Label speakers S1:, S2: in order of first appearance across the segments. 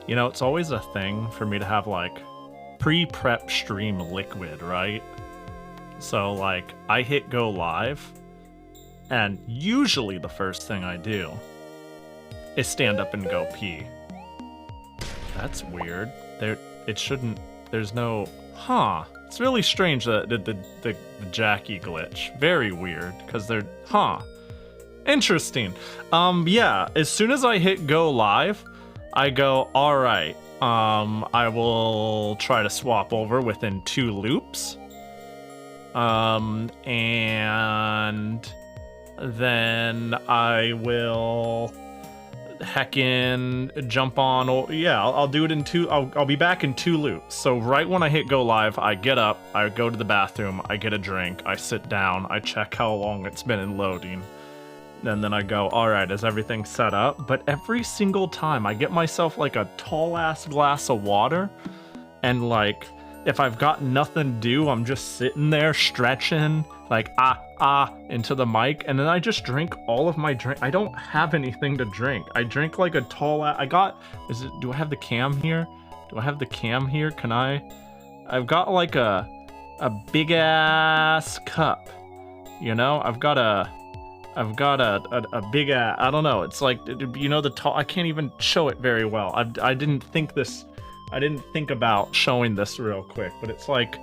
S1: You know, it's always a thing for me to have, like, pre-prep stream liquid, right? So, like, I hit go live, and usually the first thing I do is stand up and go pee. That's weird. It shouldn't, there's no, It's really strange, the Jackie glitch. Very weird, because they're, Interesting. Yeah, as soon as I hit go live, I go, all right, I will try to swap over within 2 loops. And then I will heckin' jump on, I'll do it in 2, I'll be back in 2 loops. So right when I hit go live, I get up, I go to the bathroom, I get a drink, I sit down, I check how long it's been in loading. And then I go, all right, is everything set up? But every single time I get myself like a tall ass glass of water, and like, if I've got nothing to do, I'm just sitting there stretching, like into the mic, and then I just drink all of my drink. I don't have anything to drink. I drink like a tall ass, do I have the cam here? Do I have the cam here? Can I've got like a big ass cup, you know? I've got a big ass, I don't know, it's like, you know, the tall, I can't even show it very well. I didn't think about showing this real quick, but it's like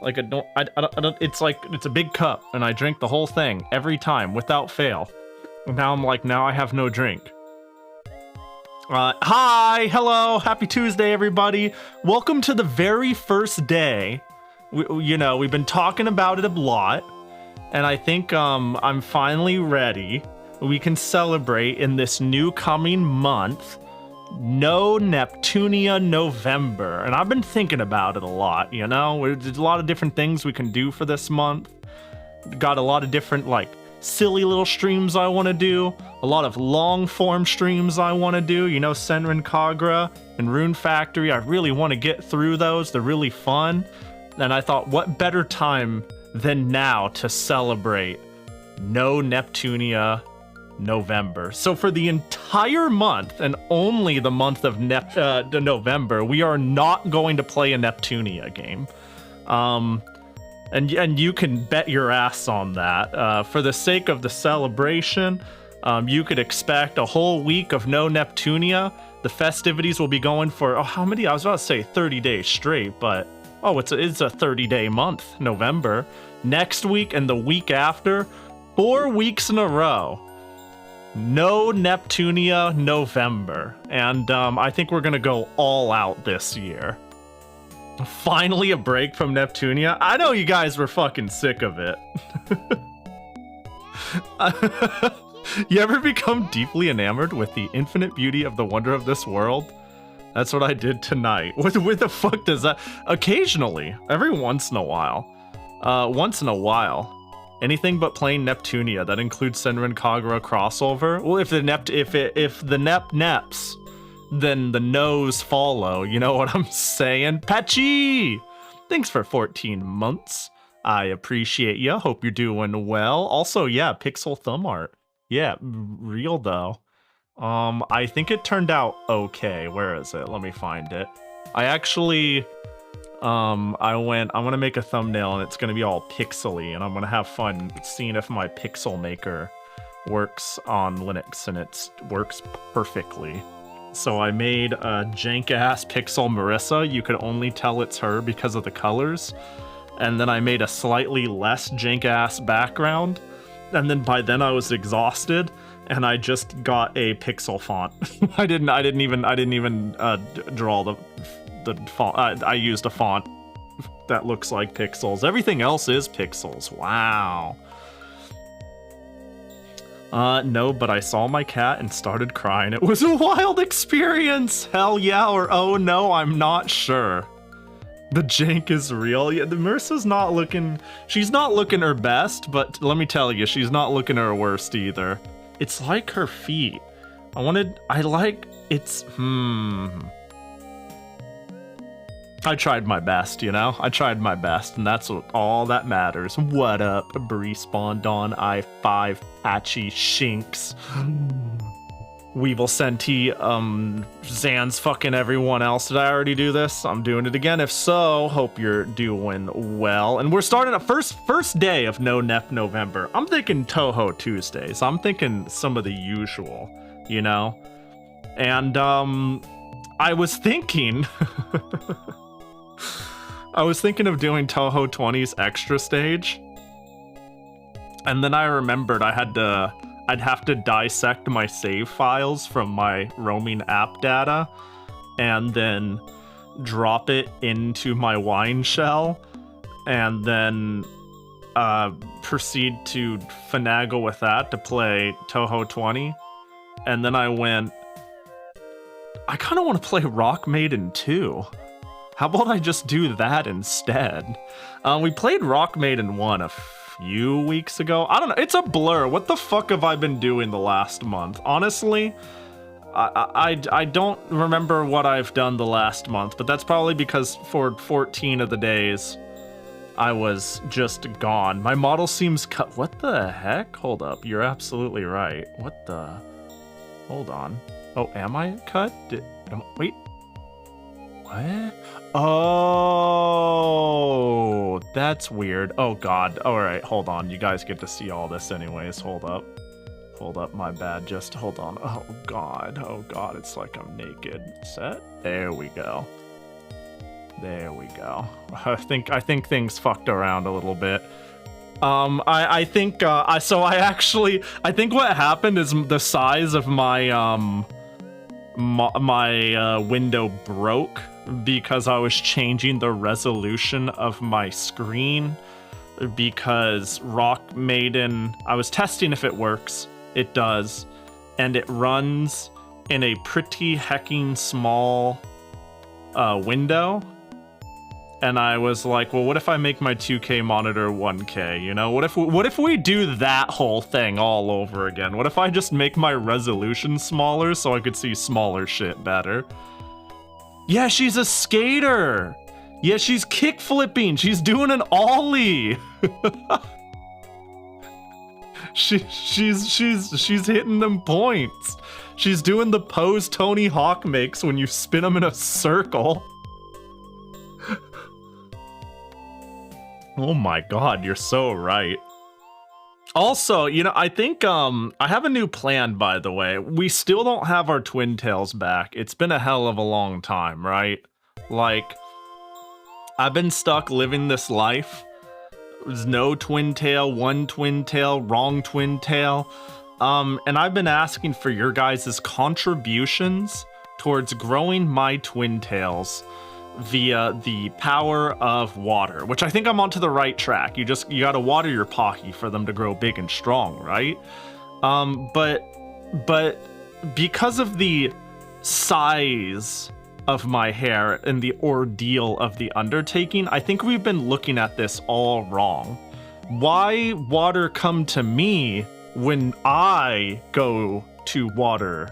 S1: it's a big cup, and I drink the whole thing every time without fail. And now I'm like, now I have no drink. Hi, hello, happy Tuesday, everybody. Welcome to the very first day. We've been talking about it a lot, and I think I'm finally ready. We can celebrate in this new coming month, No Neptunia November. And I've been thinking about it a lot, you know? There's a lot of different things we can do for this month. Got a lot of different, like, silly little streams I want to do. A lot of long-form streams I want to do. You know, Senran Kagura and Rune Factory. I really want to get through those. They're really fun. And I thought, what better time than now to celebrate No Neptunia November. So for the entire month, and only the month of November, we are not going to play a Neptunia game. And you can bet your ass on that. For the sake of the celebration, you could expect a whole week of No Neptunia. The festivities will be going for, how many? I was about to say 30 days straight, but it's a 30-day month, November. Next week and the week after, 4 weeks in a row. No Neptunia November. And I think we're gonna go all out this year. Finally a break from Neptunia. I know you guys were fucking sick of it. You ever become deeply enamored with the infinite beauty of the wonder of this world? That's what I did tonight. What the fuck does that? Occasionally, every once in a while. Anything but plain Neptunia. That includes Senran Kagura crossover. Well, if the Nep neps, then the no's follow. You know what I'm saying? Patchy! Thanks for 14 months. I appreciate ya. Hope you're doing well. Also, yeah, pixel thumb art. Yeah, real though. I think it turned out okay. Where is it? Let me find it. I actually, I'm gonna make a thumbnail and it's gonna be all pixely, and I'm gonna have fun seeing if my pixel maker works on Linux, and it works perfectly. So I made a jank-ass pixel Marissa. You could only tell it's her because of the colors. And then I made a slightly less jank-ass background. And then by then I was exhausted, and I just got a pixel font. I didn't even draw the font. I used a font that looks like pixels. Everything else is pixels. Wow. No, but I saw my cat and started crying. It was a wild experience. Hell yeah, or oh no, I'm not sure. The jank is real. Yeah, the Marissa's not looking, she's not looking her best, but let me tell you, she's not looking her worst either. It's like her feet. I tried my best, you know? I tried my best, and that's all that matters. What up, Respawned on I5 Patchy Shinks? Weevil Senti, Zan's fucking everyone else. Did I already do this? I'm doing it again. If so, hope you're doing well. And we're starting a first day of No Nep November. I'm thinking Touhou Tuesdays. I'm thinking some of the usual, you know? And I was thinking I was thinking of doing Touhou 20's extra stage. And then I remembered I'd have to dissect my save files from my roaming app data and then drop it into my wine shell and then proceed to finagle with that to play Touhou 20. And then I went, I kind of want to play Rock Maiden 2. How about I just do that instead? We played Rock Maiden 1 a few weeks ago. I don't know. It's a blur. What the fuck have I been doing the last month? Honestly, I don't remember what I've done the last month, but that's probably because for 14 of the days, I was just gone. My model seems cut. What the heck? Hold up. You're absolutely right. What the? Hold on. Oh, am I cut? Wait. What? Oh, that's weird. Oh god. All right, hold on. You guys get to see all this anyways. Hold up. Hold up, my bad. Just hold on. Oh god. Oh god, it's like I'm naked. Set. There we go. There we go. I think things fucked around a little bit. I think what happened is the size of my my window broke because I was changing the resolution of my screen because Rock Maiden, I was testing if it works. It does, and it runs in a pretty hecking small window. And I was like, well, what if I make my 2K monitor 1K, you know? What if we do that whole thing all over again? What if I just make my resolution smaller so I could see smaller shit better? Yeah, she's a skater. Yeah, she's kick flipping. She's doing an ollie. she's hitting them points. She's doing the pose Tony Hawk makes when you spin them in a circle. Oh my god, you're so right. Also, you know, I think I have a new plan, by the way. We still don't have our twin tails back. It's been a hell of a long time, right? Like, I've been stuck living this life. There's no twin tail, one twin tail, wrong twin tail. And I've been asking for your guys' contributions towards growing my twin tails via the power of water, which I think I'm onto the right track. You gotta water your Pahi for them to grow big and strong, right? But because of the size of my hair and the ordeal of the undertaking, I think we've been looking at this all wrong. Why water come to me when I go to water?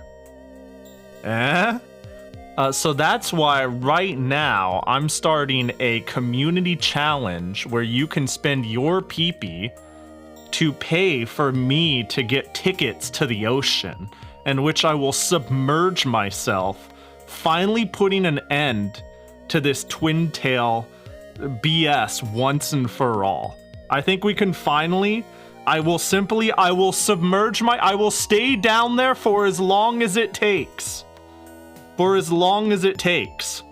S1: So that's why right now I'm starting a community challenge where you can spend your peepee to pay for me to get tickets to the ocean, in which I will submerge myself, finally putting an end to this twin tail BS once and for all. I think we can finally, I will stay down there for as long as it takes. For as long as it takes.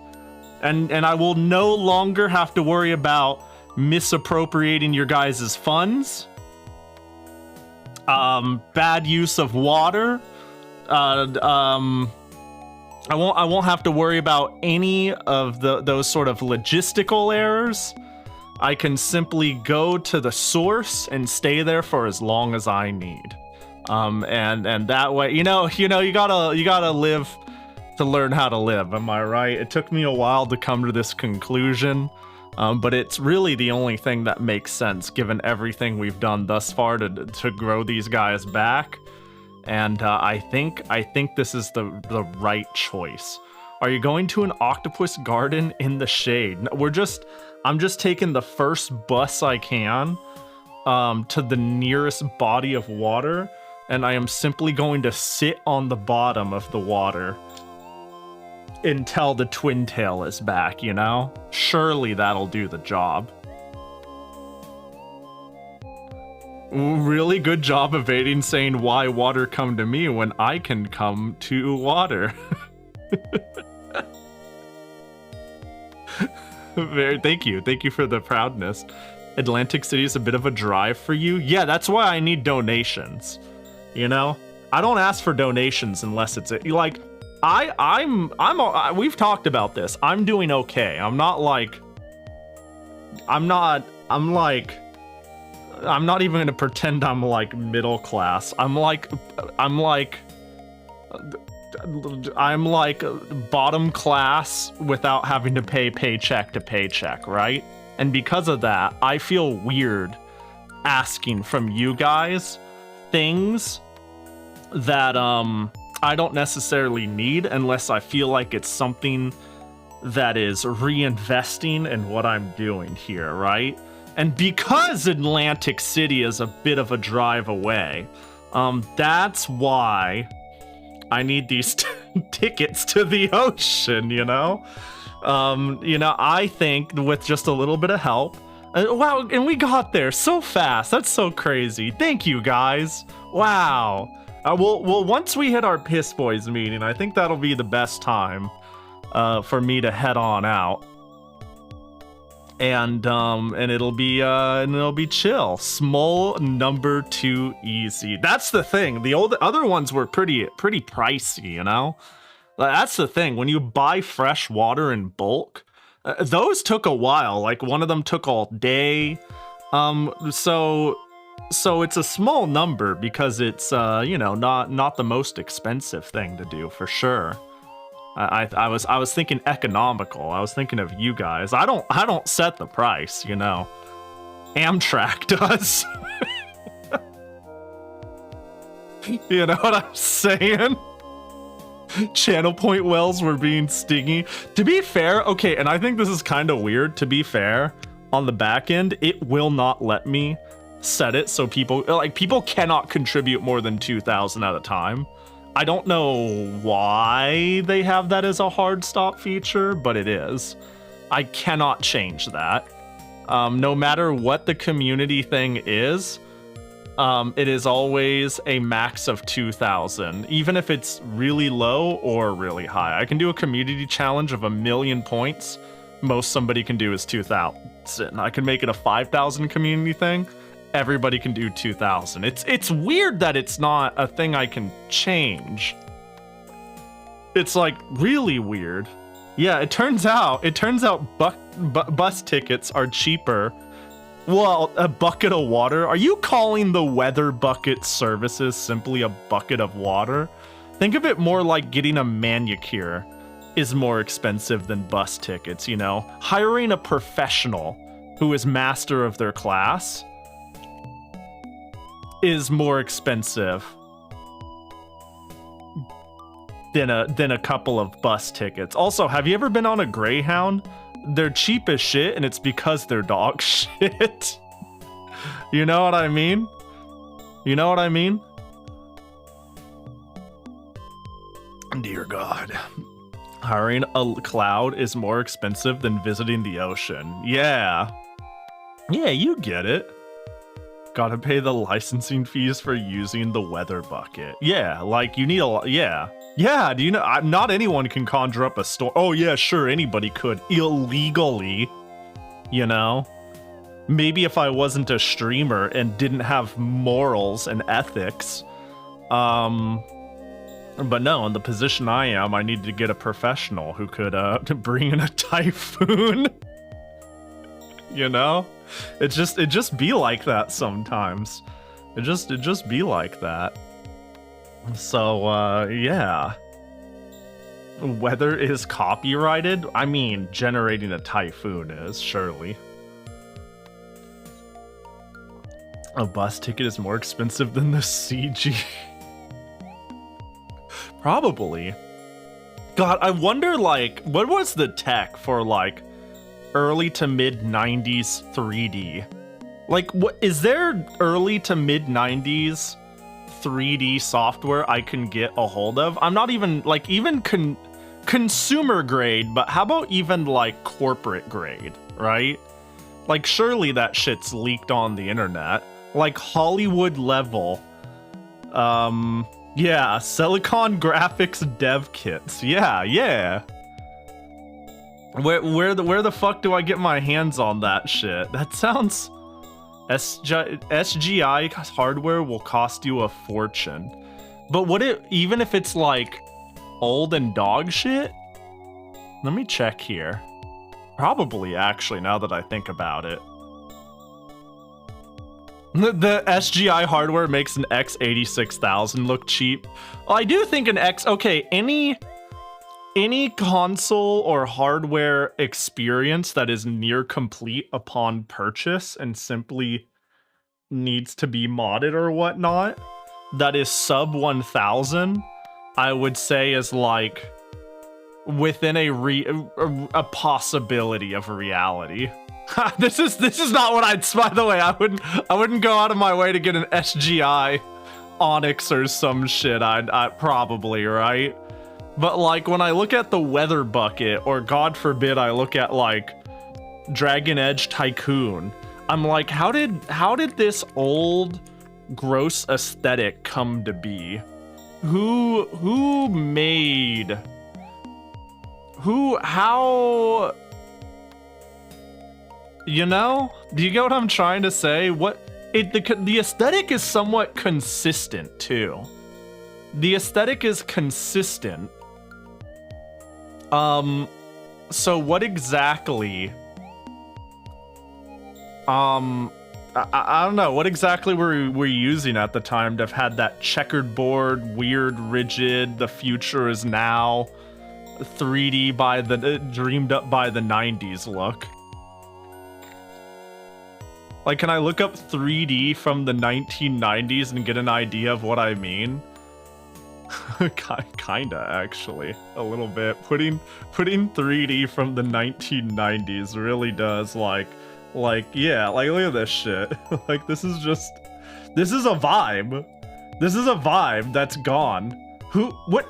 S1: And I will no longer have to worry about misappropriating your guys' funds. Bad use of water. I won't have to worry about any of those sort of logistical errors. I can simply go to the source and stay there for as long as I need. And that way, you gotta live to learn how to live, am I right? It took me a while to come to this conclusion, but it's really the only thing that makes sense given everything we've done thus far to grow these guys back. And I think this is the right choice. Are you going to an octopus garden in the shade? I'm just taking the first bus I can to the nearest body of water, and I am simply going to sit on the bottom of the water until the twin tail is back, you know? Surely that'll do the job. Really good job evading saying why water come to me when I can come to water. Thank you for the proudness. Atlantic City is a bit of a drive for you. Yeah, that's why I need donations. You know, I don't ask for donations unless it's like we've talked about this. I'm doing okay. I'm not even gonna pretend I'm like middle class. I'm like bottom class without having to pay paycheck to paycheck, right? And because of that, I feel weird asking from you guys things that I don't necessarily need unless I feel like it's something that is reinvesting in what I'm doing here, right? And because Atlantic City is a bit of a drive away, that's why I need these tickets to the ocean, you know? I think with just a little bit of help, wow, and we got there so fast. That's so crazy. Thank you, guys. Wow. Well, once we hit our Piss Boys meeting, I think that'll be the best time for me to head on out. And it'll be chill. Small number 2 easy. That's the thing. The other ones were pretty pricey, you know? That's the thing. When you buy fresh water in bulk, those took a while. Like one of them took all day. So it's a small number because it's not the most expensive thing to do for sure. I was thinking economical. I was thinking of you guys. I don't set the price, you know. Amtrak does. You know what I'm saying? Channel point wells were being stingy. To be fair, okay, and I think this is kind of weird. To be fair, on the back end, it will not let me set it so people cannot contribute more than 2,000 at a time. I don't know why they have that as a hard stop feature, but it is. I cannot change that. No matter what the community thing is, it is always a max of 2,000, even if it's really low or really high. I can do a community challenge of 1,000,000 points. Most somebody can do is 2,000. I can make it a 5,000 community thing. Everybody can do 2,000. It's weird that it's not a thing I can change. It's like really weird. Yeah, it turns out bus tickets are cheaper. Well, a bucket of water. Are you calling the weather bucket services simply a bucket of water? Think of it more like getting a manicure is more expensive than bus tickets, you know? Hiring a professional who is master of their class is more expensive than a couple of bus tickets. Also, have you ever been on a Greyhound? They're cheap as shit, and it's because they're dog shit. You know what I mean? You know what I mean? Dear God. Hiring a cloud is more expensive than visiting the ocean. Yeah. Yeah, you get it. Gotta pay the licensing fees for using the weather bucket. Yeah, like you need yeah. Yeah, do you know, not anyone can conjure up a storm. Oh yeah, sure, anybody could. Illegally, you know? Maybe if I wasn't a streamer and didn't have morals and ethics. But no, in the position I am, I need to get a professional who could bring in a typhoon. You know? It just be like that sometimes. It just be like that. So yeah. Weather is copyrighted? I mean, generating a typhoon is, surely. A bus ticket is more expensive than the CG. Probably. God, I wonder, like, what was the tech for, like, early to mid 90s 3D? Like, what is there early to mid 90s 3D software I can get a hold of. I'm not even like consumer grade, but how about even like corporate grade, right? Like surely that shit's leaked on the internet. Like Hollywood level. Yeah, Silicon Graphics dev kits. Yeah. Where the fuck do I get my hands on that shit? That sounds... SGI hardware will cost you a fortune. But even if it's like old and dog shit? Let me check here. Probably, actually, now that I think about it. The SGI hardware makes an X86,000 look cheap. Well, I do think an okay, any console or hardware experience that is near complete upon purchase and simply needs to be modded or whatnot, that is sub 1,000, I would say is like within a possibility of reality. This is not what I'd. By the way, I wouldn't go out of my way to get an SGI Onyx or some shit. I'd probably, right? But like when I look at the Weather Bucket, or God forbid I look at like Dragon Edge Tycoon, I'm like, how did this old gross aesthetic come to be? How, you know? Do you get what I'm trying to say? The aesthetic is somewhat consistent too. The aesthetic is consistent. So what exactly, I don't know, what exactly were we using at the time to have had that checkered board, weird, rigid, the future is now, 3D by the, dreamed up by the 90s look? Like, can I look up 3D from the 1990s and get an idea of what I mean? Kinda, actually, a little bit. Putting 3D from the 1990s really does, yeah, like, look at this shit. Like, this is a vibe. This is a vibe that's gone.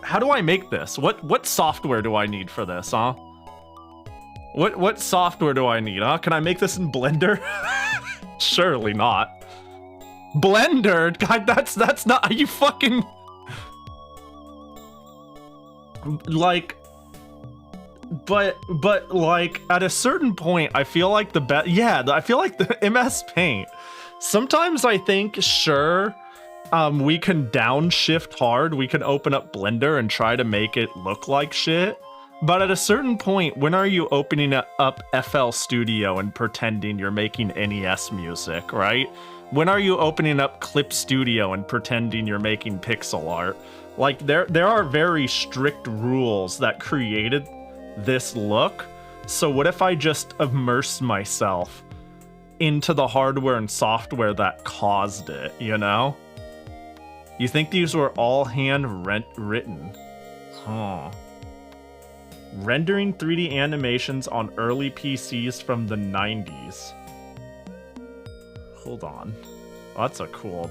S1: How do I make this? What software do I need for this, huh? What software do I need, huh? Can I make this in Blender? Surely not. Blender? God, that's not, are you fucking... Like, but like at a certain point, I feel like I feel like the MS Paint. Sometimes I think, sure, we can downshift hard. We can open up Blender and try to make it look like shit. But at a certain point, when are you opening up FL Studio and pretending you're making NES music, right? When are you opening up Clip Studio and pretending you're making pixel art? Like, there are very strict rules that created this look. So what if I just immerse myself into the hardware and software that caused it, you know? You think these were all hand-written? Huh. Rendering 3D animations on early PCs from the 90s. Hold on. Oh, that's a cool,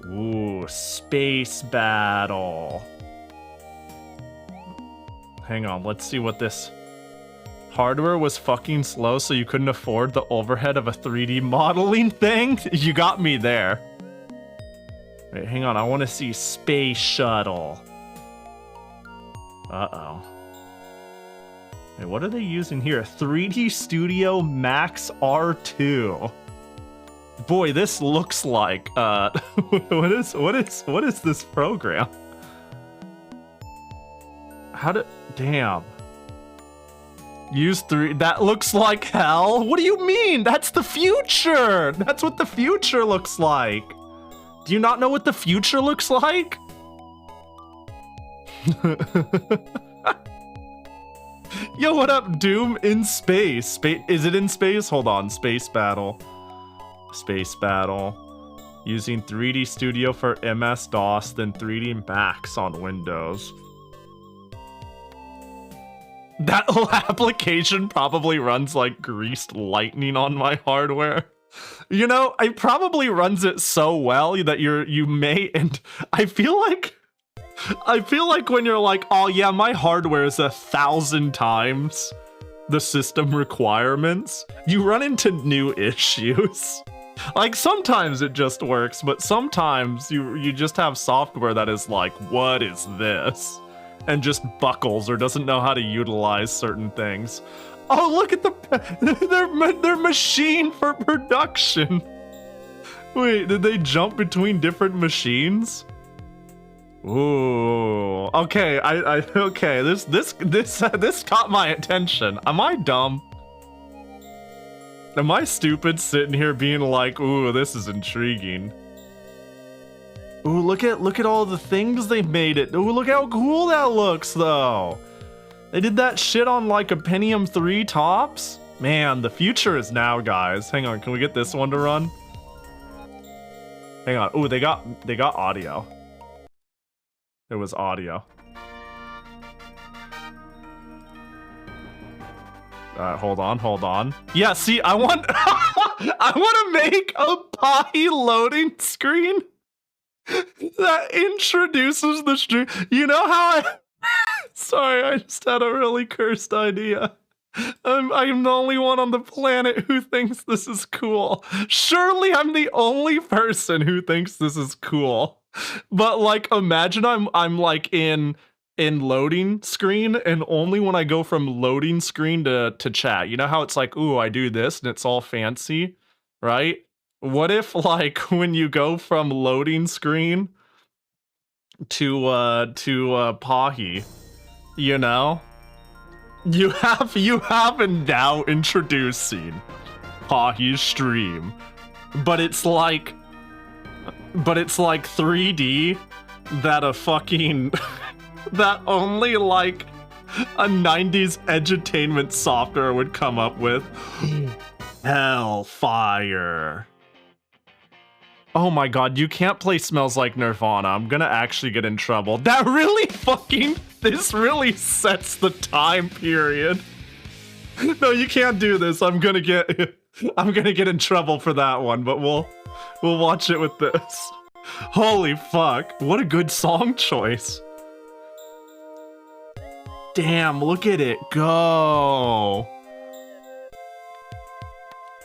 S1: ooh, Space Battle. Hang on, let's see what this... Hardware was fucking slow, so you couldn't afford the overhead of a 3D modeling thing? You got me there. Wait, hang on, I want to see Space Shuttle. Uh-oh. Wait, what are they using here? 3D Studio Max R2. Boy, this looks like, what is this program? Damn. Use 3, that looks like hell? What do you mean? That's the future! That's what the future looks like! Do you not know what the future looks like? Yo, what up, Doom? In space. Is it in space? Hold on, Space Battle. Space Battle. Using 3D Studio for MS-DOS, then 3D Max on Windows. That whole application probably runs like greased lightning on my hardware. You know, it probably runs it so well that you may, and I feel like when you're like, oh yeah, my hardware is 1,000 times the system requirements, you run into new issues. Like sometimes it just works, but sometimes you just have software that is like, what is this? And just buckles or doesn't know how to utilize certain things. Oh, look at their machine for production. Wait, did they jump between different machines? Ooh, okay, okay, this caught my attention. Am I dumb? Am I stupid sitting here being like, ooh, this is intriguing? Ooh, look at all the things they made it. Ooh, look how cool that looks though. They did that shit on like a Pentium 3 tops? Man, the future is now, guys. Hang on, can we get this one to run? Hang on. Ooh, they got audio. It was audio. Hold on. Yeah, see, I want I want to make a Pahi loading screen that introduces the stream. You know how I sorry, I just had a really cursed idea. I'm the only one on the planet who thinks this is cool. Surely I'm the only person who thinks this is cool. But like, imagine I'm like in loading screen, and only when I go from loading screen to chat. You know how it's like, ooh, I do this and it's all fancy, right? What if like when you go from loading screen to Pahi, you know? You have now introducing Pahi stream, but it's like 3D that a fucking that only like a 90s edutainment software would come up with. Hellfire. Oh my god, you can't play Smells Like Nirvana. I'm gonna actually get in trouble. That really this really sets the time period. No, you can't do this. I'm gonna get in trouble for that one, but we'll watch it with this. Holy fuck, what a good song choice. Damn, look at it go.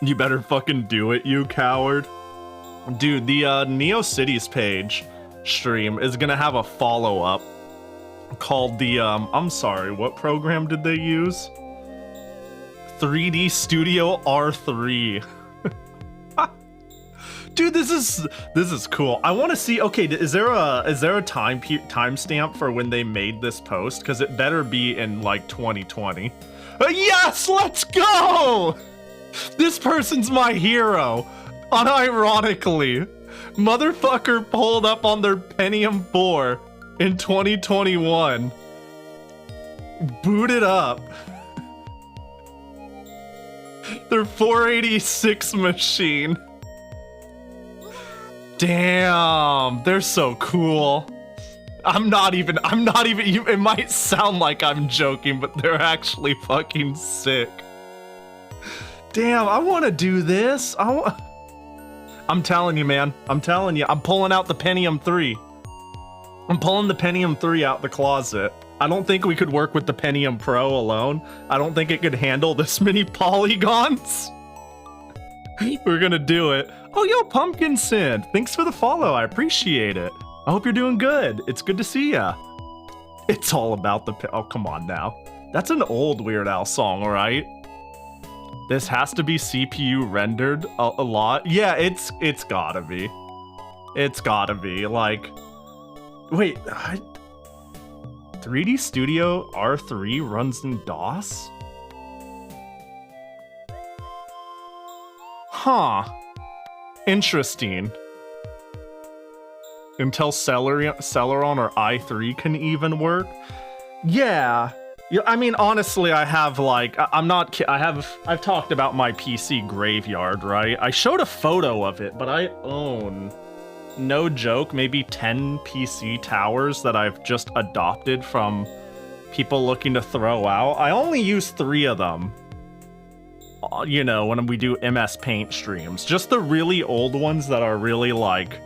S1: You better fucking do it, you coward. Dude, the NeoCities page stream is gonna have a follow-up called the, I'm sorry, what program did they use? 3D Studio R3. Dude, this is cool. I want to see. Okay, is there a timestamp for when they made this post? Because it better be in like 2020. Yes, let's go. This person's my hero. Unironically, motherfucker pulled up on their Pentium 4 in 2021. Booted up. Their 486 machine. Damn, they're so cool. I'm not even, it might sound like I'm joking, but they're actually fucking sick. Damn, I want to do this. I'm telling you, man. I'm telling you, I'm pulling out the Pentium 3. I'm pulling the Pentium 3 out the closet. I don't think we could work with the Pentium Pro alone. I don't think it could handle this many polygons. We're gonna do it. Oh, yo, Pumpkin Sin. Thanks for the follow. I appreciate it. I hope you're doing good. It's good to see ya. It's all about the... Oh, come on now. That's an old Weird Al song, right? This has to be CPU rendered a lot. Yeah, it's gotta be. It's gotta be. Like... Wait, 3D Studio R3 runs in DOS? Huh. Interesting. Until Celeron or i3 can even work? Yeah. I mean, honestly, I have like, I've talked about my PC graveyard, right? I showed a photo of it, but I own, no joke, maybe 10 PC towers that I've just adopted from people looking to throw out. I only use 3 of them you know, when we do MS Paint streams. Just the really old ones that are really like,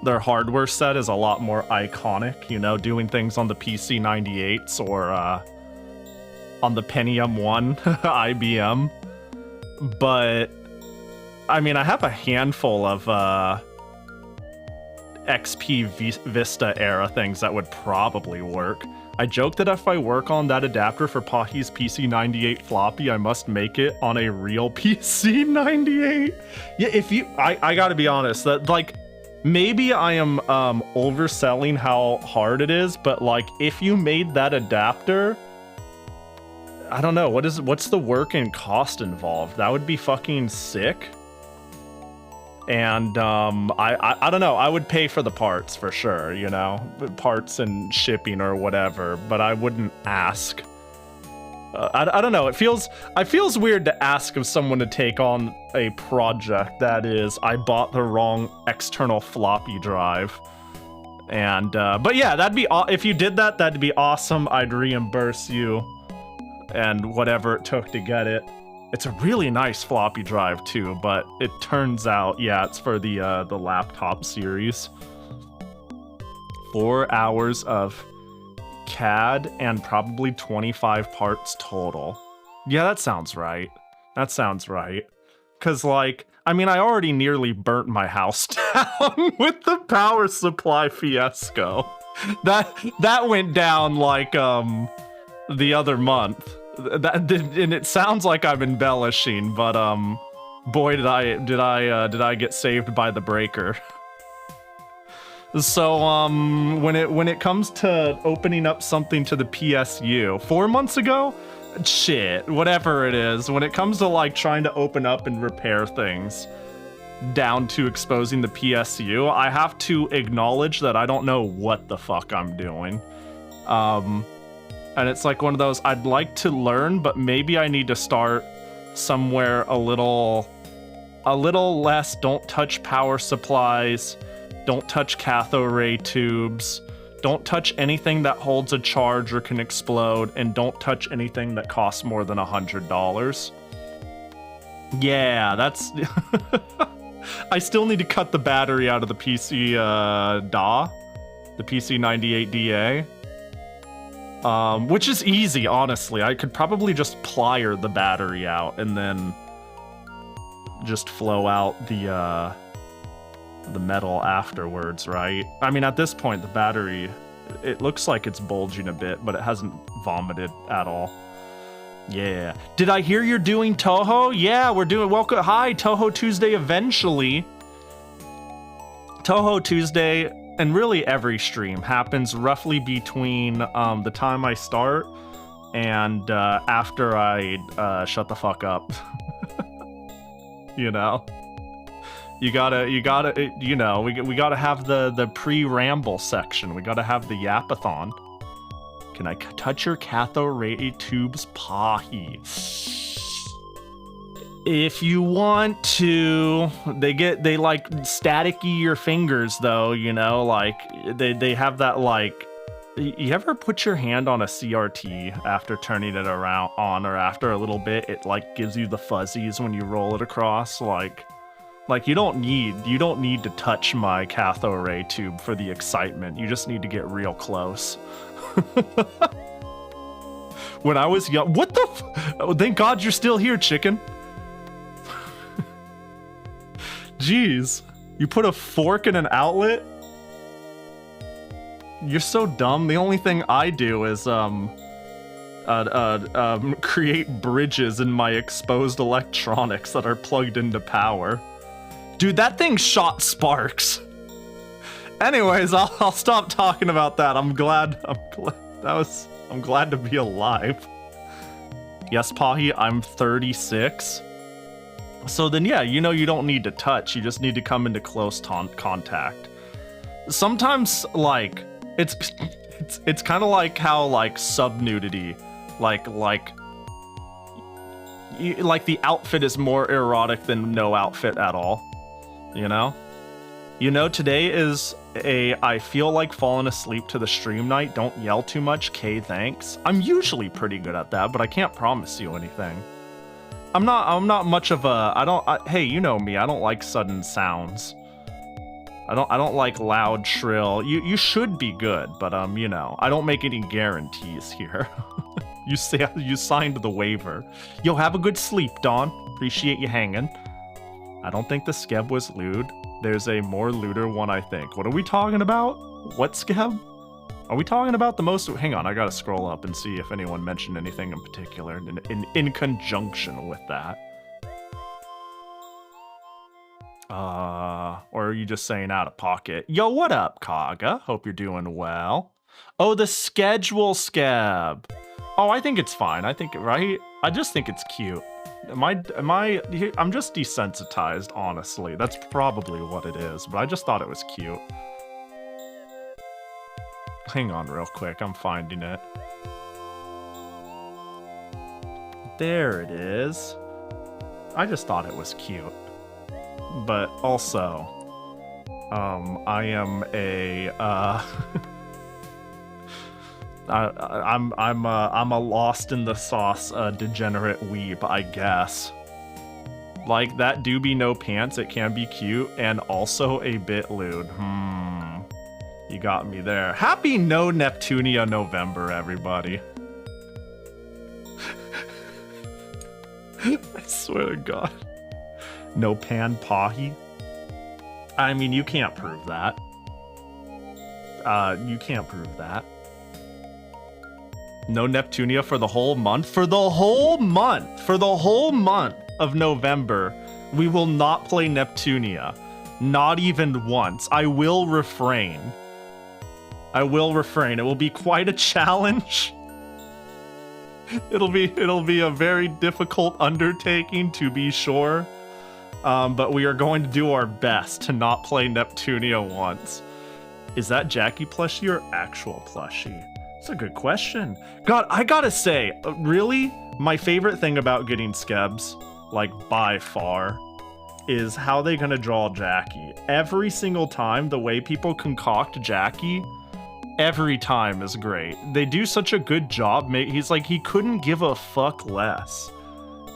S1: their hardware set is a lot more iconic, you know, doing things on the PC 98s or on the Pentium 1 IBM. But I mean, I have a handful of XP Vista era things that would probably work. I joke that if I work on that adapter for Pahi's PC 98 floppy, I must make it on a real PC 98. Yeah, if you, I gotta be honest, that like, maybe I am overselling how hard it is, but like, if you made that adapter, I don't know, what's the work and cost involved? That would be fucking sick. And I don't know, I would pay for the parts for sure, you know, parts and shipping or whatever, but I wouldn't ask. I don't know, it feels weird to ask of someone to take on a project that is, I bought the wrong external floppy drive. And but yeah, that'd be, if you did that, that'd be awesome. I'd reimburse you and whatever it took to get it. It's a really nice floppy drive too, but it turns out, yeah, it's for the laptop series. 4 hours of CAD and probably 25 parts total. Yeah, that sounds right. That sounds right. Cause like, I mean, I already nearly burnt my house down with the power supply fiasco. That went down like the other month. And it sounds like I'm embellishing, but boy, did I get saved by the breaker. So when it comes to opening up something to the PSU 4 months ago, shit, whatever it is, when it comes to like trying to open up and repair things down to exposing the PSU, I have to acknowledge that I don't know what the fuck I'm doing. And it's like one of those, I'd like to learn, but maybe I need to start somewhere a little less. Don't touch power supplies, don't touch cathode ray tubes, don't touch anything that holds a charge or can explode, and don't touch anything that costs more than $100. Yeah, that's... I still need to cut the battery out of the PC DA, the PC 98DA. Which is easy, honestly. I could probably just plier the battery out and then just flow out the metal afterwards, right? I mean, at this point, the battery, it looks like it's bulging a bit, but it hasn't vomited at all. Yeah. Did I hear you're doing Touhou? Yeah, we're doing, welcome. Hi, Touhou Tuesday eventually. Touhou Tuesday, and really every stream, happens roughly between the time I start and after I shut the fuck up. You know? You gotta, you know, we gotta have the pre-ramble section. We gotta have the yapathon. Can I touch your cathode ray tubes, Pahi? If you want to, they like staticky your fingers though, you know, like they have that like, you ever put your hand on a CRT after turning it around on, or after a little bit, it like gives you the fuzzies when you roll it across, like you don't need to touch my cathode ray tube for the excitement. You just need to get real close. When I was young, what the oh, thank God you're still here, chicken. Jeez, you put a fork in an outlet? You're so dumb. The only thing I do is create bridges in my exposed electronics that are plugged into power. Dude, that thing shot sparks. Anyways, I'll stop talking about that. I'm glad to be alive. Yes, Pahi, I'm 36. So then, yeah, you know, you don't need to touch. You just need to come into close contact. Sometimes, like, it's kind of like how, like, sub-nudity, like the outfit is more erotic than no outfit at all, you know? You know, today is I feel like falling asleep to the stream night. Don't yell too much, K, thanks. I'm usually pretty good at that, but I can't promise you anything. I'm not much of a, hey, you know me, I don't like sudden sounds. I don't like loud, shrill. You should be good, but you know, I don't make any guarantees here. You signed the waiver. Yo, have a good sleep, Dawn. Appreciate you hanging. I don't think the skeb was lewd. There's a more lewder one, I think. What are we talking about? What skeb? Are we talking about the most? Hang on, I gotta scroll up and see if anyone mentioned anything in particular in conjunction with that. Or are you just saying out of pocket? Yo, what up, Kaga? Hope you're doing well. Oh, the schedule scab. Oh, I think it's fine. I think, right? I just think it's cute. I'm just desensitized, honestly. That's probably what it is, but I just thought it was cute. Hang on real quick, I'm finding it. There it is. I just thought it was cute. But also, I am a, I'm a lost in the sauce degenerate weeb, I guess. Like, that do be no pants, it can be cute, and also a bit lewd. You got me there. Happy No Neptunia November, everybody. I swear to God. No pan Pahi? I mean, you can't prove that. You can't prove that. No Neptunia for the whole month? For the whole month! For the whole month of November, we will not play Neptunia. Not even once. I will refrain. I will refrain. It will be quite a challenge. It'll be a very difficult undertaking, to be sure. But we are going to do our best to not play Neptunia once. Is that Jackie plushie or actual plushie? That's a good question. God, I gotta say, really, my favorite thing about getting skebs, like by far, is how they gonna draw Jackie. Every single time, the way people concoct Jackie, every time is great. They do such a good job. He's like, he couldn't give a fuck less.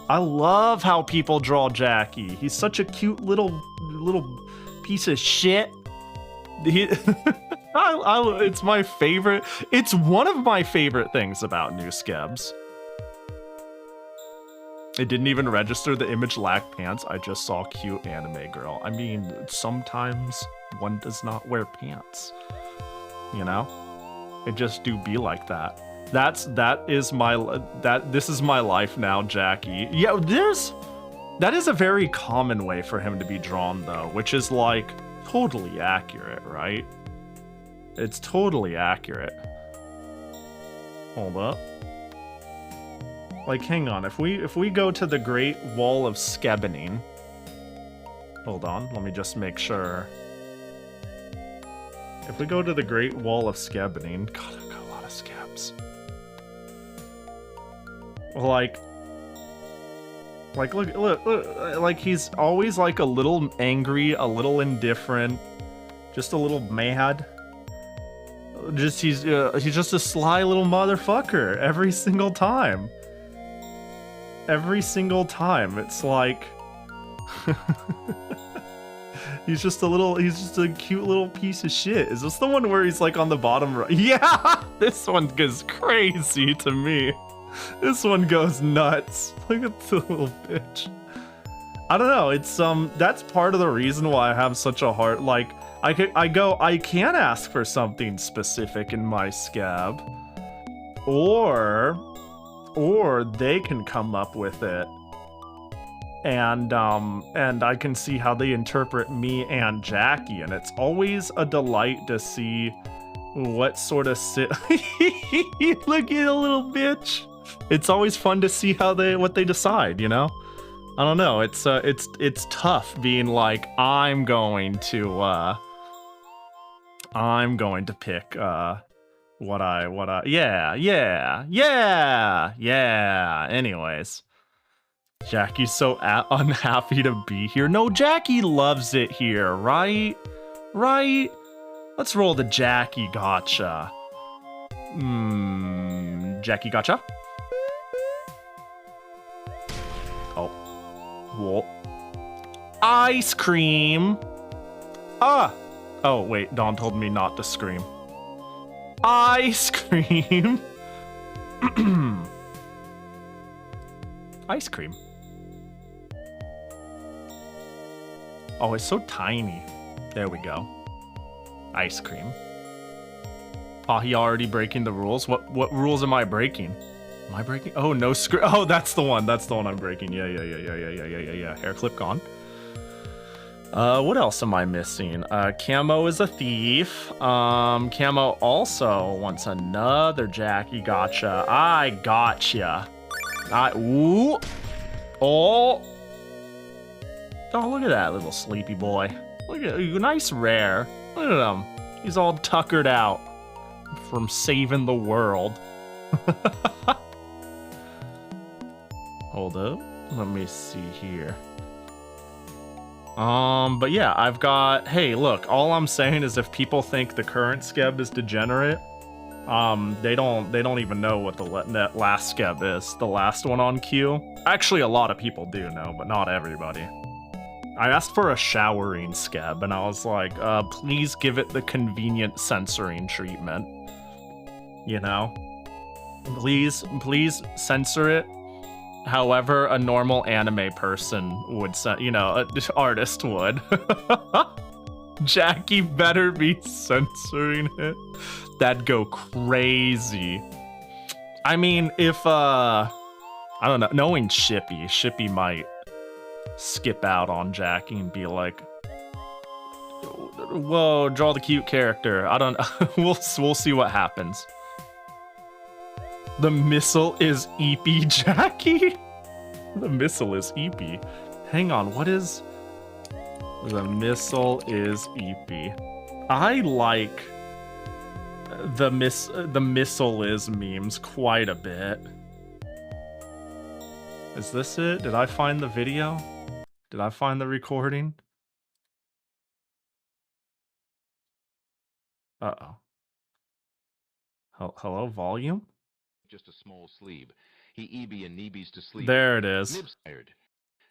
S1: I love how people draw Jackie. He's such a cute little piece of shit. It's my favorite. It's one of my favorite things about new skebs. It didn't even register the image lacked pants. I just saw cute anime girl. I mean, sometimes one does not wear pants. You know? It just do be like that. This is my life now, Jackie. Yeah, that is a very common way for him to be drawn though, which is like totally accurate, right? It's totally accurate. Hold up. Like, hang on, if we go to the Great Wall of Skebening. Hold on, let me just make sure. If we go to the Great Wall of Skebening, God, I've got a lot of skebs. Like, look, like he's always like a little angry, a little indifferent, just a little mad. He's just a sly little motherfucker every single time. Every single time, it's like he's just a cute little piece of shit. Is this the one where he's like on the bottom right? Yeah, this one goes crazy to me. This one goes nuts. Look at the little bitch. I don't know. It's that's part of the reason why I have such a heart. Like I can ask for something specific in my scab, or they can come up with it, and I can see how they interpret me and Jackie, and it's always a delight to see what sort of look at a little bitch. It's always fun to see what they decide, you know? I don't know. It's tough being like, I'm going to pick yeah. Anyways, Jackie's so unhappy to be here. No, Jackie loves it here, right? Right? Let's roll the Jackie gotcha. Jackie gotcha. Oh. Whoa. Ice cream. Ah. Oh, wait. Dawn told me not to scream. Ice cream. Ice cream. Oh, it's so tiny. There we go. Ice cream. Pahi already breaking the rules? What rules am I breaking? Am I breaking? Oh, no screw. Oh, that's the one. That's the one I'm breaking. Yeah. Hair clip gone. What else am I missing? Camo is a thief. Camo also wants another Jackie gotcha. I gotcha. Ooh. Oh. Oh, look at that little sleepy boy. Look at nice rare. Look at him. He's all tuckered out from saving the world. Hold up. Let me see here. But yeah, I've got, hey, look, all I'm saying is if people think the current skeb is degenerate, they don't even know what the last skeb is, the last one on queue. Actually, a lot of people do know, but not everybody. I asked for a showering skeb, and I was like, please give it the convenient censoring treatment. You know? Please censor it however a normal anime person would, you know, an artist would. Jackie better be censoring it. That'd go crazy. I mean, if, I don't know, knowing Shippy might skip out on Jackie and be like, whoa, draw the cute character. I don't know. We'll see what happens. The missile is EP Jackie? The missile is EP. Hang on, what is... The missile is EP. I like the missile is memes quite a bit. Is this it? Did I find the video? Did I find the recording? Uh-oh. Hello, volume?
S2: Just a small sleeve. He EB and Neebies to sleep.
S1: There it is.
S2: Nib's tired.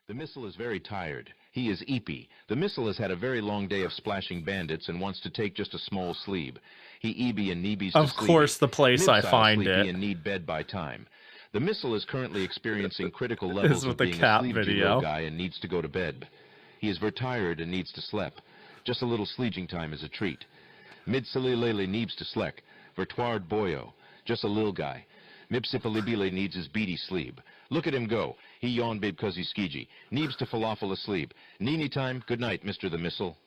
S2: The missile is very tired. He is EP. The missile has had a very long day of splashing bandits and wants to take just a small sleep. He EB and Neebies to sleep.
S1: Of course, the place I find it.
S2: And need bed by time. The missile is currently experiencing critical levels
S1: with
S2: of
S1: the
S2: being
S1: cat
S2: a sleep
S1: video.
S2: guy and needs to go to bed. He is very tired and needs to sleep. Just a little sleeping time is a treat. Mid Lele needs to sleep. Vertoird boyo. Just a lil guy. Mipsipalibile needs his beady sleep. Look at him go. He yawned because he's skeegy. Neebs to falafel asleep. Nini time. Good night, Mr. the Missile.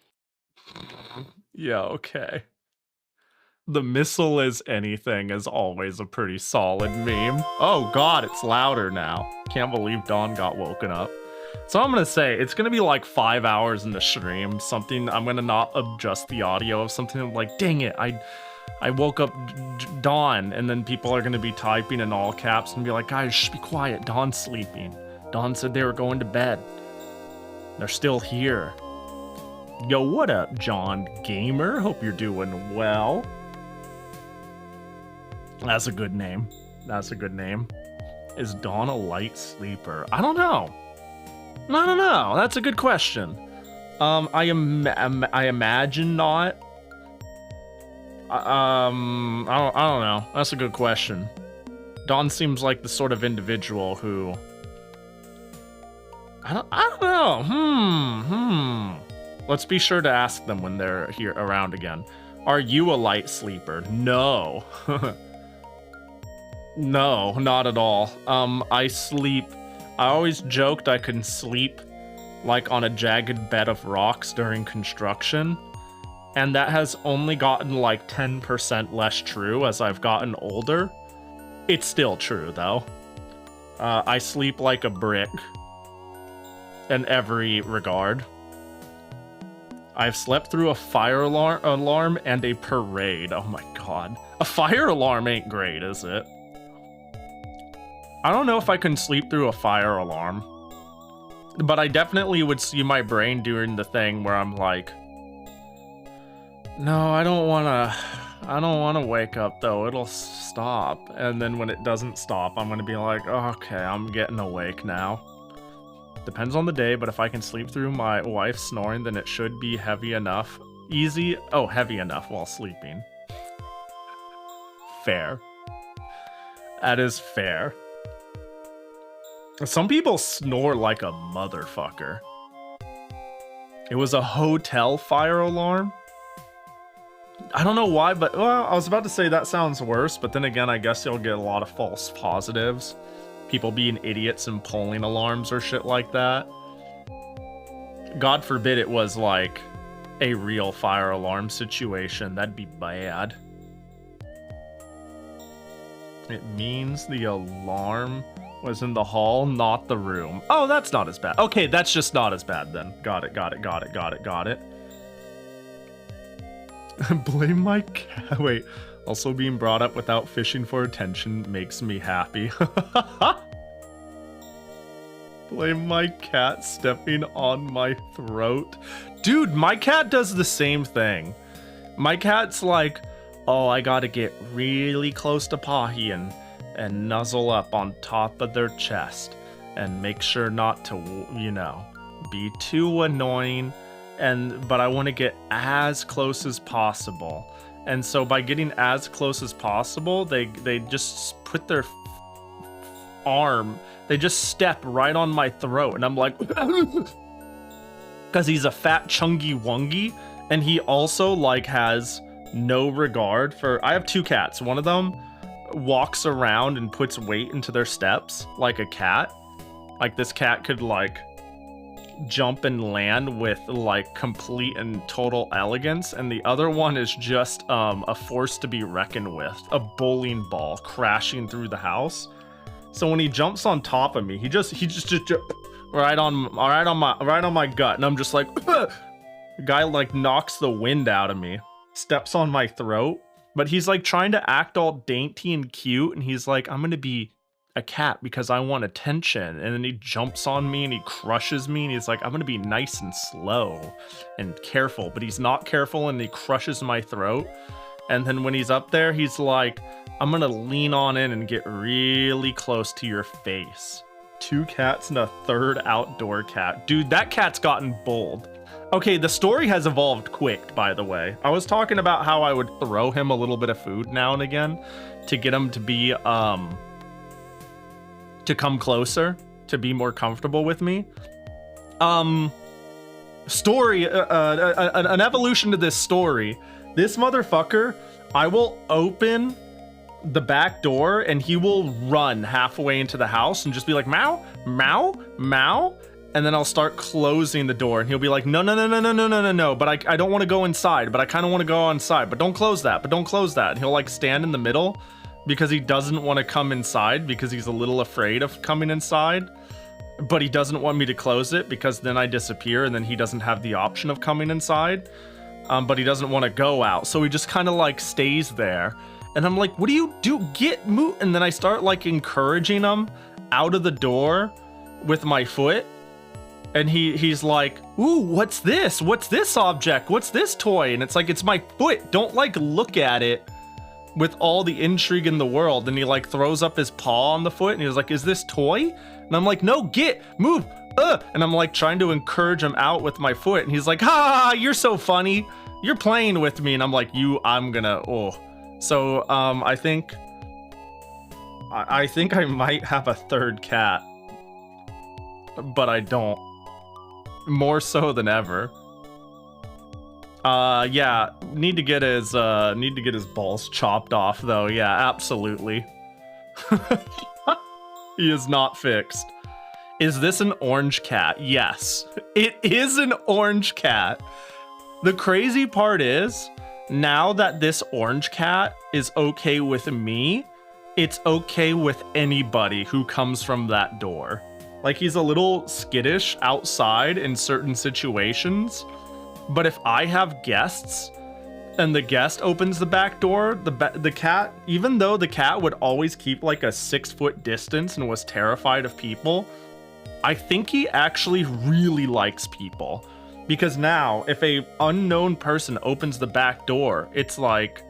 S1: Yeah, okay. The missile is anything is always a pretty solid meme. Oh god, it's louder now. Can't believe Dawn got woken up. So I'm gonna say, it's gonna be like 5 hours in the stream. Something, I'm gonna not adjust the audio of something like, dang it, I woke up Dawn, and then people are gonna be typing in all caps and be like, guys, shh, be quiet, Dawn's sleeping. Dawn said they were going to bed. They're still here. Yo, what up, John Gamer? Hope you're doing well. That's a good name. That's a good name. Is Dawn a light sleeper? I don't know. I don't know. That's a good question. I imagine not. I don't know. That's a good question. Dawn seems like the sort of individual who... I don't know. Let's be sure to ask them when they're here around again. Are you a light sleeper? No. No, not at all. I always joked I can sleep like on a jagged bed of rocks during construction. And that has only gotten like 10% less true as I've gotten older. It's still true though. I sleep like a brick in every regard. I've slept through a fire alarm and a parade. Oh my god. A fire alarm ain't great, is it? I don't know if I can sleep through a fire alarm. But I definitely would see my brain doing the thing where I'm like, no, I don't wanna wake up though, it'll stop. And then when it doesn't stop, I'm gonna be like, oh, okay, I'm getting awake now. Depends on the day, but if I can sleep through my wife snoring, then it should be heavy enough. Easy. Oh, heavy enough while sleeping. Fair. That is fair. Some people snore like a motherfucker. It was a hotel fire alarm. I don't know why, but well, I was about to say that sounds worse, but then again, I guess you'll get a lot of false positives. People being idiots and pulling alarms or shit like that. God forbid it was like a real fire alarm situation. That'd be bad. It means the alarm was in the hall, not the room. Oh, that's not as bad. Okay, that's just not as bad then. Got it. Blame my cat. Wait, also being brought up without fishing for attention makes me happy. Blame my cat stepping on my throat. Dude, my cat does the same thing. My cat's like, oh, I gotta get really close to Pahi and nuzzle up on top of their chest and make sure not to, you know, be too annoying. But I want to get as close as possible. And so by getting as close as possible, they just put their arm, they just step right on my throat. And I'm like, because he's a fat chungy wungy. And he also like has no regard for, I have two cats. One of them walks around and puts weight into their steps like a cat. Like this cat could like jump and land with like complete and total elegance, and the other one is just a force to be reckoned with, a bowling ball crashing through the house. So when he jumps on top of me, he just right on my gut, and I'm just like the guy like knocks the wind out of me, steps on my throat, but he's like trying to act all dainty and cute, and he's like, I'm gonna be a cat because I want attention, and then he jumps on me and he crushes me, and he's like, I'm gonna be nice and slow and careful, but he's not careful, and he crushes my throat. And then when he's up there, he's like, I'm gonna lean on in and get really close to your face. Two cats and a third outdoor cat. Dude, that cat's gotten bold. Okay, the story has evolved quick, by the way. I was talking about how I would throw him a little bit of food now and again to get him to be to come closer, to be more comfortable with me. Story, an evolution to this story. This motherfucker, I will open the back door and he will run halfway into the house and just be like, meow, meow, meow. And then I'll start closing the door and he'll be like, no, but I don't want to go inside, but I kind of want to go inside, but don't close that, And he'll like stand in the middle because he doesn't want to come inside because he's a little afraid of coming inside, but he doesn't want me to close it because then I disappear and then he doesn't have the option of coming inside, but he doesn't want to go out. So he just kind of like stays there. And I'm like, what do you do? Move. And then I start like encouraging him out of the door with my foot. And he's like, ooh, what's this? What's this object? What's this toy? And it's like, it's my foot. Don't like look at it with all the intrigue in the world. And he like throws up his paw on the foot and he was like, is this toy? And I'm like, no, move. And I'm like trying to encourage him out with my foot. And he's like, ha, you're so funny. You're playing with me. And I'm like, I'm gonna, So I think I might have a third cat, but I don't. More so than ever. Yeah, need to get his balls chopped off though. Yeah, absolutely. He is not fixed. Is this an orange cat? Yes, it is an orange cat. The crazy part is, now that this orange cat is okay with me, it's okay with anybody who comes from that door. Like, he's a little skittish outside in certain situations, but if I have guests and the guest opens the back door, the cat, even though the cat would always keep like a 6-foot distance and was terrified of people, I think he actually really likes people. Because now, if a unknown person opens the back door, it's like,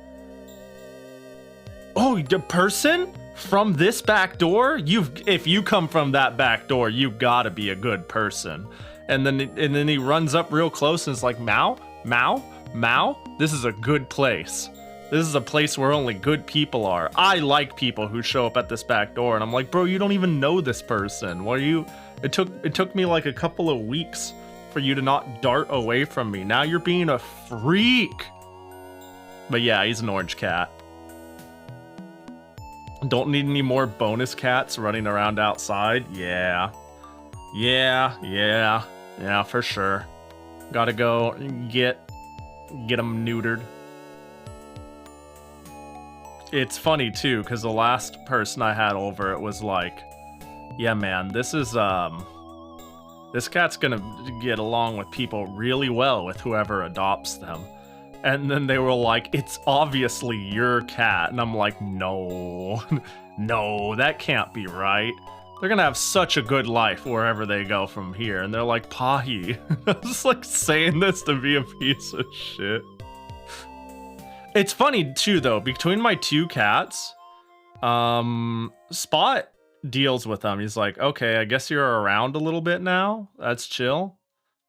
S1: oh, the person? From this back door, if you come from that back door, you gotta be a good person. And then he runs up real close and is like, Mao, Mao, Mao, this is a good place. This is a place where only good people are. I like people who show up at this back door. And I'm like, bro, you don't even know this person. What are you? It took me like a couple of weeks for you to not dart away from me. Now you're being a freak. But yeah, he's an orange cat. Don't need any more bonus cats running around outside. Yeah, for sure. Gotta go get them neutered. It's funny too, because the last person I had over, it was like, yeah, man, this cat's gonna get along with people really well with whoever adopts them. And then they were like, it's obviously your cat. And I'm like, no, no, that can't be right. They're gonna have such a good life wherever they go from here. And they're like, Pahi. I was just like saying this to be a piece of shit. It's funny too, though, between my two cats, Spot deals with them. He's like, okay, I guess you're around a little bit now. That's chill.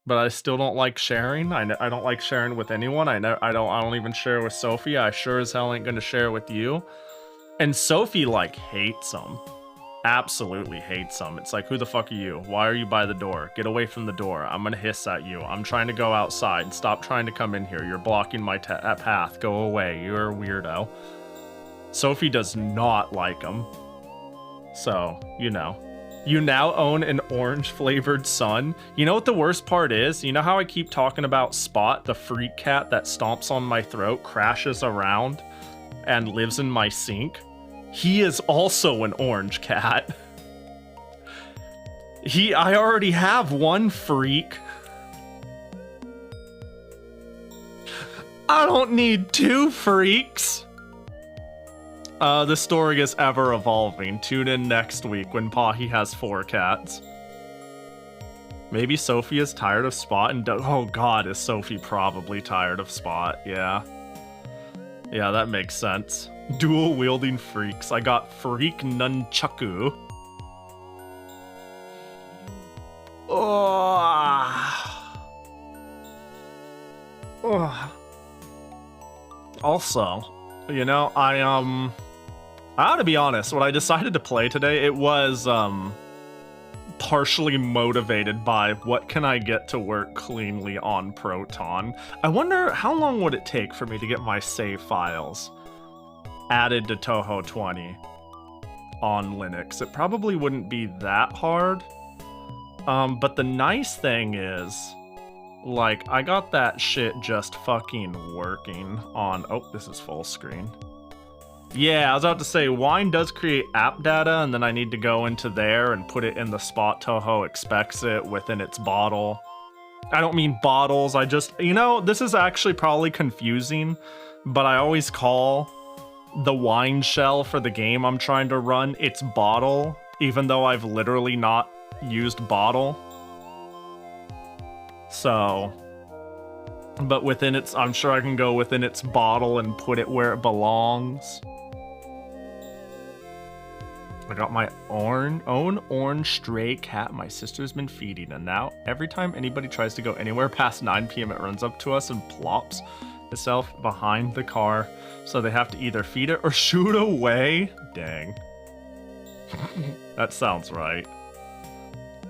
S1: But I still don't like sharing. I don't like sharing with anyone. I don't even share with Sophie. I sure as hell ain't gonna share with you. And Sophie like hates him. Absolutely hates him. It's like, who the fuck are you? Why are you by the door? Get away from the door. I'm gonna hiss at you. I'm trying to go outside. Stop trying to come in here. You're blocking my path. Go away. You're a weirdo. Sophie does not like him. So, you know. You now own an orange-flavored son. You know what the worst part is? You know how I keep talking about Spot, the freak cat that stomps on my throat, crashes around, and lives in my sink? He is also an orange cat. I already have one freak. I don't need two freaks. The story is ever evolving. Tune in next week when Pahi has 4 cats. Maybe Sophie is tired of Spot and oh god, is Sophie probably tired of Spot? Yeah. Yeah, that makes sense. Dual wielding freaks. I got freak nunchaku. Also, you know, I gotta be honest, when I decided to play today, it was, partially motivated by what can I get to work cleanly on Proton. I wonder how long would it take for me to get my save files added to Touhou 20 on Linux. It probably wouldn't be that hard. But the nice thing is, like, I got that shit just fucking working on... Oh, this is full screen. Yeah, I was about to say, Wine does create app data, and then I need to go into there and put it in the spot Touhou expects it within its bottle. I don't mean bottles, I just... You know, this is actually probably confusing, but I always call the wine shell for the game I'm trying to run its bottle, even though I've literally not used bottle. So... But within its... I'm sure I can go within its bottle and put it where it belongs. I got my own orange stray cat my sister's been feeding, and now every time anybody tries to go anywhere past 9 p.m. it runs up to us and plops itself behind the car, so they have to either feed it or shoot away. Dang. That sounds right.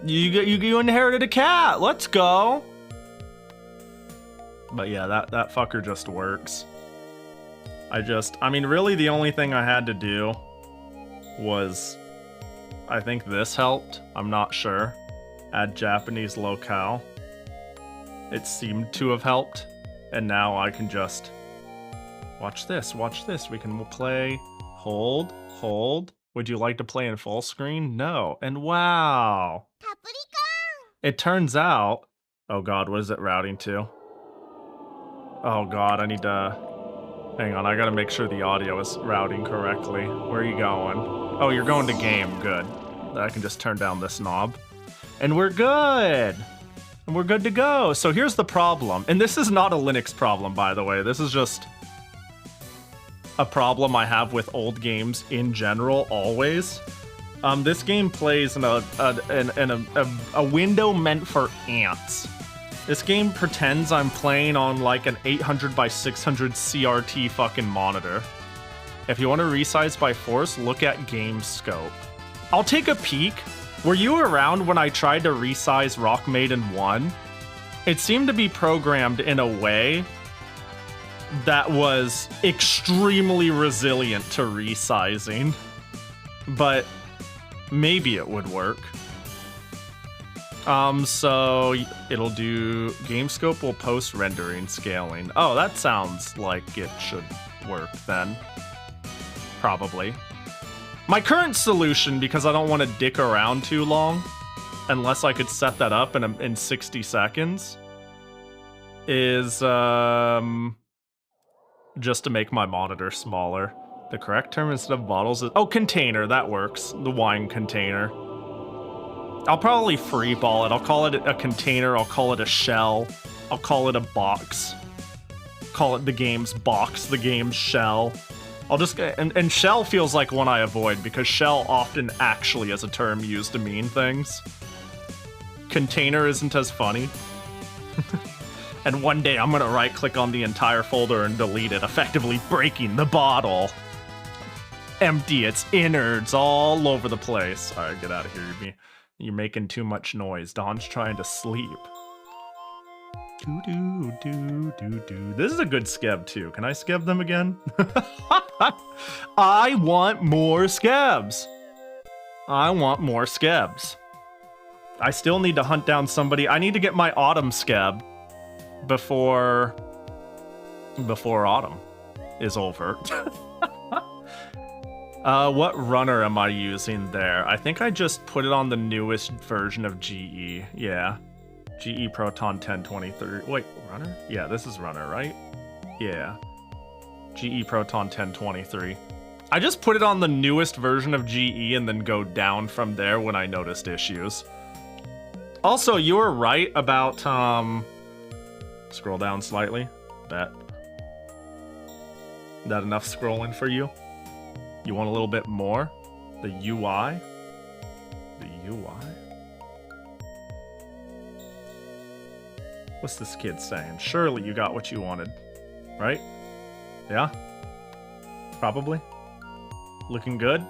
S1: You inherited a cat. Let's go. But yeah, that fucker just works. I mean, really the only thing I had to do was, I think this helped. I'm not sure. Add Japanese locale. It seemed to have helped. And now I can just... Watch this, watch this. We can play... Hold. Would you like to play in full screen? No. And wow! It turns out... Oh god, what is it routing to? Oh god, I need to... Hang on, I gotta make sure the audio is routing correctly. Where are you going? Oh, you're going to game. Good. I can just turn down this knob. And we're good! And we're good to go. So here's the problem. And this is not a Linux problem, by the way. This is just... a problem I have with old games in general, always. This game plays in a window meant for ants. This game pretends I'm playing on like an 800 by 600 CRT fucking monitor. If you want to resize by force, look at game scope. I'll take a peek. Were you around when I tried to resize Rock Maiden 1? It seemed to be programmed in a way that was extremely resilient to resizing, but maybe it would work. So it'll do game scope will post rendering scaling. Oh, that sounds like it should work then. Probably. My current solution, because I don't want to dick around too long, unless I could set that up in 60 seconds, is just to make my monitor smaller. The correct term instead of bottles is... Oh, container, that works. The wine container. I'll probably freeball it. I'll call it a container, I'll call it a shell, I'll call it a box. Call it the game's box, the game's shell. I'll just... And shell feels like one I avoid, because shell often actually is a term used to mean things. Container isn't as funny. And one day I'm gonna right-click on the entire folder and delete it, effectively breaking the bottle. Empty its innards all over the place. Alright, get out of here. You're making too much noise. Don's trying to sleep. Do. This is a good skeb too. Can I skeb them again? I want more skebs. I want more skebs. I still need to hunt down somebody. I need to get my autumn skeb before autumn is over. What runner am I using there? I think I just put it on the newest version of GE. Yeah. GE Proton 1023. Wait, runner? Yeah, this is runner, right? Yeah. GE Proton 1023. I just put it on the newest version of GE and then go down from there when I noticed issues. Also, you were right about, scroll down slightly. That enough scrolling for you? You want a little bit more? The UI? The UI? What's this kid saying? Surely you got what you wanted, right? Yeah? Probably? Looking good?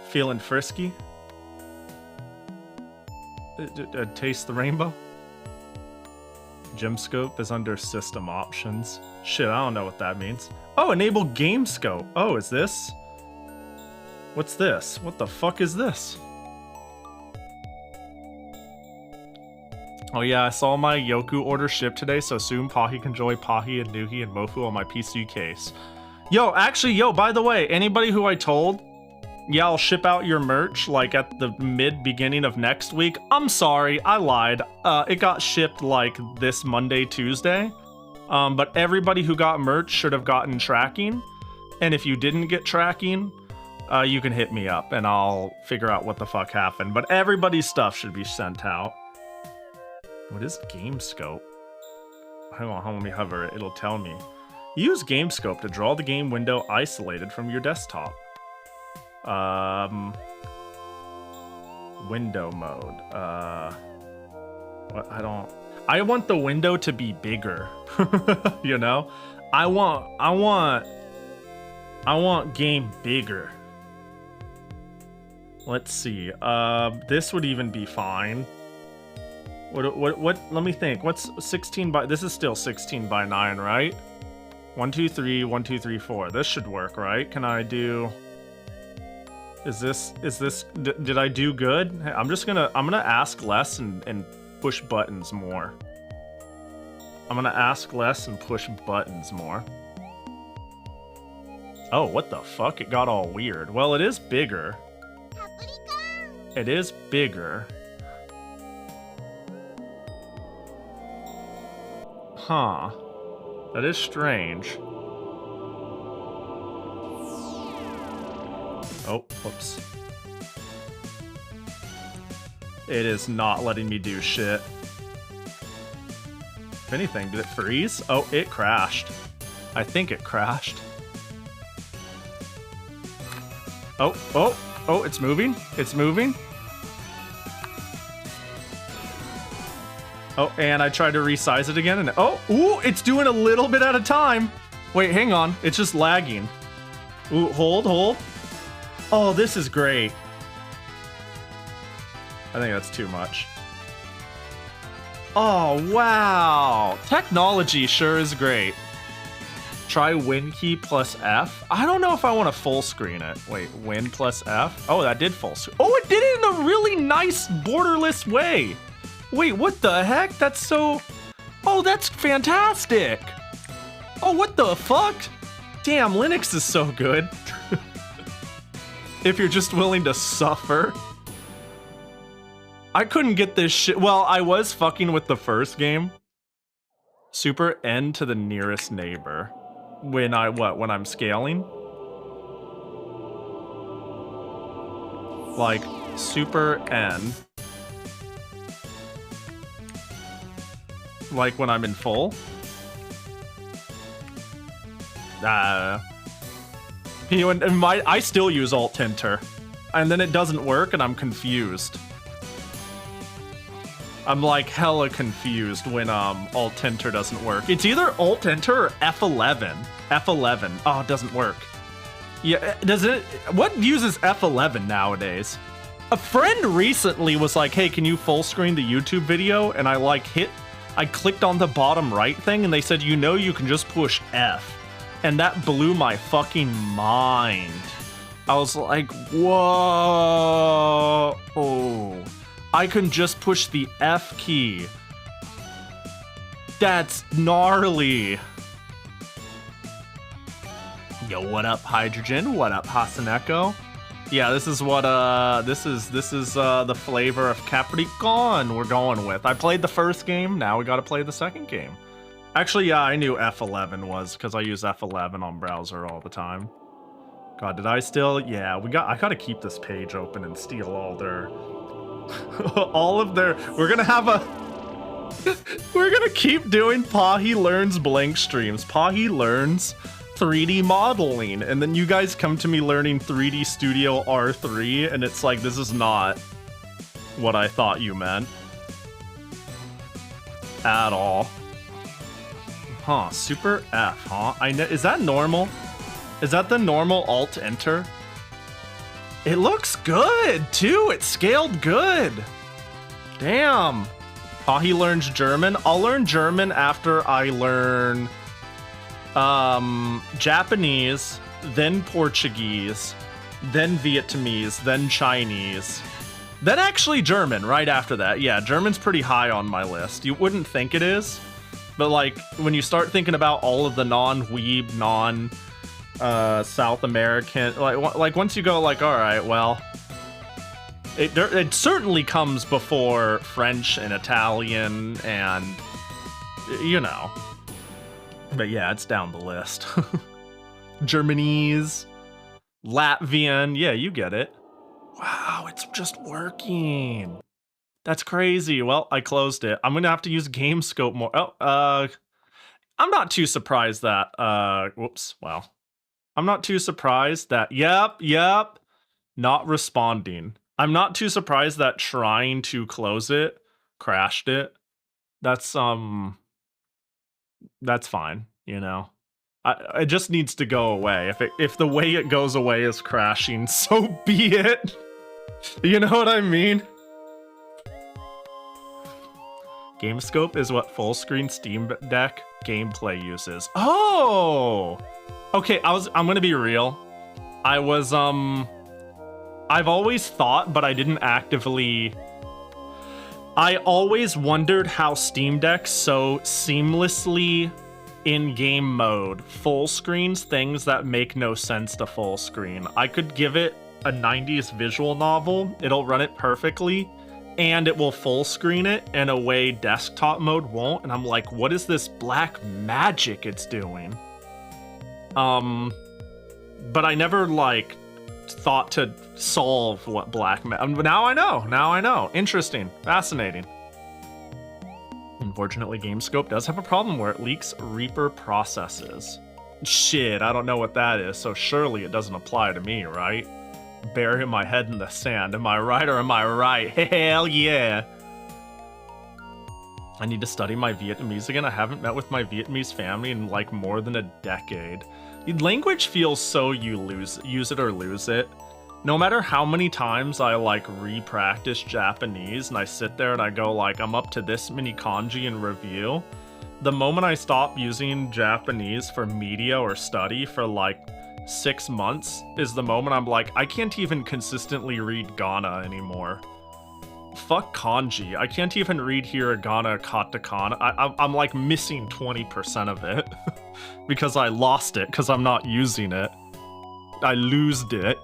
S1: Feeling frisky? Taste the rainbow? Gem scope is under system options. Shit, I don't know what that means. Oh, enable game scope. Oh, is this? What's this? What the fuck is this? Oh yeah, I saw my Yoku order shipped today, so soon Pahi can enjoy Pahi and Nuhi and Mofu on my PC case. Yo, actually, by the way, anybody who I told, yeah, I'll ship out your merch, like, at the mid-beginning of next week, I'm sorry, I lied. It got shipped, like, this Monday, Tuesday. But everybody who got merch should have gotten tracking. And if you didn't get tracking, you can hit me up, and I'll figure out what the fuck happened. But everybody's stuff should be sent out. What is game scope? Hang on, let me hover it. It'll tell me. Use game scope to draw the game window isolated from your desktop. Window mode. What? I want the window to be bigger. You know? I want game bigger. Let's see. This would even be fine. What, let me think. What's 16 by, this is still 16 by 9, right? 1, 2, 3, 1, 2, 3, 4. This should work, right? Can I do, did I do good? I'm gonna ask less and push buttons more. I'm gonna ask less and push buttons more. Oh, what the fuck? It got all weird. Well, it is bigger. It is bigger. Huh. That is strange. Oh, whoops. It is not letting me do shit. If anything, did it freeze? Oh, it crashed. I think it crashed. Oh, oh, oh, it's moving. It's moving. Oh, and I tried to resize it again, and oh, ooh, it's doing a little bit at a time. Wait, hang on. It's just lagging. Ooh, hold, hold. Oh, this is great. I think that's too much. Oh, wow. Technology sure is great. Try Win key plus F. I don't know if I want to full screen it. Wait, Win plus F? Oh, that did full screen. Oh, it did it in a really nice borderless way. Wait, what the heck? That's so... Oh, that's fantastic. Oh, what the fuck? Damn, Linux is so good. If you're just willing to suffer. I couldn't get this shit. Well, I was fucking with the first game. Super N to the nearest neighbor. When I'm scaling? Like, super N. Like when I'm in full? I still use Alt-Enter. And then it doesn't work and I'm confused. I'm like hella confused when Alt-Enter doesn't work. It's either Alt-Enter or F11. F11. Oh, it doesn't work. Yeah, does it? What uses F11 nowadays? A friend recently was like, hey, can you full screen the YouTube video? And I clicked on the bottom right thing and they said, you know, you can just push F. And that blew my fucking mind. I was like, whoa. Oh. I can just push the F key. That's gnarly. Yo, what up, Hydrogen? What up, Hasaneko? Yeah, this is what this is the flavor of Capricorn we're going with. I played the first game, now we gotta play the second game. Actually, yeah, I knew F11 was, because I use F11 on browser all the time. God, did I still? Yeah, I gotta keep this page open and steal all their all of their, we're gonna keep doing Pahi Learns Blank streams. Pahi learns 3D modeling, and then you guys come to me learning 3D Studio R3, and it's like, this is not what I thought you meant. At all. Huh, Super F, huh? Is that normal? Is that the normal Alt-Enter? It looks good, too. It scaled good. Damn. Pahi learns German. I'll learn German after I learn Japanese, then Portuguese, then Vietnamese, then Chinese. Then actually German right after that. Yeah, German's pretty high on my list. You wouldn't think it is, but like when you start thinking about all of the non-weeb, South American, like once you go like, all right, well, it certainly comes before French and Italian and, you know, but yeah, it's down the list. Germanese, Latvian, yeah, you get it. Wow, it's just working. That's crazy. Well, I closed it. I'm gonna have to use GameScope more. Oh, I'm not too surprised that, whoops, wow. I'm not too surprised that, yep, not responding. I'm not too surprised that trying to close it crashed it. That's fine, you know. It just needs to go away. If the way it goes away is crashing, so be it. You know what I mean? GameScope is what full screen Steam Deck gameplay uses. Oh! Okay, I'm gonna be real. I've always thought, but I didn't actively. I always wondered how Steam Deck so seamlessly in-game mode full screens things that make no sense to full screen. I could give it a 90s visual novel, it'll run it perfectly, and it will full screen it in a way desktop mode won't, and I'm like, what is this black magic it's doing? But I never, like, thought to solve what black magic. Now I know. Interesting. Fascinating. Unfortunately, GameScope does have a problem where it leaks Reaper processes. Shit, I don't know what that is, so surely it doesn't apply to me, right? bury my head in the sand. Am I right or am I right? Hell yeah. I need to study my Vietnamese again. I haven't met with my Vietnamese family in like more than a decade. Language feels so use it or lose it. No matter how many times I like re-practice Japanese and I sit there and I go like, I'm up to this many kanji in review, the moment I stop using Japanese for media or study for like 6 months is the moment I'm like, I can't even consistently read Ghana anymore. Fuck kanji. I can't even read hiragana, katakana. I'm like missing 20% of it because I lost it because I'm not using it. I losed it.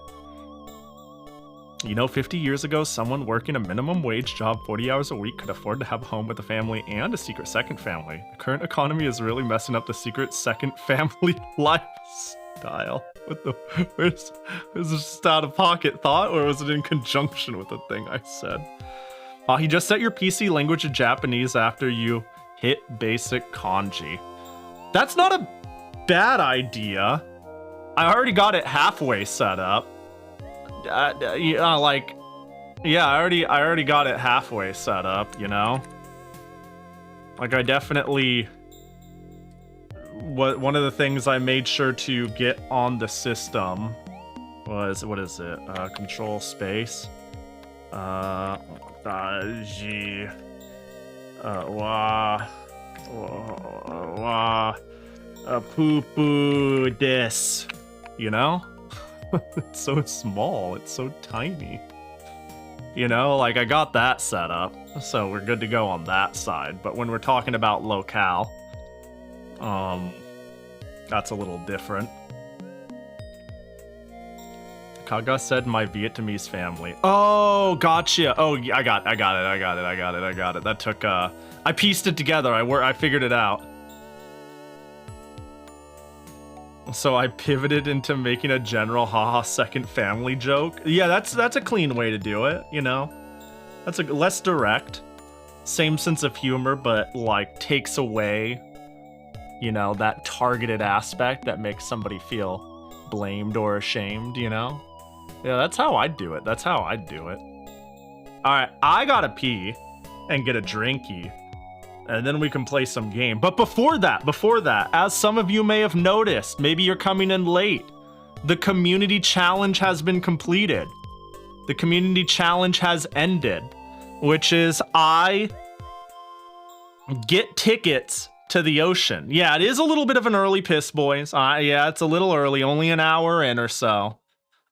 S1: You know, 50 years ago, someone working a minimum wage job 40 hours a week could afford to have a home with a family and a secret second family. The current economy is really messing up the secret second family lifestyle. What the? Was this just out of pocket thought, or was it in conjunction with the thing I said? He just set your PC language to Japanese after you hit basic kanji. That's not a bad idea. I already got it halfway set up. I already got it halfway set up, you know? Like, I definitely... One of the things I made sure to get on the system was, what is it? Control space. Poo poo this. You know? It's so small, it's so tiny. You know, like I got that set up, so we're good to go on that side. But when we're talking about locale, that's a little different. Kaga said my Vietnamese family. Oh, gotcha. Oh, I got it. That took, I pieced it together. I figured it out. So I pivoted into making a general haha second family joke. Yeah, that's a clean way to do it, you know? That's a less direct. Same sense of humor, but like takes away, you know, that targeted aspect that makes somebody feel blamed or ashamed, you know? Yeah, that's how I do it. That's how I do it. Alright, I gotta pee and get a drinky. And then we can play some game. But before that, as some of you may have noticed, maybe you're coming in late, the community challenge has been completed. The community challenge has ended, which is I get tickets to the ocean. Yeah, it is a little bit of an early piss, boys. Yeah, it's a little early, only an hour in or so.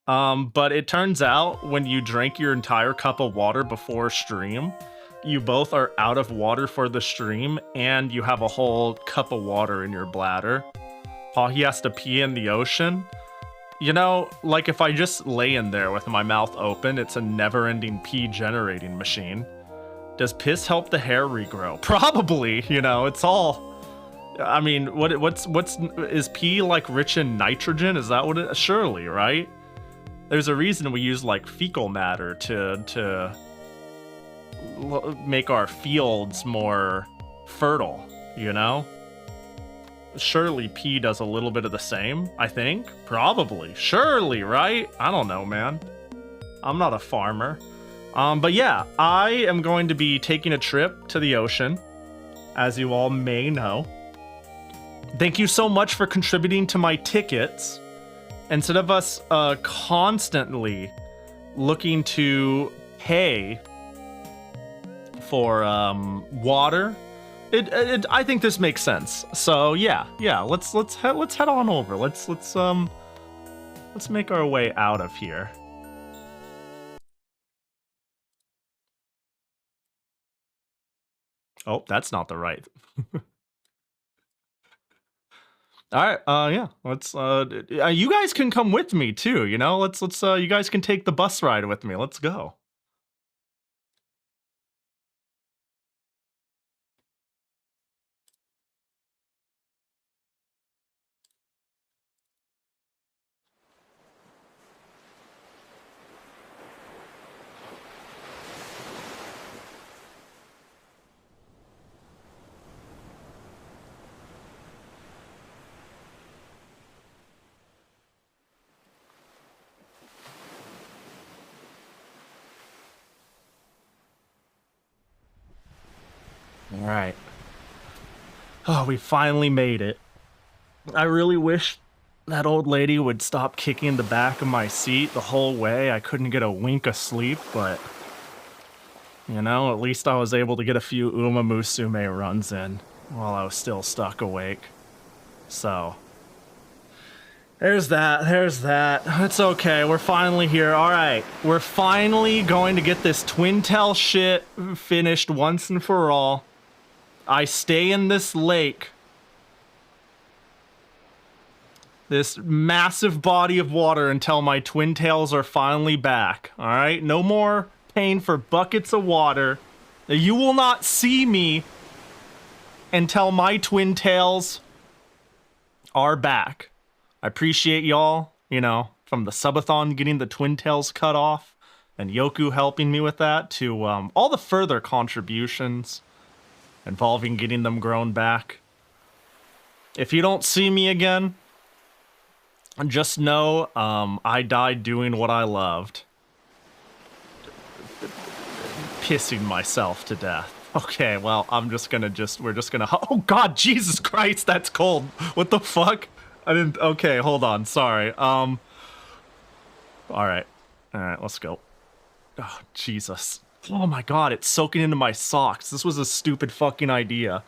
S1: But it turns out when you drink your entire cup of water before stream, you both are out of water for the stream, and you have a whole cup of water in your bladder. He has to pee in the ocean. You know, like if I just lay in there with my mouth open, it's a never-ending pee generating machine. Does piss help the hair regrow? Probably, you know, it's all... I mean, is pee like rich in nitrogen? Is that what it... Surely, right? There's a reason we use like fecal matter to make our fields more fertile, you know? Surely pee does a little bit of the same, I think. Probably. Surely, right? I don't know, man. I'm not a farmer. But yeah, I am going to be taking a trip to the ocean, as you all may know. Thank you so much for contributing to my tickets. Instead of us constantly looking to pay for water, I think this makes sense. So yeah, let's head on over. Let's make our way out of here. Oh, that's not the right. All right, yeah, let's you guys can come with me too, you know? Let's you guys can take the bus ride with me. Let's go. Oh, we finally made it. I really wish that old lady would stop kicking the back of my seat the whole way. I couldn't get a wink of sleep, but you know, at least I was able to get a few Uma Musume runs in while I was still stuck awake. So, there's that, there's that. It's okay, we're finally here. Alright, we're finally going to get this twin tail shit finished once and for all. I stay in this lake. This massive body of water until my twin tails are finally back. Alright, no more paying for buckets of water. You will not see me until my twin tails are back. I appreciate y'all, you know, from the subathon getting the twin tails cut off and Yoku helping me with that to all the further contributions involving getting them grown back. If you don't see me again, just know I died doing what I loved. Pissing myself to death. Okay, well, we're just gonna, oh god, Jesus Christ, that's cold. What the fuck? Okay, hold on, sorry. Alright, let's go. Oh, Jesus. Oh my god, it's soaking into my socks. This was a stupid fucking idea.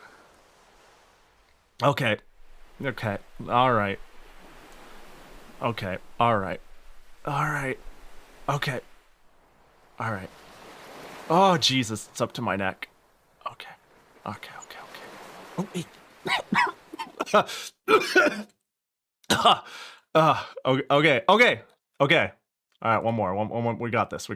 S1: Okay, alright. Okay, alright. Alright. Okay. Alright. Oh, Jesus, it's up to my neck. Okay. Oh, wait. Okay. Alright, one more. We got this.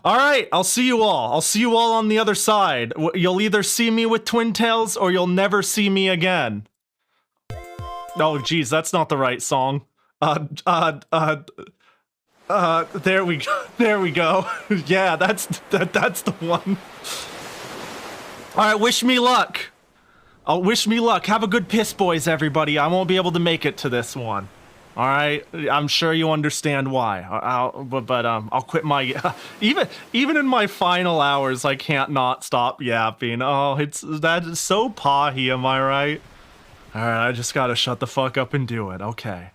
S1: Alright, I'll see you all. I'll see you all on the other side. You'll either see me with twin tails or you'll never see me again. Oh, geez, that's not the right song. There we go. Yeah, that's the one. Alright, wish me luck. Wish me luck. Have a good piss, boys, everybody. I won't be able to make it to this one. Alright? I'm sure you understand why. I'll quit my... even in my final hours, I can't not stop yapping. Oh, that is so Pahi, am I right? Alright, I just gotta shut the fuck up and do it. Okay.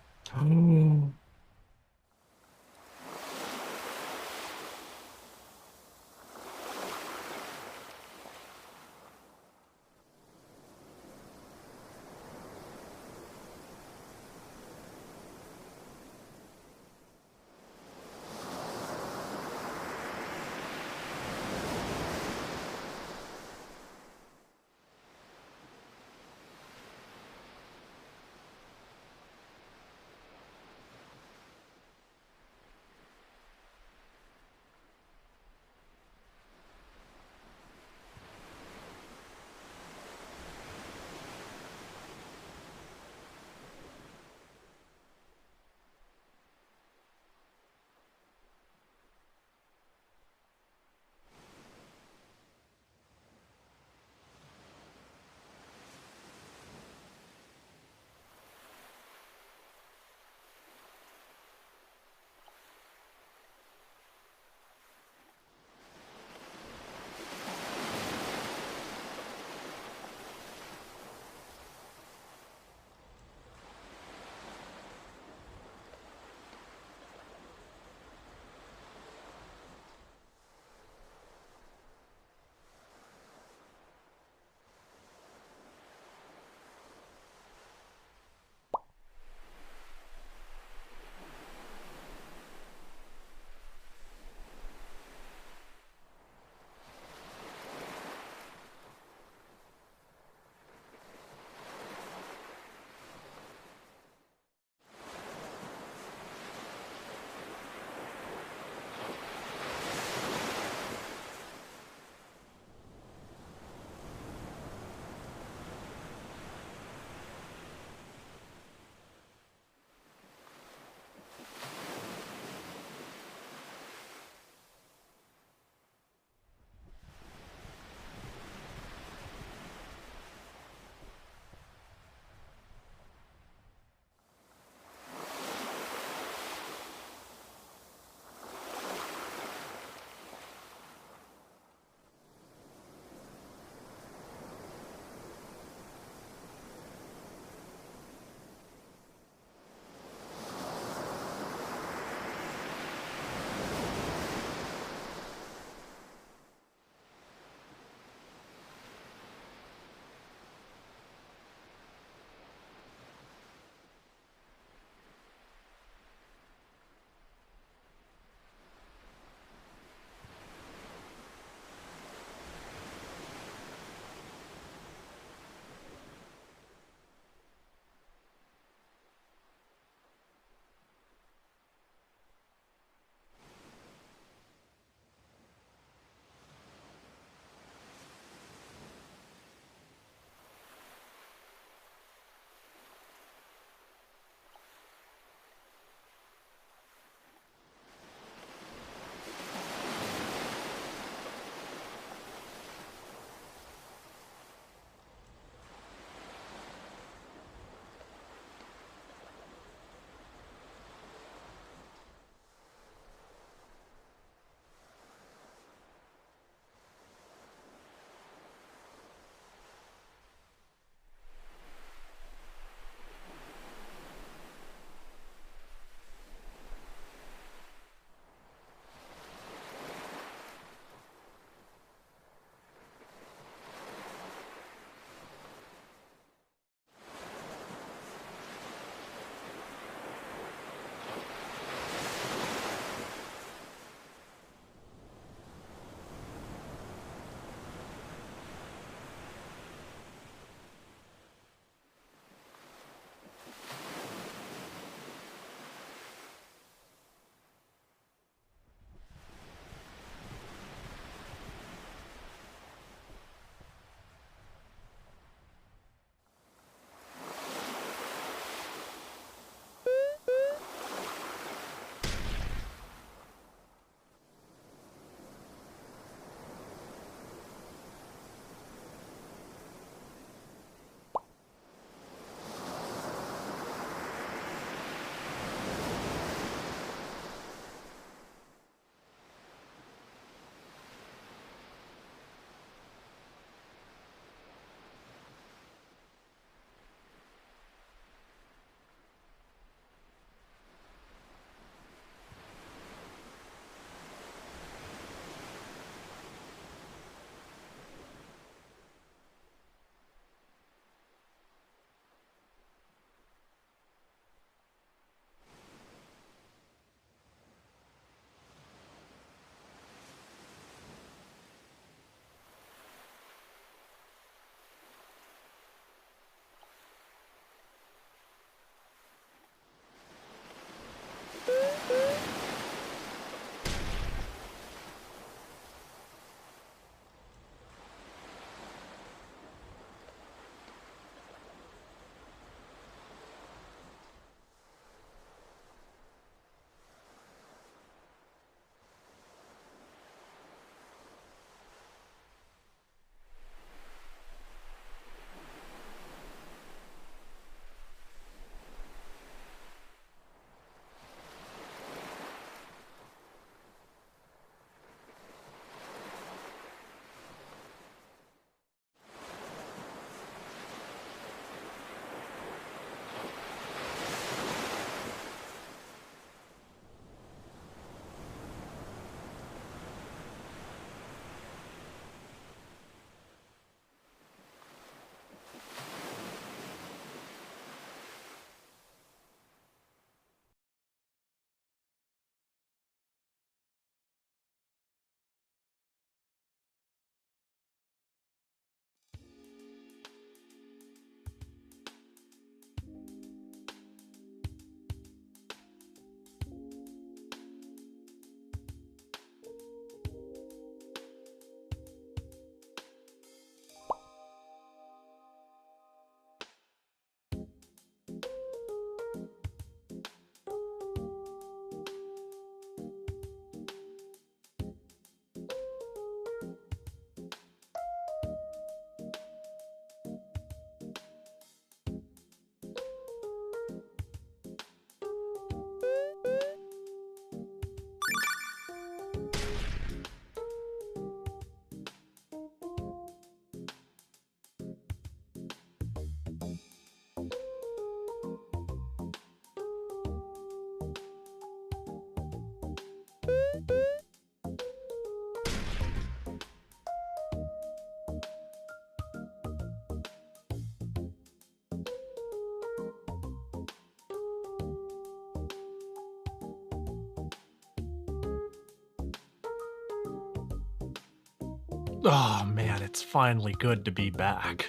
S1: Oh man, it's finally good to be back.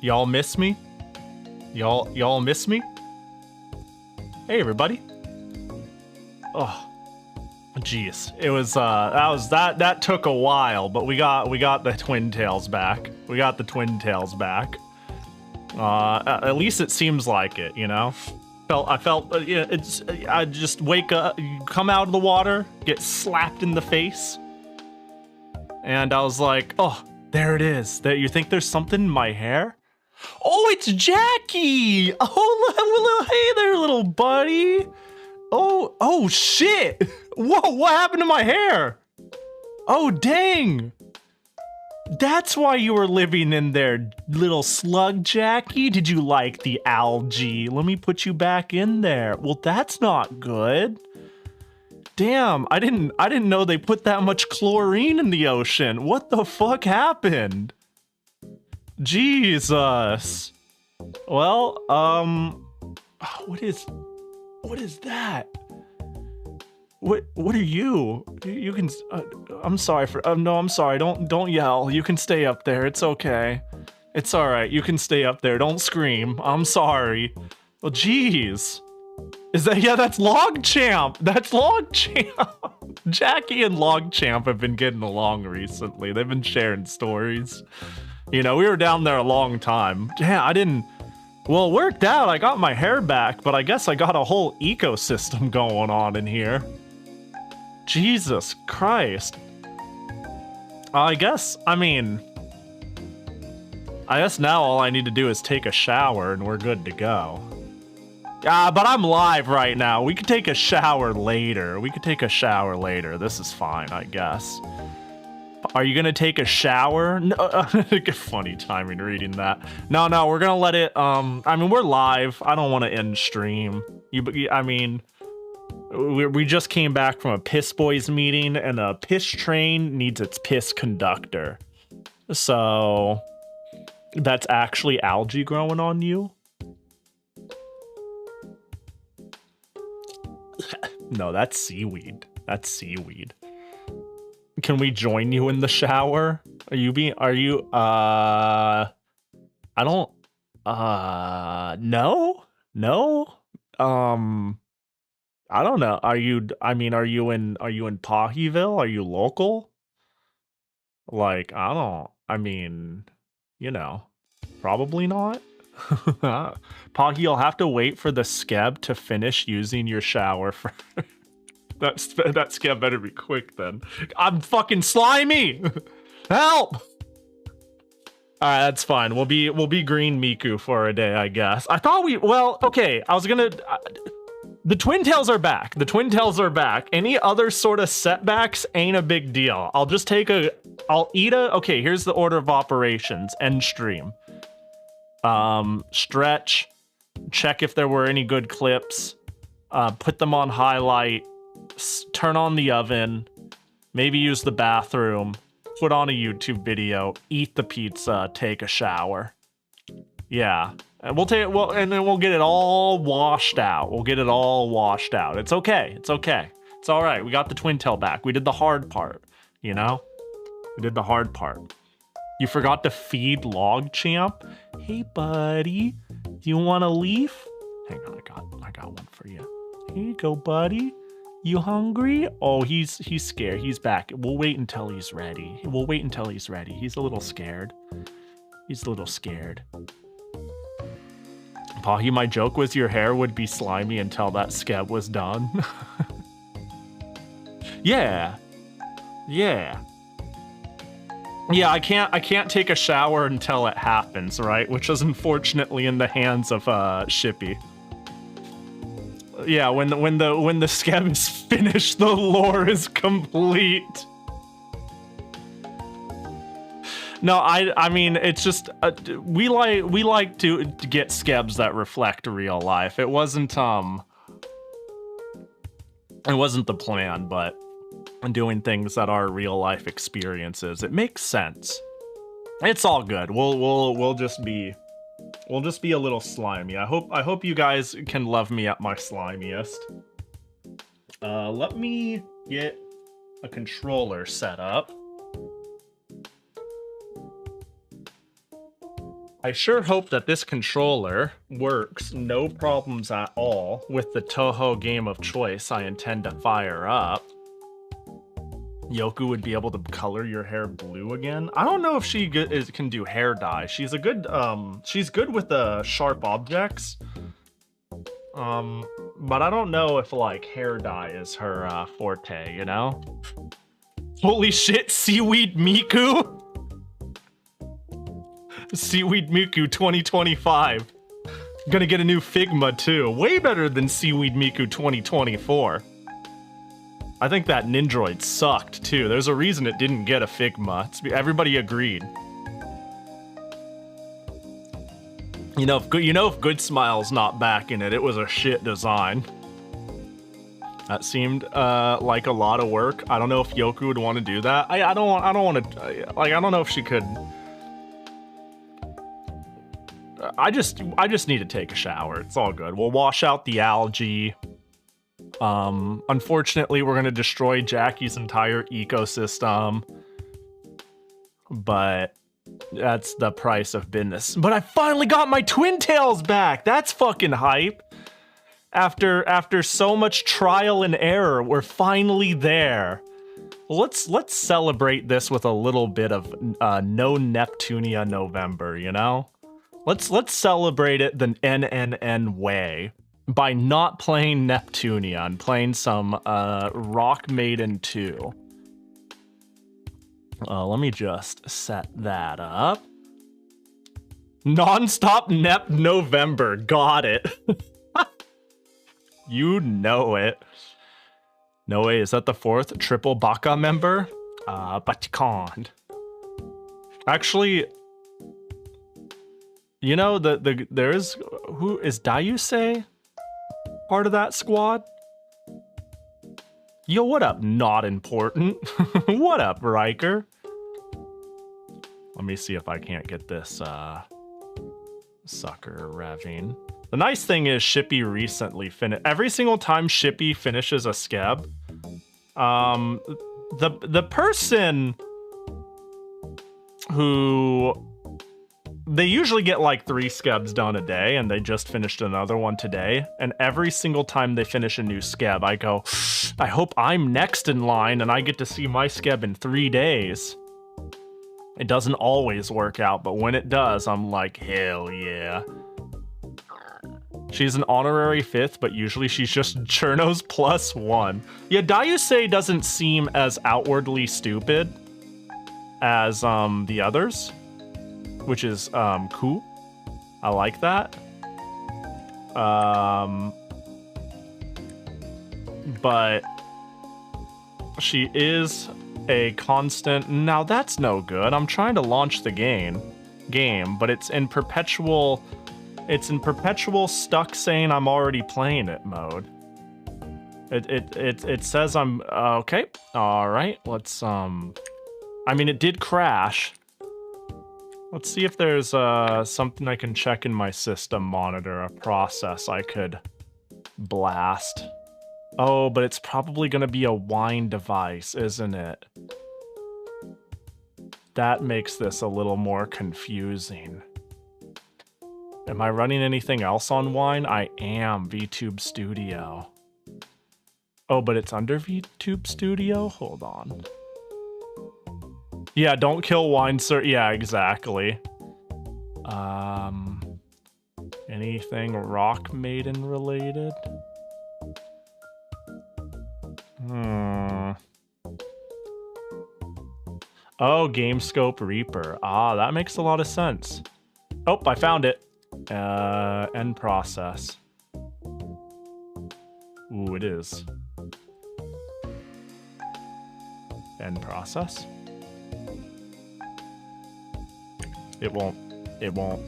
S1: Y'all miss me? Y'all miss me? Hey everybody. Oh, jeez. It was that took a while, but we got the twin tails back. We got the twin tails back. At least it seems like it, you know. I felt I just wake up, come out of the water, get slapped in the face, and I was like, oh, there it is. There, you think there's something in my hair? Oh, it's Jackie! Oh, hey there, little buddy. Oh shit! Whoa, what happened to my hair? Oh dang! That's why you were living in there, little slug Jackie. Did you like the algae? Let me put you back in there. Well, that's not good. Damn, I didn't know they put that much chlorine in the ocean. What the fuck happened? Jesus. Well, what is that? What are you? You can, I'm sorry for, no, I'm sorry. Don't yell. You can stay up there. It's okay. It's all right. You can stay up there. Don't scream. I'm sorry. Well, jeez. Is that, yeah, that's Logchamp. That's Logchamp. Jackie and Logchamp have been getting along recently. They've been sharing stories. You know, we were down there a long time. Yeah, well, it worked out. I got my hair back, but I guess I got a whole ecosystem going on in here. Jesus Christ. I guess now all I need to do is take a shower and we're good to go. But I'm live right now. We could take a shower later. This is fine, I guess. Are you gonna take a shower? No, funny timing reading that. No, we're gonna let it, we're live. I don't want to end stream. We just came back from a Piss Boys meeting, and a piss train needs its piss conductor. So, that's actually algae growing on you? No, that's seaweed. That's seaweed. Can we join you in the shower? I don't, no? I don't know. Are you in Pahiville? Are you local? Like, probably not. Pahi, you'll have to wait for the skeb to finish using your shower for that skeb better be quick then. I'm fucking slimy! Help! Alright, that's fine. We'll be green Miku for a day, I guess. I thought okay, I was gonna... the twin tails are back. Any other sort of setbacks ain't a big deal. Okay, here's the order of operations. End stream. Stretch. Check if there were any good clips. Put them on highlight. Turn on the oven. Maybe use the bathroom. Put on a YouTube video. Eat the pizza. Take a shower. Yeah. And and then we'll get it all washed out. It's okay. It's all right. We got the twin tail back. We did the hard part, you know? You forgot to feed Logchamp? Hey, buddy. Do you want a leaf? Hang on, I got one for you. Here you go, buddy. You hungry? Oh, he's scared. He's back. We'll wait until he's ready. He's a little scared. Pahi, my joke was your hair would be slimy until that skeb was done. Yeah, I can't take a shower until it happens, right? Which is unfortunately in the hands of Shippy. Yeah, when the skeb is finished, the lore is complete. No, I mean, it's just we like to get skebs that reflect real life. It wasn't the plan, but doing things that are real life experiences, it makes sense. It's all good. We'll just be a little slimy. I hope you guys can love me at my slimiest. Let me get a controller set up. I sure hope that this controller works no problems at all with the Touhou game of choice I intend to fire up. Yoku would be able to color your hair blue again. I don't know if she can do hair dye. She's a good she's good with the sharp objects. But I don't know if like hair dye is her forte, you know? Holy shit, Seaweed Miku! Seaweed Miku 2025. Gonna get a new Figma too. Way better than Seaweed Miku 2024. I think that Nindroid sucked too. There's a reason it didn't get a Figma. Everybody agreed. You know, if Good Smile's not backing it, it was a shit design. That seemed like a lot of work. I don't know if Yoku would want to do that. I don't want to like, I don't know if she could. I just need to take a shower. It's all good. We'll wash out the algae. Unfortunately, we're gonna destroy Jackie's entire ecosystem. But that's the price of business. But I finally got my twin tails back. That's fucking hype. After so much trial and error, we're finally there. Let's celebrate this with a little bit of no Neptunia November, you know? Let's celebrate it the NNN way by not playing Neptunia and playing some Rock Maiden 2. Let me just set that up. Non-stop Nep November. Got it. You know it. No way, is that the 4th Triple Baka member? But you can't. Actually, you know, there's, who is Dayusei part of that squad? Yo, what up, not important? What up, Riker? Let me see if I can't get this sucker revving. The nice thing is Shippy recently finished. Every single time Shippy finishes a skeb, the person who, they usually get like 3 skebs done a day, and they just finished another one today. And every single time they finish a new skeb, I go, I hope I'm next in line and I get to see my skeb in 3 days. It doesn't always work out, but when it does, I'm like, hell yeah. She's an honorary 5th, but usually she's just Cherno's +1. Yeah, Dayusei doesn't seem as outwardly stupid as the others, which is cool. I like that. But she is a constant. Now that's no good. I'm trying to launch the game, but it's in perpetual stuck saying I'm already playing it mode. It says I'm okay. All right, let's I mean, it did crash. Let's see if there's something I can check in my system monitor, a process I could blast. Oh, but it's probably gonna be a wine device, isn't it? That makes this a little more confusing. Am I running anything else on Wine? I am. VTube Studio. Oh, but it's under VTube Studio? Hold on. Yeah, don't kill Wine, sir. Yeah, exactly. Anything Rock Maiden related? Oh, GameScope Reaper. Ah, that makes a lot of sense. Oh, I found it. End process. Ooh, it is. End process. It won't. It won't.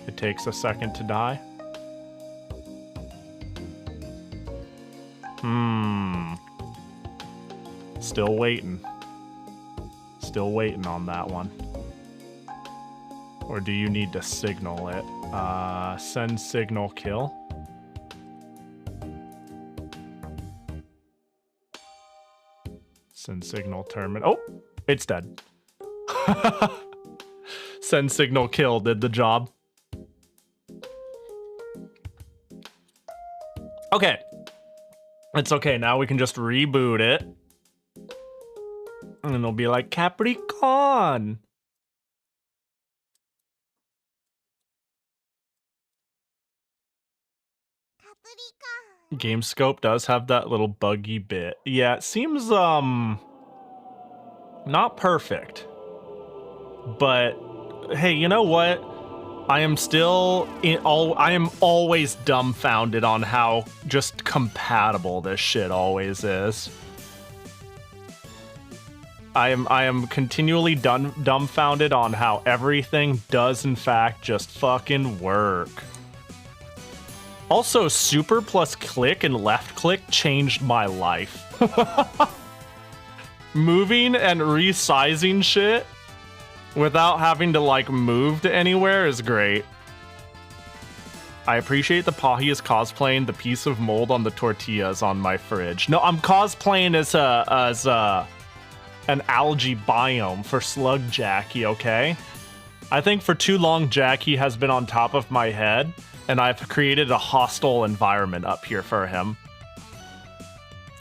S1: It takes a second to die. Still waiting. Still waiting on that one. Or do you need to signal it? Send signal kill. Send signal terminate. Oh, it's dead. Send signal kill did the job. Okay. It's okay. Now we can just reboot it. And it'll be like Capricorn. GameScope does have that little buggy bit. Yeah, it seems not perfect. But hey, you know what? I am always dumbfounded on how just compatible this shit always is. I am continually dumbfounded on how everything does in fact just fucking work. Also, super plus click and left click changed my life. Moving and resizing shit without having to like move to anywhere is great. I appreciate the Pahi is cosplaying the piece of mold on the tortillas on my fridge. No, I'm cosplaying as an algae biome for Slug Jackie, okay? I think for too long Jackie has been on top of my head, and I've created a hostile environment up here for him.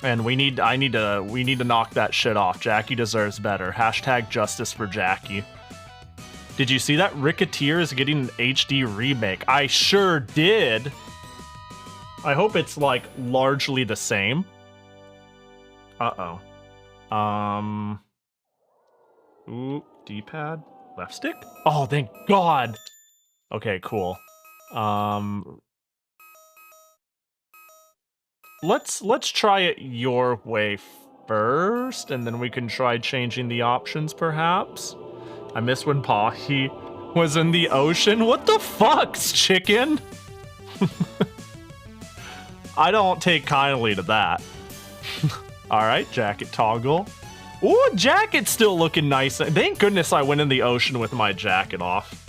S1: And we need to knock that shit off. Jackie deserves better. Hashtag justice for Jackie. Did you see that Ricketeer is getting an HD remake? I sure did. I hope it's like largely the same. Uh-oh. Ooh, D-pad? Left stick? Oh, thank God. Okay, cool. Let's try it your way first, and then we can try changing the options, perhaps. I miss when Pahi was in the ocean. What the fuck's chicken? I don't take kindly to that. Alright, jacket toggle. Ooh, jacket's still looking nice. Thank goodness I went in the ocean with my jacket off.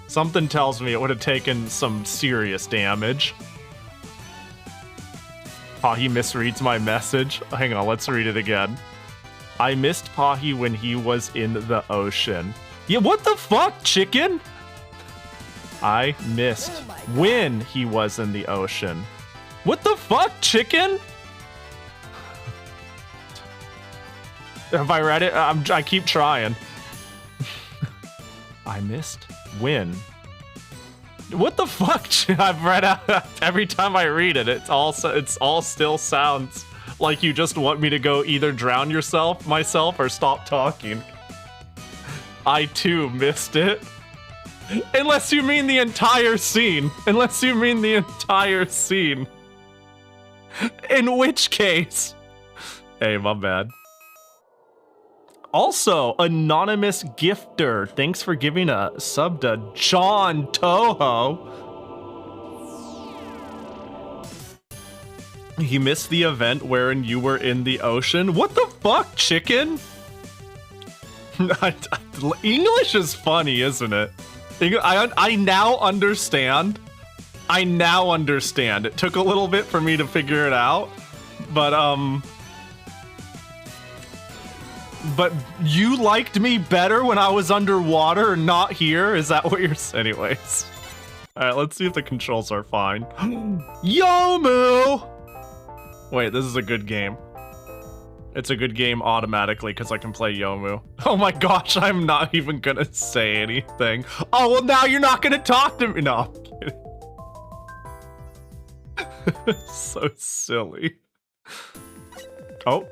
S1: Something tells me it would have taken some serious damage. Pahi misreads my message. Hang on, let's read it again. I missed Pahi when he was in the ocean. Yeah, what the fuck, chicken? I missed when he was in the ocean. What the fuck, chicken? Have I read it? I keep trying. I missed when. What the fuck? I've read out every time I read it. It's all still sounds like you just want me to go either drown myself, or stop talking. I too missed it. Unless you mean the entire scene. Unless you mean the entire scene. In which case, hey, my bad. Also, anonymous gifter, thanks for giving a sub to John Touhou. He missed the event wherein you were in the ocean. What the fuck, chicken? English is funny, isn't it? I now understand. I now understand. It took a little bit for me to figure it out, but you liked me better when I was underwater and not here? Is that what you're saying? Anyways. Alright, let's see if the controls are fine. Yomu! Wait, this is a good game. It's a good game automatically because I can play Yomu. Oh my gosh, I'm not even gonna say anything. Oh, well now you're not gonna talk to me. No, I'm kidding. So silly. Oh.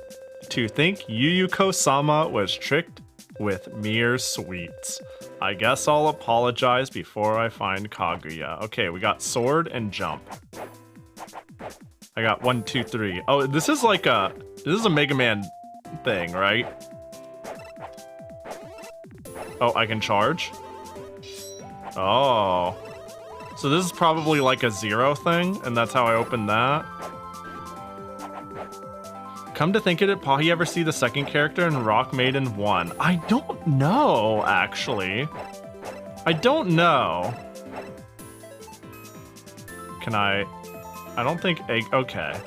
S1: To think Yuyuko-sama was tricked with mere sweets. I guess I'll apologize before I find Kaguya. Okay, we got sword and jump. I got 1, 2, 3. Oh, this is a Mega Man thing, right? Oh, I can charge? Oh. So this is probably like a 0 thing, and that's how I open that. Come to think of it, Pahi ever see the second character in Rock Maiden 1? I don't know, actually. I don't know. Can I don't think okay.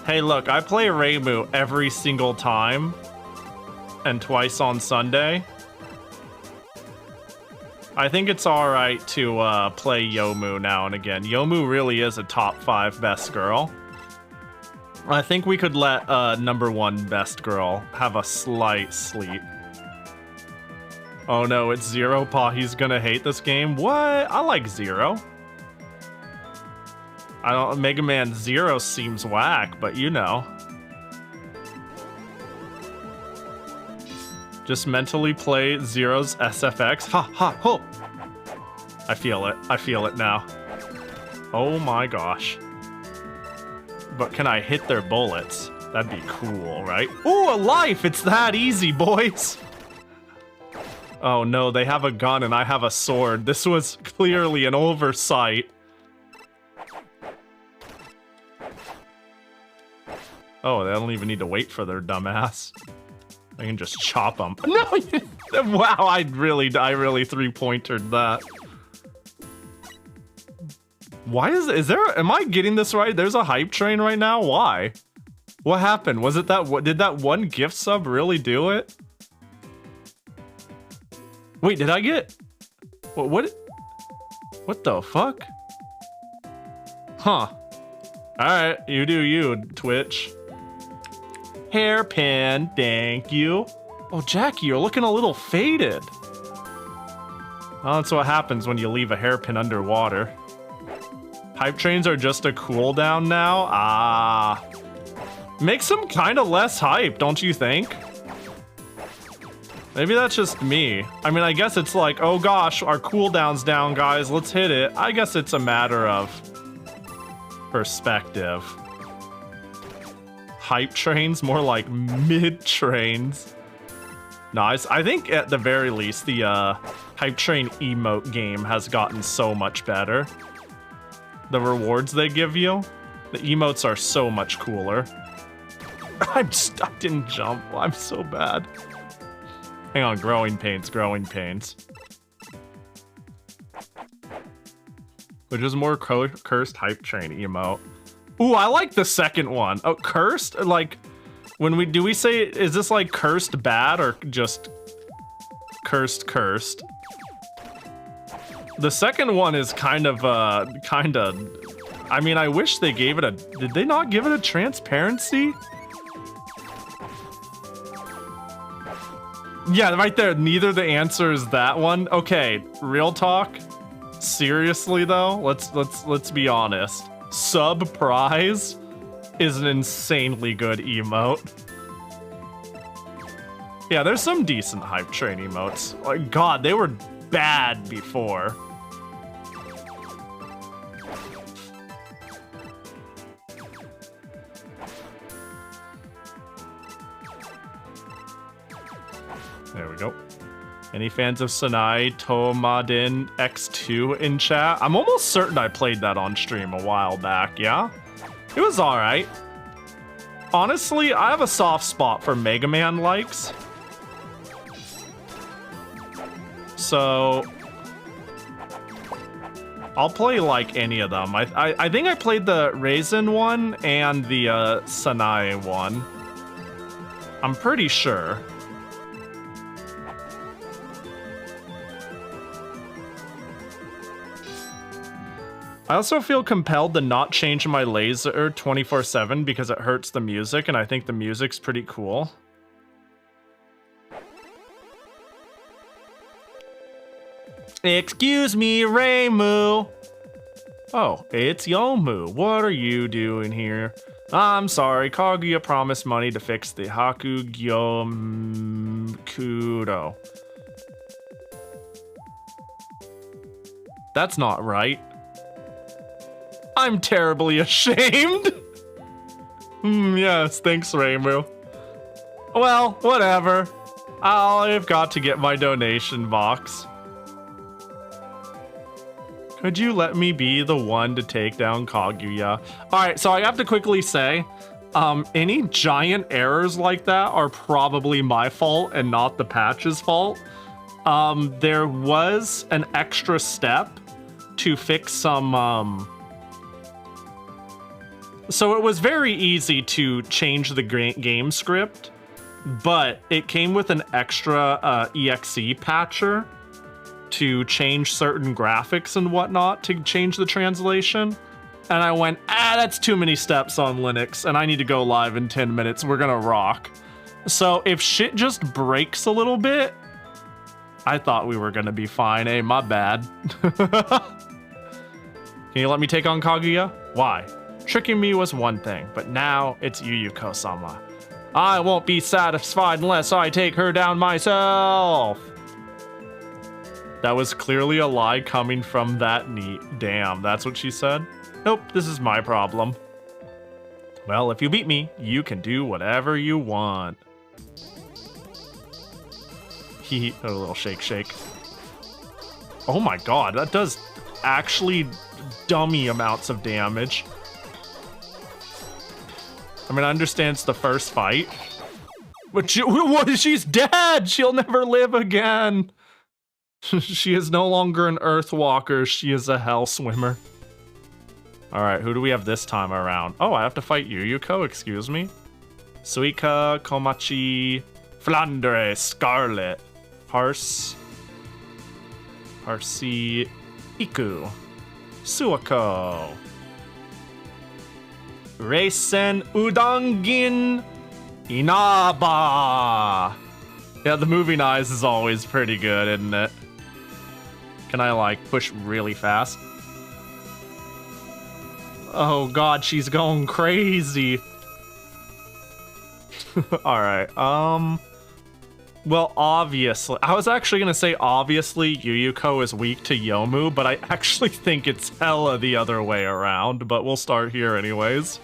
S1: Hey, look, I play Reimu every single time and twice on Sunday. I think it's alright to play Yomu now and again. Yomu really is a top 5 best girl. I think we could let number 1 best girl have a slight sleep. Oh no, it's Zero. Pahi's gonna hate this game. What? I like Zero. I don't. Mega Man Zero seems whack, but you know. Just mentally play Zero's SFX. Ha ha ho! I feel it. I feel it now. Oh my gosh. But can I hit their bullets? That'd be cool, right? Ooh, a life! It's that easy, boys! Oh no, they have a gun and I have a sword. This was clearly an oversight. Oh, they don't even need to wait for their dumbass. I can just chop them. No! Wow, I really 3-pointered that. Why is there, am I getting this right? There's a hype train right now? Why? What happened? Was it that, did that one gift sub really do it? Wait, did I get, what the fuck? Huh. Alright, you do you, Twitch. Hairpin, thank you. Oh, Jackie, you're looking a little faded. Oh, that's what happens when you leave a hairpin underwater. Hype trains are just a cooldown now? Ah. Makes them kind of less hype, don't you think? Maybe that's just me. I mean, I guess it's like, oh gosh, our cooldown's down, guys. Let's hit it. I guess it's a matter of perspective. Hype trains, more like mid trains. Nice. I think at the very least, the hype train emote game has gotten so much better. The rewards they give you, the emotes are so much cooler. I'm stuck in jump. I'm so bad. Hang on, growing pains, growing pains. Which is more cursed hype train emote. Ooh, I like the second one. Oh, cursed? Like, when we, do we say, is this like cursed bad or just cursed? The second one is kind of, I mean, I wish they gave it a, did they not give it a transparency? Yeah, right there, neither the answer is that one. Okay, real talk. Seriously though, let's be honest. Surprise is an insanely good emote. Yeah, there's some decent hype train emotes. Like, God, they were bad before. There we go. Any fans of Sanai Tomadin X2 in chat? I'm almost certain I played that on stream a while back, yeah? It was alright. Honestly, I have a soft spot for Mega Man likes. So I'll play like any of them. I think I played the Raisin one and the Sanai one. I'm pretty sure. I also feel compelled to not change my laser 24/7 because it hurts the music, and I think the music's pretty cool. Excuse me, Reimu. Oh, it's Yomu. What are you doing here? I'm sorry, Kaguya promised money to fix the Hakugyomkudo. That's not right. I'm terribly ashamed. Yes, thanks, Reimu. Well, whatever. I've got to get my donation box. Could you let me be the one to take down Kaguya? Alright, so I have to quickly say, any giant errors like that are probably my fault and not the patch's fault. There was an extra step to fix some, So it was very easy to change the game script, but it came with an extra EXE patcher to change certain graphics and whatnot to change the translation. And I went, that's too many steps on Linux, and I need to go live in 10 minutes. We're gonna rock. So if shit just breaks a little bit, I thought we were gonna be fine. Hey, my bad. Can you let me take on Kaguya? Why? Tricking me was one thing, but now it's Yuyuko-sama. I won't be satisfied unless I take her down myself. That was clearly a lie coming from that neat. Damn, that's what she said? Nope, this is my problem. Well, if you beat me, you can do whatever you want. Hee, a little shake shake. Oh my god, that does actually dummy amounts of damage. I mean, I understand it's the first fight, but she's dead! She'll never live again! She is no longer an Earthwalker, she is a Hell Swimmer. Alright, who do we have this time around? Oh, I have to fight Yuyuko, excuse me. Suika, Komachi, Flandre, Scarlet, Parsi, Iku, Suako, Reisen Udangin, Inaba. Yeah, the moving eyes is always pretty good, isn't it? Can I, like, push really fast? Oh god, she's going crazy. Alright, well, obviously, I was actually gonna say obviously Yuyuko is weak to Yomu, but I actually think it's hella the other way around, but we'll start here anyways.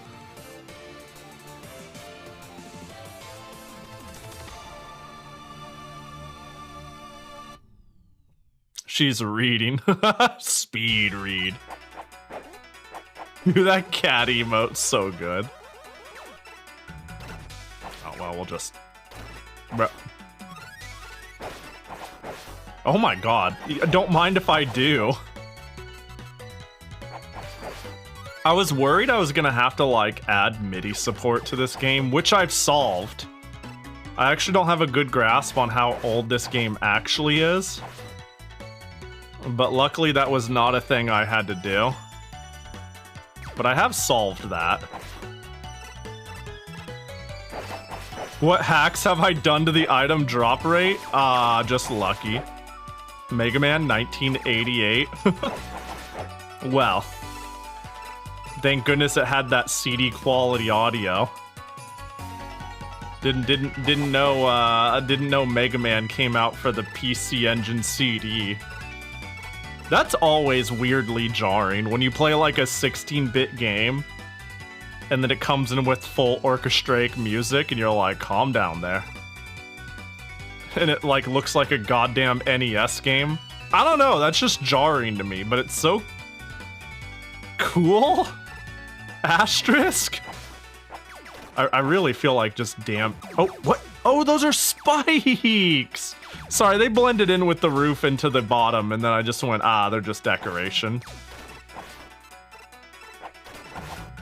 S1: She's reading. Speed read. Dude, that cat emote's so good. Oh, well, we'll just... Oh my god. Don't mind if I do. I was worried I was gonna have to, like, add MIDI support to this game, which I've solved. I actually don't have a good grasp on how old this game actually is. But luckily that was not a thing I had to do. But I have solved that. What hacks have I done to the item drop rate? Just lucky. Mega Man 1988. Well. Thank goodness it had that CD quality audio. Didn't know Mega Man came out for the PC Engine CD. That's always weirdly jarring when you play like a 16-bit game and then it comes in with full orchestraic music and you're like, calm down there. And it like looks like a goddamn NES game. I don't know, that's just jarring to me, but it's so cool. Asterisk. I really feel like just damn. Oh, what? Oh, those are spikes. Sorry, they blended in with the roof into the bottom, and then I just went, they're just decoration.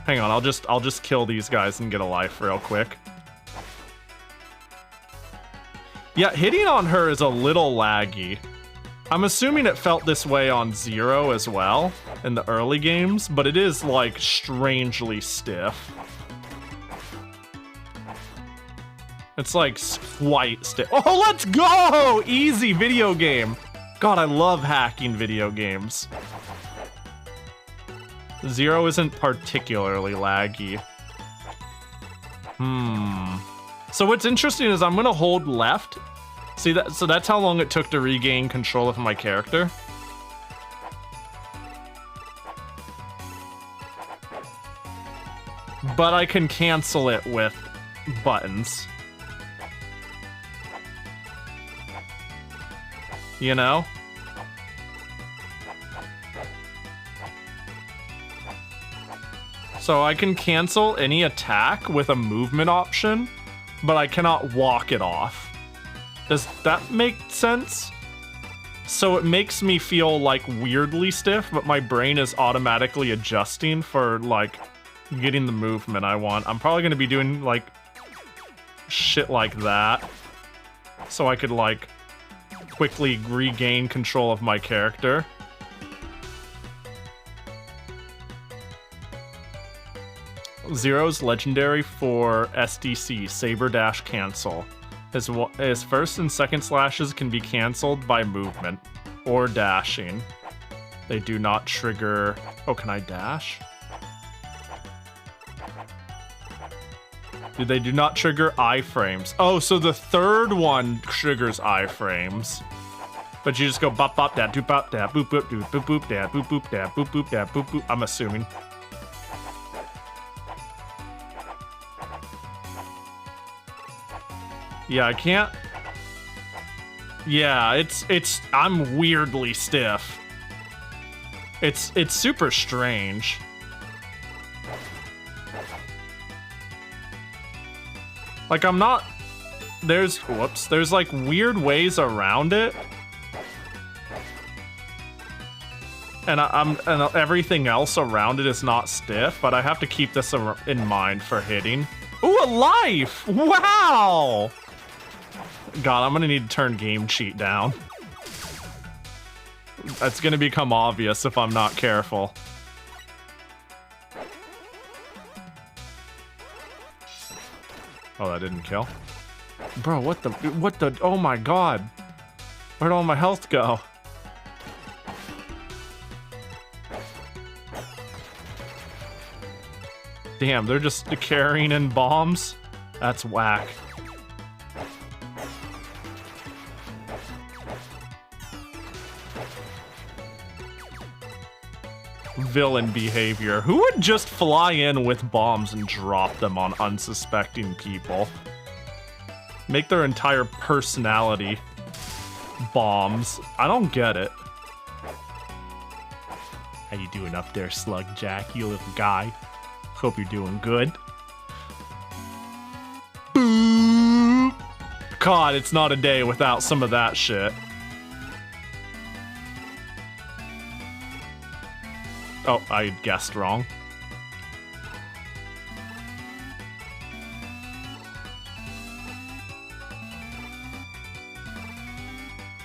S1: Hang on, I'll just kill these guys and get a life real quick. Yeah, hitting on her is a little laggy. I'm assuming it felt this way on Zero as well in the early games, but it is like strangely stiff. It's like quite stiff. Oh, let's go! Easy video game. God, I love hacking video games. Zero isn't particularly laggy. So what's interesting is I'm gonna hold left. See that? So that's how long it took to regain control of my character. But I can cancel it with buttons. You know? So I can cancel any attack with a movement option, but I cannot walk it off. Does that make sense? So it makes me feel like weirdly stiff, but my brain is automatically adjusting for like getting the movement I want. I'm probably gonna be doing like shit like that, so I could like quickly regain control of my character. Zero's legendary for SDC, Saber Dash Cancel. His first and second slashes can be cancelled by movement or dashing. They do not trigger... Oh, can I dash? They do not trigger iframes. Oh, so the third one triggers iframes. But you just go bop bop da doop bop da boop boop doop boop boop da boop boop da boop boop da boop boop. I'm assuming. Yeah, I can't. Yeah, it's I'm weirdly stiff. It's super strange. Like I'm not there's like weird ways around it. And and everything else around it is not stiff, but I have to keep this in mind for hitting. Ooh, a life! Wow! God, I'm gonna need to turn game cheat down. That's gonna become obvious if I'm not careful. Oh, that didn't kill. Bro, what the, oh my God. Where'd all my health go? Damn, they're just carrying in bombs? That's whack. Villain behavior. Who would just fly in with bombs and drop them on unsuspecting people? Make their entire personality bombs. I don't get it. How you doing up there, Slug Jack, you little guy? Hope you're doing good. Boop. God, it's not a day without some of that shit. Oh, I guessed wrong.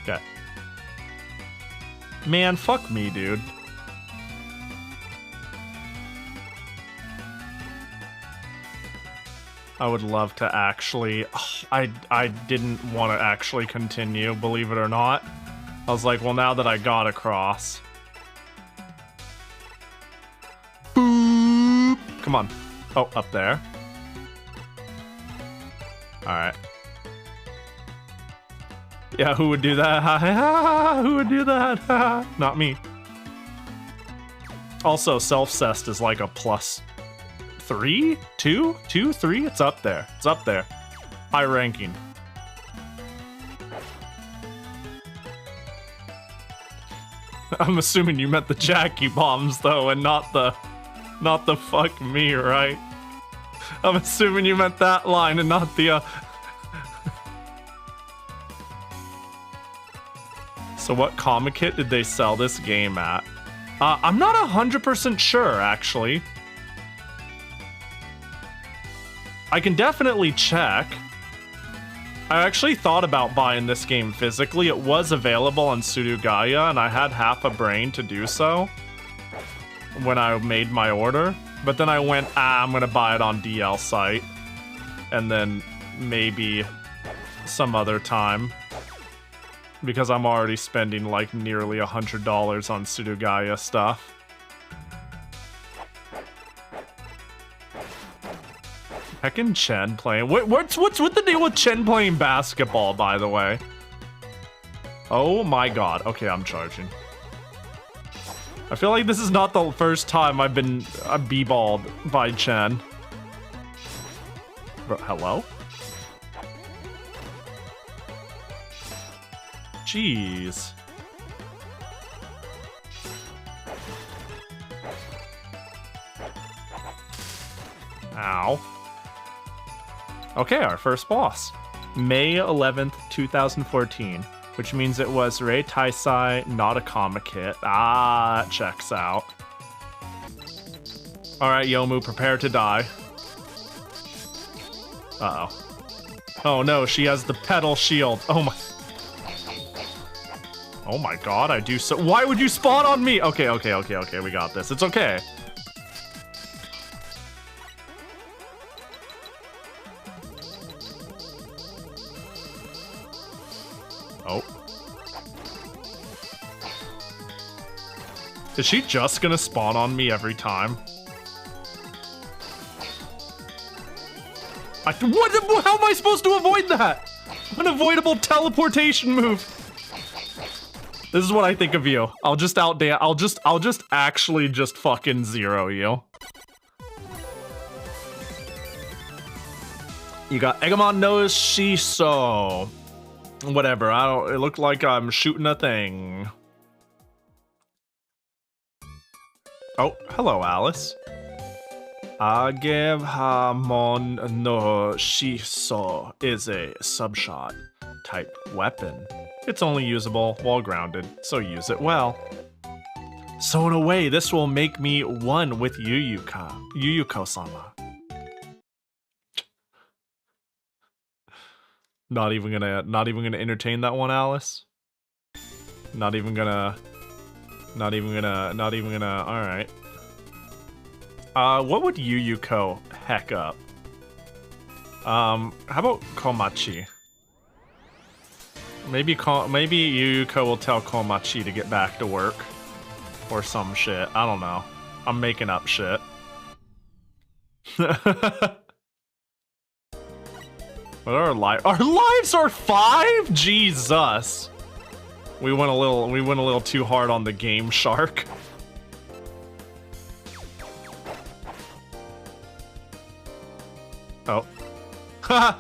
S1: Okay. Man, fuck me, dude. I would love to actually... I didn't want to actually continue, believe it or not. I was like, well, now that I got across... Boop! Come on. Oh, up there. Alright. Yeah, who would do that? Who would do that? Not me. Also, self-cest is like a plus 3? 2? 2? 3? It's up there. It's up there. High ranking. I'm assuming you meant the Jackie bombs though, and not the fuck me, right? I'm assuming you meant that line and not the So what comic kit did they sell this game at? I'm not 100% sure, actually. I can definitely check. I actually thought about buying this game physically. It was available on Surugaya, and I had half a brain to do so when I made my order. But then I went, I'm gonna buy it on DL site, and then maybe some other time, because I'm already spending like nearly $100 on Surugaya stuff. Heckin' Chen playing. What's with the deal with Chen playing basketball, by the way? Oh my God. Okay, I'm charging. I feel like this is not the first time I've been b-balled by Chen. Bro, hello? Jeez. Ow. Okay, our first boss. May 11th, 2014, which means it was Rei Taisai, not a comic hit. Ah, that checks out. Alright, Yomu, prepare to die. Uh-oh. Oh no, she has the pedal shield. Oh my... Oh my god, I do so... Why would you spawn on me? Okay, we got this. It's okay. Oh. Is she just gonna spawn on me every time? What? How am I supposed to avoid that? Unavoidable teleportation move. This is what I think of you. I'll just outdance. I'll just actually just fucking zero you. You got Egamon no Shiso. Whatever. I don't. It looked like I'm shooting a thing. Oh, hello, Alice. Agemon no Shiso is a subshot type weapon. It's only usable while grounded, so use it well. So in a way, this will make me one with Yuyuko-sama. Not even gonna entertain that one, Alice. Not even gonna. All right. What would Yuyuko heck up? How about Komachi? Maybe Yuyuko will tell Komachi to get back to work. Or some shit. I don't know. I'm making up shit. What are our lives? Our lives are 5? Jesus. We went a little too hard on the game shark. Oh. Ha!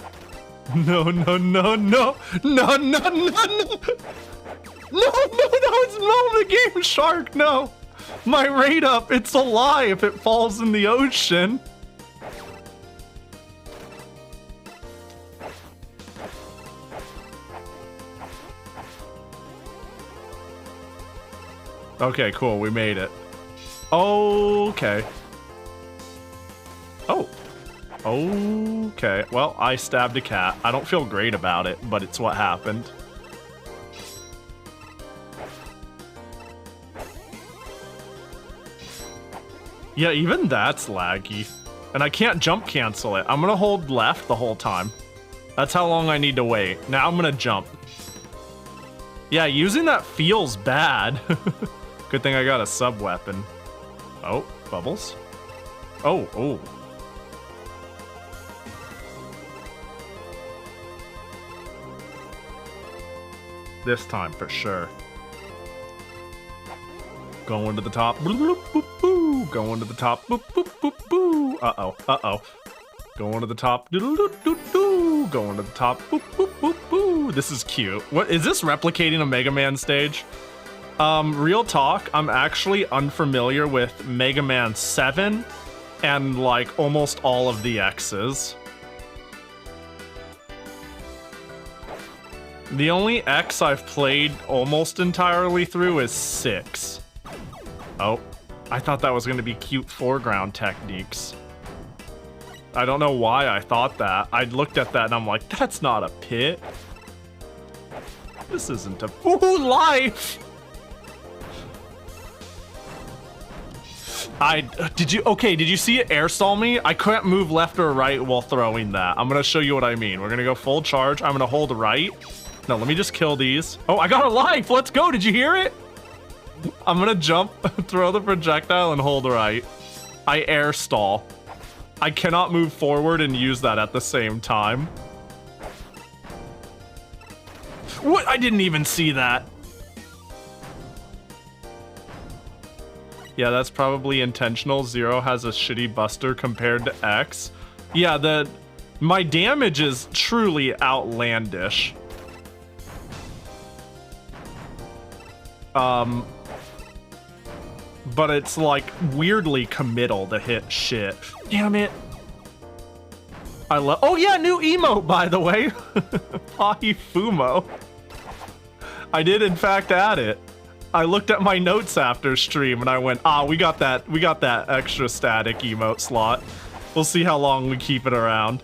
S1: No. No, it's not the game shark, no. My rate up, it's a lie if it falls in the ocean. Okay, cool, we made it. Okay. Oh. Okay, well, I stabbed a cat. I don't feel great about it, but it's what happened. Yeah, even that's laggy. And I can't jump cancel it. I'm gonna hold left the whole time. That's how long I need to wait. Now I'm gonna jump. Yeah, using that feels bad. Good thing I got a sub-weapon. Oh, bubbles. Oh. This time, for sure. Going to the top. Boop, boop, boop, boop. Going to the top. Boop, boop, boop, boop. Uh-oh. Going to the top. Doodle, doo, doo, doo. Going to the top. Boop, boop, boop, boop. This is cute. What is this replicating a Mega Man stage? Real talk, I'm actually unfamiliar with Mega Man 7 and like almost all of the X's. The only X I've played almost entirely through is 6. Oh, I thought that was going to be cute foreground techniques. I don't know why I thought that. I looked at that and I'm like, that's not a pit. This isn't a... Ooh, life! Did you see it air stall me? I couldn't move left or right while throwing that. I'm going to show you what I mean. We're going to go full charge. I'm going to hold right. No, let me just kill these. Oh, I got a life. Let's go. Did you hear it? I'm gonna jump, throw the projectile, and hold right. I air stall. I cannot move forward and use that at the same time. What? I didn't even see that. Yeah, that's probably intentional. Zero has a shitty buster compared to X. Yeah, my damage is truly outlandish. But it's like weirdly committal to hit shit. Damn it. I love. Oh yeah, new emote by the way. Pahi Fumo. I did in fact add it. I looked at my notes after stream and I went, we got that extra static emote slot. We'll see how long we keep it around.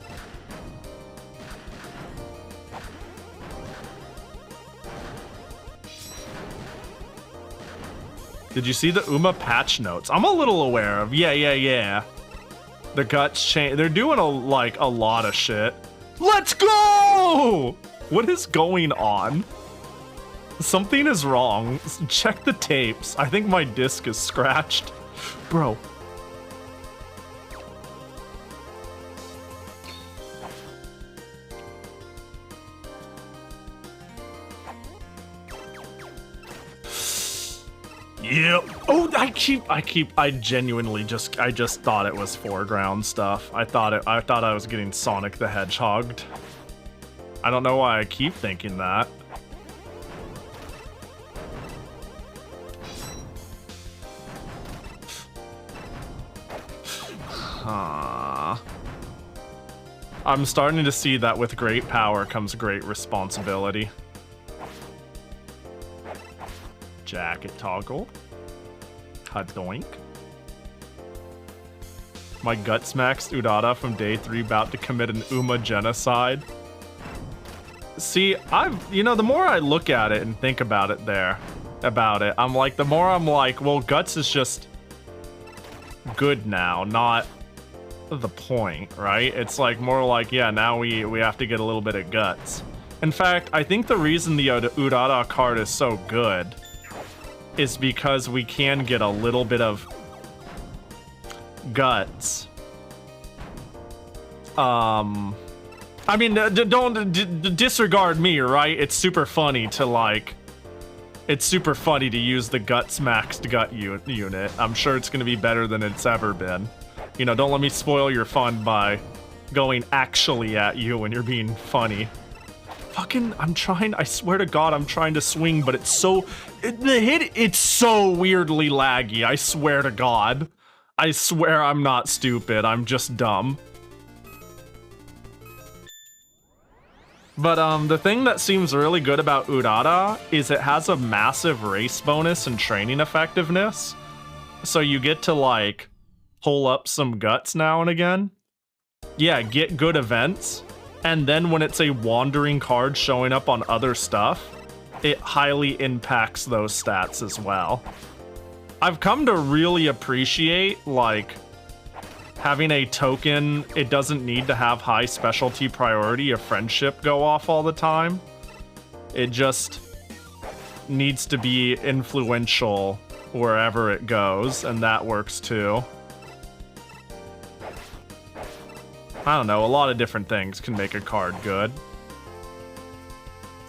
S1: Did you see the Uma patch notes? I'm a little aware of. Yeah. The guts change. They're doing a lot of shit. Let's go! What is going on? Something is wrong. Check the tapes. I think my disc is scratched. Bro. Yep. Oh, I genuinely just thought it was foreground stuff. I thought I was getting Sonic the Hedgehogged. I don't know why I keep thinking that. I'm starting to see that with great power comes great responsibility. Jacket toggle. Hadoink. My guts maxed Udada from day 3 about to commit an Uma genocide. See, the more I look at it and think about it I'm like, the more I'm like, well, guts is just good now, not the point, right? It's like more like, yeah, now we have to get a little bit of guts. In fact, I think the reason the Udada card is so good is because we can get a little bit of guts. I mean, don't disregard me, right? It's super funny to use the guts maxed gut unit. I'm sure it's gonna be better than it's ever been. You know, don't let me spoil your fun by going actually at you when you're being funny. Fucking, I swear to God, I'm trying to swing, but it's so weirdly laggy. I swear to God. I swear I'm not stupid, I'm just dumb. But the thing that seems really good about Udada is it has a massive race bonus and training effectiveness. So you get to pull up some guts now and again. Yeah, get good events. And then when it's a wandering card showing up on other stuff, it highly impacts those stats as well. I've come to really appreciate, having a token, it doesn't need to have high specialty priority or friendship go off all the time. It just needs to be influential wherever it goes, and that works too. I don't know, a lot of different things can make a card good.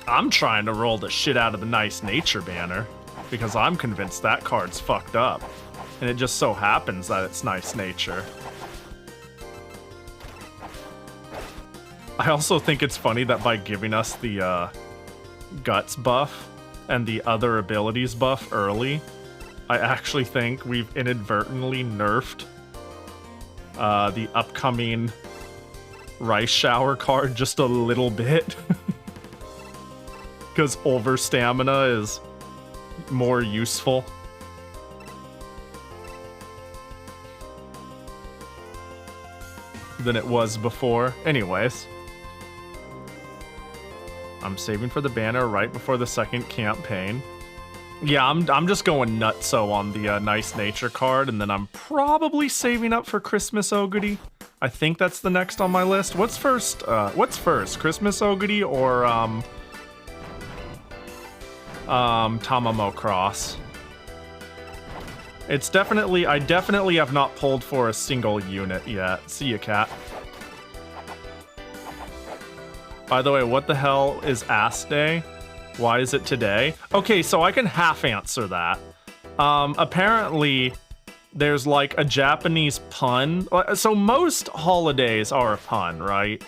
S1: I'm trying to roll the shit out of the Nice Nature banner, because I'm convinced that card's fucked up. And it just so happens that it's Nice Nature. I also think it's funny that by giving us the Guts buff and the other abilities buff early, I actually think we've inadvertently nerfed the upcoming Rice Shower card just a little bit. Because over stamina is more useful. Than it was before. Anyways. I'm saving for the banner right before the second campaign. Yeah, I'm just going nutso on the Nice Nature card, and then I'm probably saving up for Christmas Ogre. I think that's the next on my list. What's first? Christmas Ogre or Tamamo Cross? It's definitely, I definitely have not pulled for a single unit yet. See ya, cat. By the way, what the hell is Ass Day? Why is it today? Okay, so I can half answer that. Apparently, there's a Japanese pun. So most holidays are a pun, right?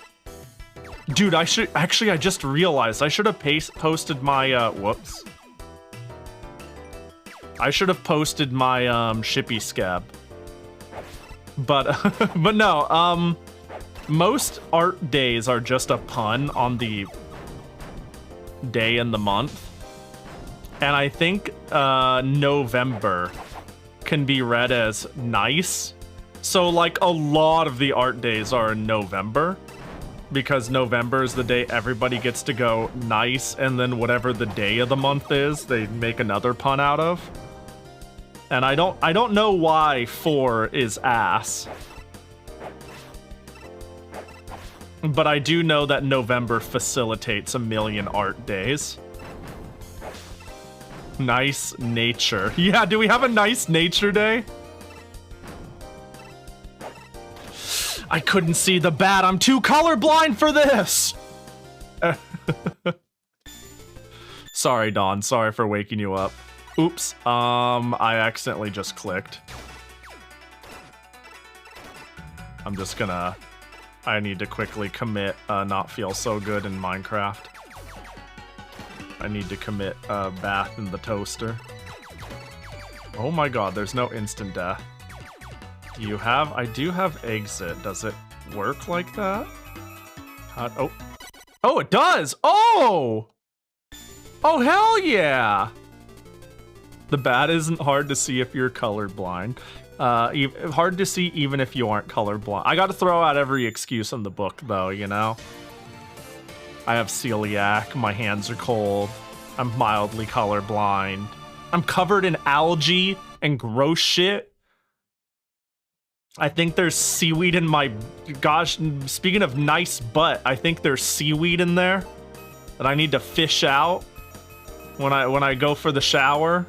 S1: Dude, I just realized I should have posted my, whoops. I should have posted my, Shippy Scab. But, but no, most art days are just a pun on the day and the month. And I think November can be read as nice. So like a lot of the art days are in November, because November is the day everybody gets to go nice, and then whatever the day of the month is, they make another pun out of. And I don't know why 4 is ass. But I do know that November facilitates a million art days. Nice nature. Yeah, do we have a nice nature day? I couldn't see the bat. I'm too colorblind for this. Sorry, Dawn. Sorry for waking you up. Oops. I accidentally just clicked. I'm just gonna... I need to quickly commit not feel so good in Minecraft. I need to commit bath in the toaster. Oh my god, there's no instant death. Do you have... I do have exit. Does it work like that? Oh. Oh, it does! Oh! Oh, hell yeah! The bat isn't hard to see if you're colorblind. Hard to see even if you aren't colorblind. I gotta throw out every excuse in the book, though, you know? I have celiac, my hands are cold, I'm mildly colorblind, I'm covered in algae and gross shit. I think there's seaweed in my... Gosh, speaking of nice butt, I think there's seaweed in there that I need to fish out when I go for the shower.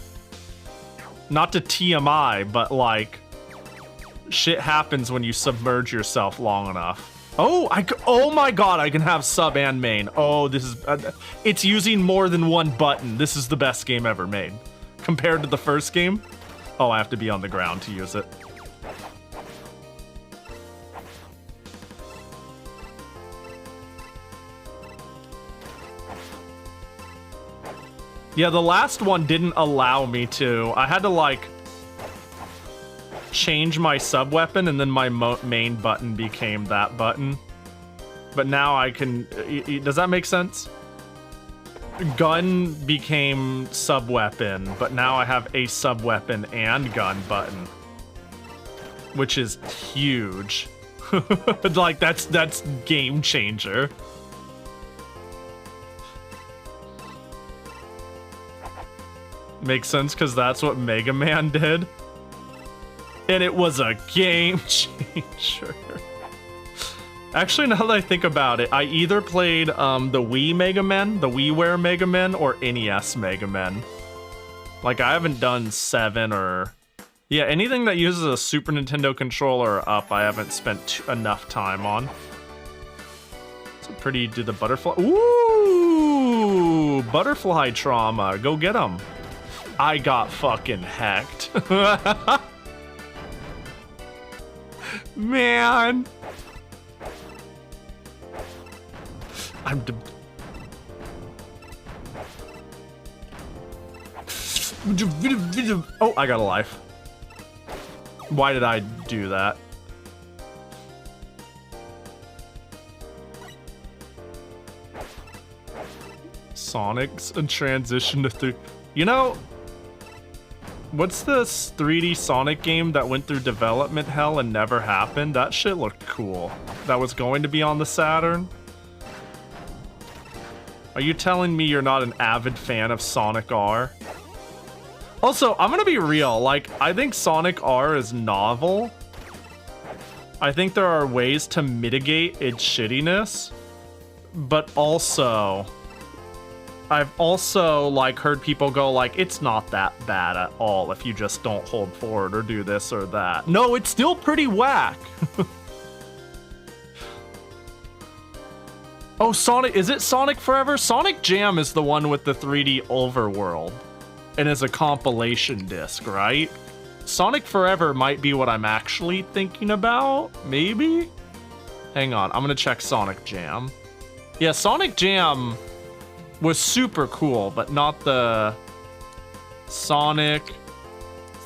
S1: Not to TMI, but like, shit happens when you submerge yourself long enough. Oh, oh my god, I can have sub and main. Oh, this is... it's using more than one button. This is the best game ever made. Compared to the first game. Oh, I have to be on the ground to use it. Yeah, the last one didn't allow me to. I had to, like, change my sub-weapon, and then my main button became that button. But now I can... Does that make sense? Gun became sub-weapon, but now I have a sub-weapon and gun button. Which is huge. Like, that's game changer. Makes sense, because that's what Mega Man did. And it was a game changer. Actually, now that I think about it, I either played the Wii Mega Man, the WiiWare Mega Man, or NES Mega Man. Like, I haven't done 7 or... Yeah, anything that uses a Super Nintendo controller or up, I haven't spent enough time on. It's a pretty... Do the butterfly... Ooh! Butterfly trauma. Go get them. I got fucking hacked. Man. Oh, I got a life. Why did I do that? Sonic's a transition to 3. You know, what's this 3D Sonic game that went through development hell and never happened? That shit looked cool. That was going to be on the Saturn. Are you telling me you're not an avid fan of Sonic R? Also, I'm gonna be real, like, I think Sonic R is novel. I think there are ways to mitigate its shittiness, but also... I've also, like, heard people go, like, it's not that bad at all if you just don't hold forward or do this or that. No, it's still pretty whack. Oh, Sonic, is it Sonic Forever? Sonic Jam is the one with the 3D overworld. And is a compilation disc, right? Sonic Forever might be what I'm actually thinking about, maybe? Hang on, I'm gonna check Sonic Jam. Yeah, Sonic Jam was super cool, but not the Sonic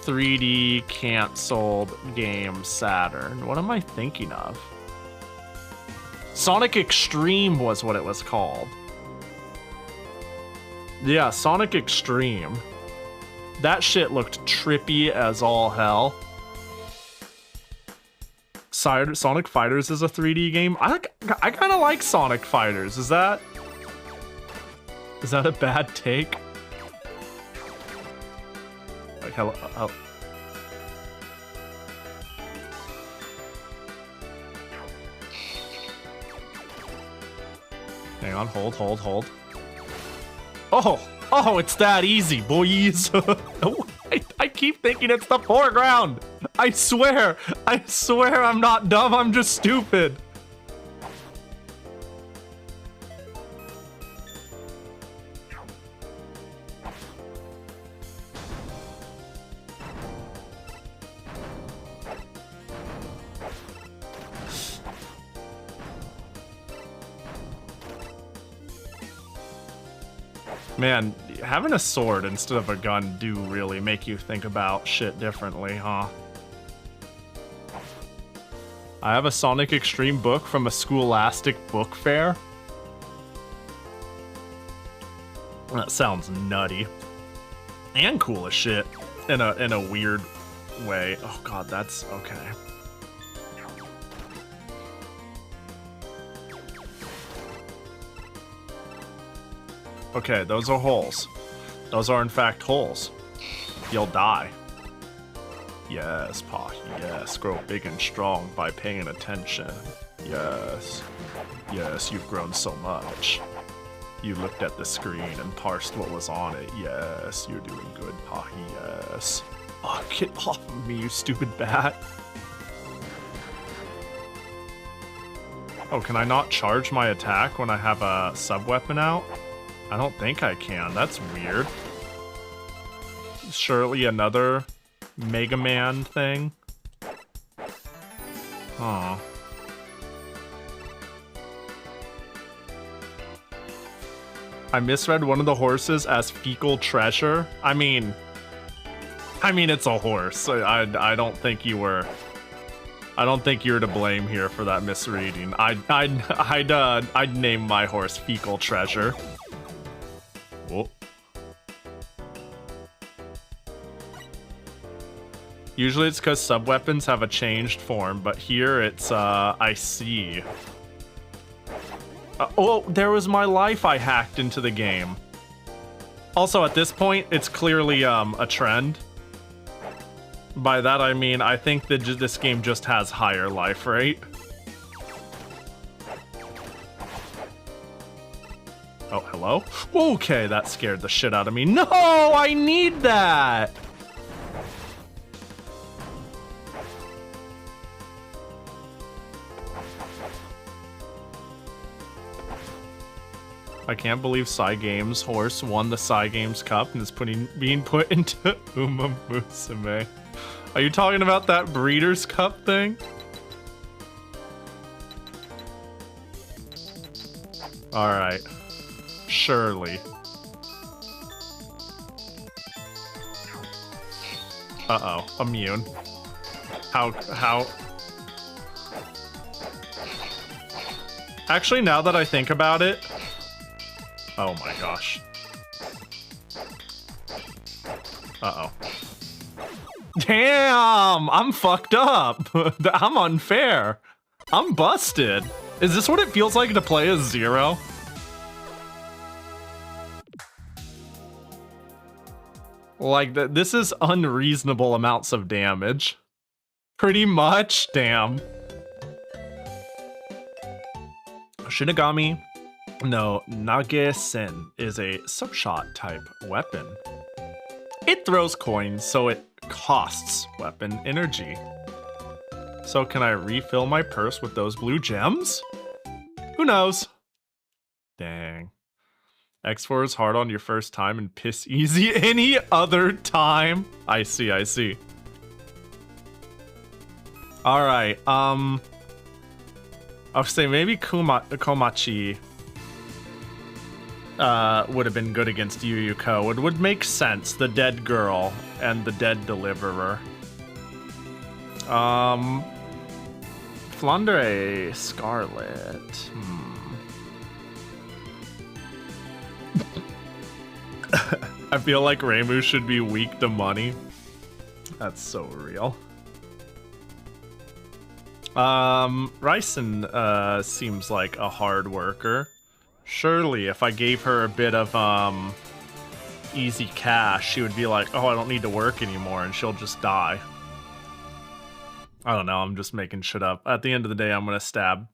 S1: 3D canceled game Saturn. What am I thinking of? Sonic Extreme was what it was called. Yeah, Sonic Extreme. That shit looked trippy as all hell. Sonic Fighters is a 3D game. I kind of like Sonic Fighters. Is that a bad take? Like, hello. Hang on, hold. Oh, it's that easy, boys. I keep thinking it's the foreground. I swear I'm not dumb, I'm just stupid. Man, having a sword instead of a gun do really make you think about shit differently, huh? I have a Sonic Extreme book from a Scholastic book fair. That sounds nutty. And cool as shit. In a weird way. Oh god, that's okay. Okay, those are holes. Those are in fact holes. You'll die. Yes, Pahi, yes. Grow big and strong by paying attention. Yes. Yes, you've grown so much. You looked at the screen and parsed what was on it. Yes, you're doing good, Pahi, yes. Oh, get off of me, you stupid bat. Oh, can I not charge my attack when I have a sub-weapon out? I don't think I can. That's weird. Surely another Mega Man thing? Huh. I misread one of the horses as fecal treasure. I mean, it's a horse. I don't think you were. I don't think you're to blame here for that misreading. I'd name my horse Fecal Treasure. Oh. Usually it's because sub-weapons have a changed form, but here it's, I see. Oh, there was my life I hacked into the game. Also, at this point, it's clearly, a trend. By that I mean, I think that this game just has higher life rate. Oh, hello? Okay, that scared the shit out of me. No, I need that! I can't believe Cygames horse won the Cygames Cup and is being put into Uma Musume. Are you talking about that Breeders' Cup thing? Alright. Surely. Uh-oh. Immune. How... Actually, now that I think about it... Oh my gosh. Uh-oh. Damn! I'm fucked up! I'm unfair. I'm busted. Is this what it feels like to play as Zero? Like, this is unreasonable amounts of damage. Pretty much, damn. Shinigami no Nage-sen is a subshot type weapon. It throws coins, so it costs weapon energy. So can I refill my purse with those blue gems? Who knows? Dang. X4 is hard on your first time and piss easy any other time. I see, I see. Alright, I'll say maybe Komachi would have been good against Yu Ko. It would make sense, the dead girl and the dead deliverer. Flandre Scarlet. I feel like Reimu should be weak to money. That's so real. Ryson seems like a hard worker. Surely if I gave her a bit of easy cash, she would be like, oh, I don't need to work anymore, and she'll just die. I don't know, I'm just making shit up. At the end of the day, I'm gonna stab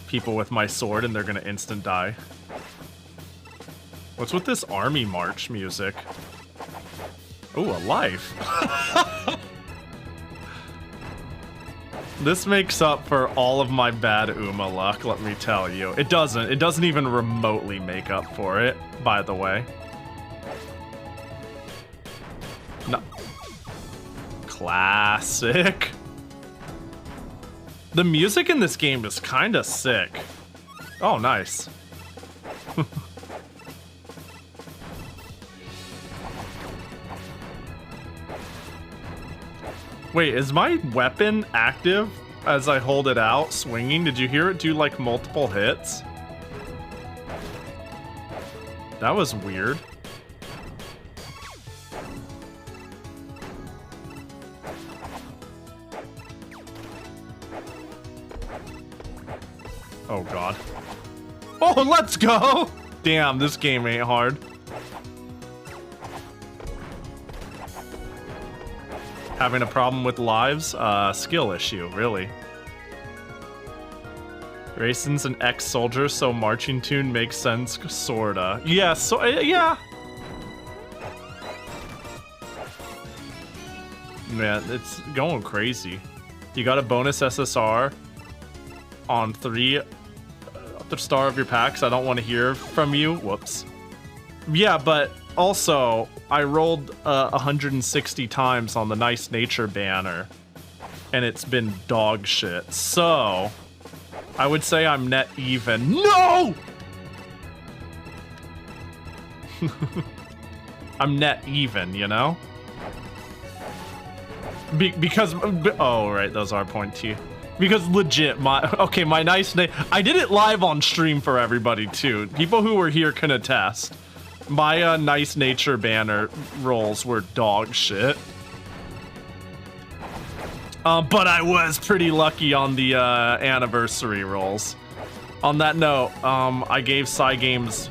S1: people with my sword and they're gonna instant die. What's with this army march music? Ooh, a life. This makes up for all of my bad Uma luck, let me tell you. It doesn't even remotely make up for it, by the way. No. Classic. The music in this game is kinda sick. Oh, nice. Wait, is my weapon active as I hold it out, swinging? Did you hear it do, like, multiple hits? That was weird. Oh, God. Oh, let's go! Damn, this game ain't hard. Having a problem with lives? Skill issue, really. Raison's an ex-soldier, so marching tune makes sense, sorta. Yeah, so, yeah. Man, it's going crazy. You got a bonus SSR on 3 star of your packs. I don't want to hear from you. Whoops. Yeah, but also, I rolled 160 times on the Nice Nature banner, and it's been dog shit. So, I would say I'm net even. No! I'm net even, you know? Because, oh, right, those are point T. Because legit, my Nice I did it live on stream for everybody, too. People who were here can attest. My Nice Nature banner rolls were dog shit. But I was pretty lucky on the anniversary rolls. On that note, I gave Cygames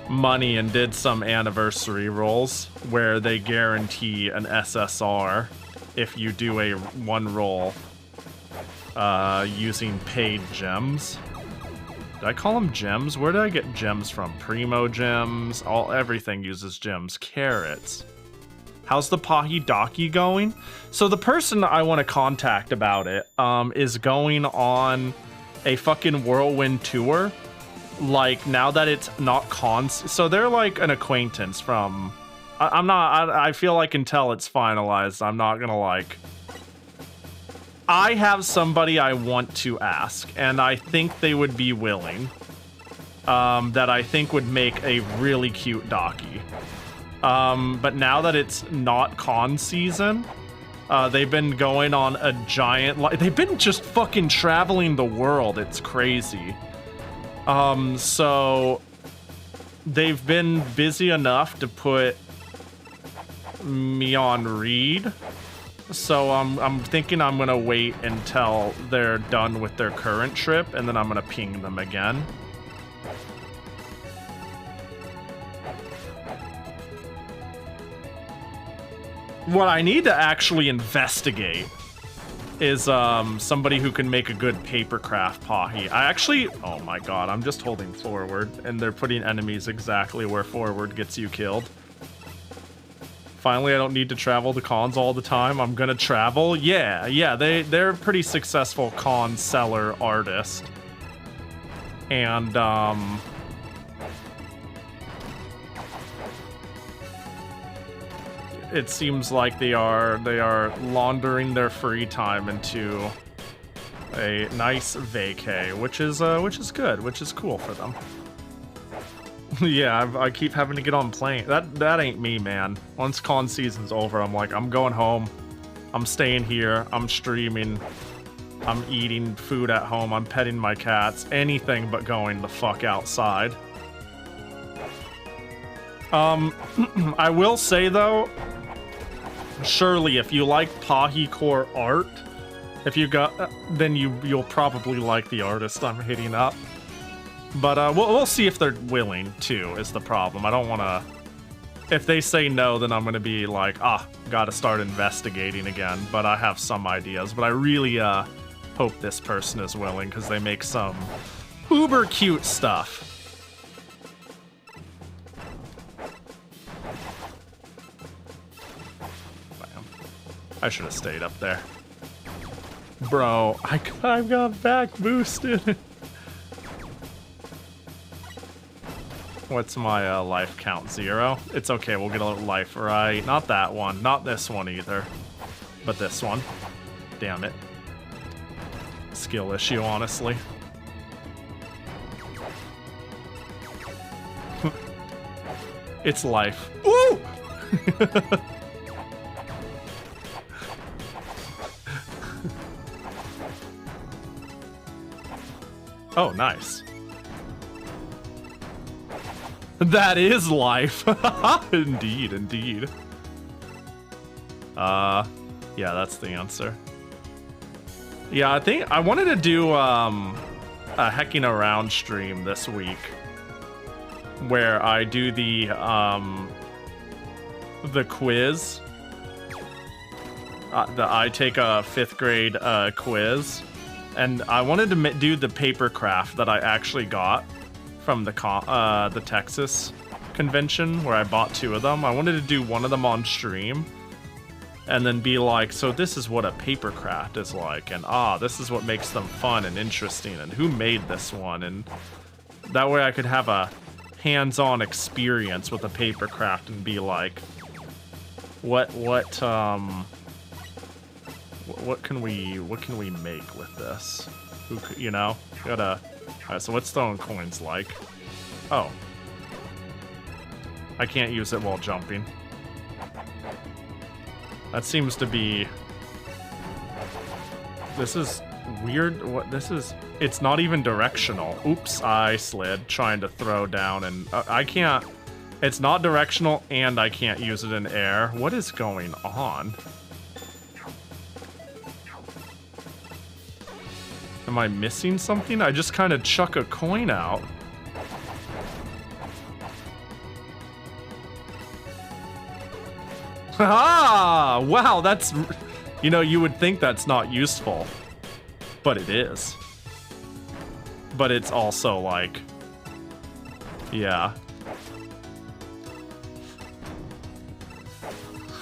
S1: money and did some anniversary rolls where they guarantee an SSR if you do a one roll using paid gems. Did I call them gems? Where did I get gems from? Primo gems? Everything uses gems. Carrots. How's the Pahi Daki going? So the person I want to contact about it is going on a fucking whirlwind tour. Like, now that it's not cons... So they're like an acquaintance from... I feel like until it's finalized, I'm not gonna like... I have somebody I want to ask, and I think they would be willing. That I think would make a really cute Daki. But now that it's not con season, they've been going on a giant... They've been just fucking traveling the world. It's crazy. So... They've been busy enough to put me on read. So I'm thinking I'm gonna wait until they're done with their current trip, and then I'm gonna ping them again. What I need to actually investigate is somebody who can make a good papercraft Pahi. I actually, oh my god, I'm just holding forward, and they're putting enemies exactly where forward gets you killed. Finally, I don't need to travel to cons all the time. I'm gonna travel. Yeah, they're a pretty successful con seller artist. And, it seems like they are laundering their free time into a nice vacay, which is good, which is cool for them. Yeah, I keep having to get on plane. That ain't me, man. Once con season's over, I'm like, I'm going home. I'm staying here. I'm streaming. I'm eating food at home. I'm petting my cats. Anything but going the fuck outside. I will say though, surely if you like Pahi core art, if you got, then you'll probably like the artist I'm hitting up. But we'll see if they're willing to, is the problem. I don't want to... If they say no, then I'm going to be like, gotta start investigating again. But I have some ideas. But I really hope this person is willing, because they make some uber cute stuff. Bam. I should have stayed up there. Bro, I got back boosted. What's my life count? 0? It's okay, we'll get a little life, right? Not that one, not this one either. But this one. Damn it. Skill issue, honestly. It's life. Woo! Oh, nice. That is life. Indeed, indeed. Yeah, that's the answer. Yeah, I think I wanted to do a hecking around stream this week where I do the quiz. I take a 5th grade quiz, and I wanted to do the paper craft that I actually got from the Texas convention where I bought 2 of them. I wanted to do one of them on stream and then be like, so this is what a paper craft is like, and this is what makes them fun and interesting, and who made this one, and that way I could have a hands-on experience with a paper craft and be like, what can we make with this? You know, gotta. Alright, so what's throwing coins like? Oh. I can't use it while jumping. That seems to be... This is weird. What this is... It's not even directional. Oops, I slid trying to throw down and... I can't... It's not directional and I can't use it in air. What is going on? Am I missing something? I just kind of chuck a coin out. Ah! Wow, that's... You know, you would think that's not useful. But it is. But it's also like... Yeah.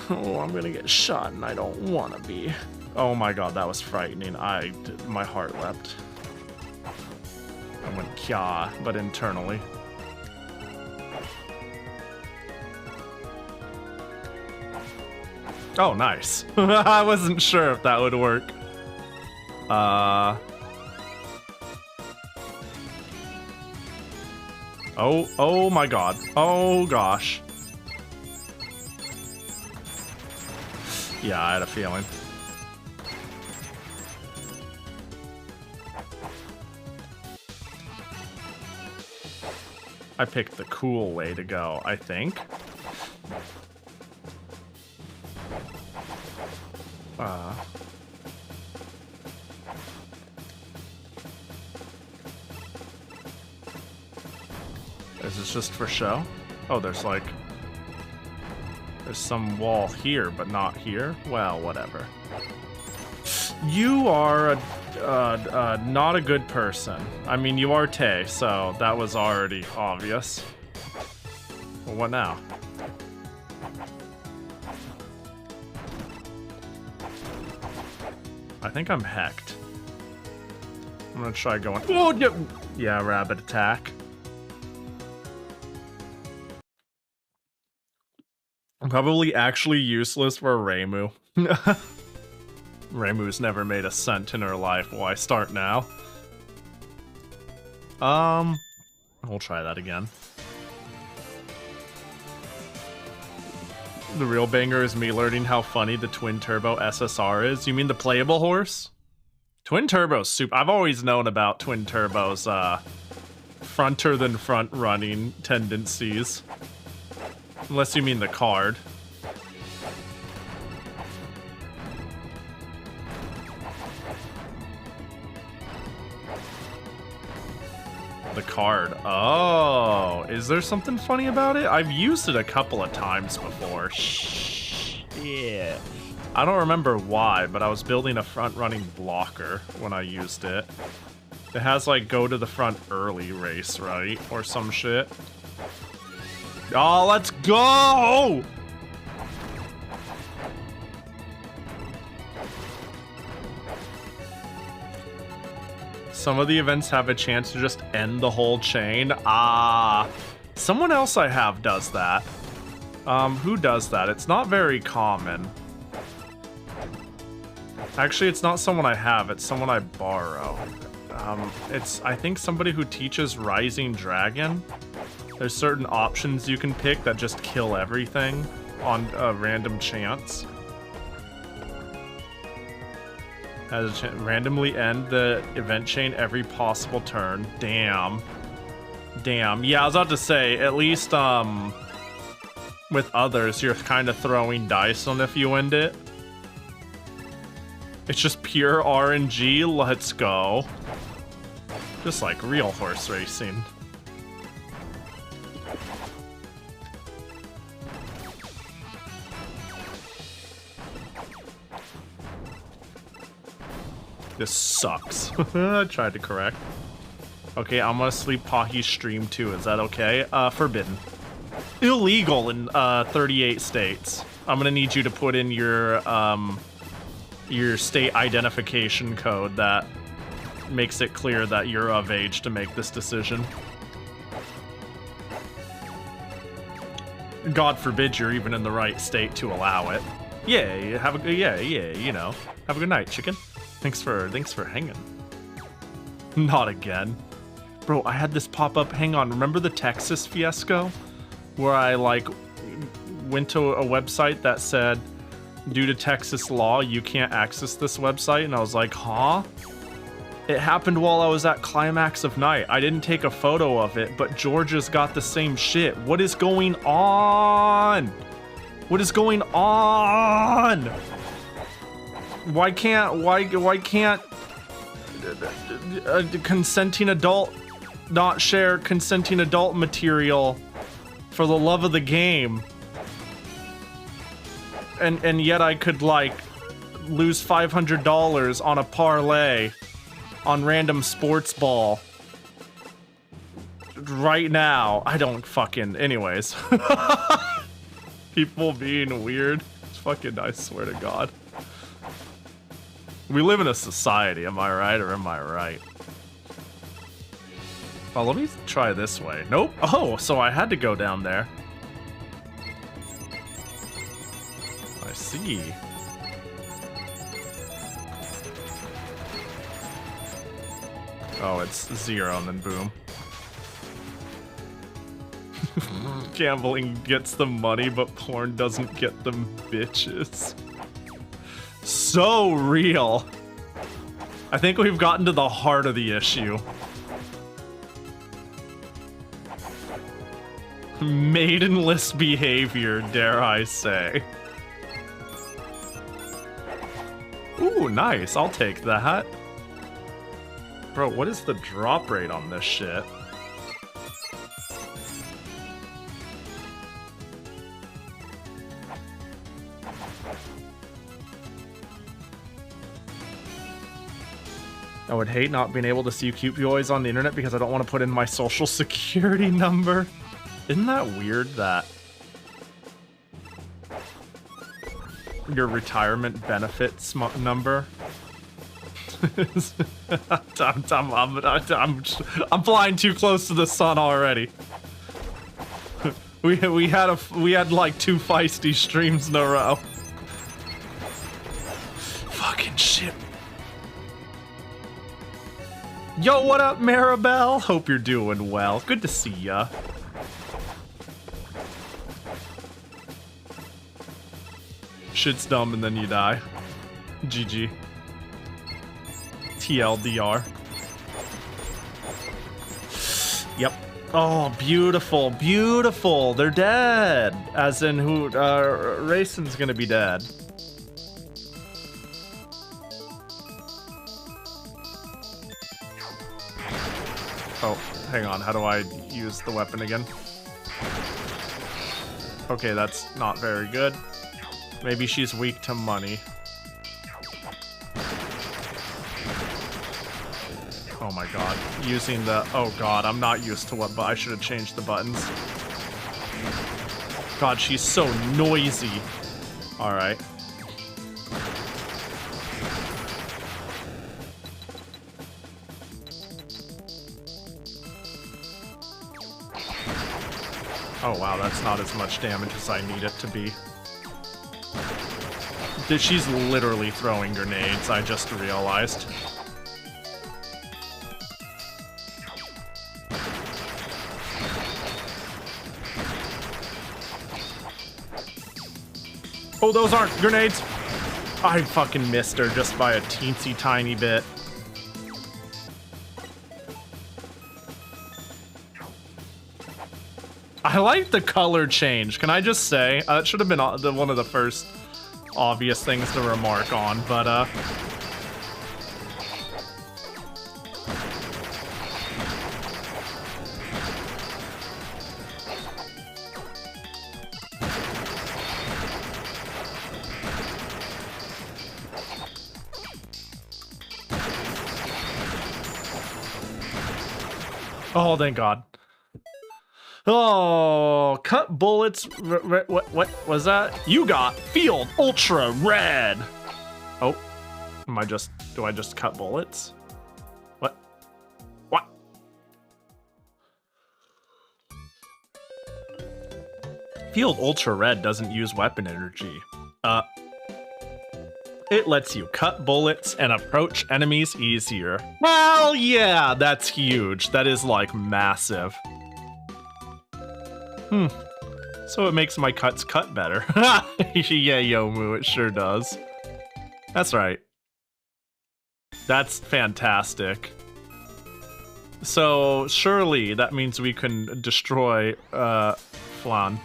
S1: Oh, I'm gonna get shot and I don't want to be. Oh my god, that was frightening. My heart leapt. I went kya, but internally. Oh, nice. I wasn't sure if that would work. Oh my god. Oh gosh. Yeah, I had a feeling. I picked the cool way to go, I think. Is this just for show? Oh, there's like... There's some wall here, but not here? Well, whatever. You are not a good person. I mean, you are Tay, so that was already obvious. Well, what now? I think I'm hecked. I'm gonna try going... Oh, no! Yeah, rabbit attack. Probably actually useless for Reimu. Reimu's never made a cent in her life. Why start now? We'll try that again. The real banger is me learning how funny the twin turbo SSR is. You mean the playable horse? Twin turbo's super. I've always known about twin turbo's fronter than front running tendencies. Unless you mean the card. The card. Oh, is there something funny about it? I've used it a couple of times before. Yeah. I don't remember why, but I was building a front-running blocker when I used it. It has, like, go to the front early race, right? Or some shit. Oh, let's go! Some of the events have a chance to just end the whole chain. Ah, someone else I have does that. Who does that? It's not very common. Actually, it's not someone I have, it's someone I borrow. It's, I think, somebody who teaches Rising Dragon. There's certain options you can pick that just kill everything on a random chance. Randomly end the event chain every possible turn. Damn. Damn. Yeah, I was about to say, at least, with others, you're kind of throwing dice on if you end it. It's just pure RNG. Let's go. Just like real horse racing. This sucks. I tried to correct. Okay, I'm gonna sleep Pahi stream too. Is that okay? Forbidden. Illegal in 38 states. I'm gonna need you to put in your state identification code that makes it clear that you're of age to make this decision. God forbid you're even in the right state to allow it. Yeah, have a you know. Have a good night, chicken. Thanks for hanging. Not again. Bro, I had this pop up. Hang on, remember the Texas fiasco? Where I, like, went to a website that said, due to Texas law, you can't access this website. And I was like, huh? It happened while I was at Climax of Night. I didn't take a photo of it, but Georgia's got the same shit. What is going on? What is going on? Why can't a consenting adult not share consenting adult material for the love of the game? And yet I could, like, lose $500 on a parlay on random sports ball right now. I don't fucking... Anyways. People being weird. Fucking, I swear to God. We live in a society, am I right or am I right? Oh, let me try this way. Nope. Oh, so I had to go down there. I see. Oh, it's 0 and then boom. Gambling gets the money, but porn doesn't get them bitches. So real. I think we've gotten to the heart of the issue. Maidenless behavior, dare I say. Ooh, nice. I'll take that. Bro, what is the drop rate on this shit? I would hate not being able to see cute boys on the internet because I don't want to put in my social security number. Isn't that weird that your retirement benefits number? I'm flying too close to the sun already. We had like 2 feisty streams in a row. Fucking shit. Yo, what up, Maribel? Hope you're doing well. Good to see ya. Shit's dumb and then you die. GG. TLDR. Yep. Oh, beautiful, beautiful. They're dead. As in who, Raisin's gonna be dead. Oh, hang on, how do I use the weapon again? Okay, that's not very good. Maybe she's weak to money. Oh my god, using the, oh god, I'm not used to what, but I should have changed the buttons. God, she's so noisy. Alright. Oh wow, that's not as much damage as I need it to be. She's literally throwing grenades, I just realized. Oh, those aren't grenades! I fucking missed her just by a teensy tiny bit. I like the color change. Can I just say? It should have been one of the first obvious things to remark on, but oh, thank God. Oh, cut bullets. What was that? You got field ultra red. Oh, do I just cut bullets? What? What? Field ultra red doesn't use weapon energy. It lets you cut bullets and approach enemies easier. Well, yeah, that's huge. That is like massive. So it makes my cuts cut better. Yeah, Yomu, it sure does. That's right. That's fantastic. So surely that means we can destroy Flan.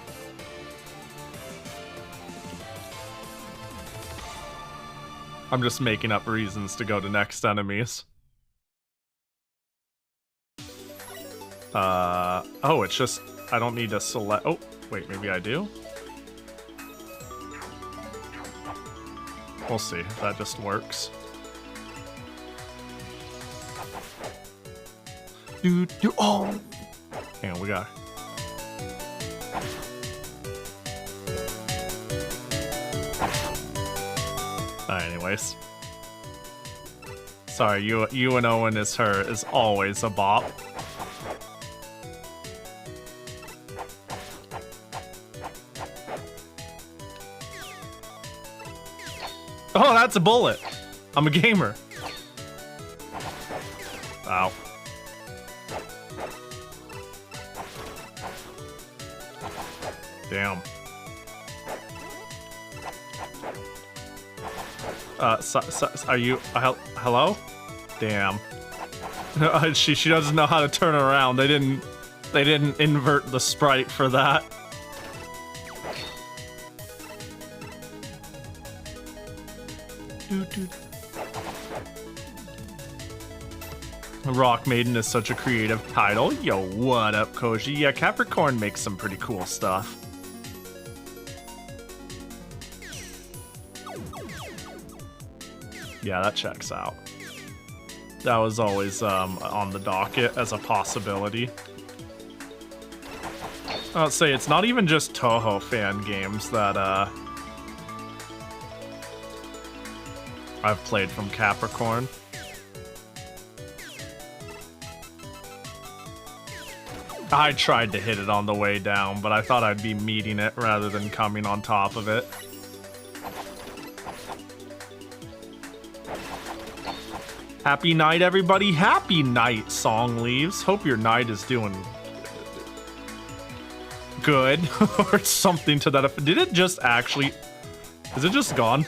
S1: I'm just making up reasons to go to next enemies. Oh, it's just, I don't need to select, oh, wait, maybe I do? We'll see if that just works. Oh! Hang on, we got... Anyways. Sorry, you and Owen is her is always a bop. Oh, that's a bullet. I'm a gamer. Ow. Damn. Are you, hello? Damn. She doesn't know how to turn around. They didn't invert the sprite for that. Rock Maiden is such a creative title. Yo, what up, Koji? Yeah, Capricorn makes some pretty cool stuff. Yeah, that checks out. That was always on the docket as a possibility. I'll say it's not even just Touhou fan games that I've played from Capricorn. I tried to hit it on the way down, but I thought I'd be meeting it rather than coming on top of it. Happy night, everybody. Happy night, Song Leaves. Hope your night is doing good or something to that effect. Did it just actually... Is it just gone?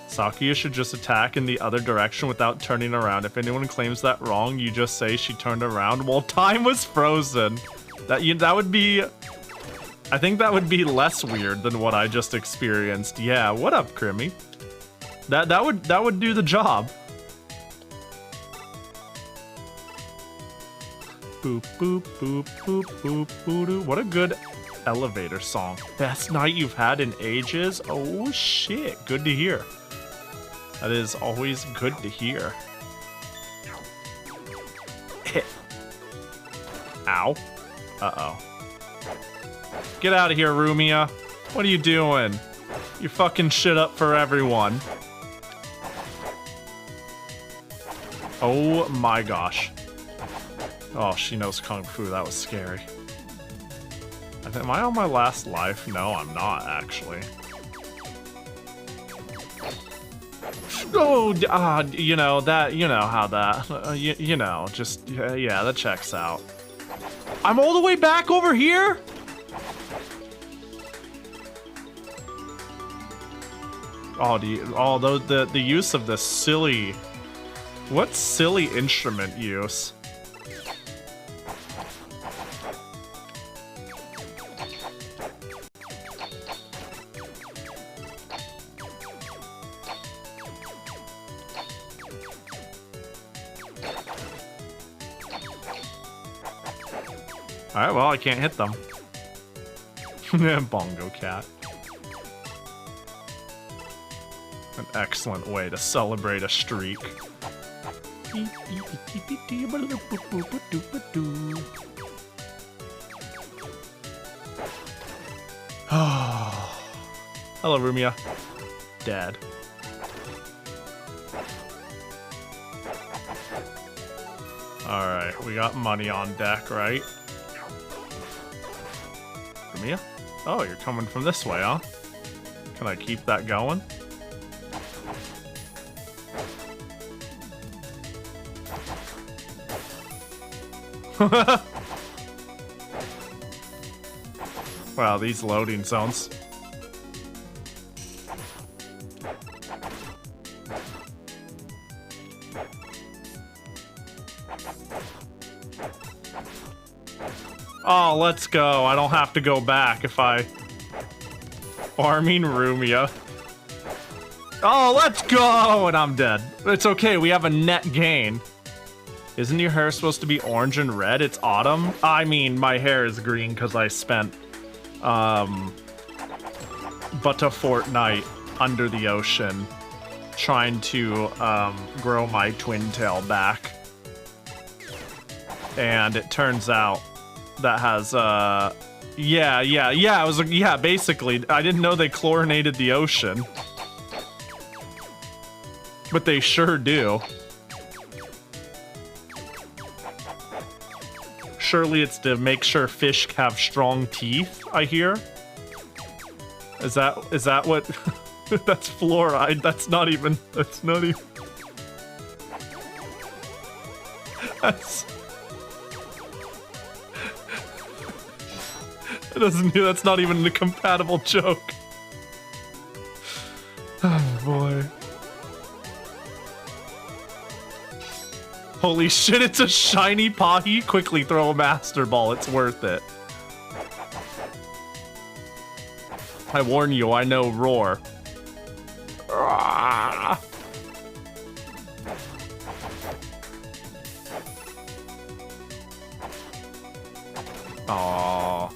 S1: Sakuya should just attack in the other direction without turning around. If anyone claims that wrong, you just say she turned around while time was frozen. That would be... I think that would be less weird than what I just experienced. Yeah, what up, Crimmy? That would do the job. Boop boop boop boop boop boop doo. What a good elevator song. Best night you've had in ages? Oh shit, good to hear. That is always good to hear. Ow. Uh-oh. Get out of here, Rumia. What are you doing? You're fucking shit up for everyone. Oh my gosh. Oh, she knows Kung Fu. That was scary. Am I on my last life? No, I'm not, actually. Oh, you know, that, you know how that, you know, just, yeah, that checks out. I'm all the way back over here? Oh, the use of this silly, what silly instrument use? Alright, well, I can't hit them. Bongo cat. An excellent way to celebrate a streak. Hello, Rumia. Dead. Alright, we got money on deck, right? Rumia? Oh, you're coming from this way, huh? Can I keep that going? Wow, these loading zones. Oh, let's go. I don't have to go back if I... Farming Rumia. Oh, let's go! And I'm dead. It's okay, we have a net gain. Isn't your hair supposed to be orange and red? It's autumn? I mean, my hair is green because I spent, but a fortnight under the ocean trying to, grow my twin tail back. And it turns out that has, it was, yeah, basically, I didn't know they chlorinated the ocean. But they sure do. Surely it's to make sure fish have strong teeth, I hear. Is that what? That's fluoride. That's not even. That's. That's not even a compatible joke. Oh boy. Holy shit, it's a shiny Pahi. Quickly throw a Master Ball, it's worth it. I warn you, I know roar. Ah. Aww.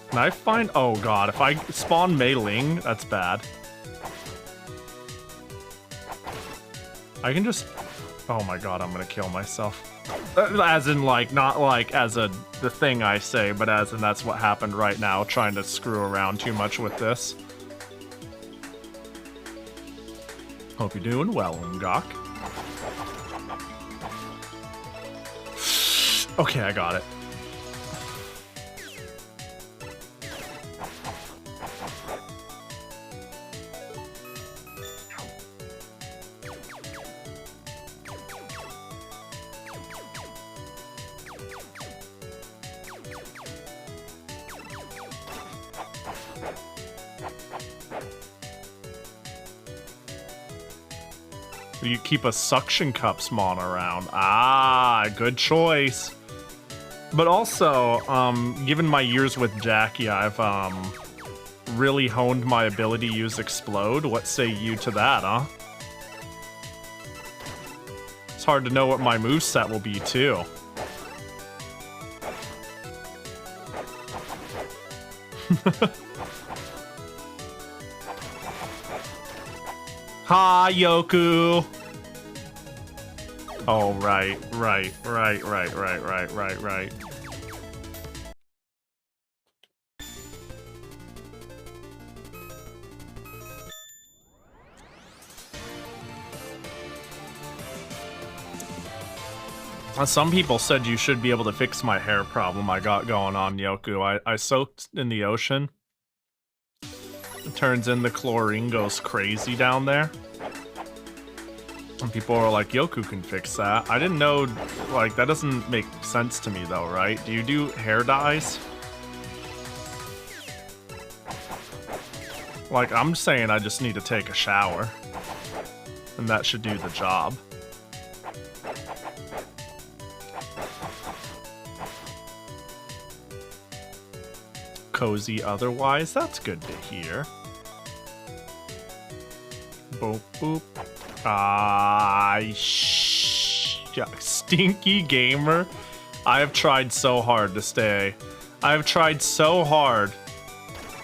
S1: Can I find... Oh god, if I spawn Mei Ling, that's bad. I can just... Oh my god, I'm gonna kill myself. As in, like, not like as the thing I say, but as in that's what happened right now, trying to screw around too much with this. Hope you're doing well, Ngok. Okay, I got it. You keep a suction cup spawn around. Ah, good choice. But also, given my years with Jackie, I've really honed my ability to use Explode. What say you to that, huh? It's hard to know what my moveset will be, too. Ha, Yoku! Oh, right. Some people said you should be able to fix my hair problem I got going on, Yoku. I soaked in the ocean. It turns in the chlorine goes crazy down there. And people are like, Yoku can fix that. I didn't know, like, that doesn't make sense to me though, right? Do you do hair dyes? Like, I'm saying I just need to take a shower. And that should do the job. Cozy otherwise, that's good to hear. Boop, boop. Stinky gamer. I have tried so hard to stay. I have tried so hard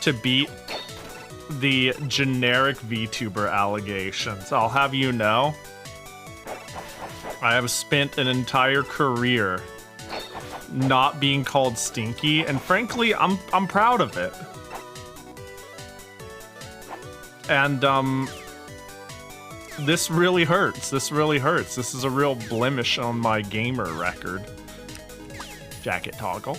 S1: to beat the generic VTuber allegations. I'll have you know, I have spent an entire career not being called stinky, and frankly, I'm proud of it. And this really hurts. This really hurts. This is a real blemish on my gamer record. Jacket toggle.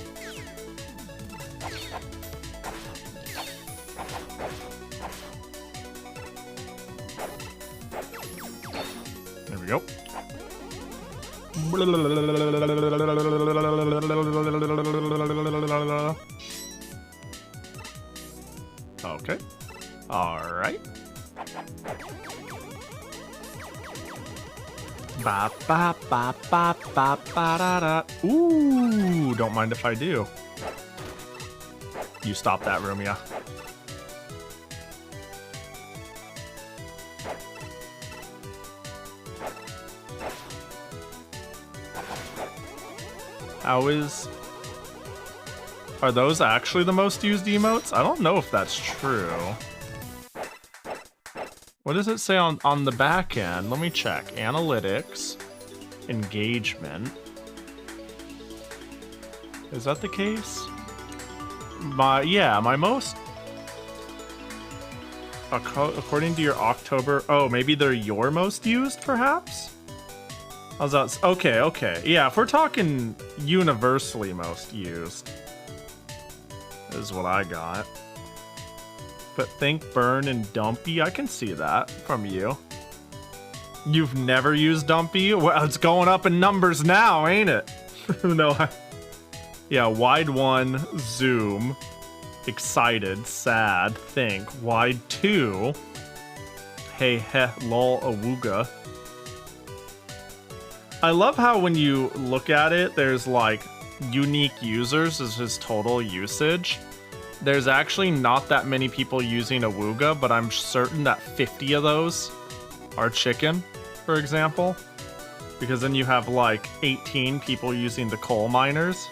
S1: There we go. Okay. All right. Ba ba ba ba ba ba da da. Ooh, don't mind if I do. You stop that, Rumia. Are those actually the most used emotes? I don't know if that's true. What does it say on the back end? Let me check. Analytics. Engagement. Is that the case? My most... According to your October... Oh, maybe they're your most used, perhaps? How's that? Okay. Yeah, if we're talking universally most used, is what I got. But Think, Burn, and Dumpy, I can see that from you. You've never used Dumpy? Well, it's going up in numbers now, ain't it? No. Yeah, Wide 1, Zoom, Excited, Sad, Think, Wide 2, Hey Heh Lol Awooga. I love how when you look at it, there's like unique users as his total usage. There's actually not that many people using Awooga, but I'm certain that 50 of those are chicken, for example. Because then you have like 18 people using the coal miners.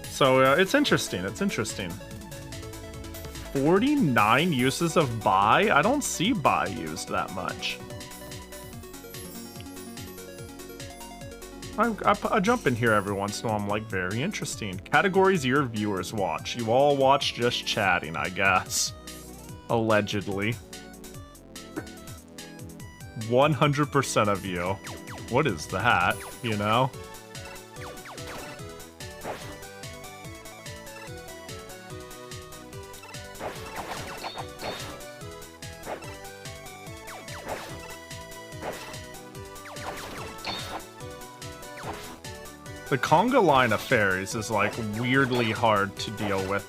S1: So it's interesting, it's interesting. 49 uses of buy? I don't see buy used that much. I jump in here every once in a while. I'm like, very interesting. Categories your viewers watch. You all watch just chatting, I guess. Allegedly. 100% of you. What is that, you know? The conga line of fairies is like weirdly hard to deal with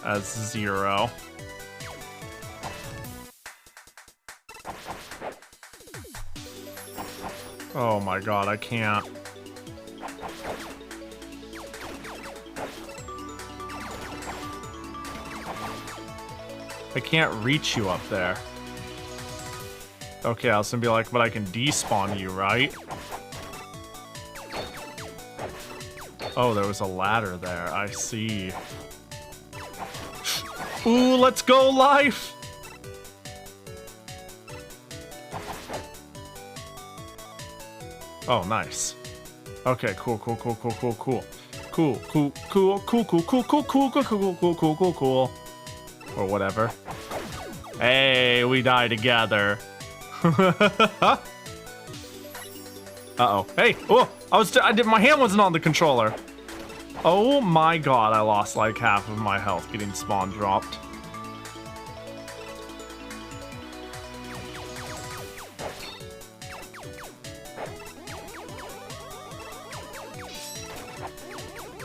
S1: as Zero. Oh my god, I can't. I can't reach you up there. Okay, I was gonna be like, but I can despawn you, right? Oh, there was a ladder there. I see. Ooh, let's go, life! Oh, nice. Okay, cool. Cool. Or whatever. Hey, we die together. Uh-oh. Hey, oh, my hand wasn't on the controller. Oh my god, I lost like half of my health getting spawn dropped.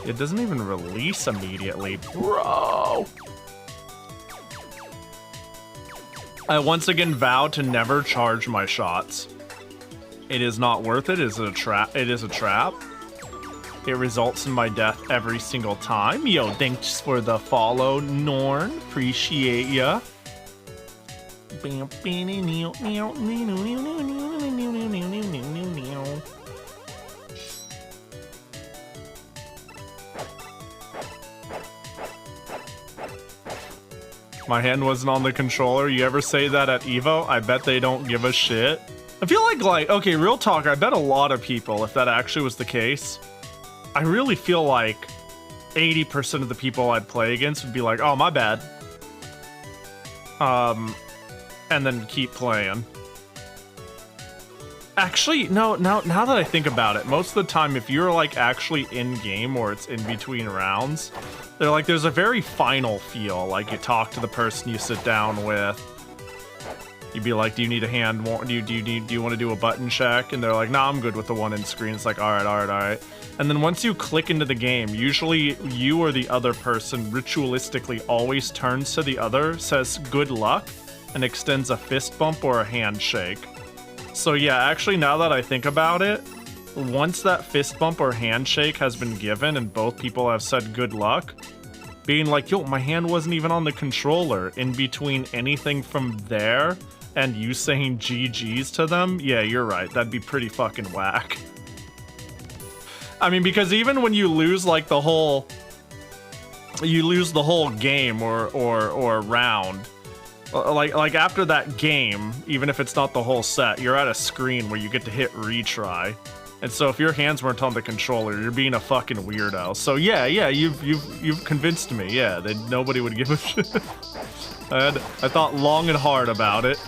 S1: It doesn't even release immediately, bro. I once again vow to never charge my shots. It is not worth it. It is a trap. It is a trap. It results in my death every single time. Yo, thanks for the follow, Norn. Appreciate ya. My hand wasn't on the controller. You ever say that at Evo? I bet they don't give a shit. I feel like, okay, real talk, I bet a lot of people, if that actually was the case, I really feel like 80% of the people I'd play against would be like, oh, my bad. And then keep playing. Actually, no, now that I think about it, most of the time, if you're like actually in game or it's in between rounds, they're like, there's a very final feel. Like you talk to the person you sit down with. You'd be like, do you need a hand? Do you want to do a button check? And they're like, nah, I'm good with the one in screen. It's like, all right. And then once you click into the game, usually you or the other person ritualistically always turns to the other, says good luck, and extends a fist bump or a handshake. So yeah, actually, now that I think about it, once that fist bump or handshake has been given and both people have said good luck, being like, yo, my hand wasn't even on the controller, in between anything from there and you saying GG's to them, yeah, you're right, that'd be pretty fucking whack. I mean, because even when you lose like the whole game or round, like after that game, even if it's not the whole set, you're at a screen where you get to hit retry. And so if your hands weren't on the controller, you're being a fucking weirdo. So yeah, you've convinced me. Yeah, that nobody would give a shit. I thought long and hard about it.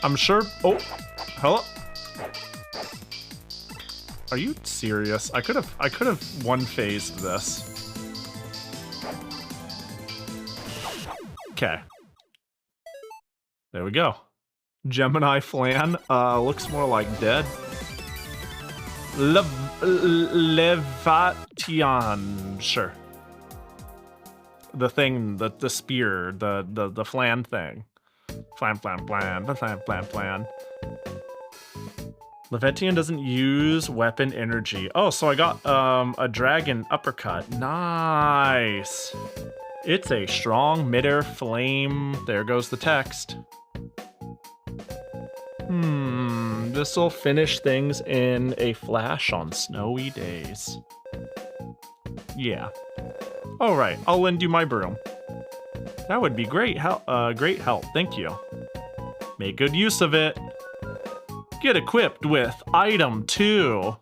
S1: I'm sure. Oh, hello. Are you serious? I could have one-phased this. Okay. There we go. Gemini Flan looks more like dead. Levation, sure. The thing, the spear, the flan thing. Flan. Levetian doesn't use weapon energy. Oh, so I got a dragon uppercut. Nice. It's a strong midair flame. There goes the text. This'll finish things in a flash on snowy days. Yeah. All right, I'll lend you my broom. That would be great help. Great help. Thank you. Make good use of it. Get equipped with item 2.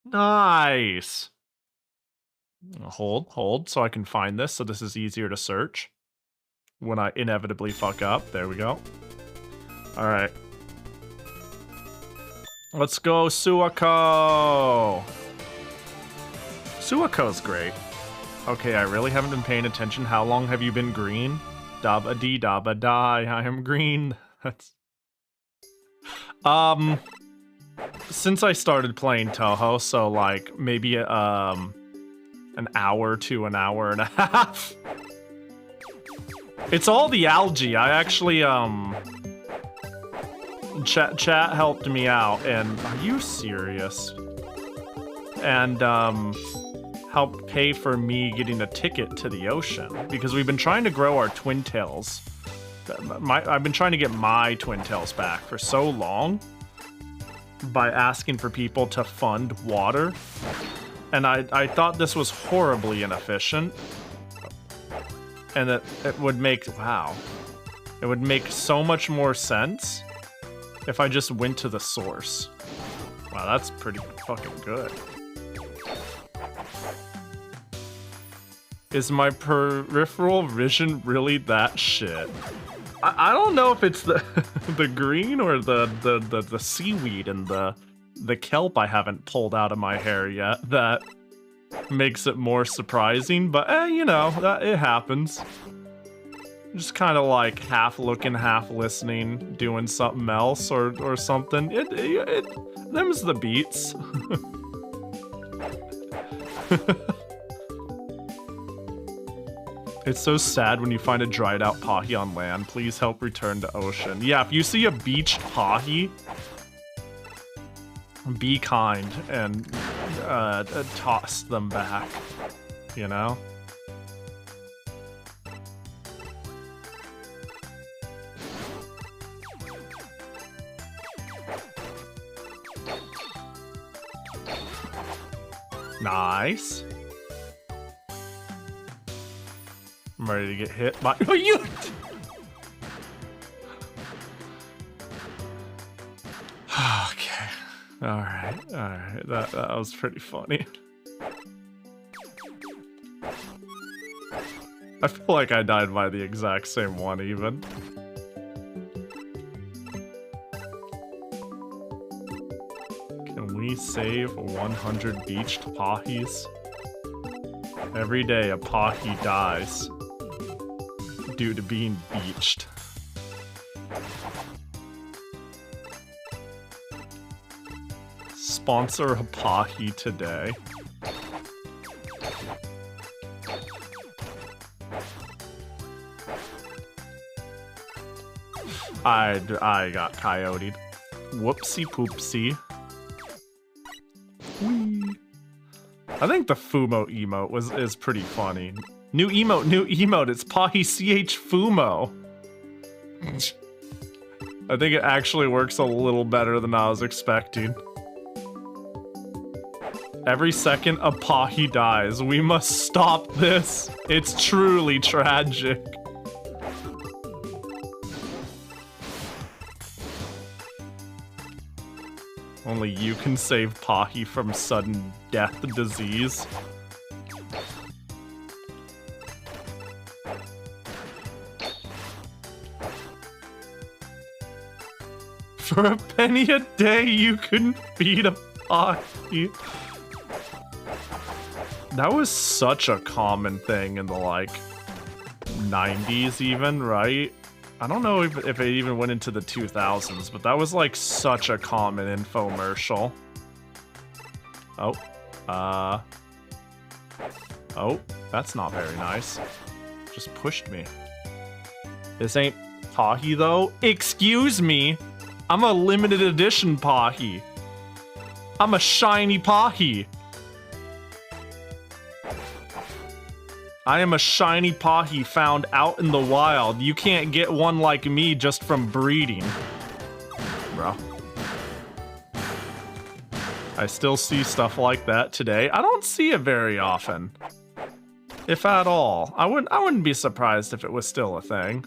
S1: Nice. Hold, so I can find this, so this is easier to search when I inevitably fuck up. There we go. All right. Let's go, Suako. Suako's great. Okay, I really haven't been paying attention. How long have you been green? Dabba dee dabba die. I am green. That's since I started playing Touhou, so like maybe an hour to an hour and a half. It's all the algae. I actually, chat helped me out, and are you serious? And, helped pay for me getting a ticket to the ocean, because we've been trying to grow our twin tails. I've been trying to get my twin tails back for so long by asking for people to fund water, and I thought this was horribly inefficient, and that it would make, wow, it would make so much more sense if I just went to the source. Wow, that's pretty fucking good. Is my peripheral vision really that shit? I don't know if it's the the green or the seaweed and the kelp I haven't pulled out of my hair yet that makes it more surprising, but you know, it happens. Just kind of like half looking, half listening, doing something else or something. Them's the beats. It's so sad when you find a dried out Pahi on land. Please help return to ocean. Yeah, if you see a beached Pahi, be kind and toss them back, you know? Nice. I'm ready to get hit by— oh, you! Okay. Alright. That was pretty funny. I feel like I died by the exact same one, even. Can we save 100 beached Pahis? Every day a Pahi dies due to being beached. Sponsor a Pahi today. I got coyoted. Whoopsie poopsie. Whee. I think the Fumo emote is pretty funny. New emote, it's Pahi CH Fumo. I think it actually works a little better than I was expecting. Every second a Pahi dies. We must stop this. It's truly tragic. Only you can save Pahi from sudden death disease. For a penny a day, you couldn't feed a Pahi. That was such a common thing in the, like, 90s even, right? I don't know if it even went into the 2000s, but that was, like, such a common infomercial. Oh. Oh, that's not very nice. Just pushed me. This ain't Pahi, though. Excuse me! I'm a limited edition Pahi. I'm a shiny Pahi. I am a shiny Pahi found out in the wild. You can't get one like me just from breeding. Bro. I still see stuff like that today. I don't see it very often. If at all. I wouldn't be surprised if it was still a thing.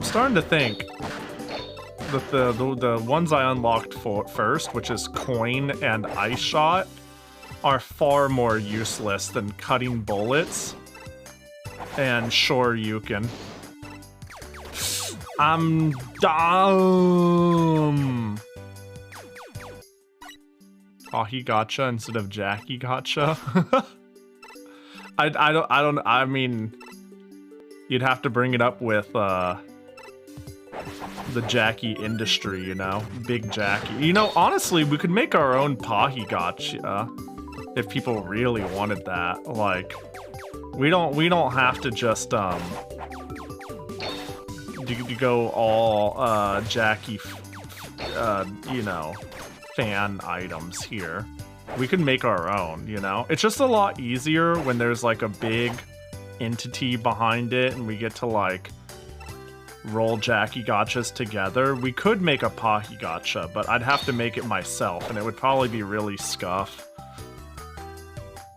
S1: Starting to think that the ones I unlocked first, which is Coin and Ice Shot, are far more useless than Cutting Bullets and Shoryuken. I'm dumb. Pahi Gotcha instead of Jackie Gotcha. I mean, you'd have to bring it up with the the Jackie industry, you know? Big Jackie. You know, honestly, we could make our own Pahi gacha if people really wanted that. Like, we don't have to just go all Jackie, you know, fan items here. We could make our own, you know? It's just a lot easier when there's like a big entity behind it and we get to like roll Jackie gachas together. We could make a Pahi gacha, but I'd have to make it myself and it would probably be really scuff.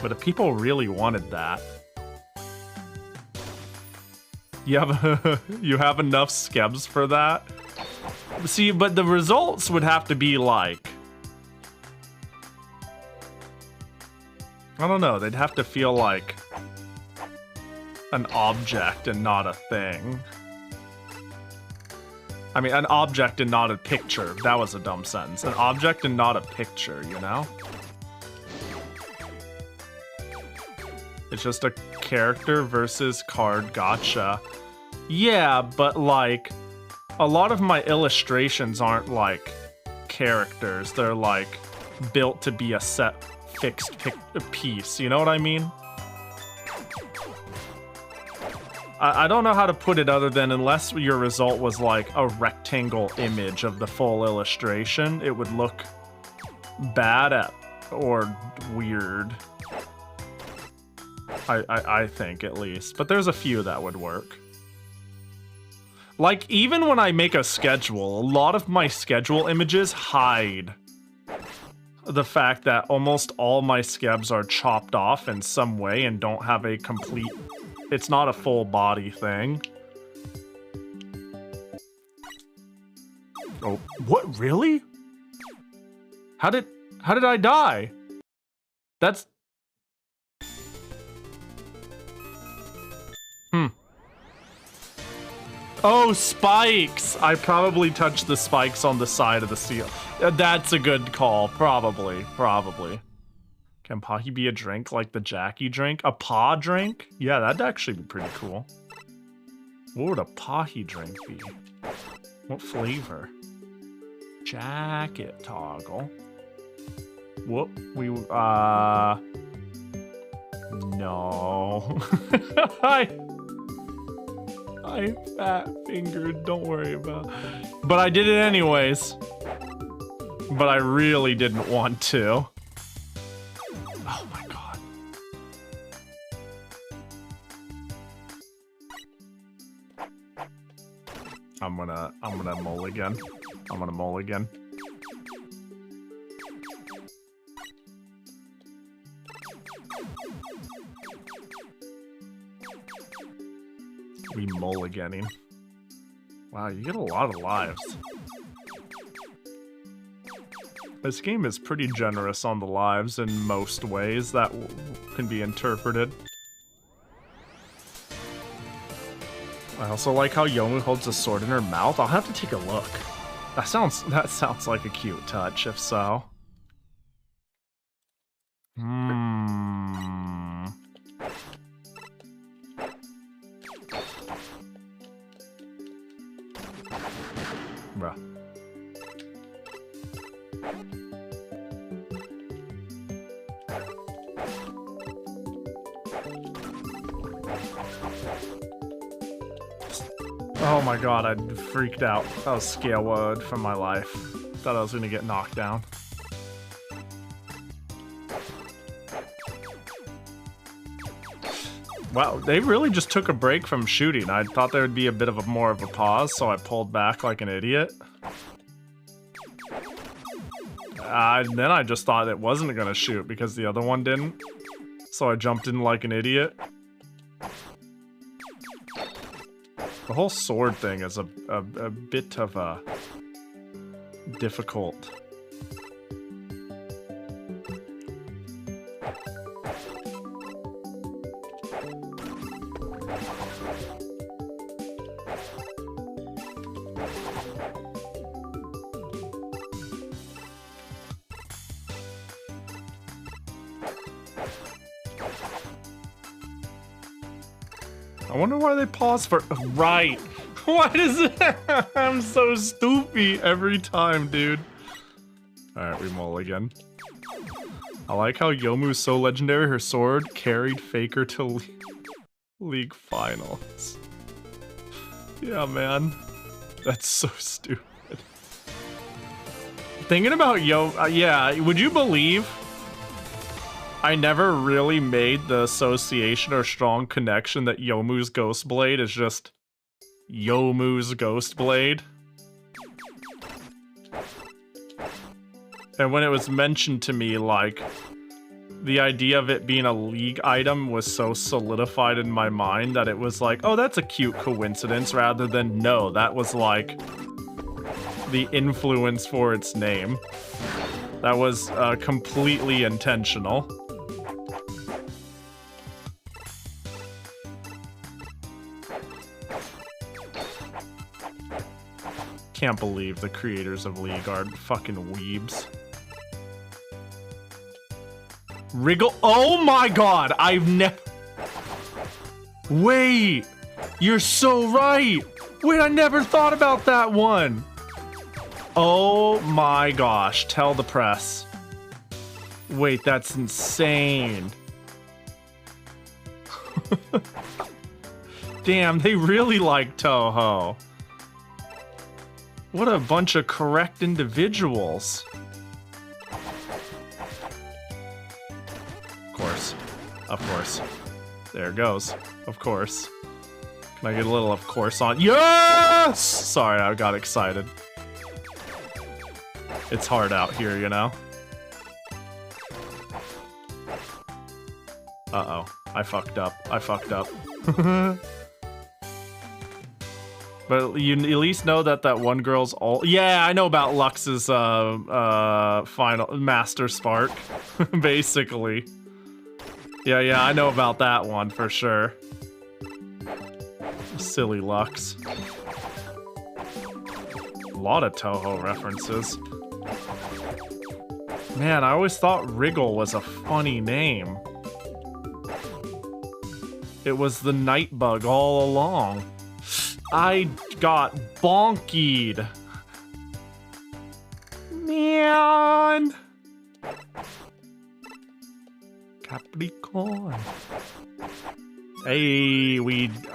S1: But if people really wanted that, you have enough skebs for that? See, but the results would have to be like, I don't know, they'd have to feel like an object and not a thing. I mean, an object and not a picture. That was a dumb sentence. An object and not a picture, you know? It's just a character versus card gacha. Yeah, but like, a lot of my illustrations aren't like characters. They're like built to be a set fixed piece. You know what I mean? I don't know how to put it other than unless your result was like a rectangle image of the full illustration, it would look bad or weird. I think, at least. But there's a few that would work. Like, even when I make a schedule, a lot of my schedule images hide the fact that almost all my skebs are chopped off in some way and don't have a complete... It's not a full body thing. Oh, what? Really? How did I die? That's... Oh, spikes! I probably touched the spikes on the side of the seal. That's a good call. Probably. Can Pahi be a drink like the Jackie drink? A Pa drink? Yeah, that'd actually be pretty cool. What would a Pahi drink be? What flavor? Jacket toggle. Whoop, no. I fat fingered, don't worry about it. But I did it anyways. But I really didn't want to. Oh my god. I'm gonna mulligan. I'm gonna mulligan. We mulliganing. Wow, you get a lot of lives. This game is pretty generous on the lives in most ways that can be interpreted. I also like how Yomu holds a sword in her mouth. I'll have to take a look. That sounds like a cute touch, if so. Bruh. Oh my god, I freaked out. That was scare word for my life. Thought I was gonna get knocked down. Wow, they really just took a break from shooting. I thought there would be a bit of more of a pause, so I pulled back like an idiot. Then I just thought it wasn't gonna shoot because the other one didn't. So I jumped in like an idiot. The whole sword thing is a bit of a difficult. I wonder why they pause for... Right. Why does it... I'm so stupid every time, dude. Alright, we mulligan. I like how Yomu's so legendary, her sword carried Faker to League Finals. Yeah, man. That's so stupid. Thinking about yeah, would you believe I never really made the association or strong connection that Yomu's Ghost Blade is just Yomu's Ghost Blade? And when it was mentioned to me, like, the idea of it being a League item was so solidified in my mind that it was like, oh, that's a cute coincidence, rather than, no, that was like the influence for its name. That was completely intentional. Can't believe the creators of League are fucking weebs. Wriggle. Oh my god, I've never. Wait, you're so right. Wait, I never thought about that one. Oh my gosh, tell the press. Wait, that's insane. Damn, they really like Touhou. What a bunch of correct individuals. Of course. There it goes. Of course. Can I get a little of course on? Yes! Sorry, I got excited. It's hard out here, you know? Uh-oh. I fucked up. But you at least know that that one girl's all. Yeah, I know about Lux's final Master Spark, basically. Yeah, I know about that one for sure. Silly Lux. A lot of Touhou references. Man, I always thought Wriggle was a funny name. It was the night bug all along. I got bonkied. Man. Capricorn. Hey,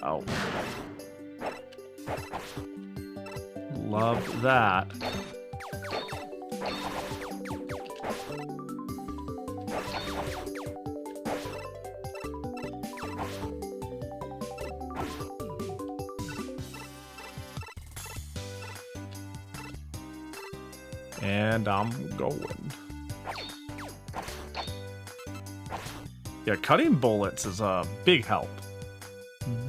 S1: oh. Love that. And I'm going. Yeah, cutting bullets is a big help.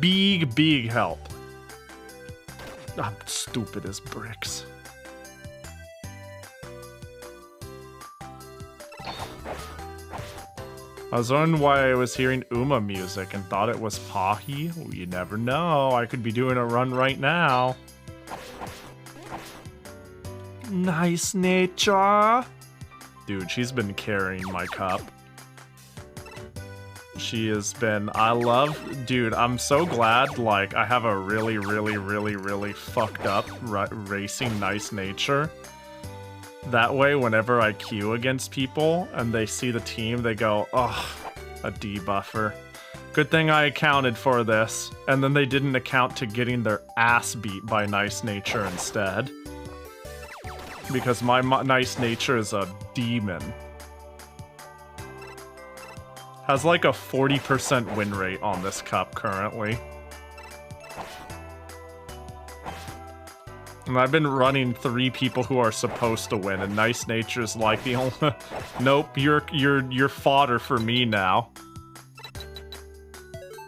S1: Big help. I'm stupid as bricks. I was wondering why I was hearing Uma music and thought it was Pahi. Well, you never know. I could be doing a run right now. Nice nature. Dude, she's been carrying my cup. She has been, dude, I'm so glad, like, I have a really fucked up racing nice nature. That way, whenever I queue against people and they see the team, they go, oh, a debuffer. Good thing I accounted for this. And then they didn't account to getting their ass beat by nice nature instead. Because my nice nature is a demon. Has like a 40% win rate on this cup currently. And I've been running 3 people who are supposed to win, and nice nature's like the only. Nope, you're fodder for me now.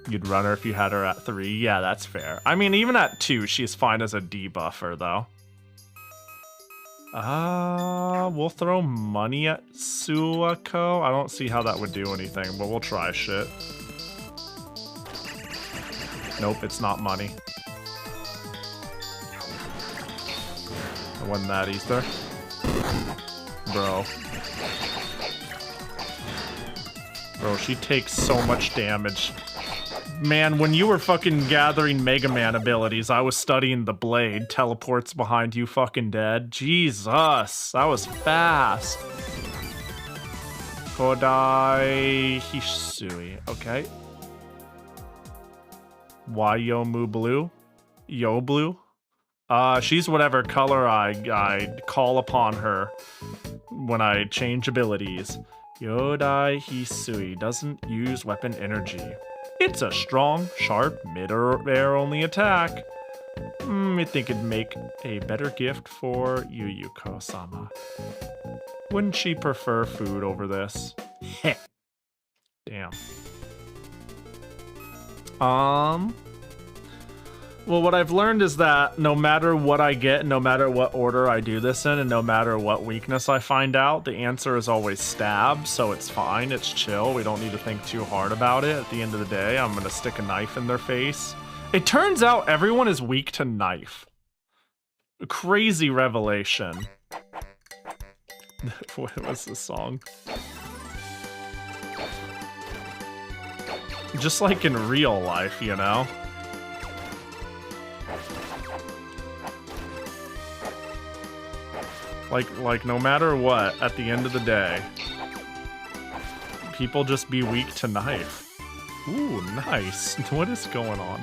S1: You'd run her if you had her at 3. Yeah, that's fair. I mean, even at 2, she's fine as a debuffer though. We'll throw money at Suako. I don't see how that would do anything, but we'll try shit. Nope, it's not money. It wasn't that either. Bro. Bro, she takes so much damage. Man, when you were fucking gathering Mega Man abilities, I was studying the blade. Teleports behind you fucking dead. Jesus, that was fast. Kodai Hisui. Okay. Wayomu Blue? Yo Blue? She's whatever color I call upon her when I change abilities. Yodai Hisui doesn't use weapon energy. It's a strong, sharp, mid-air only attack. I think it'd make a better gift for Yuyuko-sama. Wouldn't she prefer food over this? Heh. Damn. Well, what I've learned is that no matter what I get, no matter what order I do this in, and no matter what weakness I find out, the answer is always stab, so it's fine, it's chill, we don't need to think too hard about it. At the end of the day, I'm gonna stick a knife in their face. It turns out everyone is weak to knife. Crazy revelation. What was the song? Just like in real life, you know? Like no matter what, at the end of the day, people just be weak to knife. Ooh, nice. What is going on?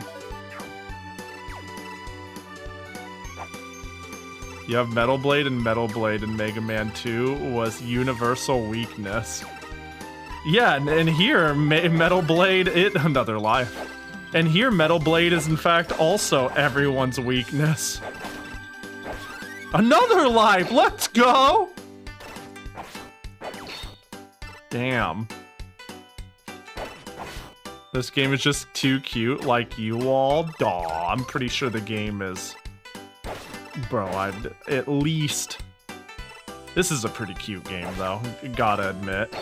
S1: You have Metal Blade, and Metal Blade in Mega Man 2 was universal weakness. Yeah, and here, Metal Blade, another life. And here, Metal Blade is in fact also everyone's weakness. Another life! Let's go! Damn. This game is just too cute, like you all. Aw, I'm pretty sure the game is... Bro, I'd at least... This is a pretty cute game, though. Gotta admit.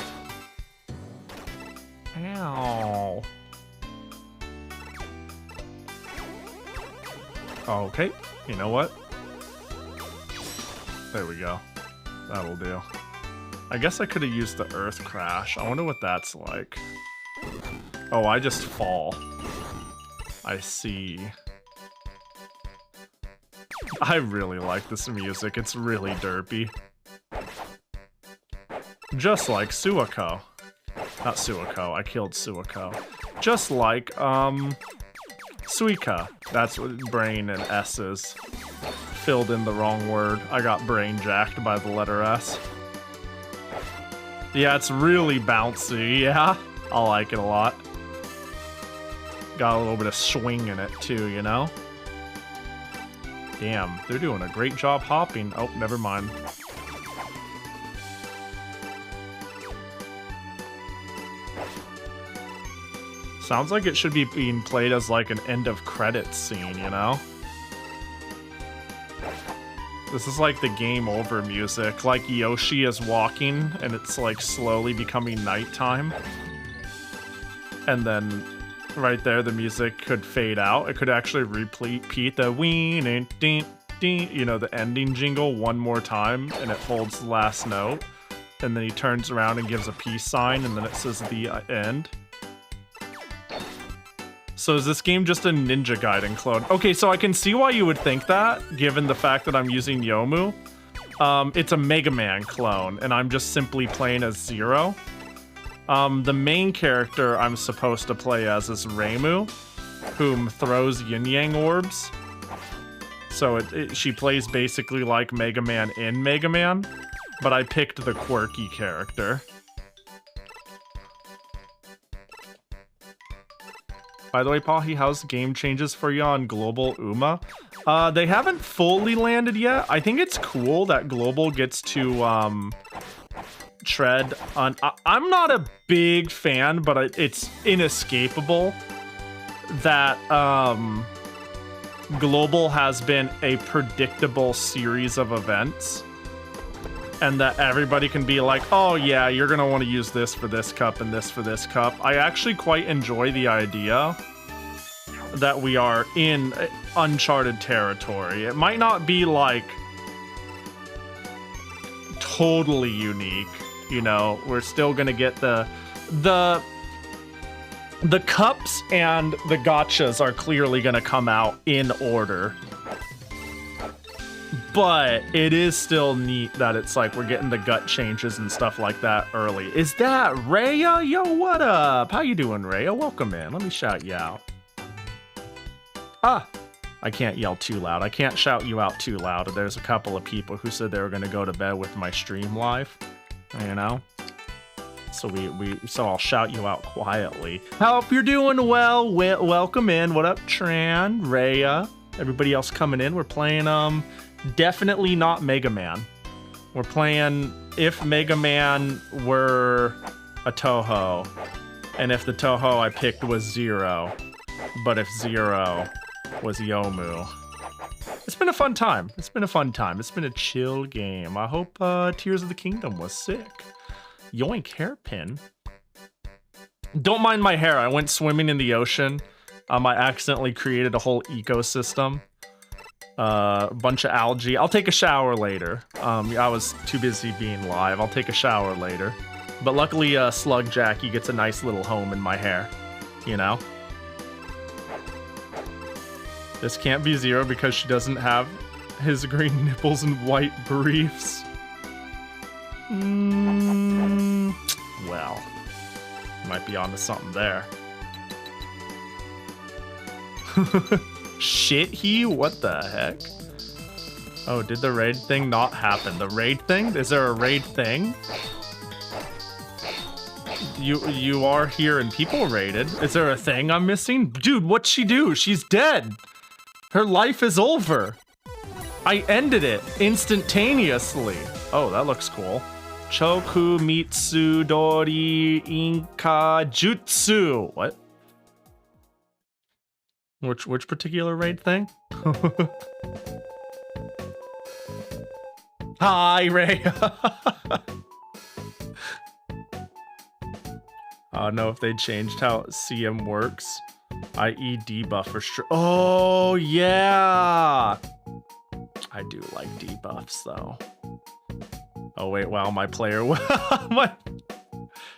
S1: Ow. Okay, you know what? There we go. That'll do. I guess I could have used the Earth Crash. I wonder what that's like. Oh, I just fall. I see. I really like this music. It's really derpy. Just like Suiko. Not Suiko. I killed Suiko. Just like, Suika. That's what brain and S's. Filled in the wrong word. I got brain jacked by the letter S. Yeah, it's really bouncy, yeah. I like it a lot. Got a little bit of swing in it too, you know? Damn, they're doing a great job hopping. Oh, never mind. Sounds like it should be being played as like an end of credits scene, you know? This is like the game over music, like Yoshi is walking and it's like slowly becoming nighttime. And then right there, the music could fade out. It could actually repeat the ween and ding, ding, you know, the ending jingle one more time and it holds the last note. And then he turns around and gives a peace sign and then it says the end. So is this game just a Ninja Gaiden clone? Okay, so I can see why you would think that, given the fact that I'm using Yomu. It's a Mega Man clone, and I'm just simply playing as Zero. The main character I'm supposed to play as is Reimu, whom throws yin-yang orbs. So she plays basically like Mega Man in Mega Man, but I picked the quirky character. By the way, Pahi, how's game changes for you on Global Uma? They haven't fully landed yet. I think it's cool that Global gets to tread on... I'm not a big fan, but it's inescapable that Global has been a predictable series of events. And that everybody can be like, oh yeah, you're gonna want to use this for this cup and this for this cup. I actually quite enjoy the idea that we are in uncharted territory. It might not be like totally unique, you know, we're still gonna get the The cups and the gotchas are clearly going to come out in order. But it is still neat that it's like we're getting the gut changes and stuff like that early. Is that Rhea? Yo, what up? How you doing, Rhea? Welcome in. Let me shout you out. Ah, I can't yell too loud. I can't shout you out too loud. There's a couple of people who said they were going to go to bed with my stream live, you know? So so I'll shout you out quietly. Hope you're doing well. Welcome in. What up, Tran, Rhea, everybody else coming in? We're playing definitely not Mega Man. We're playing if Mega Man were a Touhou, and if the Touhou I picked was Zero, but if Zero was Yomu. It's been a fun time. It's been a fun time. It's been a chill game. I hope Tears of the Kingdom was sick. Yoink, hairpin. Don't mind my hair. I went swimming in the ocean. I accidentally created a whole ecosystem. A bunch of algae. I'll take a shower later. I was too busy being live. I'll take a shower later. But luckily, Slug Jackie gets a nice little home in my hair. You know? This can't be Zero because she doesn't have his green nipples and white briefs. Well, might be onto something there. Shit, what the heck? Oh, did the raid thing not happen? The raid thing? Is there a raid thing? You are here and people raided. Is there a thing I'm missing? Dude, what'd she do? She's dead. Her life is over. I ended it instantaneously. Oh, that looks cool. Choku Mitsu Dori Inka Jutsu. What? Which particular raid thing? Hi, Ray. I don't know if they changed how CM works, i.e. debuff for sure. Oh, yeah. I do like debuffs, though. Oh, wait, wow, my player...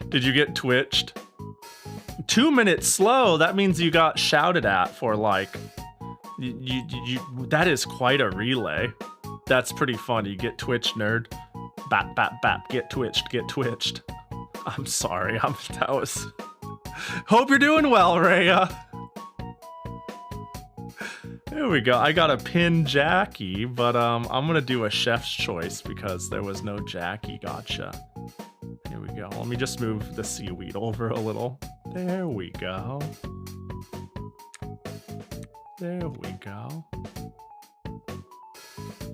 S1: Did you get twitched? 2 minutes slow, that means you got shouted at for, like... that is quite a relay. That's pretty funny. Get twitched, nerd. Bap, bap, bap. Get twitched, get twitched. I'm sorry, that was... Hope you're doing well, Rhea. There we go. I got a pin Jackie, but I'm gonna do a chef's choice because there was no Jackie. Gotcha. Here we go. Let me just move the seaweed over a little. There we go. There we go.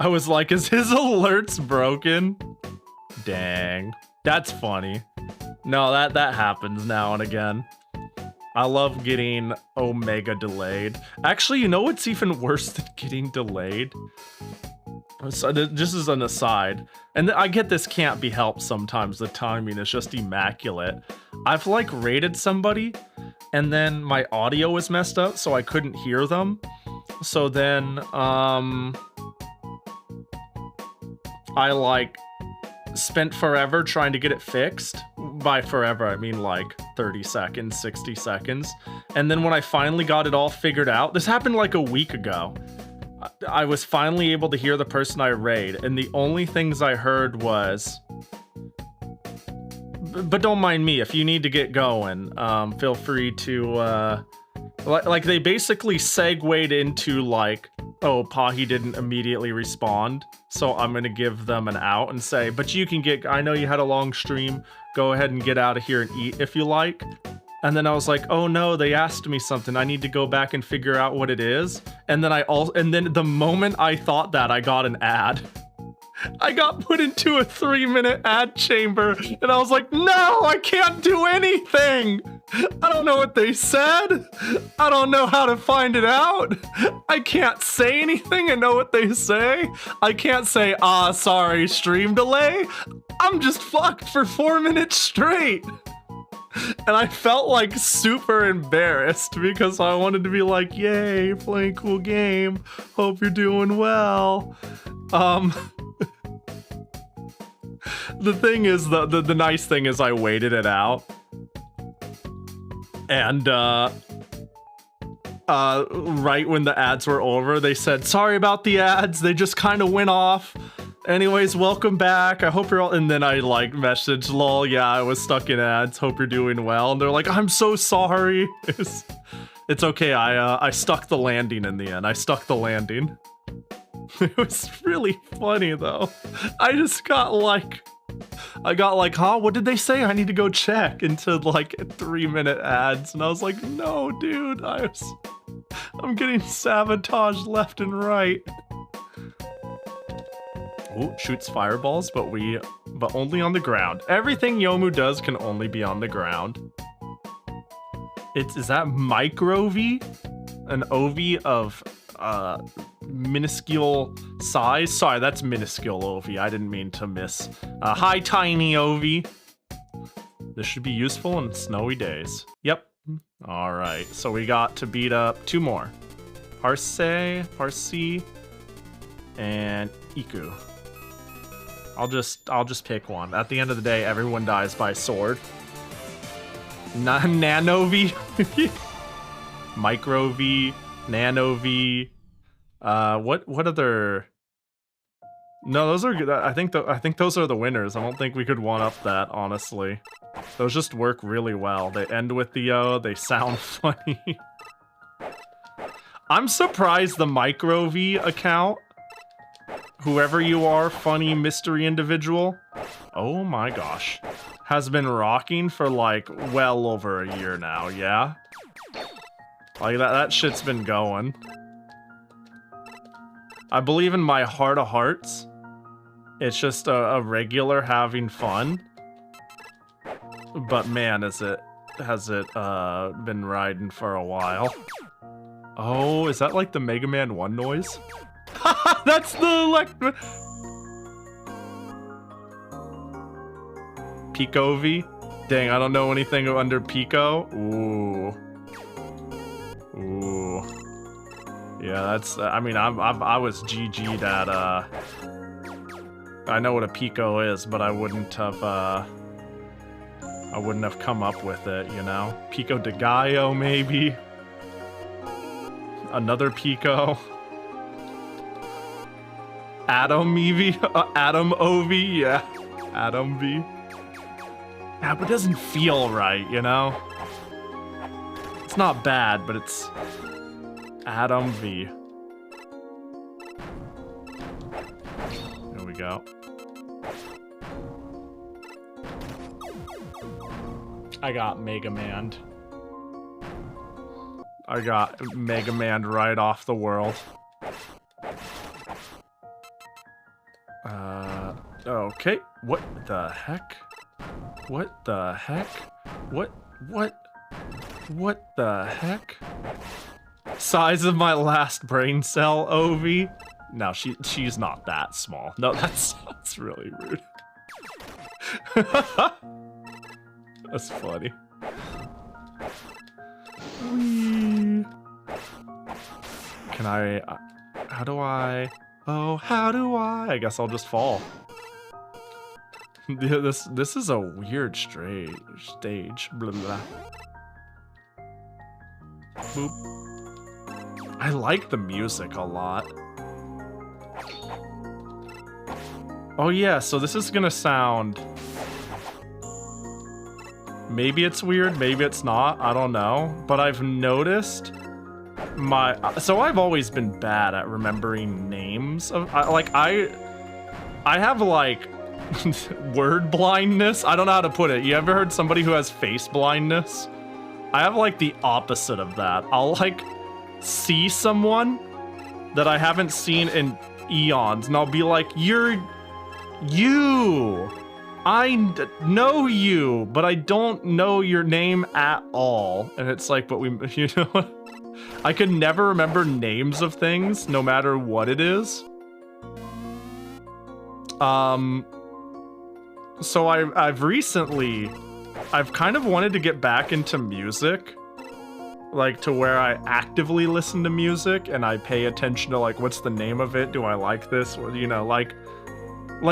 S1: I was like, is his alerts broken? Dang. That's funny. No, that happens now and again. I love getting Omega delayed. Actually, you know what's even worse than getting delayed? So just as an aside, and I get this can't be helped sometimes, the timing is just immaculate. I've like raided somebody and then my audio was messed up so I couldn't hear them. So then I like spent forever trying to get it fixed. By forever, I mean like 30 seconds, 60 seconds. And then when I finally got it all figured out, this happened like a week ago. I was finally able to hear the person I raid, and the only things I heard was... But don't mind me, if you need to get going, feel free to... Like, they basically segued into, like, oh, Pahi didn't immediately respond, so I'm gonna give them an out and say, but you can get... I know you had a long stream, go ahead and get out of here and eat if you like. And then I was like, oh no, they asked me something. I need to go back and figure out what it is. And then the moment I thought that, I got an ad. I got put into a 3-minute ad chamber and I was like, no, I can't do anything. I don't know what they said. I don't know how to find it out. I can't say anything and know what they say. I can't say, sorry, stream delay. I'm just fucked for 4 minutes straight. And I felt like super embarrassed because I wanted to be like, yay, you're playing a cool game. Hope you're doing well. The thing is, the nice thing is I waited it out. And right when the ads were over, they said, sorry about the ads, they just kind of went off. Anyways, welcome back. I hope you're all, and then I like messaged, lol, yeah, I was stuck in ads, hope you're doing well. And they're like, I'm so sorry. It's okay, I stuck the landing in the end. I stuck the landing. It was really funny though. I got like, huh, what did they say? I need to go check into like 3-minute ads. And I was like, no, dude, I'm getting sabotaged left and right. Ooh, shoots fireballs, but only on the ground. Everything Yomu does can only be on the ground. Is that micro-V? An OV of minuscule size? Sorry, that's minuscule OV. I didn't mean to miss. Hi, tiny OV. This should be useful on snowy days. Yep. All right, so we got to beat up 2 more. Parsi, and Iku. I'll just pick one. At the end of the day, everyone dies by sword. Nano V, Micro V, Nano V. What other? No, those are good. I think those are the winners. I don't think we could one up that, honestly. Those just work really well. They end with the O. They sound funny. I'm surprised the Micro V account, whoever you are, funny mystery individual, oh my gosh, has been rocking for like well over a year now, yeah? Like that shit's been going. I believe in my heart of hearts, it's just a regular having fun. But man, has it been riding for a while. Oh, is that like the Mega Man 1 noise? That's the Pico V? Dang, I don't know anything under Pico. Ooh. Ooh. Yeah, that's, I mean, I was GG'd at, I know what a Pico is, but I wouldn't have come up with it, you know? Pico de Gallo, maybe? Another Pico? Atom EV? Atom OV? Yeah. Atom V. Yeah, but it doesn't feel right, you know? It's not bad, but it's Atom V. There we go. I got Mega Man. I got Mega Man right off the world. Okay. What the heck? What the heck? What the heck? Size of my last brain cell, Ovi? No, she's not that small. No, that's really rude. That's funny. Whee. Can I... how do I... Oh, how do I guess I'll just fall. This is a weird stage. Blah, blah. Boop. I like the music a lot. Oh yeah, so this is gonna sound... Maybe it's weird, maybe it's not, I don't know. But I've noticed so I've always been bad at remembering names of, I have like word blindness. I don't know how to put it. You ever heard somebody who has face blindness? I have like the opposite of that. I'll like see someone that I haven't seen in eons and I'll be like, you. I know you, but I don't know your name at all. And it's like, but you know, I could never remember names of things, no matter what it is. So I've recently, I've kind of wanted to get back into music, like to where I actively listen to music and I pay attention to like, what's the name of it? Do I like this? Or, you know, like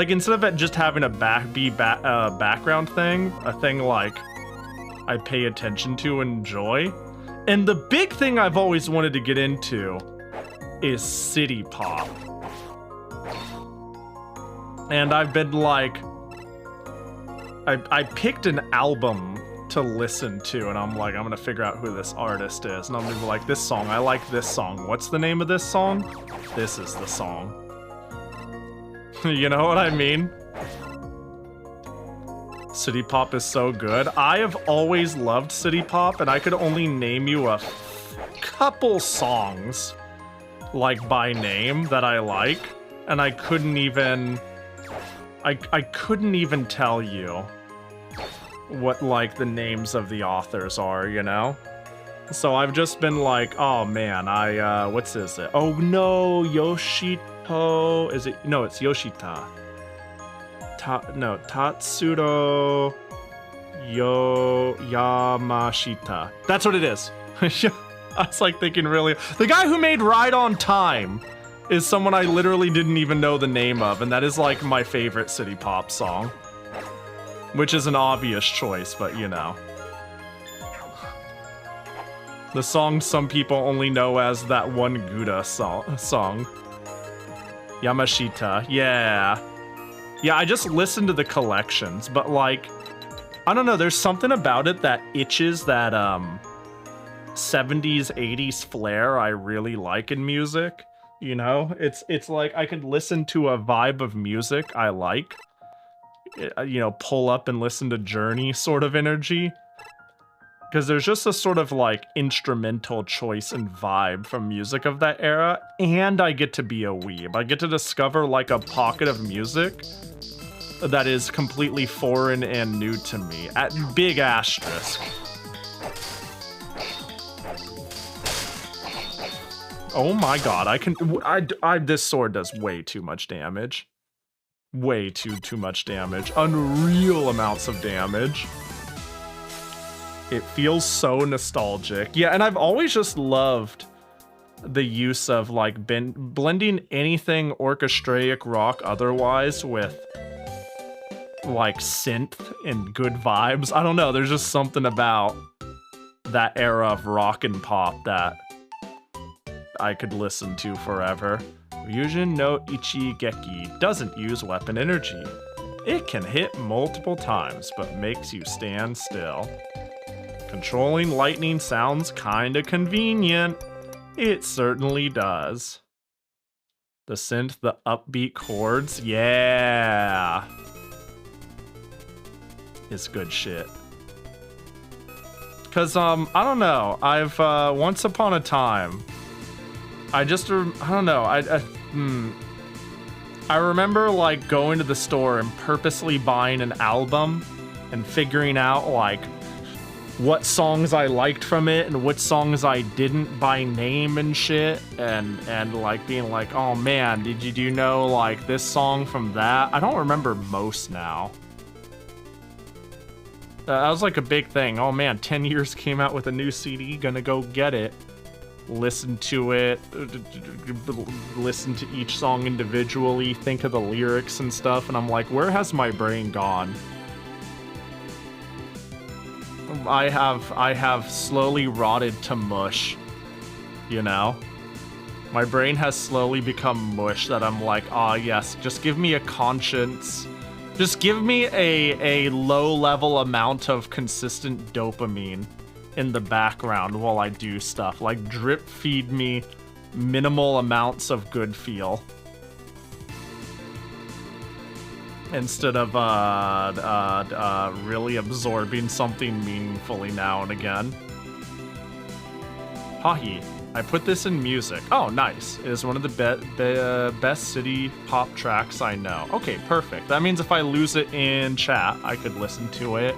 S1: instead of it just having a background thing, a thing like I pay attention to and enjoy. And the big thing I've always wanted to get into is city pop. And I've been like, I picked an album to listen to, and I'm like, I'm gonna figure out who this artist is. And I'm gonna be like, this song, I like this song. What's the name of this song? This is the song. You know what I mean? City pop is so good. I have always loved city pop, and I could only name you a couple songs, like by name, that I like, and I couldn't even tell you what like the names of the authors are, you know? So I've just been like, oh man, what's this? Oh no, Yoshito, is it? No, it's Yoshita. Tatsuro Yamashita. That's what it is. I was like thinking really, the guy who made Ride on Time is someone I literally didn't even know the name of, and that is like my favorite city pop song. Which is an obvious choice, but you know. The song some people only know as that one Gouda song. Yamashita, yeah. Yeah, I just listened to the collections, but like, I don't know, there's something about it that itches that 70s, 80s flair I really like in music. You know, it's like I could listen to a vibe of music I like. You know, pull up and listen to Journey sort of energy. Because there's just a sort of like instrumental choice and vibe from music of that era, and I get to be a weeb. I get to discover like a pocket of music that is completely foreign and new to me. At big asterisk. Oh my god, this sword does way too much damage. Way too much damage. Unreal amounts of damage. It feels so nostalgic. Yeah, and I've always just loved the use of like blending anything orchestraic rock otherwise with like synth and good vibes. I don't know, there's just something about that era of rock and pop that I could listen to forever. Ryujin no Ichigeki doesn't use weapon energy. It can hit multiple times, but makes you stand still. Controlling lightning sounds kinda convenient. It certainly does. The synth, the upbeat chords, yeah. It's good shit. Cause, I don't know, I've, once upon a time, I don't know, I remember, like, going to the store and purposely buying an album and figuring out, like, what songs I liked from it and what songs I didn't by name and shit, and like, being like, oh man, do you know, like, this song from that? I don't remember most now. That was, like, a big thing. Oh man, 10 Years came out with a new CD, gonna go get it. Listen to it, listen to each song individually, think of the lyrics and stuff, and I'm like, where has my brain gone? I have slowly rotted to mush, you know? My brain has slowly become mush that I'm like, ah yes, just give me a conscience. Just give me a low-level amount of consistent dopamine in the background while I do stuff. Like, drip feed me minimal amounts of good feel. Instead of really absorbing something meaningfully now and again. Pahi, I put this in music. Oh, nice. It is one of the best city pop tracks I know. Okay, perfect. That means if I lose it in chat, I could listen to it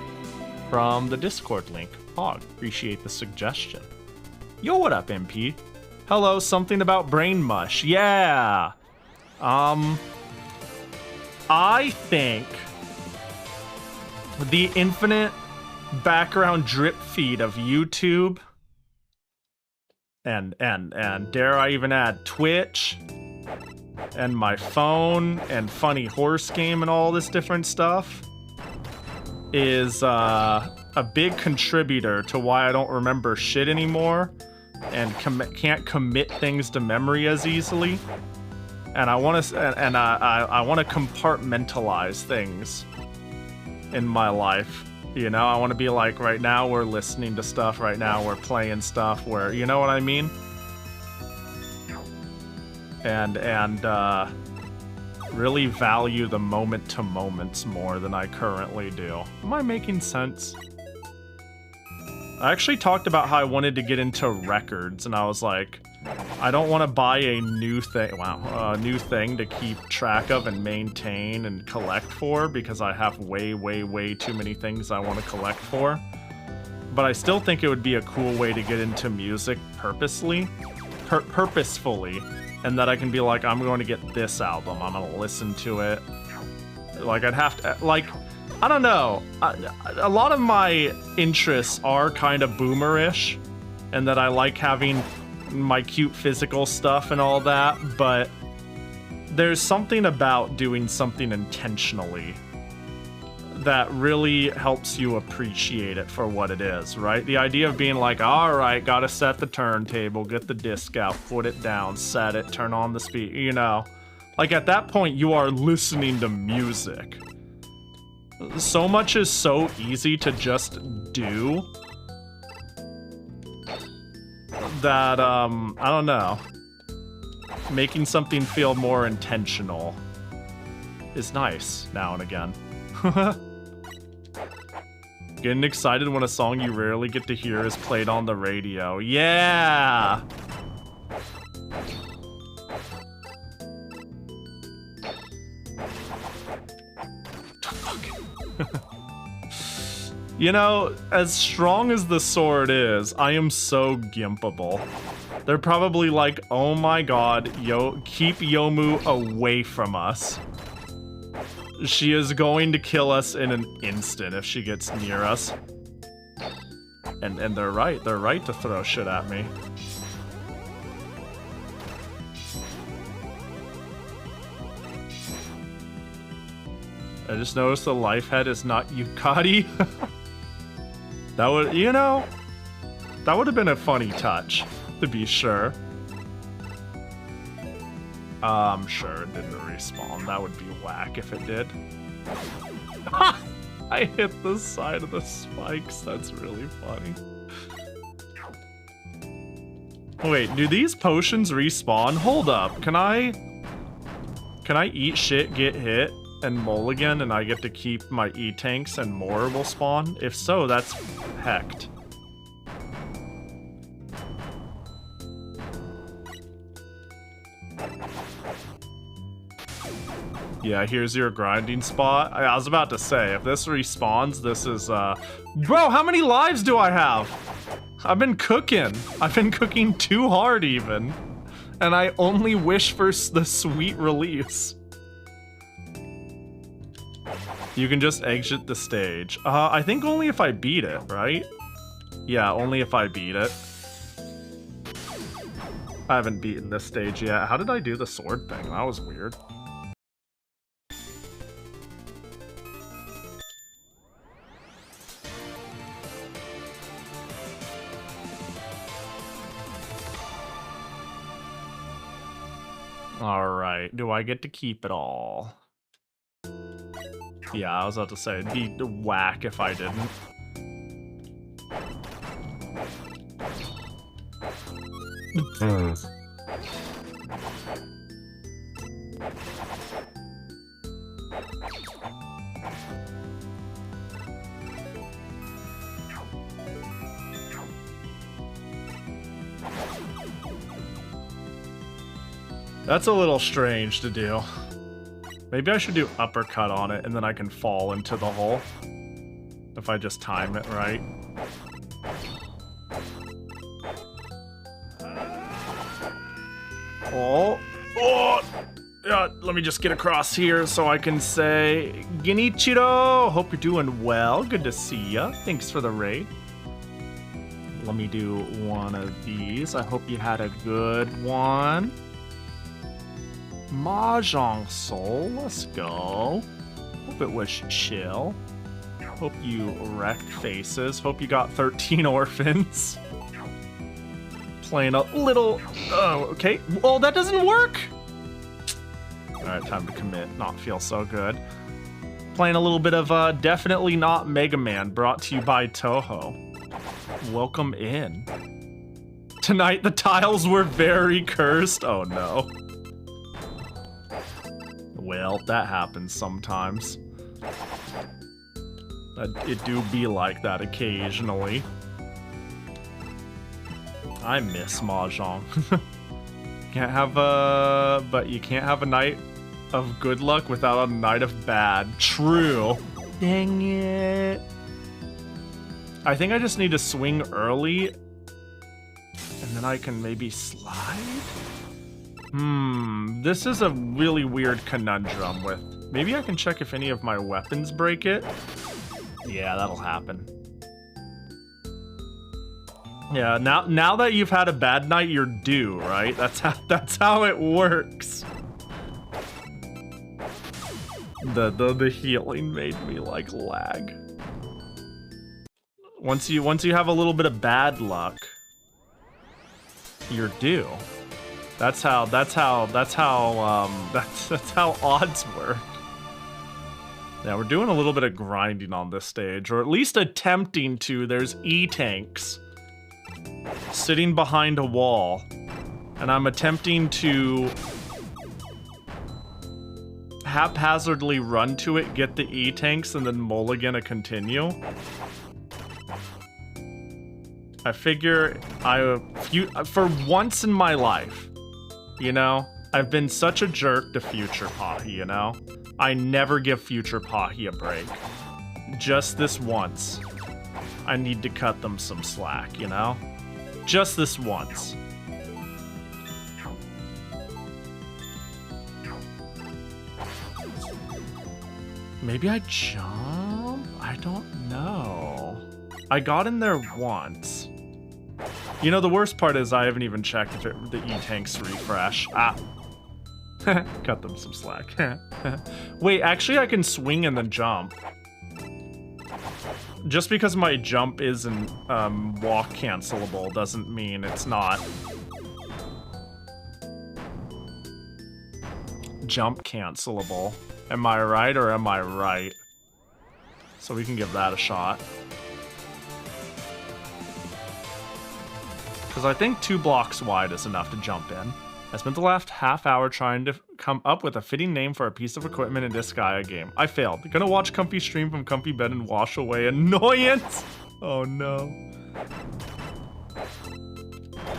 S1: from the Discord link. Hog, appreciate the suggestion. Yo, what up, MP? Hello, something about brain mush. Yeah. I think the infinite background drip feed of YouTube and dare I even add Twitch and my phone and Funny Horse Game and all this different stuff is a big contributor to why I don't remember shit anymore and can't commit things to memory as easily. And I want to I want to compartmentalize things in my life. You know, I want to be like, right now we're listening to stuff, right now we're playing stuff, where, you know what I mean? And really value the moment to moments more than I currently do. Am I making sense? I actually talked about how I wanted to get into records, and I was like, I don't want to buy a new thing, new thing to keep track of and maintain and collect for, because I have way too many things I want to collect for. But I still think it would be a cool way to get into music purposefully, and that I can be like, I'm going to get this album, I'm going to listen to it. Like, I'd have to, like, I don't know. A lot of my interests are kind of boomerish, and that I like having my cute physical stuff and all that, but there's something about doing something intentionally that really helps you appreciate it for what it is, right? The idea of being like, all right, gotta set the turntable, get the disc out, put it down, set it, turn on the speaker, you know. Like, at that point, you are listening to music. So much is so easy to just do that, I don't know. Making something feel more intentional is nice now and again. Getting excited when a song you rarely get to hear is played on the radio. Yeah! You know, as strong as the sword is, I am so gimpable. They're probably like, oh my god, keep Yomu away from us. She is going to kill us in an instant if she gets near us. And they're right to throw shit at me. I just noticed the life head is not Yukari. That would, you know, that would have been a funny touch, to be sure. I'm sure it didn't respawn. That would be whack if it did. I hit the side of the spikes. That's really funny. Wait, do these potions respawn? Hold up. Can I eat shit, get hit, and mulligan, and I get to keep my E-tanks and more will spawn? If so, that's hecked. Yeah, here's your grinding spot. I was about to say, if this respawns, this is, Bro, how many lives do I have? I've been cooking. I've been cooking too hard, even. And I only wish for the sweet release. You can just exit the stage. I think only if I beat it, right? Yeah, only if I beat it. I haven't beaten this stage yet. How did I do the sword thing? That was weird. Alright, do I get to keep it all? Yeah, I was about to say, it'd be whack if I didn't. That's a little strange to do. Maybe I should do uppercut on it and then I can fall into the hole. If I just time it right. Oh. Yeah, let me just get across here so I can say, Genichiro! Hope you're doing well. Good to see ya. Thanks for the raid. Let me do one of these. I hope you had a good one. Mahjong Soul, let's go. Hope it was chill. Hope you wrecked faces. Hope you got 13 orphans. Playing a little... Oh, okay. Oh, that doesn't work! Alright, time to commit. Not feel so good. Playing a little bit of Definitely Not Mega Man, brought to you by Touhou. Welcome in. Tonight the tiles were very cursed. Oh no. Well, that happens sometimes. It do be like that occasionally. I miss Mahjong. Can't have a... But you can't have a night of good luck without a night of bad. True. Dang it. I think I just need to swing early. And then I can maybe slide? This is a really weird conundrum with... Maybe I can check if any of my weapons break it. Yeah, that'll happen. Yeah, now that you've had a bad night, you're due, right? That's how it works. The healing made me like lag. Once you have a little bit of bad luck, you're due. That's how odds work. Yeah, we're doing a little bit of grinding on this stage, or at least attempting to. There's E-tanks sitting behind a wall, and I'm attempting to haphazardly run to it, get the E-tanks, and then mulligan a continue. I figure for once in my life, you know, I've been such a jerk to future Pahi, you know? I never give future Pahi a break. Just this once, I need to cut them some slack, you know? Just this once. Maybe I jump? I don't know. I got in there once. You know, the worst part is I haven't even checked if the E-tanks refresh. Ah. Cut them some slack. Wait, actually I can swing and then jump. Just because my jump isn't walk cancelable doesn't mean it's not jump cancelable. Am I right or am I right? So we can give that a shot. Because I think 2 blocks wide is enough to jump in. I spent the last half hour trying to come up with a fitting name for a piece of equipment in this Gaia game. I failed. Gonna watch Comfy stream from comfy bed and wash away annoyance. Oh no.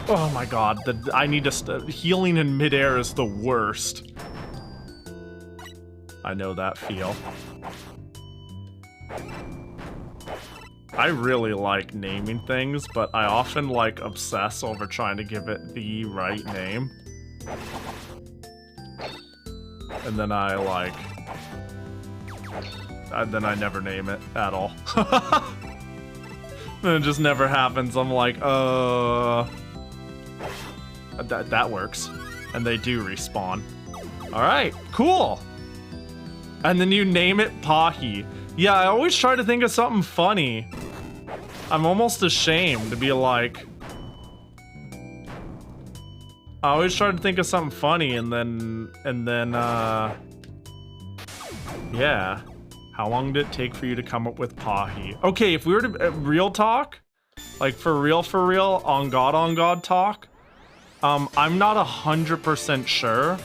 S1: Oh my god. I need to... healing in midair is the worst. I know that feel. I really like naming things, but I often like obsess over trying to give it the right name. And then I like... then I never name it at all. Then it just never happens. I'm like, that works. And they do respawn. Alright, cool! And then you name it Pahi. Yeah, I always try to think of something funny. I'm almost ashamed to be like... I always try to think of something funny and then, yeah. How long did it take for you to come up with Pahi? Okay, if we were to, real talk, like for real, on God talk, I'm not 100% sure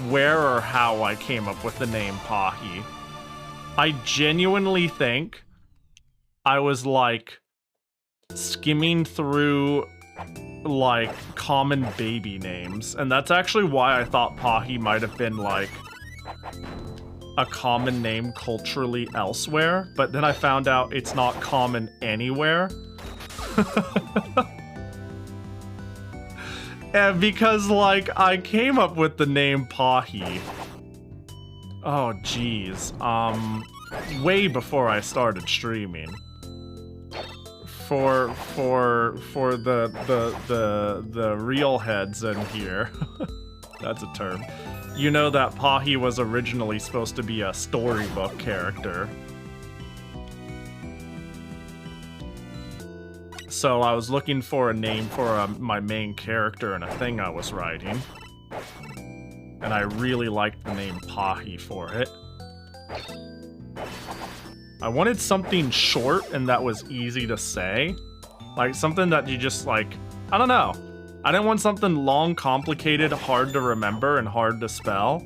S1: where or how I came up with the name Pahi. I genuinely think I was like skimming through like common baby names, and that's actually why I thought Pahi might have been like a common name culturally elsewhere, but then I found out it's not common anywhere. And because like I came up with the name Pahi, oh geez, way before I started streaming. For the real heads in here, that's a term. You know that Pahi was originally supposed to be a storybook character. So I was looking for a name for my main character in a thing I was writing. And I really liked the name Pahi for it. I wanted something short and that was easy to say. Like something that you just like, I don't know. I didn't want something long, complicated, hard to remember, and hard to spell.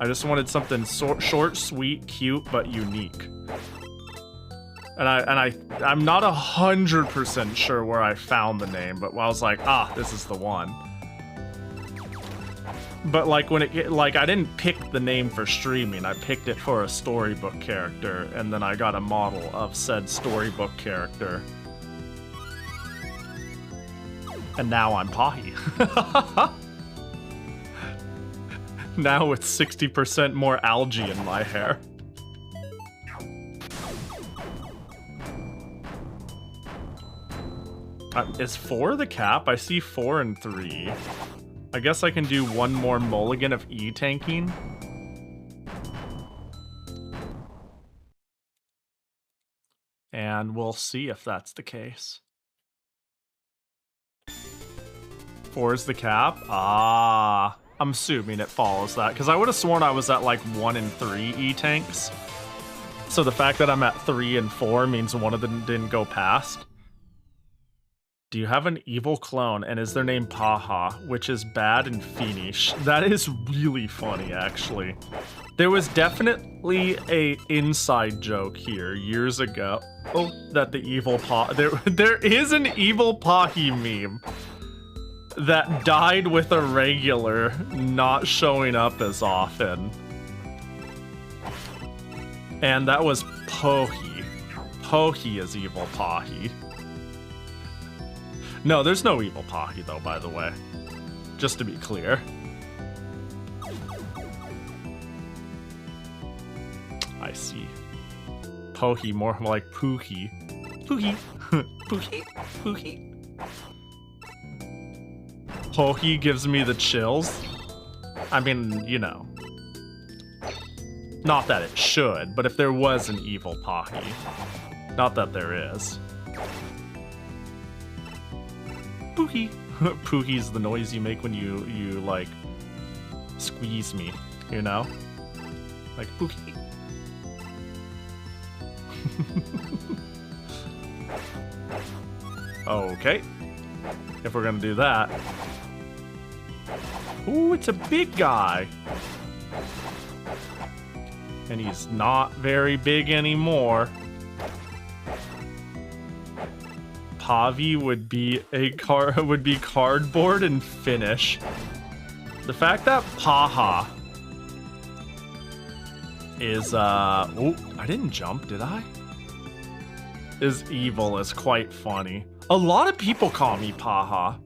S1: I just wanted something short, sweet, cute, but unique. And I'm not 100% sure where I found the name, but I was like, ah, this is the one. But like when it like I didn't pick the name for streaming, I picked it for a storybook character, and then I got a model of said storybook character. And now I'm Pahi. Now with 60% more algae in my hair. Is 4 the cap? I see 4 and 3. I guess I can do one more mulligan of E-tanking. And we'll see if that's the case. 4 is the cap? Ah, I'm assuming it follows that, because I would have sworn I was at like 1 and 3 E-tanks. So the fact that I'm at 3 and 4 means one of them didn't go past. Do you have an evil clone, and is their name Paha, which is bad in Finnish? That is really funny, actually. There was definitely a inside joke here years ago. Oh, that the evil there is an evil Pahi meme that died with a regular not showing up as often. And that was Pohi. Pohi is evil Pahi. No, there's no evil Pahi though, by the way. Just to be clear. I see. Pohi, more like Poohi. Poohi. Poohi. Poohi. Pohi gives me the chills. I mean, you know. Not that it should, but if there was an evil Pahi. Not that there is. Poohi. Poohi's the noise you make when you like squeeze me, you know? Like Poohi. Okay. If we're gonna do that. Ooh, it's a big guy. And he's not very big anymore. Pavi would be cardboard in Finnish. The fact that Paha is oh, I didn't jump, did I? Is evil is quite funny. A lot of people call me Paha.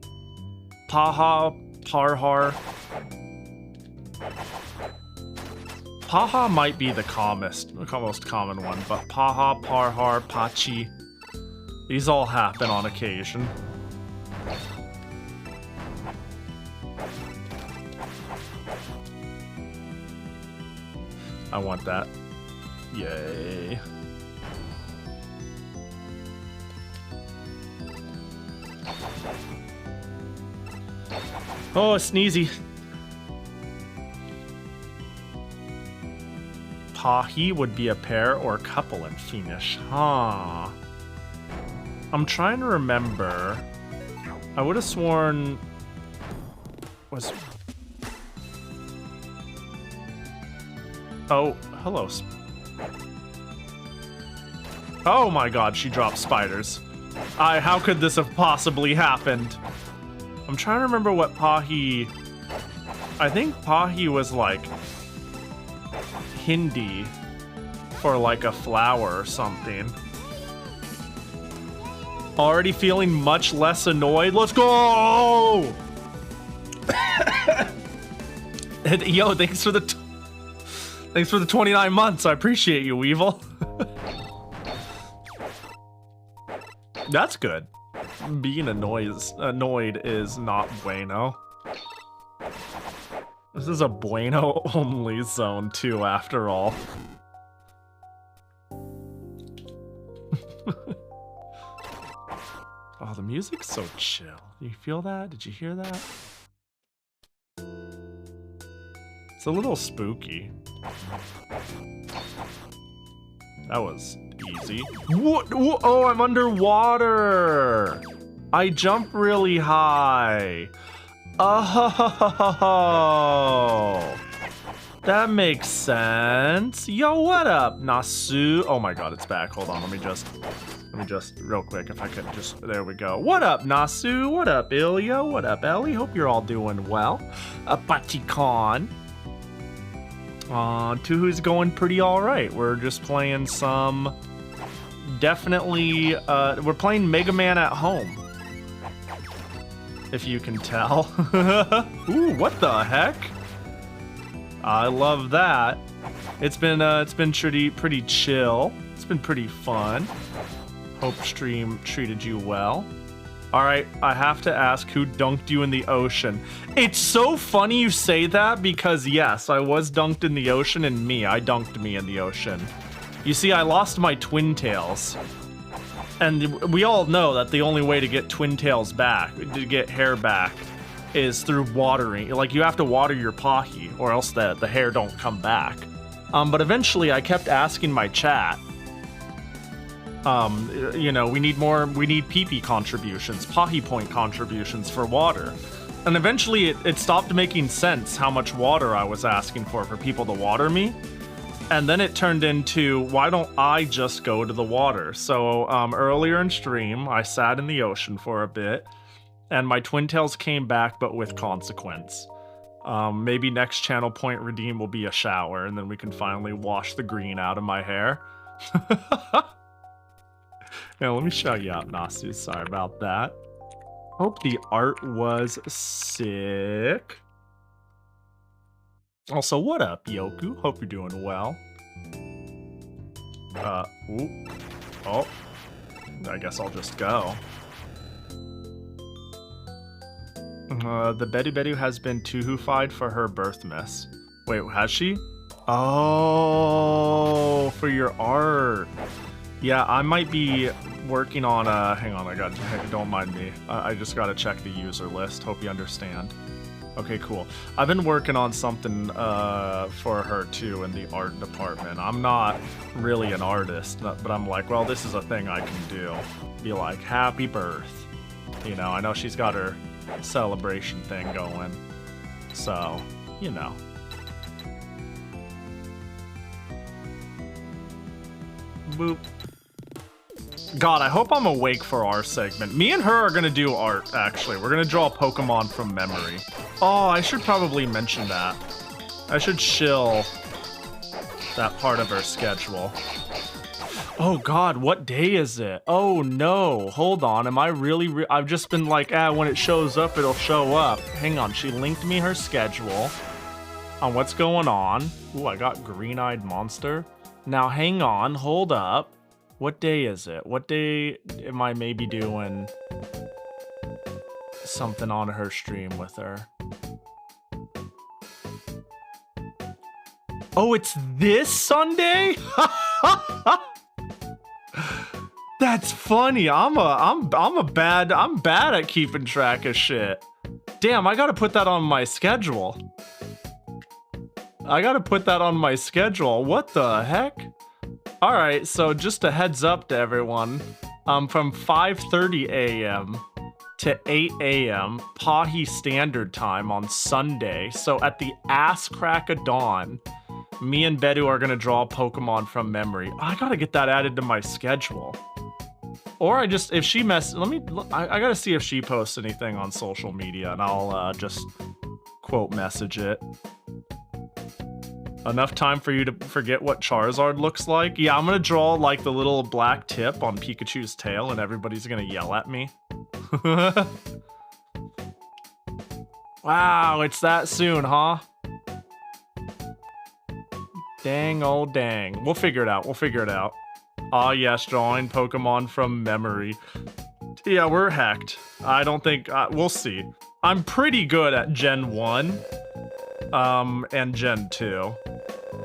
S1: Paha, Parhar. Paha might be the most common one, but Paha, Parhar, Pachi. These all happen on occasion. I want that. Yay. Oh, sneezy. Pahi would be a pair or couple in Finnish. Huh. I'm trying to remember. I would have sworn was. Oh, hello. Oh my god, she dropped spiders. How could this have possibly happened? I'm trying to remember what Pahi. I think Pahi was like Hindi for like a flower or something. Already feeling much less annoyed. Let's go! And, yo, thanks for the 29 months. I appreciate you, Weevil. That's good. Being annoyed is not bueno. This is a bueno only zone too, after all. Oh, the music's so chill. You feel that? Did you hear that? It's a little spooky. That was easy. What? Oh, I'm underwater. I jump really high. Oh, that makes sense. Yo, what up, Nasu? Oh my god, it's back. Hold on, let me just real quick, if I could just, there we go. What up, Nasu? What up, Ilya? What up, Ellie? Hope you're all doing well. Batikon. Touhou's going pretty alright. We're just playing some, definitely, we're playing Mega Man at home. If you can tell. Ooh, what the heck? I love that. It's been pretty chill. It's been pretty fun. Hope stream treated you well. All right, I have to ask, who dunked you in the ocean? It's so funny you say that because yes, I was dunked in the ocean, and I dunked me in the ocean. You see, I lost my twin tails. And we all know that the only way to get twin tails back, to get hair back, is through watering. Like, you have to water your Pahi, or else the hair don't come back. But eventually I kept asking my chat, you know, we need PP contributions, Pahi point contributions for water. And eventually it stopped making sense how much water I was asking for people to water me. And then it turned into, why don't I just go to the water? So earlier in stream, I sat in the ocean for a bit, and my twin tails came back, but with consequence. Maybe next channel point redeem will be a shower, and then we can finally wash the green out of my hair. Now, let me show you up, Nasu. Sorry about that. Hope the art was sick. Also, what up, Yoku? Hope you're doing well. Ooh. Oh. I guess I'll just go. The Betty Betty has been Touhou-fied for her birth miss. Wait, has she? Oh, for your art. Yeah, I might be working on a... Hang on, don't mind me. I just gotta check the user list. Hope you understand. Okay, cool. I've been working on something for her too in the art department. I'm not really an artist, but I'm like, well, this is a thing I can do. Be like, happy birth. You know, I know she's got her celebration thing going. So, you know. Boop. God, I hope I'm awake for our segment. Me and her are gonna do art, actually. We're gonna draw a Pokemon from memory. Oh, I should probably mention that. I should shill that part of our schedule. Oh God, what day is it? Oh no, hold on. Am I really I've just been like, when it shows up, it'll show up. Hang on, she linked me her schedule on what's going on. Ooh, I got Green-Eyed Monster. Now hang on, hold up. What day is it? What day am I maybe doing something on her stream with her? Oh, it's this Sunday? That's funny. I'm bad at keeping track of shit. Damn, I gotta put that on my schedule. What the heck? All right, so just a heads up to everyone. From 5:30 a.m. to 8 a.m. Pahi Standard Time on Sunday. So at the ass crack of dawn, me and Bedu are gonna draw Pokemon from memory. I gotta get that added to my schedule. Or I gotta see if she posts anything on social media, and I'll just quote message it. Enough time for you to forget what Charizard looks like? Yeah, I'm gonna draw like the little black tip on Pikachu's tail, and everybody's gonna yell at me. Wow, it's that soon, huh? Dang, oh dang. We'll figure it out. Ah yes, drawing Pokemon from memory. Yeah, we're hacked. I don't think... we'll see. I'm pretty good at Gen 1. And Gen 2.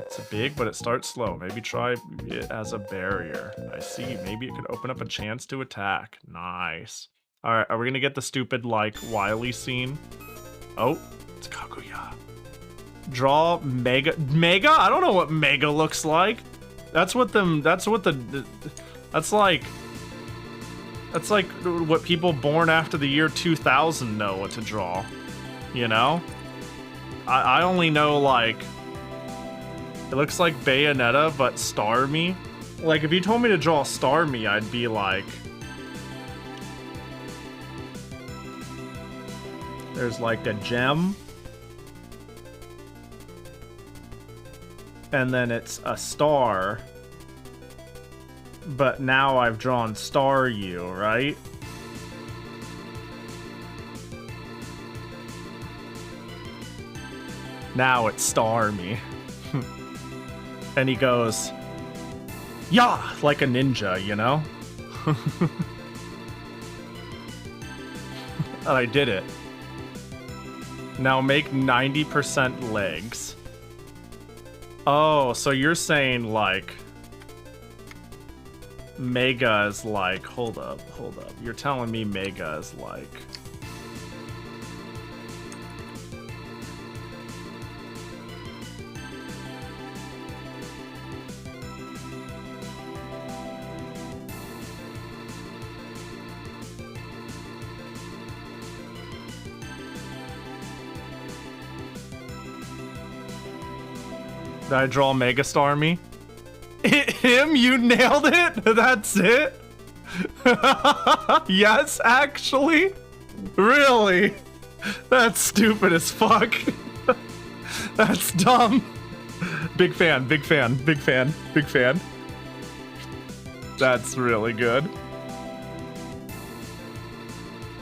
S1: It's big, but it starts slow. Maybe try it as a barrier. I see. Maybe it could open up a chance to attack. Nice. Alright, are we gonna get the stupid, like, Wily scene? Oh, it's Kaguya. Draw Mega. Mega? I don't know what Mega looks like. That's what that's like what people born after the year 2000 know what to draw. You know? I only know, like, it looks like Bayonetta, but Starmie. Like, if you told me to draw Starmie, I'd be like... There's, like, a gem. And then it's a star. But now I've drawn Staryu, right? Now it's Starmie. And he goes, "Yeah!" like a ninja, you know? And I did it. Now make 90% legs. Oh, so you're saying, like, Mega is like, hold up. You're telling me Mega is like... Did I draw Mega Starmie? Him? You nailed it? That's it? Yes, actually? Really? That's stupid as fuck. That's dumb. Big fan. That's really good.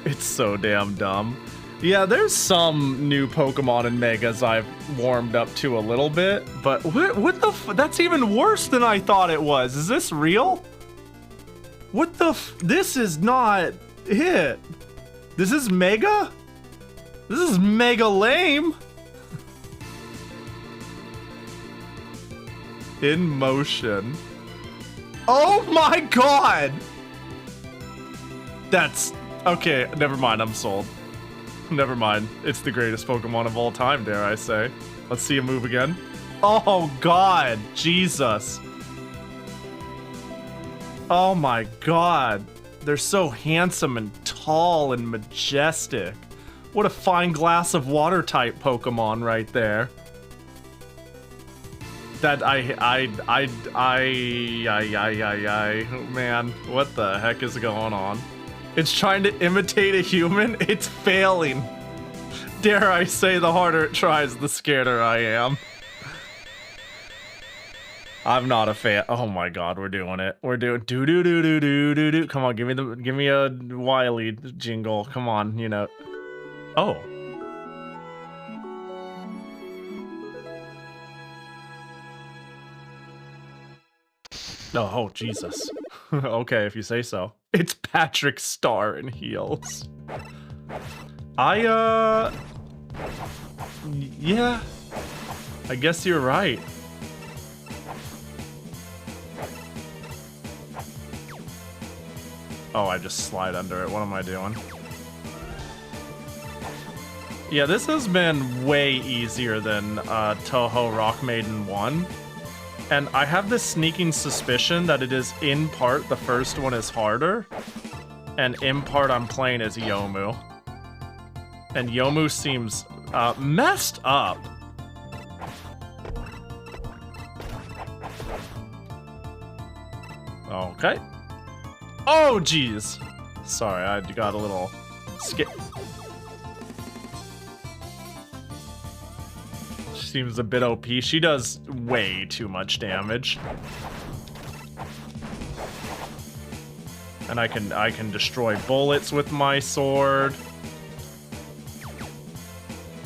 S1: It's so damn dumb. Yeah, there's some new Pokemon and Megas I've warmed up to a little bit, but what the that's even worse than I thought it was. Is this real? What the this is not it. This is Mega? This is mega lame. In motion. Oh my god! That's... okay, never mind, I'm sold. Never mind. It's the greatest Pokemon of all time, dare I say. Let's see him move again. Oh god, Jesus. Oh my god. They're so handsome and tall and majestic. What a fine glass of water type Pokemon right there. That man, what the heck is going on? It's trying to imitate a human. It's failing. Dare I say, the harder it tries, the scareder I am. I'm not a fan. Oh my god, we're doing it. We're doing do do do do do do do. Come on, give me a Wily jingle. Come on, you know. Oh. Oh, Jesus. Okay, if you say so. It's Patrick Star in heels. Yeah. I guess you're right. Oh, I just slide under it. What am I doing? Yeah, this has been way easier than Touhou Rock Maiden 1. And I have this sneaking suspicion that it is in part the first one is harder, and in part I'm playing as Yomu. And Yomu seems messed up. Okay. Oh, geez. Sorry, I got a little skip. Seems a bit OP. She does way too much damage. And I can destroy bullets with my sword.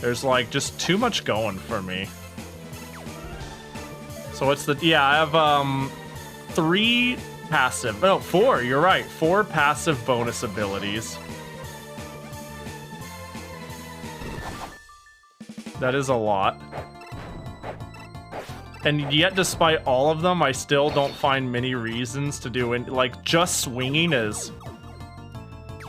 S1: There's like just too much going for me. So what's the... yeah, I have 3 passive... no, 4, you're right. 4 passive bonus abilities. That is a lot. And yet, despite all of them, I still don't find many reasons to do it. Like, just swinging is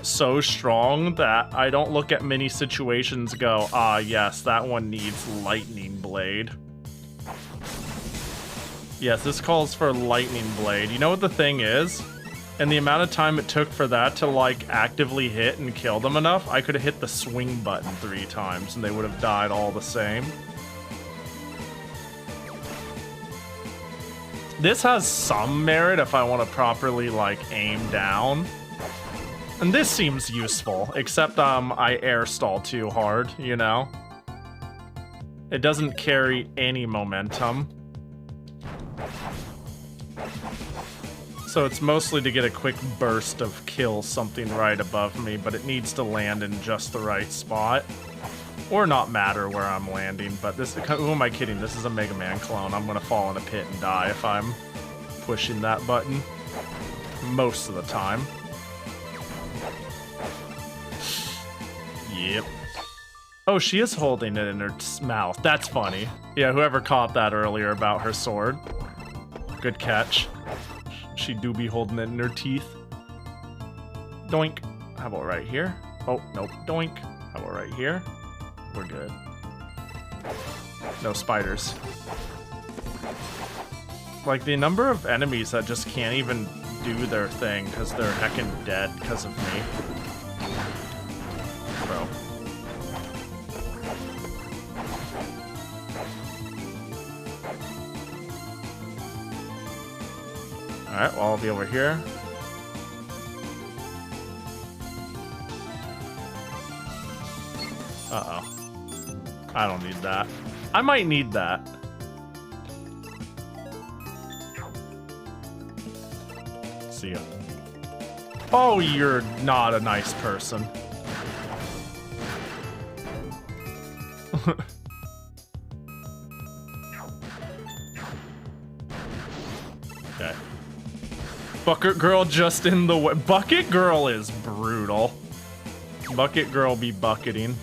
S1: so strong that I don't look at many situations and go, ah, yes, that one needs lightning blade. Yes, this calls for lightning blade. You know what the thing is? And the amount of time it took for that to, like, actively hit and kill them enough, I could have hit the swing button 3 times and they would have died all the same. This has some merit if I want to properly, like, aim down. And this seems useful, except I air stall too hard, you know? It doesn't carry any momentum. So it's mostly to get a quick burst of kill something right above me, but it needs to land in just the right spot. Or not matter where I'm landing, but this, who am I kidding? This is a Mega Man clone. I'm gonna fall in a pit and die if I'm pushing that button. Most of the time. Yep. Oh, she is holding it in her mouth. That's funny. Yeah, whoever caught that earlier about her sword. Good catch. She do be holding it in her teeth. Doink. How about right here? Oh, nope. Doink. How about right here? We're good. No spiders. Like, the number of enemies that just can't even do their thing because they're heckin' dead because of me. Bro. Alright, well, I'll be over here. Uh-oh. I don't need that. I might need that. See ya. Oh, you're not a nice person. Okay. Bucket Girl just in the way. Bucket Girl is brutal. Bucket Girl be bucketing.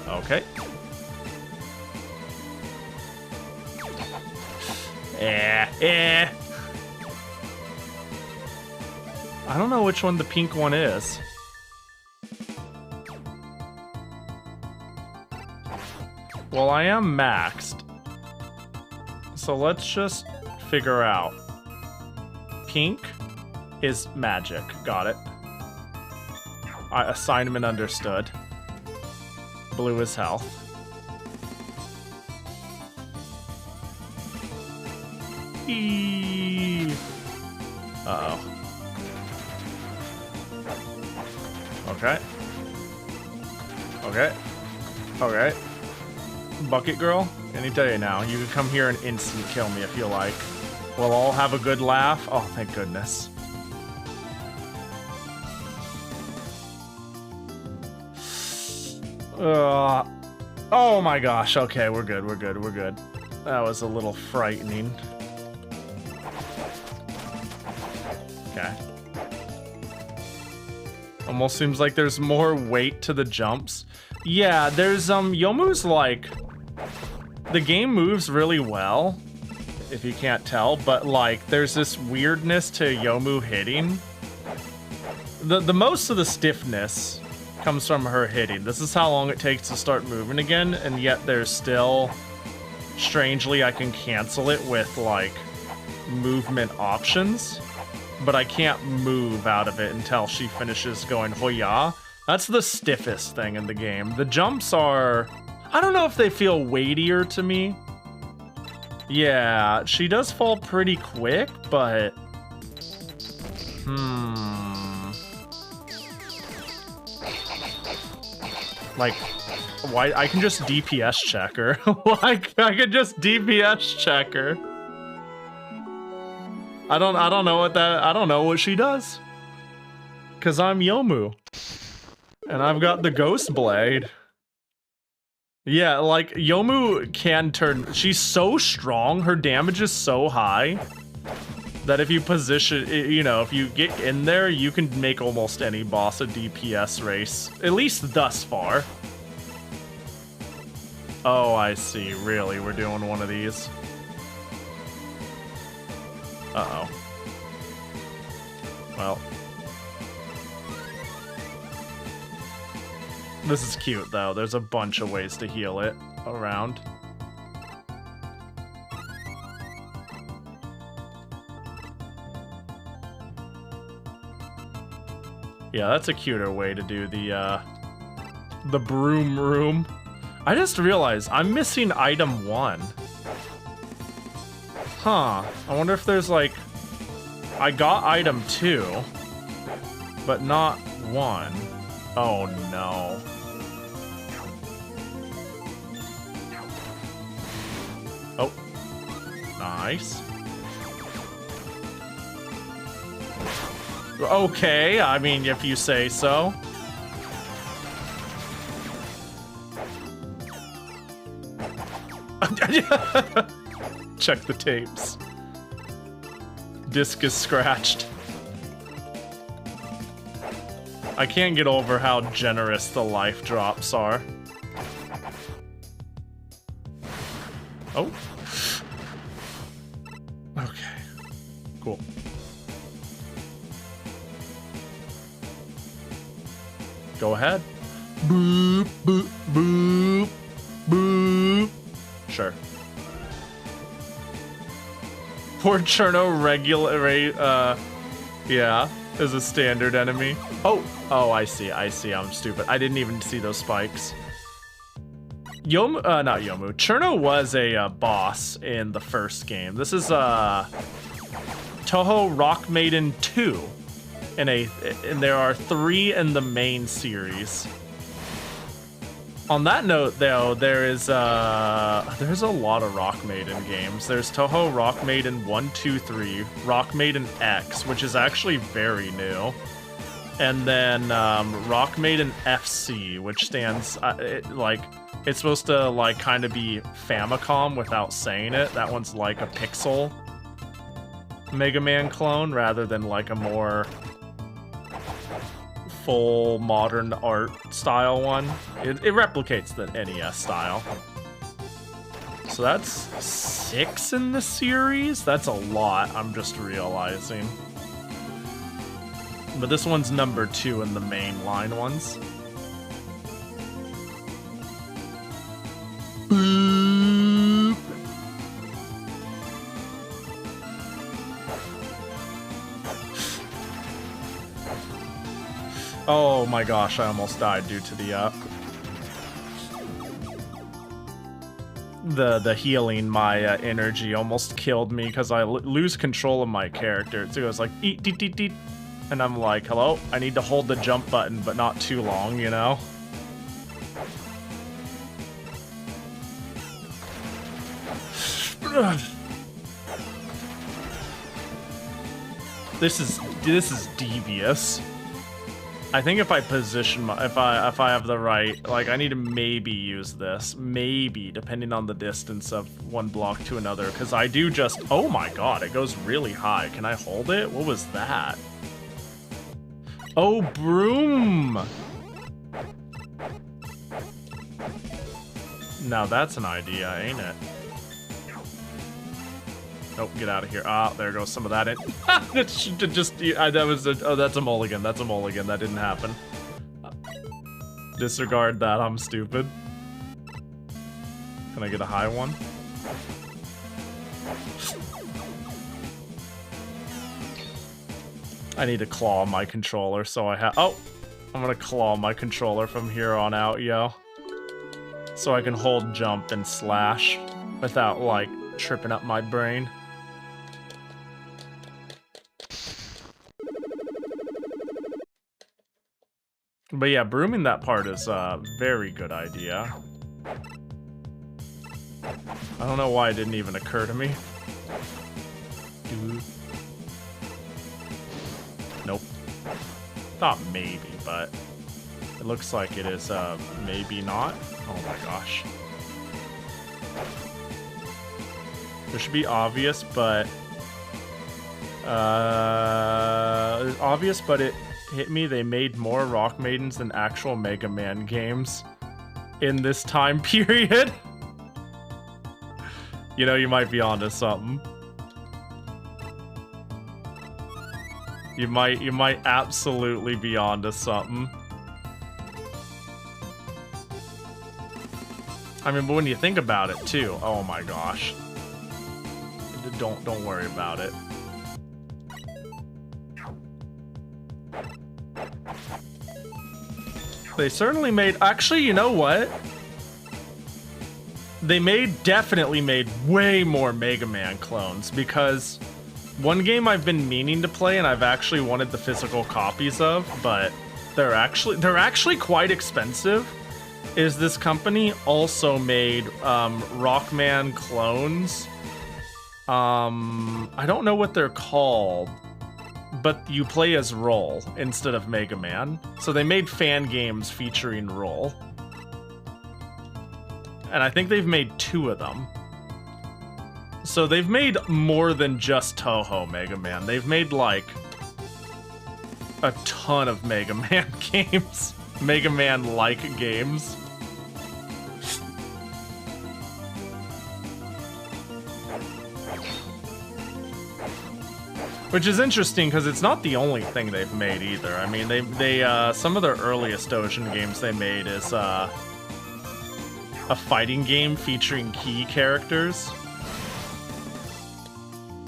S1: Okay. I don't know which one the pink one is. Well, I am maxed. So let's just figure out. Pink is magic. Got it. Assignment understood. Blue is health. Uh-oh. Okay. Okay. Okay. Bucket Girl, let me tell you now, you can come here and instant kill me if you like. We'll all have a good laugh. Oh, thank goodness. Oh my gosh. Okay, we're good. We're good. We're good. That was a little frightening. Okay. Almost seems like there's more weight to the jumps. Yeah, there's Yomu's like, the game moves really well, if you can't tell, but like there's this weirdness to Yomu hitting. The most of the stiffness comes from her hitting. This is how long it takes to start moving again, and yet there's still, strangely, I can cancel it with like movement options, but I can't move out of it until she finishes going Hoya. That's the stiffest thing in the game. The jumps are, I don't know if they feel weightier to me. Yeah, she does fall pretty quick, but like, why? I can just DPS check her. Like, I could just DPS check her. I don't know what that, I don't know what she does. 'Cause I'm Yomu. And I've got the Ghost Blade. Yeah, like, Yomu can turn, she's so strong, her damage is so high, that if you position, you know, if you get in there, you can make almost any boss a DPS race. At least thus far. Oh, I see. Really? We're doing one of these? Uh-oh. Well. This is cute, though. There's a bunch of ways to heal it around. Yeah, that's a cuter way to do the broom room. I just realized I'm missing item 1. Huh. I wonder if there's like... I got item 2, but not 1. Oh no. Oh. Nice. Okay, I mean, if you say so. Check the tapes. Disc is scratched. I can't get over how generous the life drops are. Oh. Okay. Cool. Go ahead. Boop, boop, boop, boop. Sure. Poor Cherno yeah, is a standard enemy. Oh, I see, I'm stupid. I didn't even see those spikes. Not Yomu. Cherno was a boss in the first game. This is Touhou Rock Maiden 2. And there are 3 in the main series. On that note, though, there's a lot of Rock Maiden games. There's Touhou Rock Maiden 1, 2, 3, Rock Maiden X, which is actually very new, and then Rock Maiden FC, which stands it's supposed to like kind of be Famicom without saying it. That one's like a pixel Mega Man clone rather than like a more full modern art style one. It replicates the NES style. So that's 6 in the series? That's a lot, I'm just realizing. But this one's number 2 in the mainline ones. Boop. Oh my gosh, I almost died due to the healing. My energy almost killed me because I lose control of my character. So it goes like eat, deet, deet, deet. And I'm like, hello, I need to hold the jump button, but not too long, you know? This is devious. I think if I position if I have the right, like, I need to maybe use this, maybe, depending on the distance of one block to another, because I do just, oh my god, it goes really high. Can I hold it? What was that? Oh, broom! Now that's an idea, ain't it? Nope, get out of here. Ah, there goes some of that in. That's a mulligan. That's a mulligan. That didn't happen. Disregard that. I'm stupid. Can I get a high one? I need to claw my controller, so I have. Oh, I'm gonna claw my controller from here on out, yo. So I can hold jump and slash without like tripping up my brain. But yeah, brooming that part is a very good idea. I don't know why it didn't even occur to me. Nope. Thought maybe, but it looks like it is maybe not. Oh my gosh. This should be obvious, but obvious, but it hit me. They made more Rock Maidens than actual Mega Man games in this time period. You know, you might be onto something. You might absolutely be onto something. I mean, but when you think about it too, oh my gosh. Don't worry about it. They certainly made, actually, you know what? They definitely made way more Mega Man clones, because one game I've been meaning to play and I've actually wanted the physical copies of, but they're actually quite expensive, is this company also made Rockman clones. I don't know what they're called, but you play as Roll instead of Mega Man. So they made fan games featuring Roll. And I think they've made 2 of them. So they've made more than just Touhou Mega Man. They've made, like, a ton of Mega Man games. Mega Man-like games. Which is interesting, because it's not the only thing they've made either. I mean, they some of their earliest Ocean games they made is, a fighting game featuring key characters.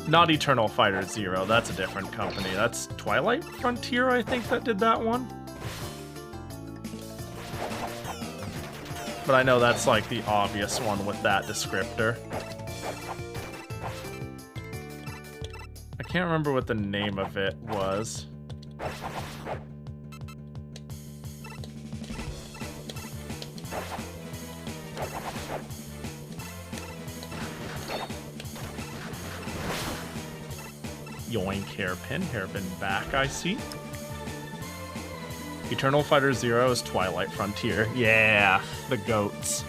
S1: Not Eternal Fighter Zero, that's a different company. That's Twilight Frontier, I think, that did that one. But I know that's like the obvious one with that descriptor. I can't remember what the name of it was. Yoink, hairpin back, I see. Eternal Fighter Zero is Twilight Frontier. Yeah, the goats.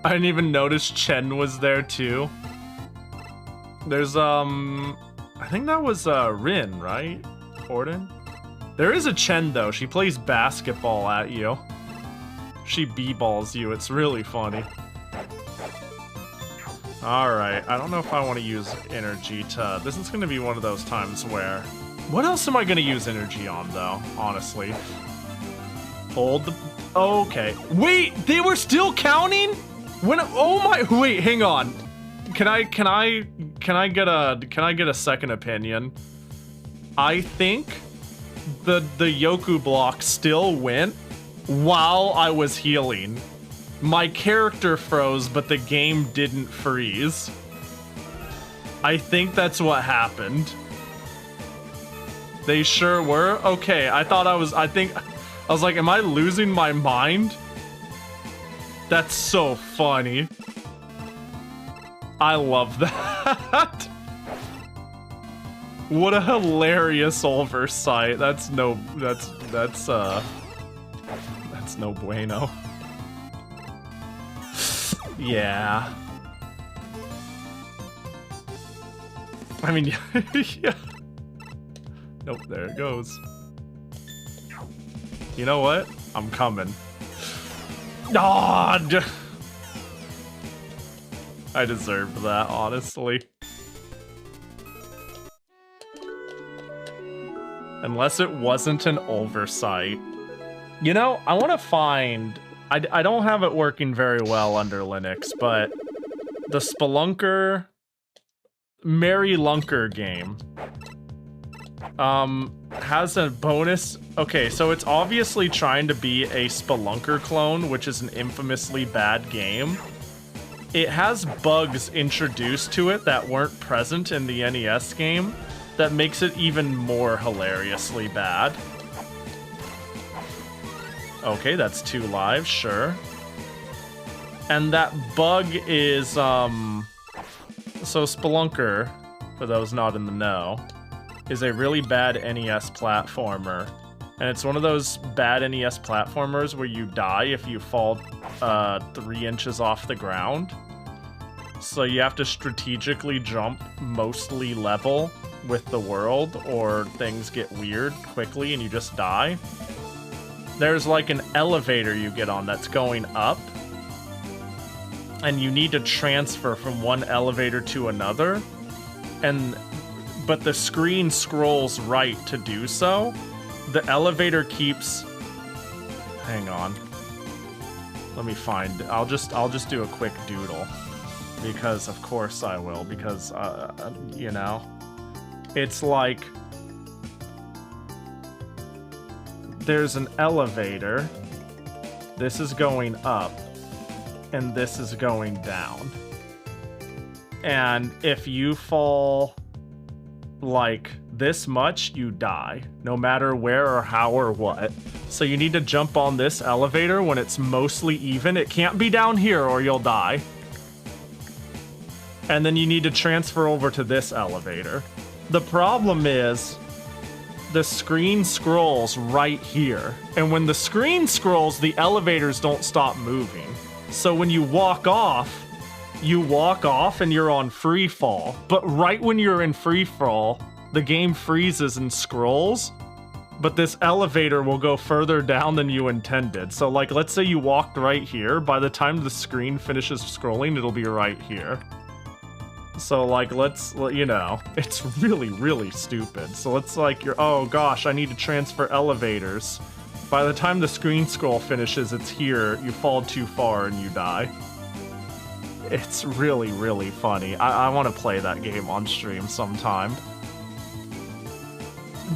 S1: I didn't even notice Chen was there too. There's, I think that was, Rin, right? Gordon? There is a Chen, though. She plays basketball at you. She b-balls you. It's really funny. Alright, I don't know if I want to use energy to... This is going to be one of those times where... What else am I going to use energy on, though, honestly? Hold the... Okay. Wait, they were still counting? When... Oh my... Wait, hang on. Can I get a second opinion? I think the Yoku block still went while I was healing. My character froze, but the game didn't freeze. I think that's what happened. They sure were? Okay, I was like, am I losing my mind? That's so funny. I love that. What a hilarious oversight. That's no bueno. Yeah. I mean, yeah. Nope, there it goes. You know what? I'm coming. Ah! I deserved that, honestly. Unless it wasn't an oversight. You know, I want to find... I don't have it working very well under Linux, but the Spelunker Mary Lunker game has a bonus. Okay, so it's obviously trying to be a Spelunker clone, which is an infamously bad game. It has bugs introduced to it that weren't present in the NES game that makes it even more hilariously bad. Okay, that's 2 lives, sure. And that bug is, so Spelunker, for those not in the know, is a really bad NES platformer. And it's one of those bad NES platformers where you die if you fall 3 inches off the ground. So you have to strategically jump mostly level with the world, or things get weird quickly and you just die. There's like an elevator you get on that's going up. and you need to transfer from one elevator to another, but the screen scrolls right to do so. The elevator keeps... Hang on. Let me find... I'll just do a quick doodle. Because, of course I will. Because, you know... It's like... There's an elevator. This is going up. And this is going down. And if you fall... like this much, you die, no matter where or how or what. So you need to jump on this elevator when it's mostly even. It can't be down here or you'll die. And then you need to transfer over to this elevator. The problem is the screen scrolls right here. And when the screen scrolls, the elevators don't stop moving. So when you walk off and you're on free fall. But right when you're in free fall, the game freezes and scrolls, but this elevator will go further down than you intended. So like, let's say you walked right here. By the time the screen finishes scrolling, it'll be right here. So like, you know, it's really, really stupid. So it's like oh gosh, I need to transfer elevators. By the time the screen scroll finishes, it's here. You fall too far and you die. It's really, really funny. I want to play that game on stream sometime.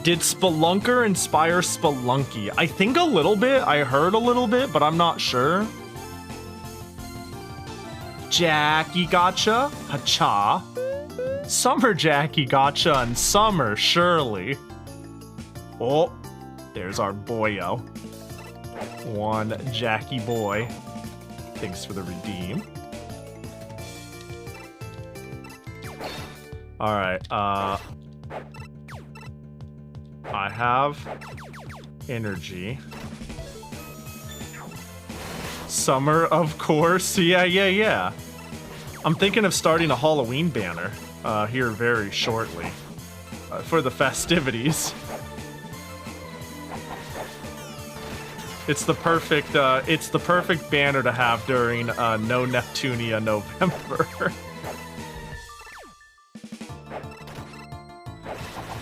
S1: Did Spelunker inspire Spelunky? I think a little bit. I heard a little bit, but I'm not sure. Jackie gotcha. Hacha. Summer Jackie gotcha and Summer Shirley. Oh, there's our boyo. One Jackie boy. Thanks for the redeem. Alright, I have energy. Summer, of course. Yeah. I'm thinking of starting a Halloween banner here very shortly for the festivities. It's the perfect banner to have during No Neptunia November.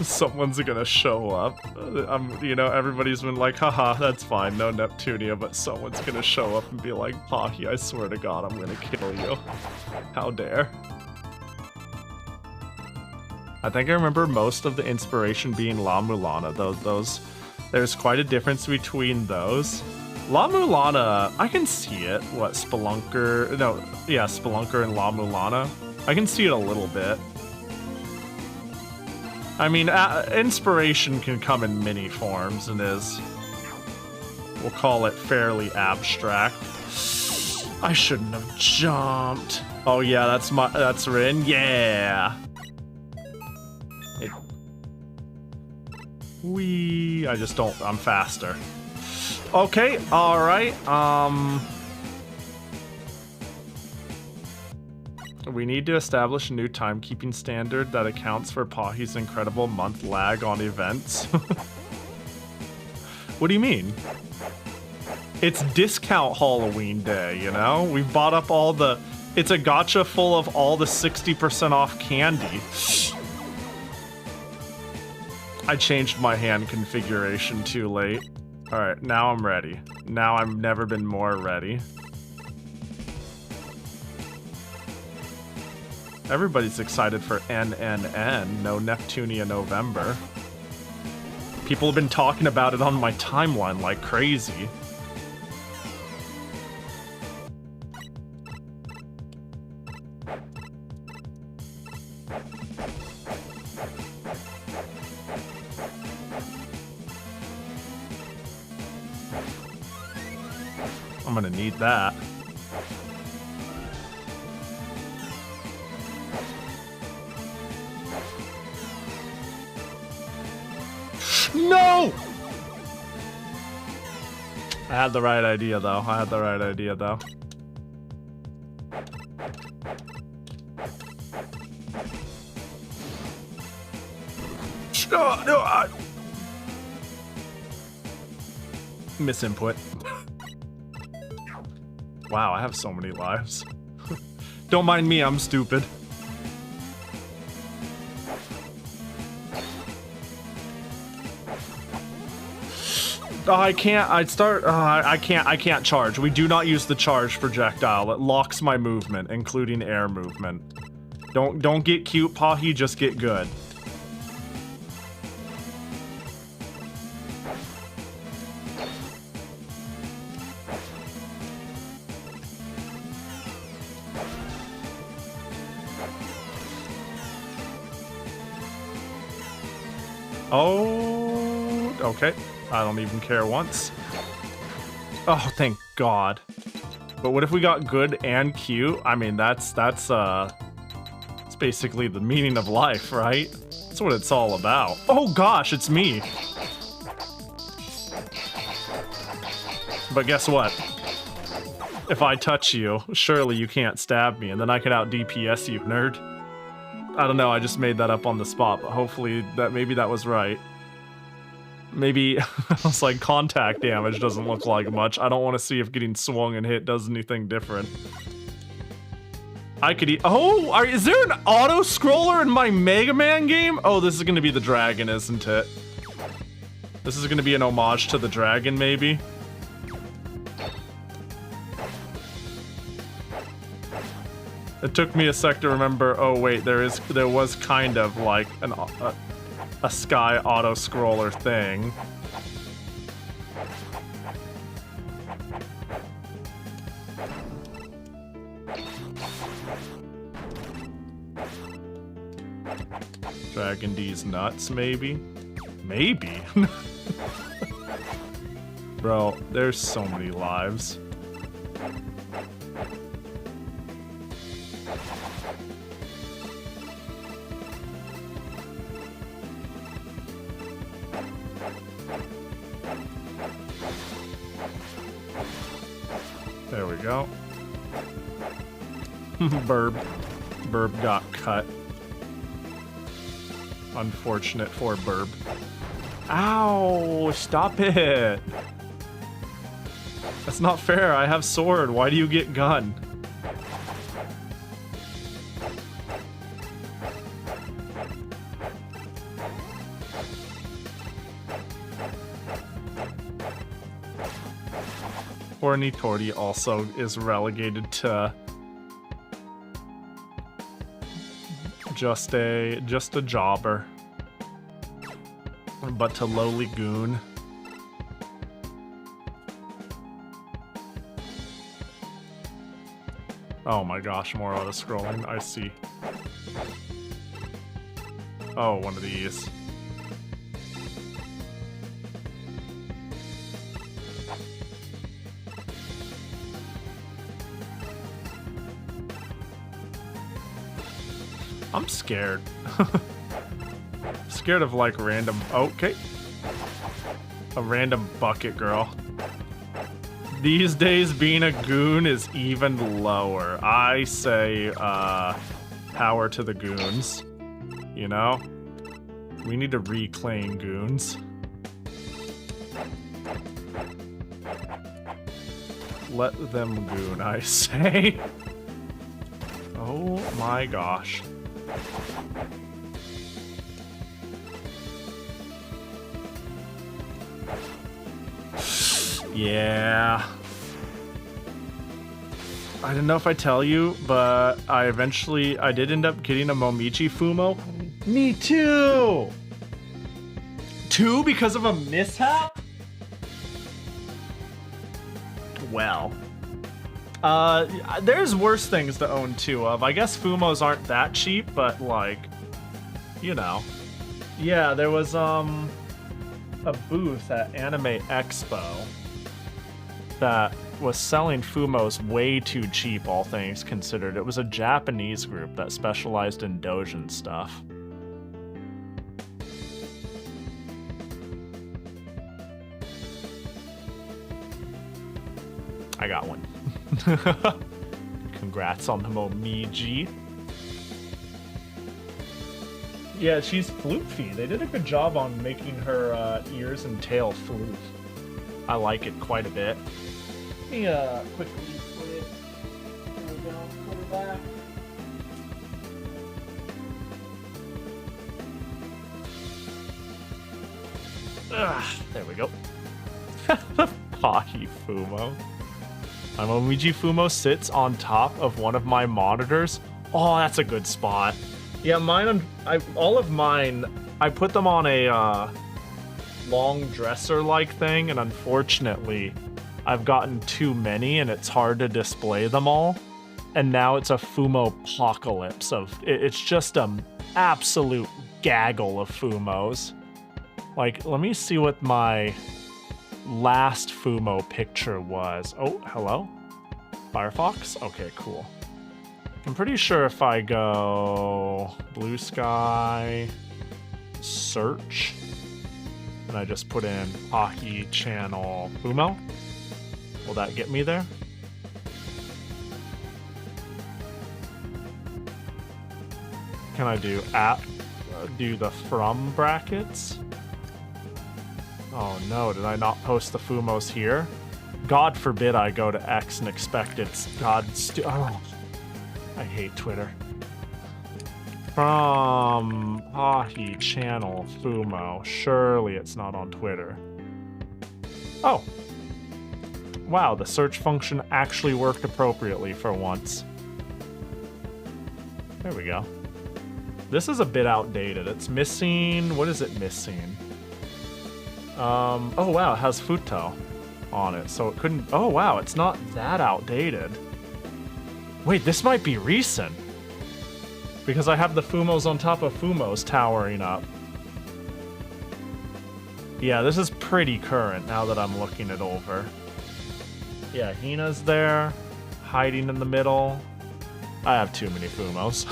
S1: Someone's gonna show up. You know, everybody's been like, haha, that's fine, no Neptunia, but someone's gonna show up and be like, Pahi, I swear to God, I'm gonna kill you. How dare. I think I remember most of the inspiration being La Mulana. Those, there's quite a difference between those. La Mulana, I can see it. What, Spelunker? No, yeah, Spelunker and La Mulana. I can see it a little bit. I mean, inspiration can come in many forms and is, we'll call it fairly abstract. I shouldn't have jumped. Oh yeah, that's Rin. Yeah. I just don't, I'm faster. Okay, alright, we need to establish a new timekeeping standard that accounts for Pahi's incredible month lag on events. What do you mean? It's discount Halloween day, you know? We've bought up all the... It's a gacha full of all the 60% off candy. I changed my hand configuration too late. Alright, now I'm ready. Now I've never been more ready. Everybody's excited for NNN, No Neptunia November. People have been talking about it on my timeline like crazy. I'm gonna need that. No! I had the right idea, though. No, misinput. Wow, I have so many lives. Don't mind me, I'm stupid. Oh, I can't. I can't charge. We do not use the charge projectile. It locks my movement, including air movement. Don't get cute, Pahi. Just get good. Oh, okay. I don't even care once. Oh, thank God. But what if we got good and cute? I mean, that's it's basically the meaning of life, right? That's what it's all about. Oh gosh, it's me. But guess what? If I touch you, surely you can't stab me, and then I can out DPS you, nerd. I don't know, I just made that up on the spot, but hopefully maybe that was right. Maybe, it's like contact damage doesn't look like much. I don't want to see if getting swung and hit does anything different. I could is there an auto-scroller in my Mega Man game? Oh, this is going to be the dragon, isn't it? This is going to be an homage to the dragon, maybe? It took me a sec to remember, oh wait, there was kind of like a sky auto-scroller thing. Dragon D's nuts, maybe? Maybe? Bro, there's so many lives. There we go. Burb got cut. Unfortunate for Burb. Ow! Stop it! That's not fair. I have sword. Why do you get gun? Horny also is relegated to just a jobber, but to lowly goon. Oh my gosh, more auto scrolling. I see. Oh, one of these. I'm scared. Scared of like random. Okay. A random bucket girl. These days, being a goon is even lower. I say, power to the goons. You know? We need to reclaim goons. Let them goon, I say. Oh my gosh. Yeah. I don't know if I tell you, but I did end up getting a Momiji Fumo. Me too! 2 because of a mishap? Well. There's worse things to own 2 of. I guess Fumos aren't that cheap, but like, you know. Yeah, there was, a booth at Anime Expo that was selling Fumos way too cheap, all things considered. It was a Japanese group that specialized in doujin stuff. I got one. Congrats on the Momiji. Yeah, she's floofy. They did a good job on making her ears and tail floof. I like it quite a bit. Let me quickly put it. There we go. Put her back. There we go. The Pahi Fumo. My Momiji Fumo sits on top of one of my monitors. Oh, that's a good spot. Yeah, all of mine, I put them on a long dresser-like thing, and unfortunately, I've gotten too many, and it's hard to display them all. And now it's a Fumo-pocalypse it's just an absolute gaggle of Fumos. Like, let me see what my last Fumo picture was. Oh, hello? Firefox? Okay, cool. I'm pretty sure if I go blue sky, search, and I just put in Pahi channel Fumo, will that get me there? Can I do do the from brackets? Oh no, did I not post the Fumos here? God forbid I go to X and expect it's oh, I hate Twitter. From Pahi channel Fumo. Surely it's not on Twitter. Oh. Wow, the search function actually worked appropriately for once. There we go. This is a bit outdated. It's missing... What is it missing? Oh wow, it has Futo on it, so it couldn't... Oh wow, it's not that outdated. Wait, this might be recent. Because I have the Fumos on top of Fumos towering up. Yeah, this is pretty current now that I'm looking it over. Yeah, Hina's there, hiding in the middle. I have too many Fumos.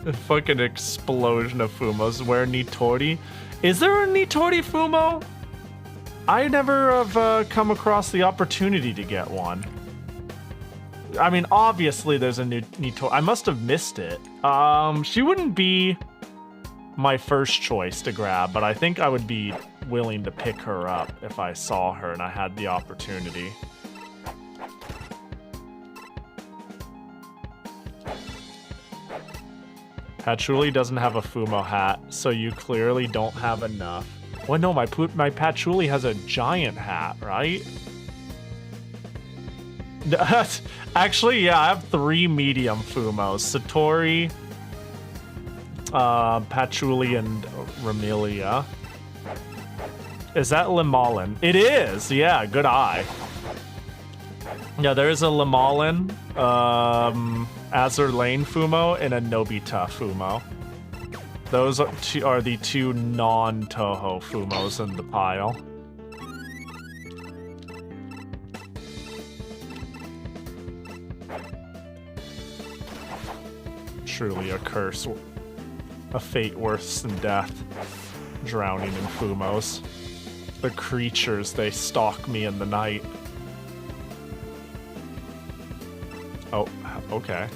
S1: A fucking explosion of Fumos. Where Nitori? Is there a Nitori Fumo? I never have come across the opportunity to get one. I mean, obviously there's a new Nitori. I must have missed it. She wouldn't be my first choice to grab, but I think I would be willing to pick her up if I saw her and I had the opportunity. Patchouli doesn't have a Fumo hat, so you clearly don't have enough. Well, no, my Patchouli has a giant hat, right? Actually, yeah, I have 3 medium Fumos. Satori, Patchouli, and Ramilia. Is that Limalin? It is! Yeah, good eye. Yeah, there's a Limalin, Azur Lane Fumo, and a Nobita Fumo. Those are the 2 non-Touhou Fumos in the pile. Truly a curse. A fate worse than death. Drowning in Fumos. The creatures, they stalk me in the night. Oh, okay.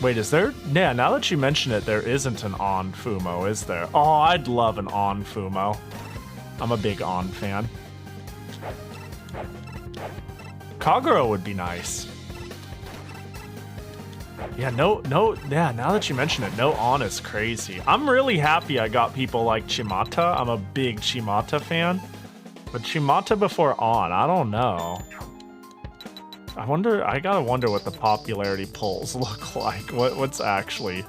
S1: Wait, is there? Yeah, now that you mention it, there isn't an On Fumo, is there? Oh, I'd love an On Fumo. I'm a big On fan. Kagura would be nice. Yeah, yeah, now that you mention it, no On is crazy. I'm really happy I got people like Chimata. I'm a big Chimata fan. But Chimata before On, I don't know. I gotta wonder what the popularity polls look like. What's actually...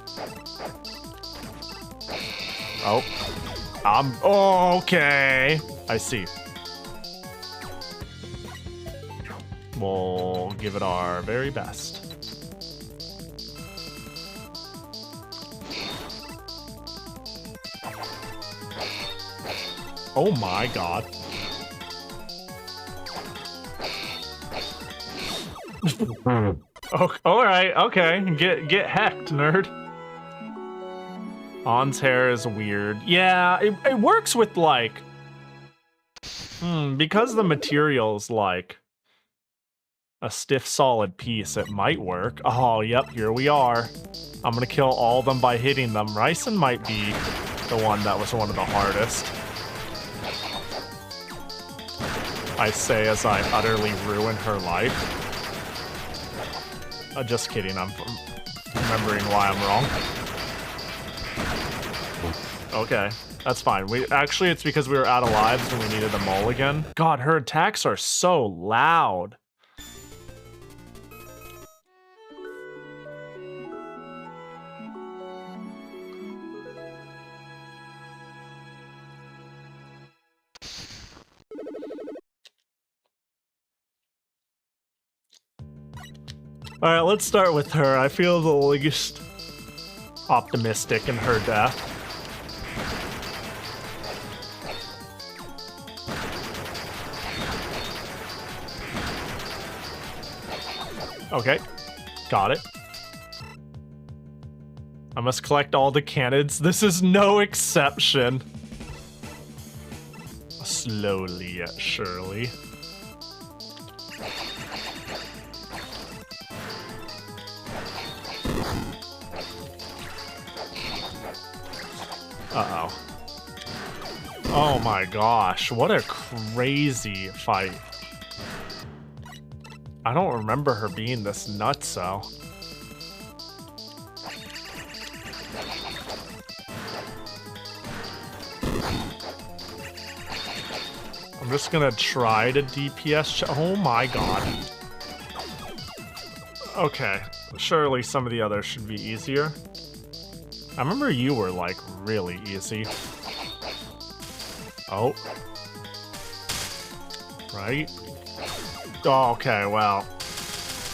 S1: Oh. Oh, okay. I see. We'll give it our very best. Oh my god. Oh, alright, okay. Get hecked, nerd. On's hair is weird. Yeah, it works with, like... because the material's, like... a stiff, solid piece, it might work. Oh, yep, here we are. I'm gonna kill all of them by hitting them. Ryzen might be the one that was one of the hardest. I say as I utterly ruin her life. Just kidding, I'm remembering why I'm wrong. Okay, that's fine. Actually, it's because we were out of lives and we needed a mulligan. God, her attacks are so loud. Alright, let's start with her. I feel the least optimistic in her death. Okay, got it. I must collect all the cannons. This is no exception. Slowly yet surely. Uh-oh. Oh my gosh, what a crazy fight. I don't remember her being this nutso. I'm just gonna try to DPS. Oh my god. Okay, surely some of the others should be easier. I remember you were, like, really easy. Oh. Right? Oh, okay, well.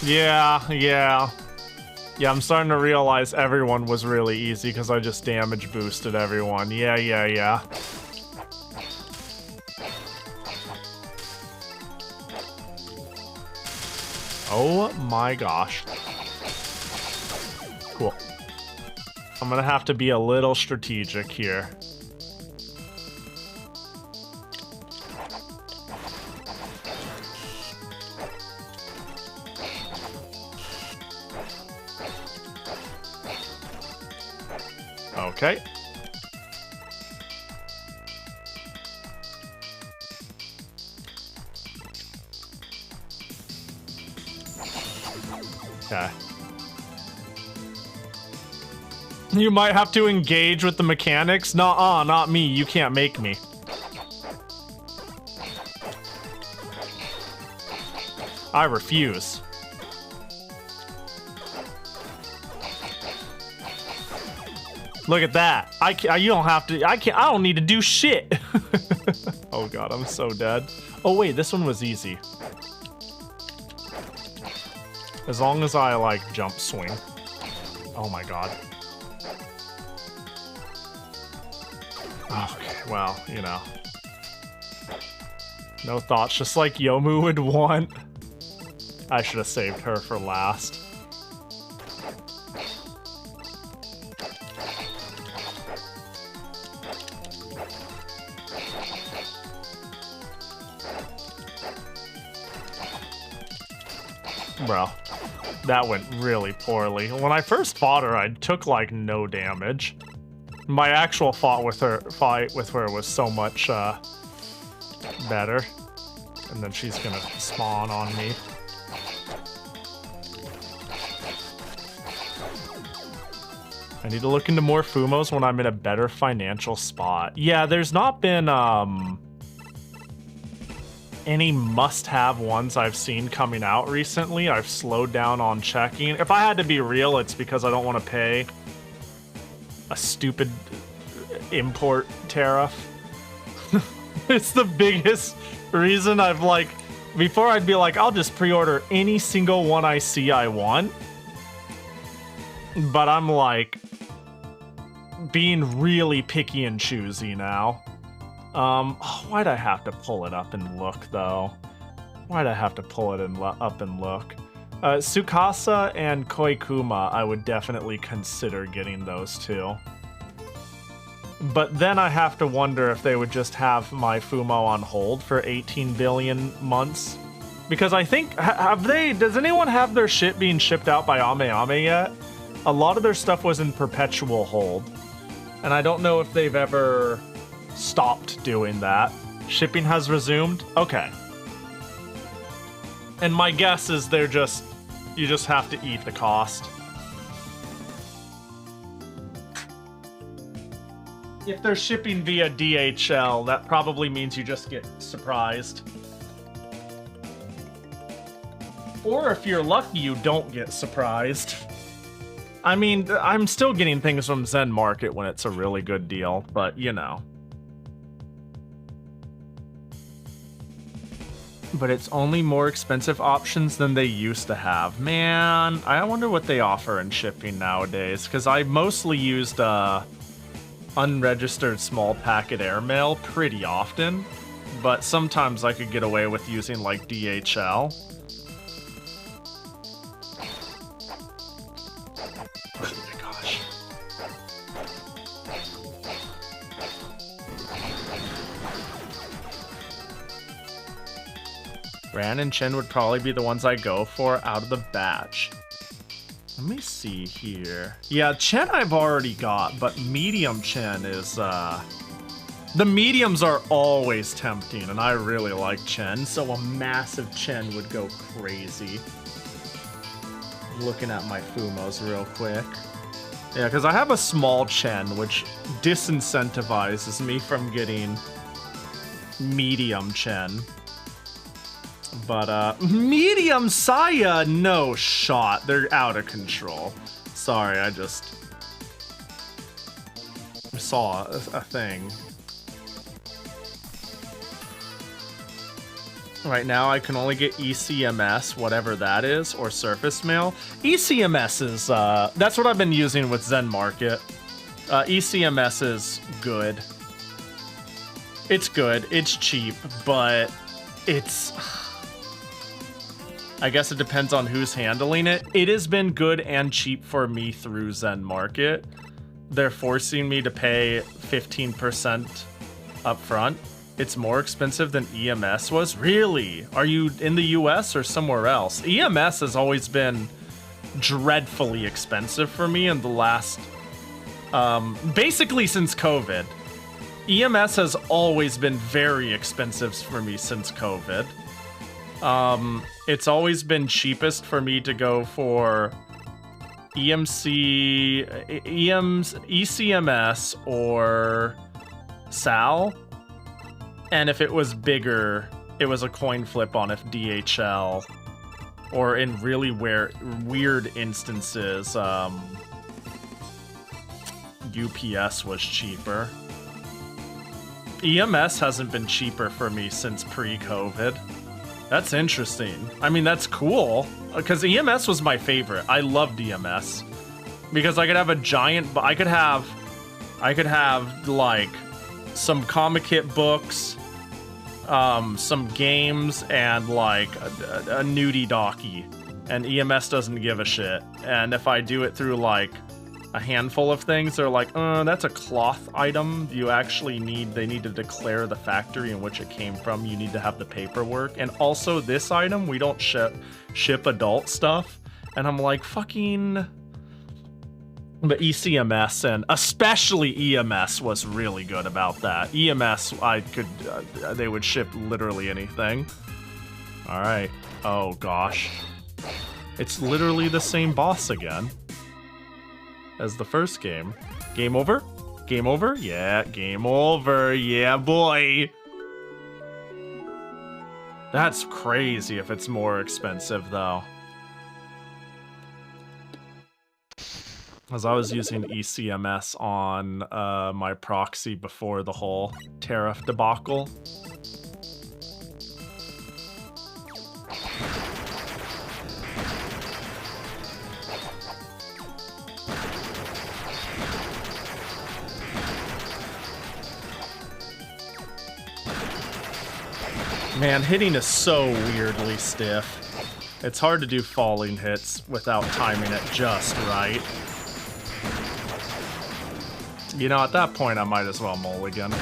S1: Yeah, I'm starting to realize everyone was really easy because I just damage boosted everyone. Yeah. Oh my gosh. Cool. I'm gonna have to be a little strategic here. Okay. Okay. You might have to engage with the mechanics. Nuh-uh, not me. You can't make me. I refuse. Look at that. You don't have to. I don't need to do shit. Oh god, I'm so dead. Oh wait, this one was easy. As long as I like jump swing. Oh my god. Okay, well, you know. No thoughts, just like Yomu would want. I should have saved her for last. Bro, that went really poorly. When I first fought her, I took like no damage. My actual fight with her was so much better. And then she's gonna spawn on me. I need to look into more Fumos when I'm in a better financial spot. Yeah, there's not been any must-have ones I've seen coming out recently. I've slowed down on checking. If I had to be real, it's because I don't want to pay a stupid import tariff. It's the biggest reason I've like, before I'd be like, I'll just pre-order any single one I see I want. But I'm like being really picky and choosy now. Why'd I have to pull it up and look though? Why'd I have to pull it up and look? Tsukasa and Koikuma, I would definitely consider getting those two. But then I have to wonder if they would just have my Fumo on hold for 18 billion months. Because I think, does anyone have their shit being shipped out by Ame yet? A lot of their stuff was in perpetual hold. And I don't know if they've ever stopped doing that. Shipping has resumed? Okay. And my guess is you just have to eat the cost. If they're shipping via DHL, that probably means you just get surprised. Or if you're lucky, you don't get surprised. I mean, I'm still getting things from Zen Market when it's a really good deal, but you know. But it's only more expensive options than they used to have. Man, I wonder what they offer in shipping nowadays, because I mostly used unregistered small packet airmail pretty often, but sometimes I could get away with using like DHL. Ran and Chen would probably be the ones I go for out of the batch. Let me see here. Yeah, Chen I've already got, but medium Chen is, the mediums are always tempting, and I really like Chen, so a massive Chen would go crazy. Looking at my Fumos real quick. Yeah, because I have a small Chen, which disincentivizes me from getting medium Chen. But, medium Saya, no shot. They're out of control. Sorry, I just saw a thing. Right now, I can only get ECMS, whatever that is, or Surface Mail. ECMS is, that's what I've been using with Zen Market. ECMS is good. It's good, it's cheap, but it's... I guess it depends on who's handling it. It has been good and cheap for me through Zen Market. They're forcing me to pay 15% up front. It's more expensive than EMS was? Really? Are you in the US or somewhere else? EMS has always been dreadfully expensive for me in the last... basically since COVID. EMS has always been very expensive for me since COVID. It's always been cheapest for me to go for ECMS or SAL. And if it was bigger, it was a coin flip on if DHL. Or in really weird instances, UPS was cheaper. EMS hasn't been cheaper for me since pre-COVID. That's interesting. I mean, that's cool, because EMS was my favorite. I loved EMS because I could have a giant. I could have like some comic kit books, some games, and like a nudie docky. And EMS doesn't give a shit. And if I do it through like a handful of things, they're like, that's a cloth item. You actually they need to declare the factory in which it came from. You need to have the paperwork. And also this item, we don't ship adult stuff. And I'm like, fucking... But ECMS and especially EMS was really good about that. EMS, they would ship literally anything. All right. Oh gosh. It's literally the same boss again as the first game. Game over? Game over? Yeah, game over. Yeah, boy. That's crazy if it's more expensive, though. As I was using ECMS on my proxy before the whole tariff debacle. Man, hitting is so weirdly stiff. It's hard to do falling hits without timing it just right. You know, at that point, I might as well mulligan.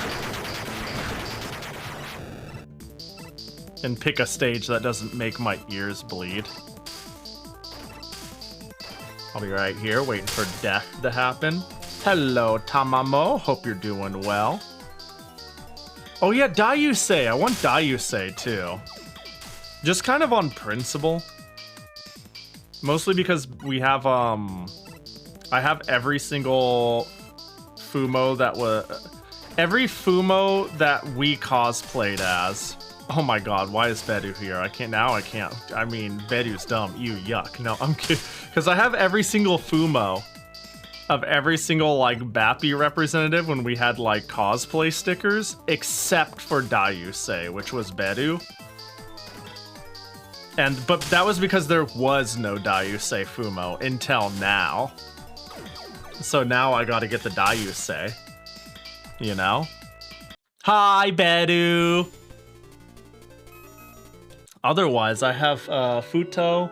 S1: And pick a stage that doesn't make my ears bleed. I'll be right here, waiting for death to happen. Hello, Tamamo. Hope you're doing well. Oh yeah, Daiusei. I want Daiusei too. Just kind of on principle. Mostly because we have, I have every single Fumo that was... Every Fumo that we cosplayed as. Oh my god, why is Bedu here? I can't... Now I can't. I mean, Bedu's dumb. Ew, yuck. No, I'm kidding. Because I have every single Fumo of every single, like, Bappy representative when we had, like, cosplay stickers, except for Dayusei, which was Bedu. But that was because there was no Dayusei Fumo until now. So now I gotta get the Dayusei. You know? Hi, Bedu! Otherwise, I have Futo.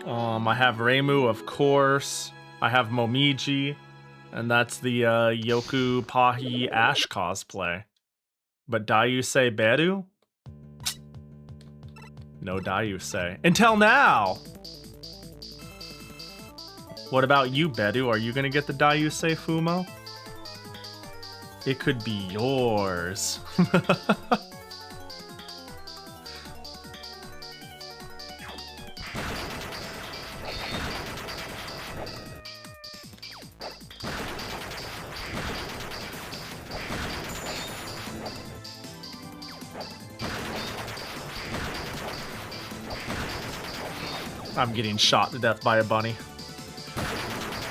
S1: I have Reimu, of course. I have Momiji. And that's the Yoku Pahi Ash cosplay. But Dayusei Bedu? No Dayusei. Until now! What about you, Bedu? Are you gonna get the Dayusei Fumo? It could be yours. I'm getting shot to death by a bunny.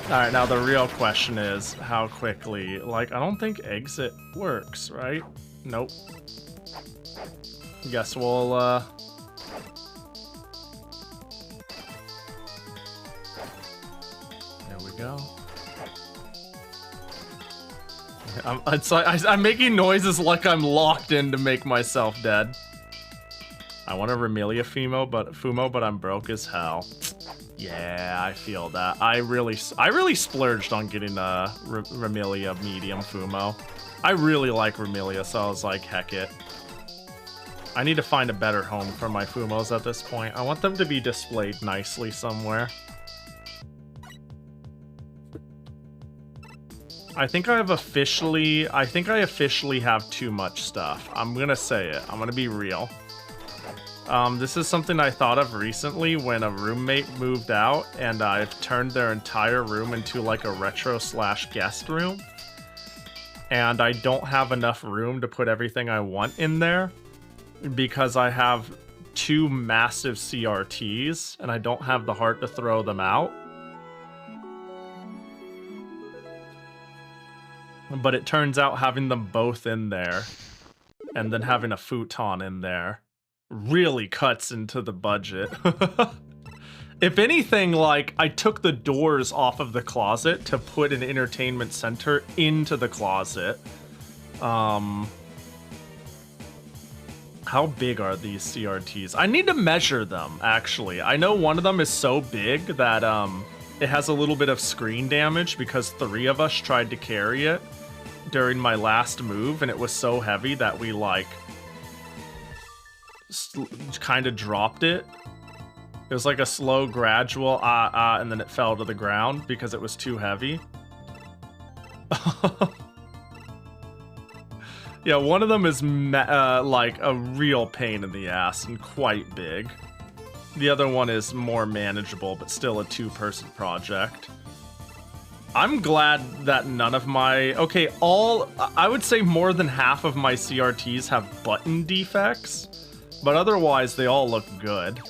S1: Alright, now the real question is how quickly. Like, I don't think exit works, right? Nope. Guess we'll, There we go. I'm making noises like I'm locked in to make myself dead. I want a Remelia Fumo, but I'm broke as hell. Yeah, I feel that. I really splurged on getting a Remelia medium Fumo. I really like Remelia, so I was like, heck it. I need to find a better home for my Fumos at this point. I want them to be displayed nicely somewhere. I think I officially have too much stuff. I'm gonna say it. I'm gonna be real. This is something I thought of recently when a roommate moved out and I've turned their entire room into like a retro/guest room. And I don't have enough room to put everything I want in there because I have 2 massive CRTs and I don't have the heart to throw them out. But it turns out having them both in there and then having a futon in there really cuts into the budget. If anything, like, I took the doors off of the closet to put an entertainment center into the closet. How big are these CRTs? I need to measure them, actually. I know one of them is so big that it has a little bit of screen damage because 3 of us tried to carry it during my last move, and it was so heavy that we, like, kind of dropped it. It was like a slow, gradual and then it fell to the ground because it was too heavy. Yeah, one of them is like a real pain in the ass and quite big. The other one is more manageable, but still a 2-person project. I'm glad that none of my... Okay, I would say more than half of my CRTs have button defects. But otherwise, they all look good.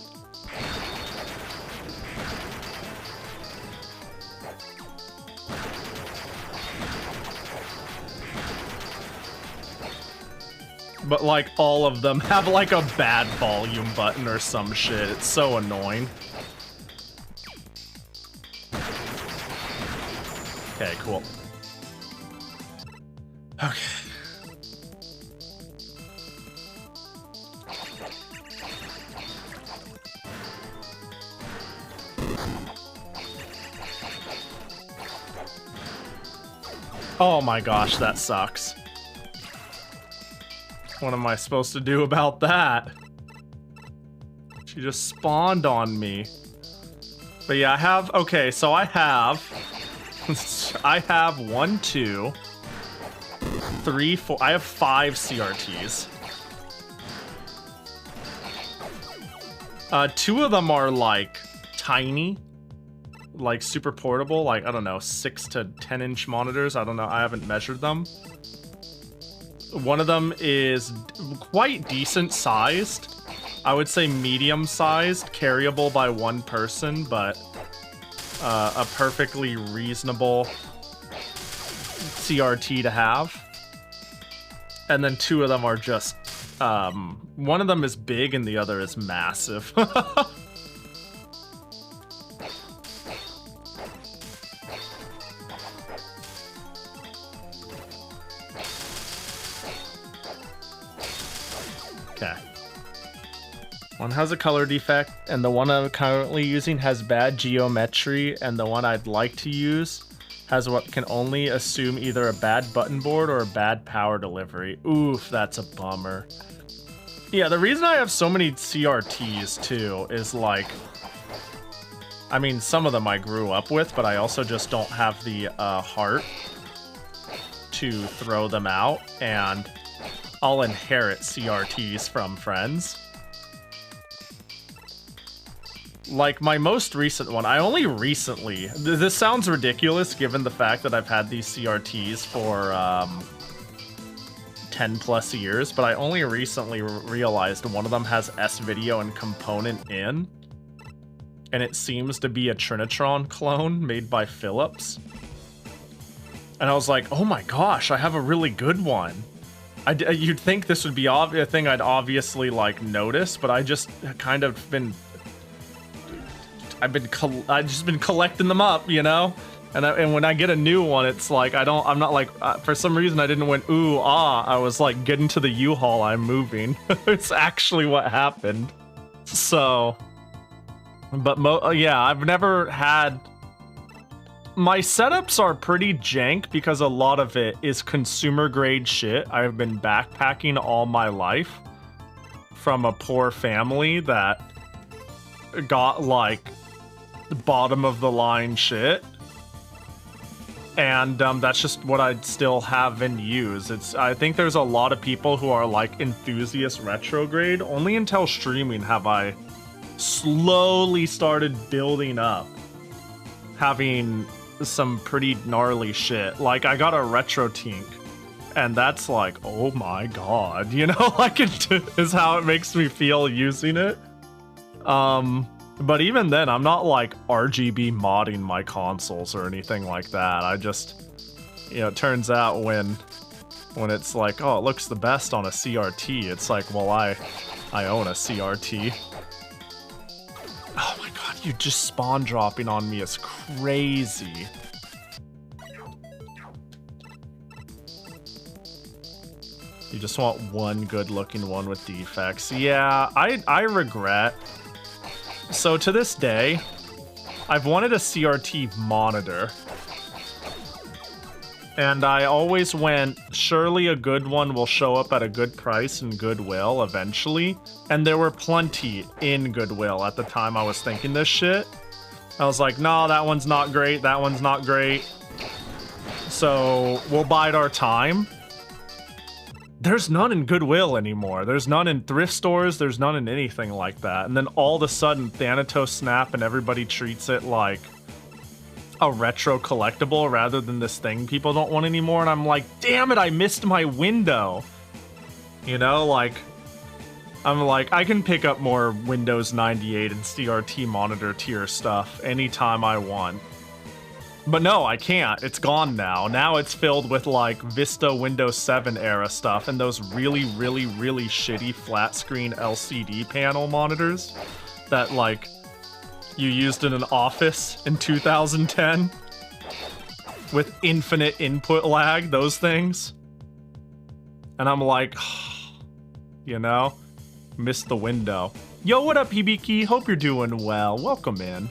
S1: But, like, all of them have, like, a bad volume button or some shit. It's so annoying. Okay, cool. Okay. Oh my gosh, that sucks. What am I supposed to do about that? She just spawned on me. But yeah, I have... Okay, so I have... I have 1, 2, 3, 4... I have 5 CRTs. Two of them are like tiny, like super portable, like I don't know, 6 to 10 inch monitors. I don't know, I haven't measured them. One of them is quite decent sized. I would say medium sized, carryable by one person, but a perfectly reasonable CRT to have. And then two of them are just, one of them is big and the other is massive. Okay. One has a color defect, and the one I'm currently using has bad geometry, and the one I'd like to use has what can only assume either a bad button board or a bad power delivery. Oof, that's a bummer. Yeah, the reason I have so many CRTs too is like, I mean, some of them I grew up with, but I also just don't have the heart to throw them out, and I'll inherit CRTs from friends. Like my most recent one, I only recently, this sounds ridiculous given the fact that I've had these CRTs for 10 plus years, but I only recently realized one of them has S-Video and component in, and it seems to be a Trinitron clone made by Philips. And I was like, oh my gosh, I have a really good one. You'd think this would be a thing I'd obviously like notice, but I just kind of been, I've just been collecting them up, you know? And when I get a new one, it's like, I'm not like, for some reason I didn't went, ooh, ah, I was like, get into the U-Haul, I'm moving. It's actually what happened. So, but yeah, I've never had, my setups are pretty jank because a lot of it is consumer grade shit. I've been backpacking all my life from a poor family that got like bottom of the line shit, and that's just what I'd still have and use. I think there's a lot of people who are like enthusiast retrograde. Only until streaming have I slowly started building up having some pretty gnarly shit. Like I got a retro tink, and that's like, oh my god, you know, like it is how it makes me feel using it. But even then, I'm not like RGB modding my consoles or anything like that. I just, you know, it turns out when it's like, oh, it looks the best on a CRT, it's like, well, I own a CRT. Oh my god, you just spawn dropping on me is crazy. You just want one good looking one with defects. Yeah, I regret. So to this day, I've wanted a CRT monitor, and I always went, surely a good one will show up at a good price in Goodwill eventually, and there were plenty in Goodwill at the time I was thinking this shit. I was like, no, that one's not great, that one's not great, so we'll bide our time. There's none in Goodwill anymore. There's none in thrift stores. There's none in anything like that. And then all of a sudden, Thanatos snap and everybody treats it like a retro collectible rather than this thing people don't want anymore. And I'm like, damn it, I missed my window. You know, like, I'm like, I can pick up more Windows 98 and CRT monitor tier stuff anytime I want. But no, I can't. It's gone now. Now it's filled with like Vista Windows 7 era stuff and those really, really, really shitty flat screen LCD panel monitors that like you used in an office in 2010 with infinite input lag, those things. And I'm like, you know, missed the window. Yo, what up, Hibiki? Hope you're doing well. Welcome in.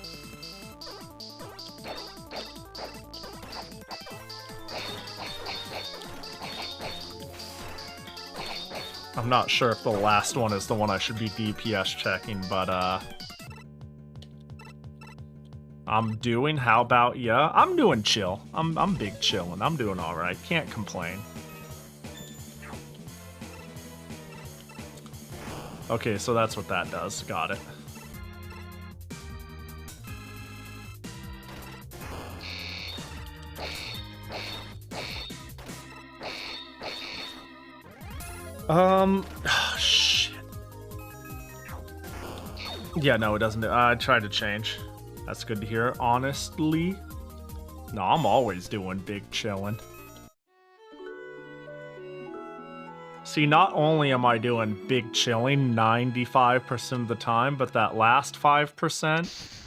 S1: I'm not sure if the last one is the one I should be DPS checking, but I'm doing, how about ya? I'm doing chill. I'm big chillin'. I'm doing alright. Can't complain. Okay, so that's what that does. Got it. Shit. Yeah, no, it doesn't. I tried to change. That's good to hear, honestly. No, I'm always doing big chillin'. See, not only am I doing big chilling 95% of the time, but that last 5%,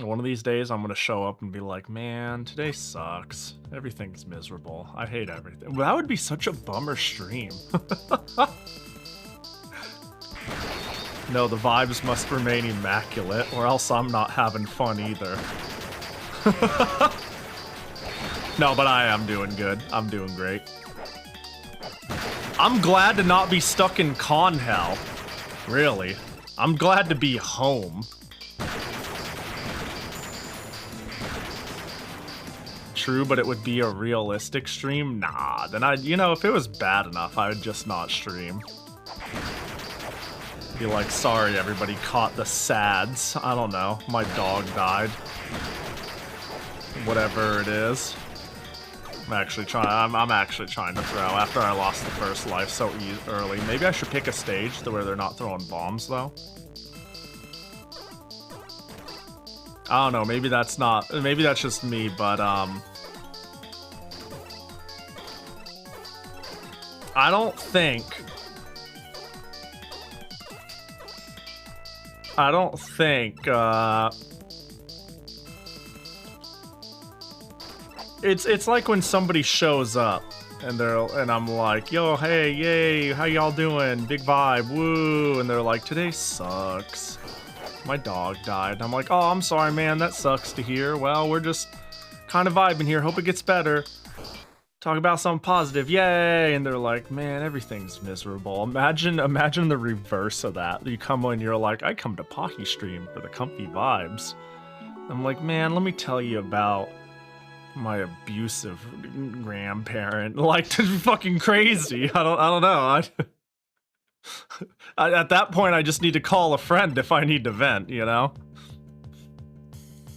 S1: one of these days I'm gonna show up and be like, man, today sucks. Everything's miserable. I hate everything. Well, that would be such a bummer stream. No, the vibes must remain immaculate, or else I'm not having fun either. No, but I am doing good. I'm doing great. I'm glad to not be stuck in con hell. Really. I'm glad to be home. True, but it would be a realistic stream? Nah, then I'd, you know, if it was bad enough, I would just not stream. Be like, sorry, everybody caught the sads. I don't know. My dog died. Whatever it is. I'm actually trying to throw after I lost the first life so early. Maybe I should pick a stage to where they're not throwing bombs, though. I don't know, maybe that's not, maybe that's just me, but, I don't think, it's like when somebody shows up and I'm like, yo, hey, yay, how y'all doing? Big vibe, woo, and they're like, today sucks. My dog died. And I'm like, oh, I'm sorry, man, that sucks to hear. Well, we're just kind of vibing here. Hope it gets better. Talk about something positive, yay! And they're like, man, everything's miserable. Imagine the reverse of that. You come and you're like, I come to Pahi stream for the comfy vibes. I'm like, man, let me tell you about my abusive grandparent. Like, fucking crazy. I don't know. At that point, I just need to call a friend if I need to vent, you know?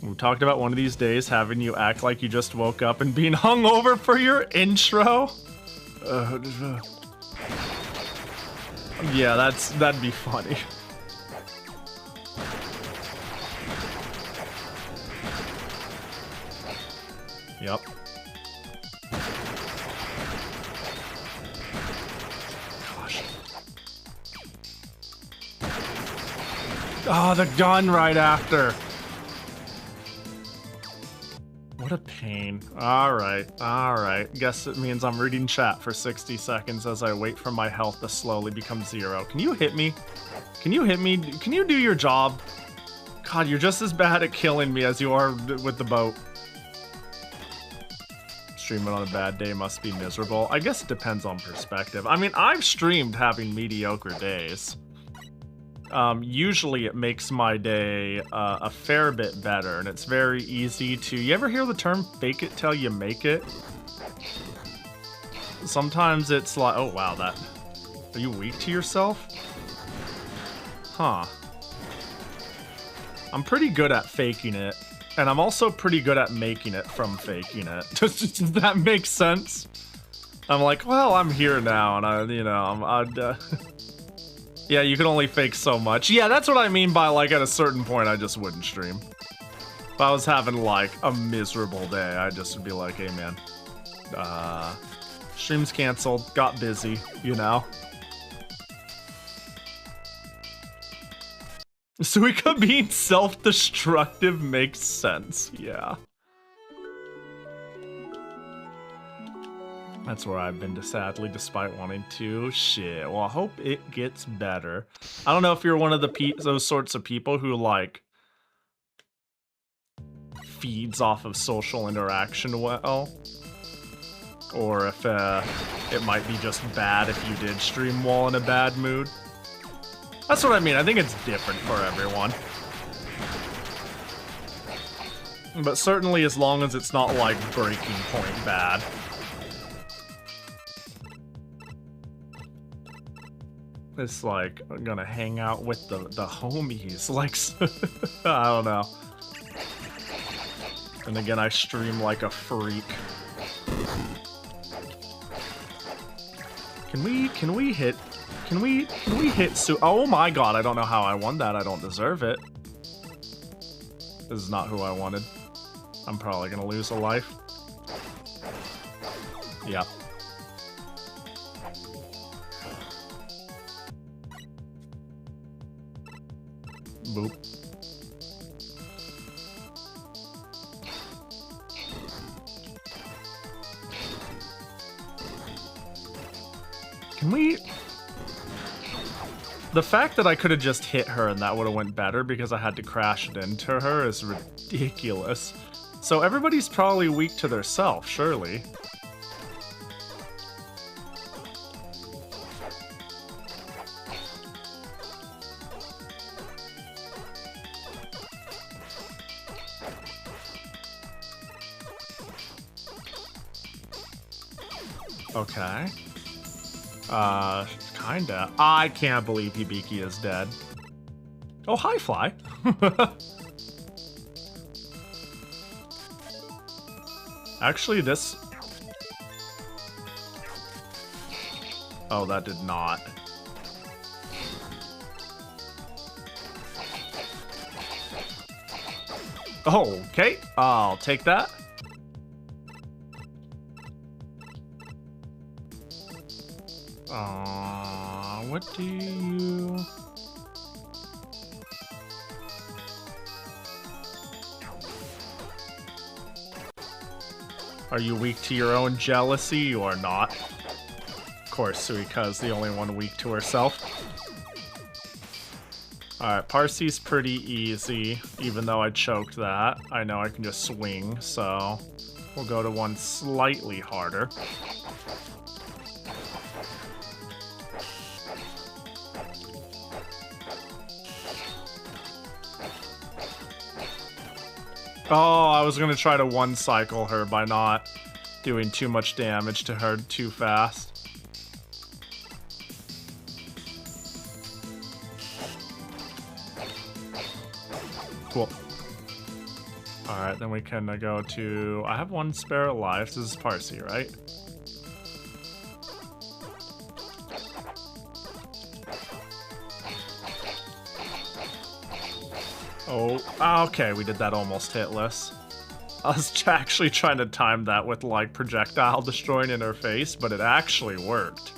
S1: We talked about one of these days having you act like you just woke up and being hungover for your intro. Yeah, that'd be funny. Yep. Gosh. Oh, the gun right after. What a pain. Alright. Guess it means I'm reading chat for 60 seconds as I wait for my health to slowly become 0. Can you hit me? Can you hit me? Can you do your job? God, you're just as bad at killing me as you are with the boat. Streaming on a bad day must be miserable. I guess it depends on perspective. I mean, I've streamed having mediocre days. Usually it makes my day a fair bit better, and it's very easy to... You ever hear the term fake it till you make it? Sometimes it's like... Oh, wow, that... Are you weak to yourself? Huh. I'm pretty good at faking it, and I'm also pretty good at making it from faking it. Does that make sense? I'm like, well, I'm here now, and yeah, you can only fake so much. Yeah, that's what I mean by, like, at a certain point, I just wouldn't stream. If I was having, like, a miserable day, I just would be like, hey, man, stream's canceled, got busy, you know? Suika being self-destructive makes sense, yeah. That's where I've been, sadly, despite wanting to. Shit. Well, I hope it gets better. I don't know if you're one of those sorts of people who, like, feeds off of social interaction well. Or if it might be just bad if you did stream while in a bad mood. That's what I mean. I think it's different for everyone. But certainly as long as it's not, like, breaking point bad. It's like, I'm gonna hang out with the homies, like, I don't know. And again, I stream like a freak. Can we hit oh my god, I don't know how I won that. I don't deserve it. This is not who I wanted. I'm probably gonna lose a life. Yep. Boop. Can we... The fact that I could have just hit her and that would have went better because I had to crash it into her is ridiculous. So everybody's probably weak to their self, surely. Okay. Kinda. I can't believe Hibiki is dead. Oh, hi, Fly. Actually, this... Oh, that did not. Oh, okay. I'll take that. What do you... Are you weak to your own jealousy or not? Of course, Suika's the only one weak to herself. Alright, Parsy's pretty easy, even though I choked that. I know I can just swing, so we'll go to one slightly harder. Oh, I was gonna try to one-cycle her by not doing too much damage to her too fast. Cool. Alright, then we can go to... I have one spare life. This is Parsy, right? Oh, okay, we did that almost hitless. I was actually trying to time that with, like, projectile destroying in her face, but it actually worked.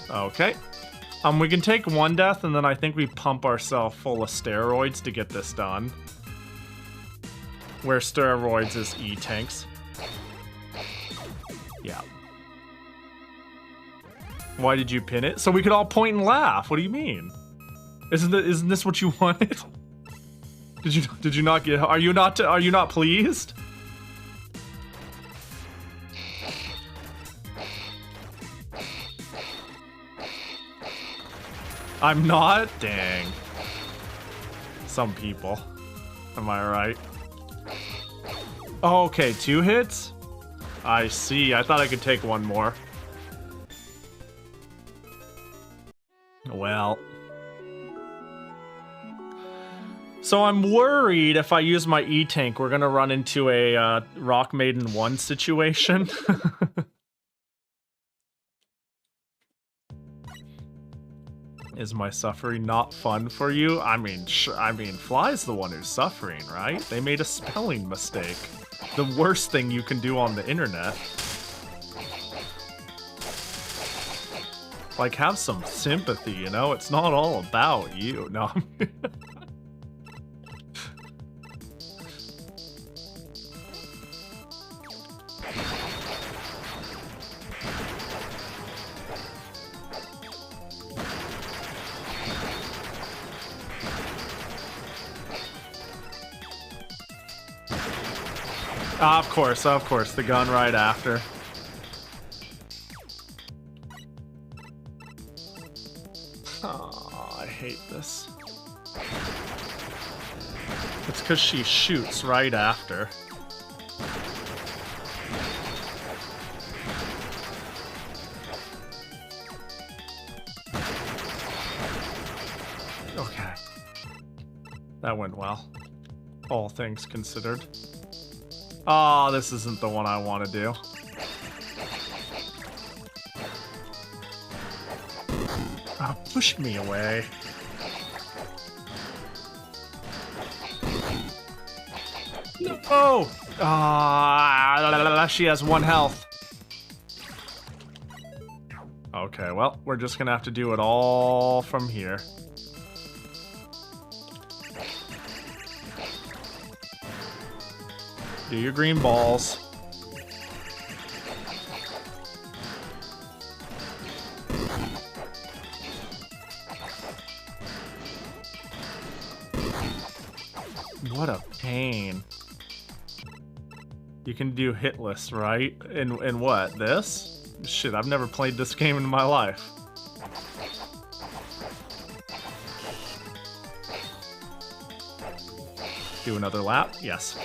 S1: Okay. We can take one death, and then I think we pump ourselves full of steroids to get this done. Where steroids is E-tanks. Yeah. Why did you pin it? So we could all point and laugh. What do you mean? Isn't this what you wanted? Did you not get? Are you not pleased? I'm not? Dang. Some people. Am I right? Oh, okay, 2 hits? I see. I thought I could take one more. Well. So I'm worried if I use my E-Tank, we're gonna run into a Rock Maiden 1 situation. Is my suffering not fun for you? I mean, Fly's the one who's suffering, right? They made a spelling mistake. The worst thing you can do on the internet. Like, have some sympathy, you know? It's not all about you. No. Of course, the gun right after. Oh, I hate this. It's because she shoots right after. Okay. That went well. All things considered. Oh, this isn't the one I want to do. Oh, push me away. Oh! She has 1 health. Okay, well, we're just gonna have to do it all from here. Do your green balls. What a pain. You can do hitless, right? In what? This? Shit, I've never played this game in my life. Do another lap? Yes.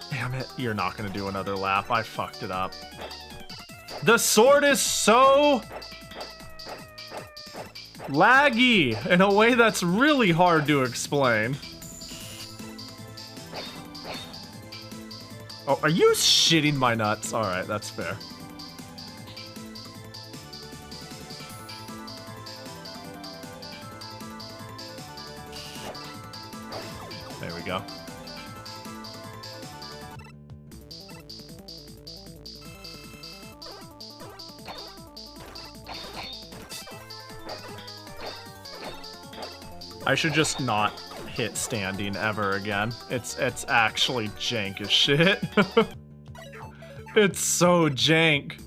S1: Damn it, you're not gonna do another lap. I fucked it up. The sword is so laggy in a way that's really hard to explain. Oh, are you shitting my nuts? Alright, that's fair. There we go. I should just not hit standing ever again. It's actually jank as shit. It's so jank.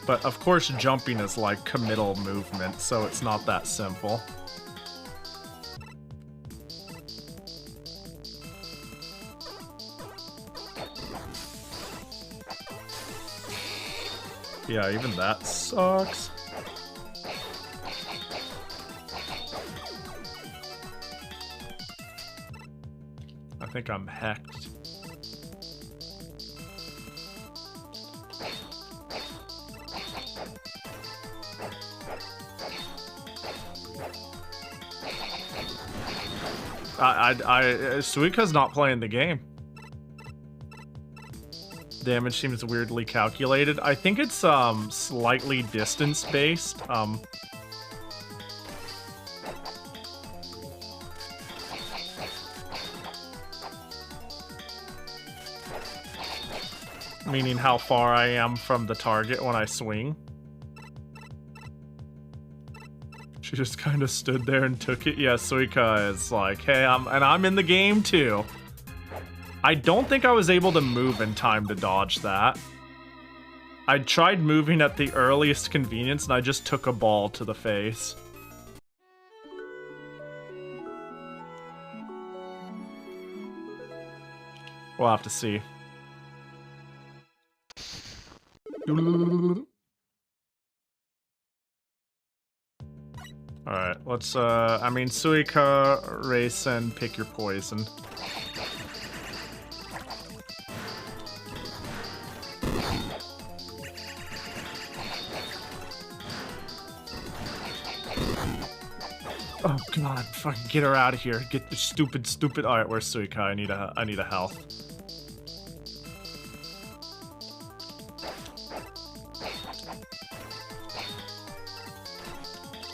S1: But of course jumping is like committal movement, so it's not that simple. Yeah, even that sucks. I think I'm hecked. Suika's not playing the game. Damage seems weirdly calculated. I think it's slightly distance based. Meaning how far I am from the target when I swing. She just kind of stood there and took it. Yeah, Suika is like, hey, I'm in the game too. I don't think I was able to move in time to dodge that. I tried moving at the earliest convenience and I just took a ball to the face. We'll have to see. Alright, let's, I mean, Suika, race, and pick your poison. Oh god, fucking get her out of here. Get the stupid. Alright, where's Suika? I need a health.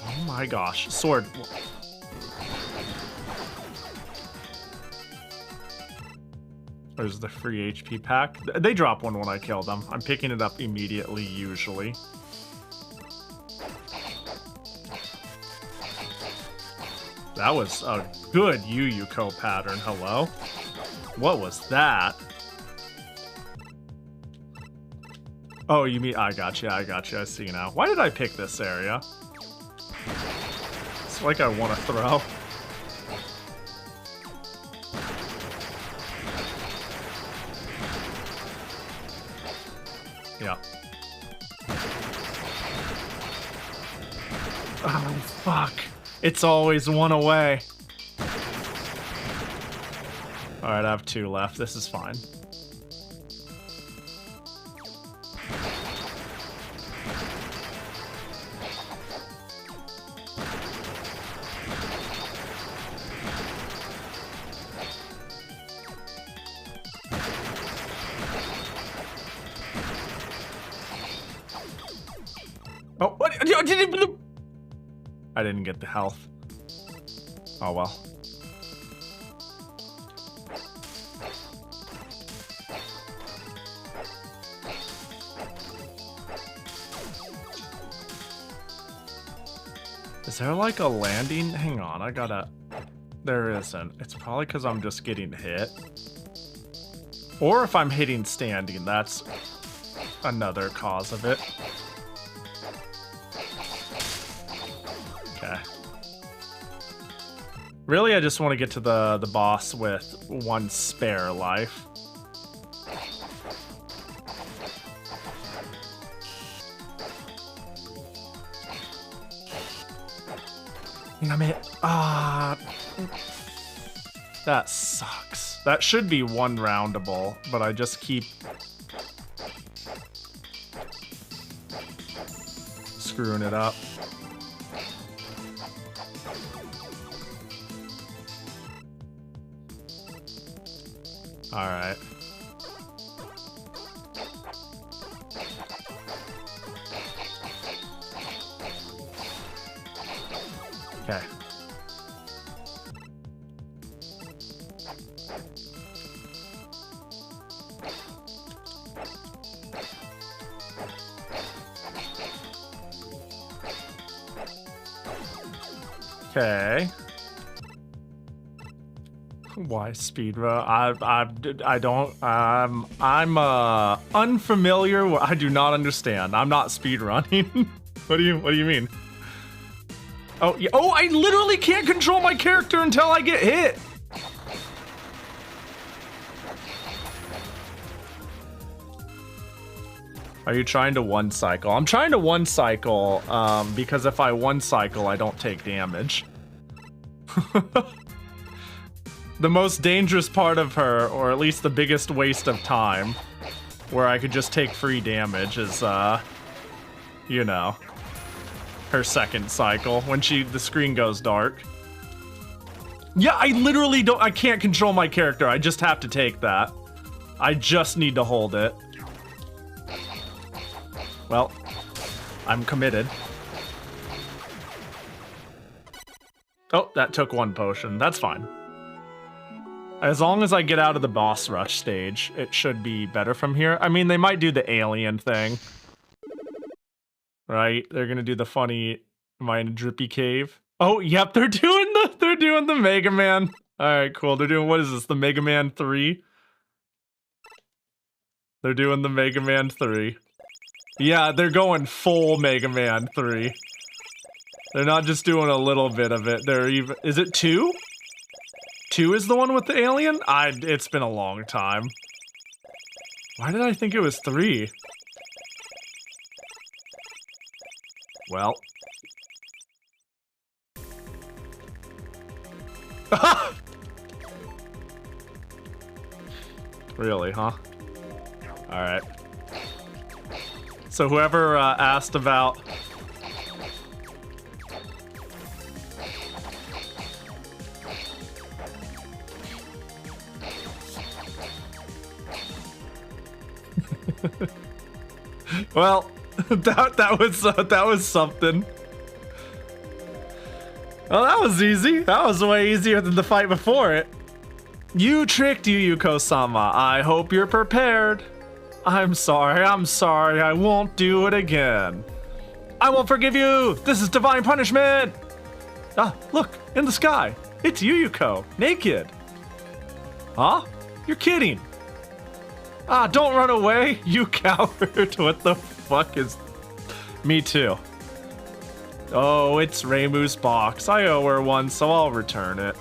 S1: Oh my gosh, sword. There's the free HP pack. They drop one when I kill them. I'm picking it up immediately, usually. That was a good Yu-Yu-Ko pattern, hello? What was that? Oh, you mean, I got you, I see now. Why did I pick this area? It's like I want to throw. Yeah. Oh, fuck. It's always one away. Alright, I have 2 left. This is fine. I didn't get the health. Oh well. Is there like a landing? Hang on, I gotta... There isn't. It's probably because I'm just getting hit. Or if I'm hitting standing, that's another cause of it. Okay. Really, I just want to get to the boss with one spare life. Damn it. Ah. That sucks. That should be one roundable, but I just keep screwing it up. All right. Okay. Okay. Why speedrun? I don't. I'm unfamiliar. I do not understand. I'm not speedrunning. What do you mean? Oh, yeah. Oh, I literally can't control my character until I get hit. Are you trying to one cycle? I'm trying to one cycle because if I one cycle, I don't take damage. The most dangerous part of her, or at least the biggest waste of time, where I could just take free damage is, you know, her second cycle when the screen goes dark. Yeah, I literally I can't control my character. I just have to take that. I just need to hold it. Well, I'm committed. Oh, that took one potion. That's fine. As long as I get out of the boss rush stage, it should be better from here. I mean, they might do the alien thing. Right? They're gonna do the funny, am I in a drippy cave? Oh, yep, they're doing the Mega Man. Alright, cool. They're doing, what is this, the Mega Man 3? They're doing the Mega Man 3. Yeah, they're going full Mega Man 3. They're not just doing a little bit of it. They're even, is it 2? 2 is the one with the alien? It's been a long time. Why did I think it was 3? Well. Really, huh? Alright. So whoever asked about... Well, that was something. Well, that was easy. That was way easier than the fight before it. You tricked Yuyuko-sama. I hope you're prepared. I'm sorry, I won't do it again. I won't forgive you! This is divine punishment! Ah, look, in the sky. It's Yuyuko, naked. Huh? You're kidding. Ah, don't run away, you coward. What the fuck is... Me too. Oh, it's Reimu's box. I owe her one, so I'll return it.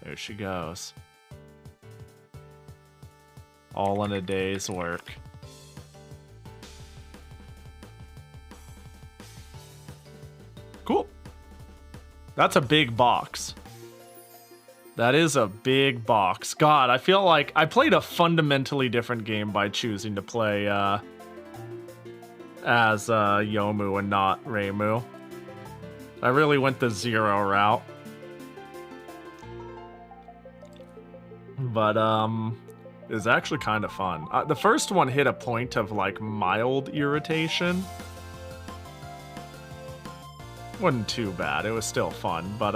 S1: There she goes. All in a day's work. Cool. That's a big box. That is a big box. God, I feel like I played a fundamentally different game by choosing to play as Yomu and not Reimu. I really went the Zero route. But it's actually kind of fun. The first one hit a point of like mild irritation. Wasn't too bad. It was still fun, but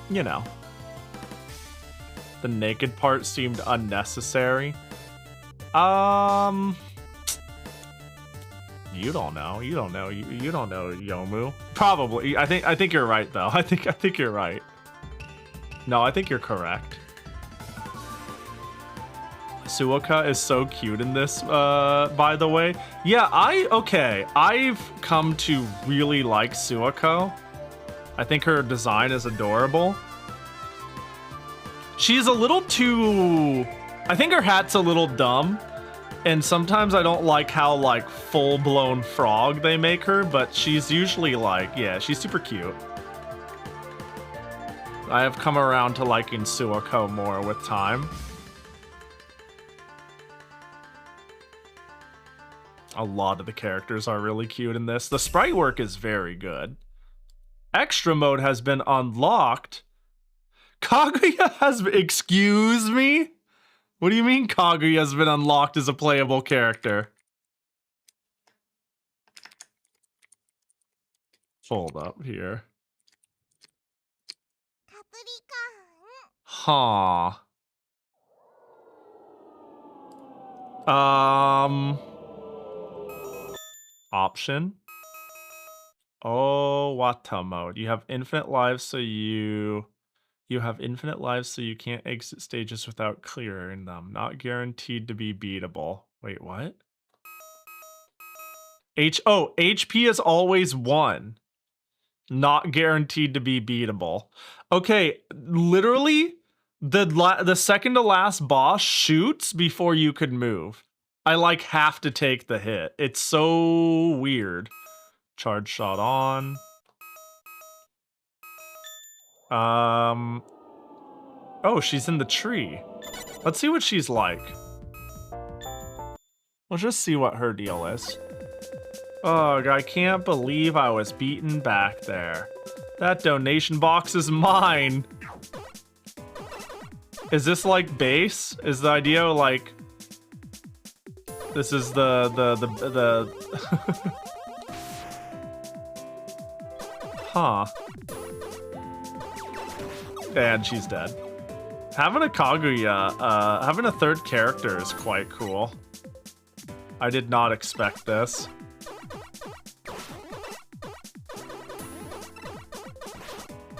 S1: you know, the naked part seemed unnecessary. You don't know. You don't know. You don't know, Yomu. Probably. I think you're right though. I think you're right. No, I think you're correct. Suoka is so cute in this, by the way. Yeah, I've come to really like Suoko. I think her design is adorable. She's a little too... I think her hat's a little dumb. And sometimes I don't like how, like, full-blown frog they make her, but she's usually, like, yeah, she's super cute. I have come around to liking Suoko more with time. A lot of the characters are really cute in this. The sprite work is very good. Extra mode has been unlocked. Kaguya has... Excuse me? What do you mean Kaguya has been unlocked as a playable character? Hold up here. Huh. Option. Oh, Wata mode. You have infinite lives, so you have infinite lives, so you can't exit stages without clearing them. Not guaranteed to be beatable. Wait, what? HP is always 1. Not guaranteed to be beatable. Okay, literally, the second to last boss shoots before you could move. I like have to take the hit. It's so weird. Charge shot on. Oh, she's in the tree. Let's see what she's like. We'll just see what her deal is. Ugh, I can't believe I was beaten back there. That donation box is mine. Is this like base? Is the idea like... This is the Huh. And she's dead. Having a Kaguya, having a third character is quite cool. I did not expect this.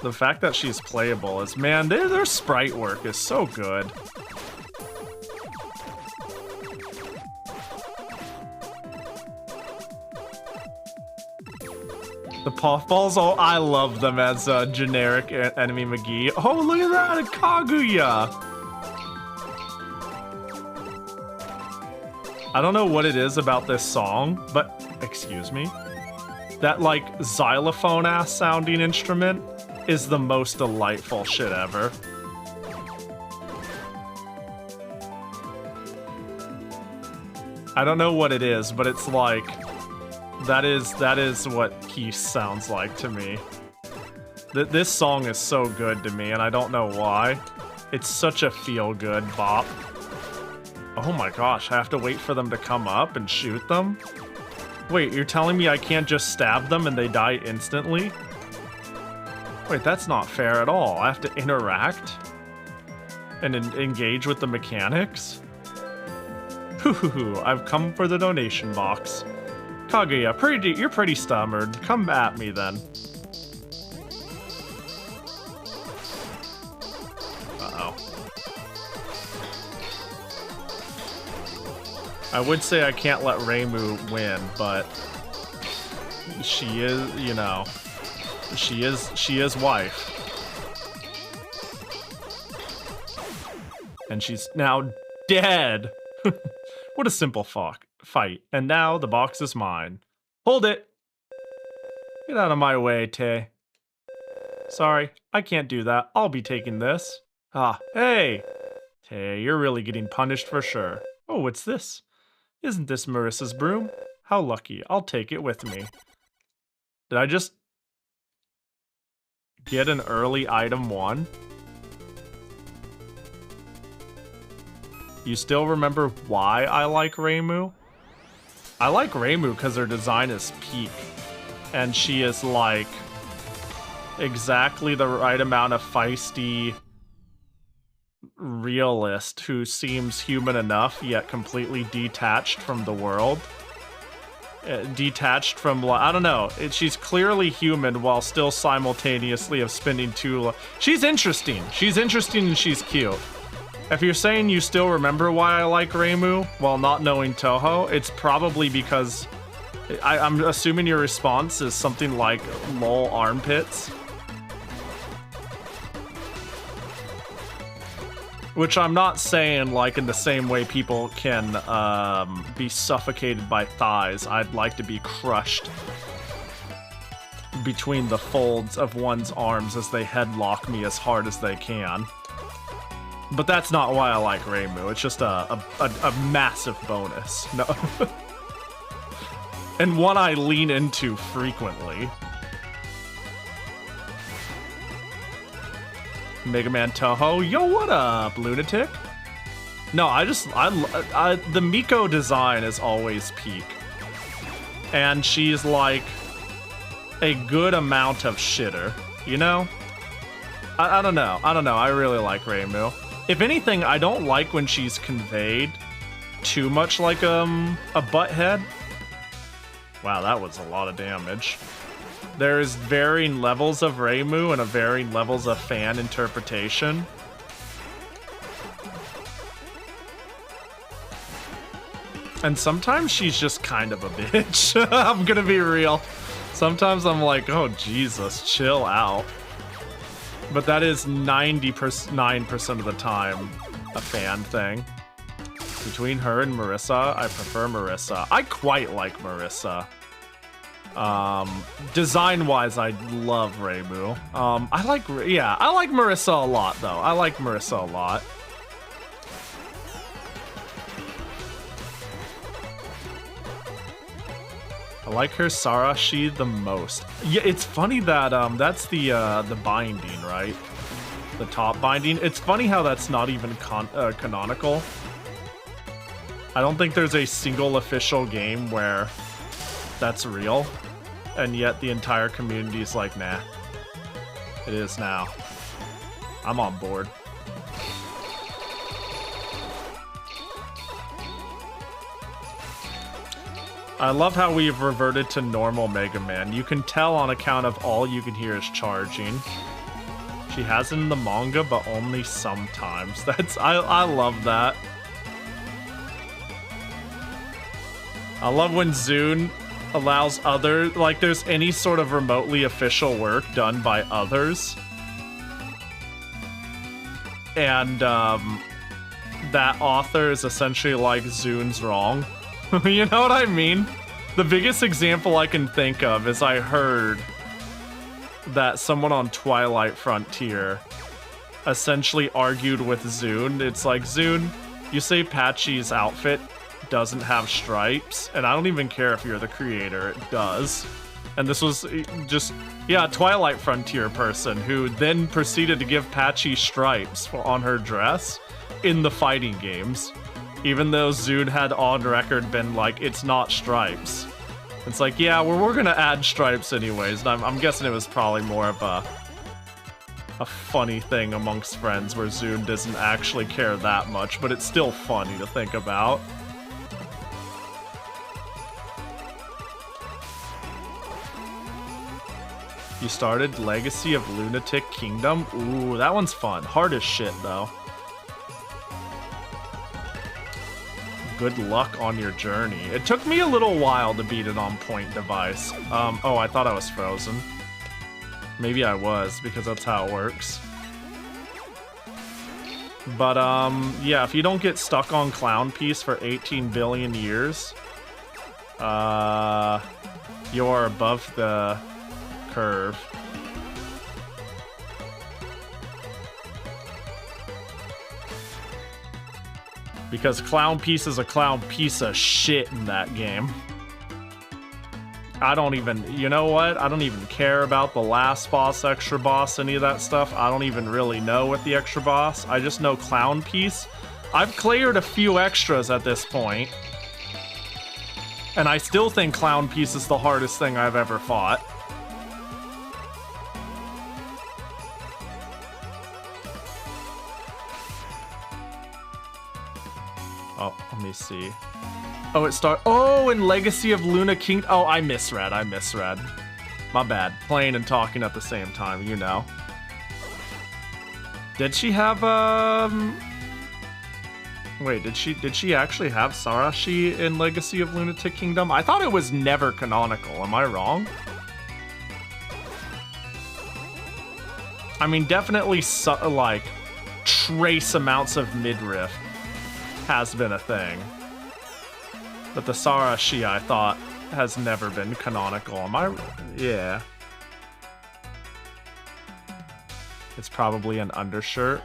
S1: The fact that she's playable is, man, their sprite work is so good. The puffballs, oh, I love them as a generic enemy McGee. Oh, look at that, a Kaguya! I don't know what it is about this song, but, excuse me, that, like, xylophone-ass sounding instrument is the most delightful shit ever. I don't know what it is, but it's like... That is what peace sounds like to me. This song is so good to me, and I don't know why. It's such a feel-good bop. Oh my gosh, I have to wait for them to come up and shoot them? Wait, you're telling me I can't just stab them and they die instantly? Wait, that's not fair at all. I have to interact and engage with the mechanics? Hoo-hoo-hoo, I've come for the donation box. Kaguya, you're pretty stubborn. Come at me then. Uh-oh. I would say I can't let Reimu win, but she is, you know, she is wife. And she's now dead. What a simple fight. And now the box is mine. Hold it! Get out of my way, Te. Sorry, I can't do that. I'll be taking this. Ah, hey! Te, you're really getting punished for sure. Oh, what's this? Isn't this Marissa's broom? How lucky. I'll take it with me. Did I just... Get an early item 1. You still remember why I like Reimu? I like Reimu because her design is peak. And she is like exactly the right amount of feisty realist who seems human enough yet completely detached from the world. Detached from, I don't know, she's clearly human while still simultaneously of spending two. She's interesting and she's cute. If you're saying you still remember why I like Reimu while not knowing Touhou, it's probably because I'm assuming your response is something like lol armpits. Which I'm not saying like in the same way people can be suffocated by thighs. I'd like to be crushed between the folds of one's arms as they headlock me as hard as they can. But that's not why I like Reimu. It's just a massive bonus. No. And one I lean into frequently. Mega Man Touhou, yo, what up, lunatic? No, the Miko design is always peak. And she's like a good amount of shitter, you know? I don't know, I really like Reimu. If anything, I don't like when she's conveyed too much like a butthead. Wow, that was a lot of damage. There's varying levels of Reimu and varying levels of fan interpretation. And sometimes she's just kind of a bitch. I'm gonna be real. Sometimes I'm like, oh Jesus, chill out. But that is 99% of the time a fan thing. Between her and Marissa, I prefer Marissa. I quite like Marissa. Design-wise, I love Reimu. I like Marissa a lot, though. I like Marissa a lot. I like her Sarashi the most. Yeah, it's funny that that's the binding, right? The top binding. It's funny how that's not even canonical. I don't think there's a single official game where that's real, and yet the entire community is like, nah. It is now. I'm on board. I love how we've reverted to normal Mega Man. You can tell on account of all you can hear is charging. She has it in the manga, but only sometimes. I love that. I love when Zune allows others, like there's any sort of remotely official work done by others. And that author is essentially like, Zune's wrong. You know what I mean? The biggest example I can think of is I heard that someone on Twilight Frontier essentially argued with Zune. It's like, Zune, you say Patchy's outfit doesn't have stripes, and I don't even care if you're the creator, it does. And this was just, yeah, a Twilight Frontier person who then proceeded to give Patchy stripes on her dress in the fighting games. Even though Zune had on record been like, it's not stripes. It's like, yeah, we're gonna add stripes anyways. And I'm guessing it was probably more of a funny thing amongst friends where Zune doesn't actually care that much, but it's still funny to think about. You started Legacy of Lunatic Kingdom? Ooh, that one's fun. Hard as shit, though. Good luck on your journey. It took me a little while to beat it on point device. Oh, I thought I was frozen. Maybe I was, because that's how it works. But, yeah, if you don't get stuck on Clown Piece for 18 billion years, you're above the curve. Because Clown Piece is a clown piece of shit in that game. I don't even, you know what? I don't even care about the last boss, extra boss, any of that stuff. I don't even really know what the extra boss. I just know Clown Piece. I've cleared a few extras at this point. And I still think Clown Piece is the hardest thing I've ever fought. Oh, let me see. Oh, oh, and Legacy of Luna King. Oh, I misread. My bad. Playing and talking at the same time, you know. Did she have, wait, did she actually have Sarashi in Legacy of Lunatic Kingdom? I thought it was never canonical. Am I wrong? I mean, definitely, like, trace amounts of midriff has been a thing. But the Sarashi, I thought, has never been canonical. Am I? Yeah. It's probably an undershirt.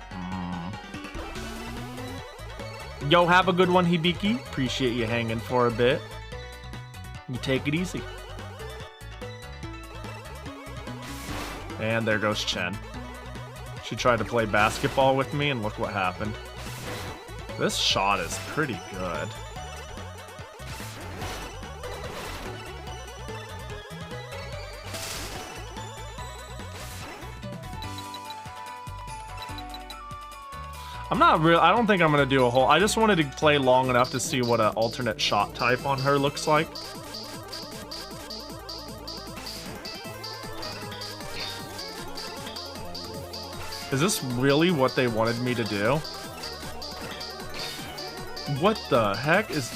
S1: Yo, have a good one, Hibiki. Appreciate you hanging for a bit. You take it easy. And there goes Chen. She tried to play basketball with me, and look what happened. This shot is pretty good. I don't think I'm gonna do a whole, I just wanted to play long enough to see what an alternate shot type on her looks like. Is this really what they wanted me to do? What the heck is,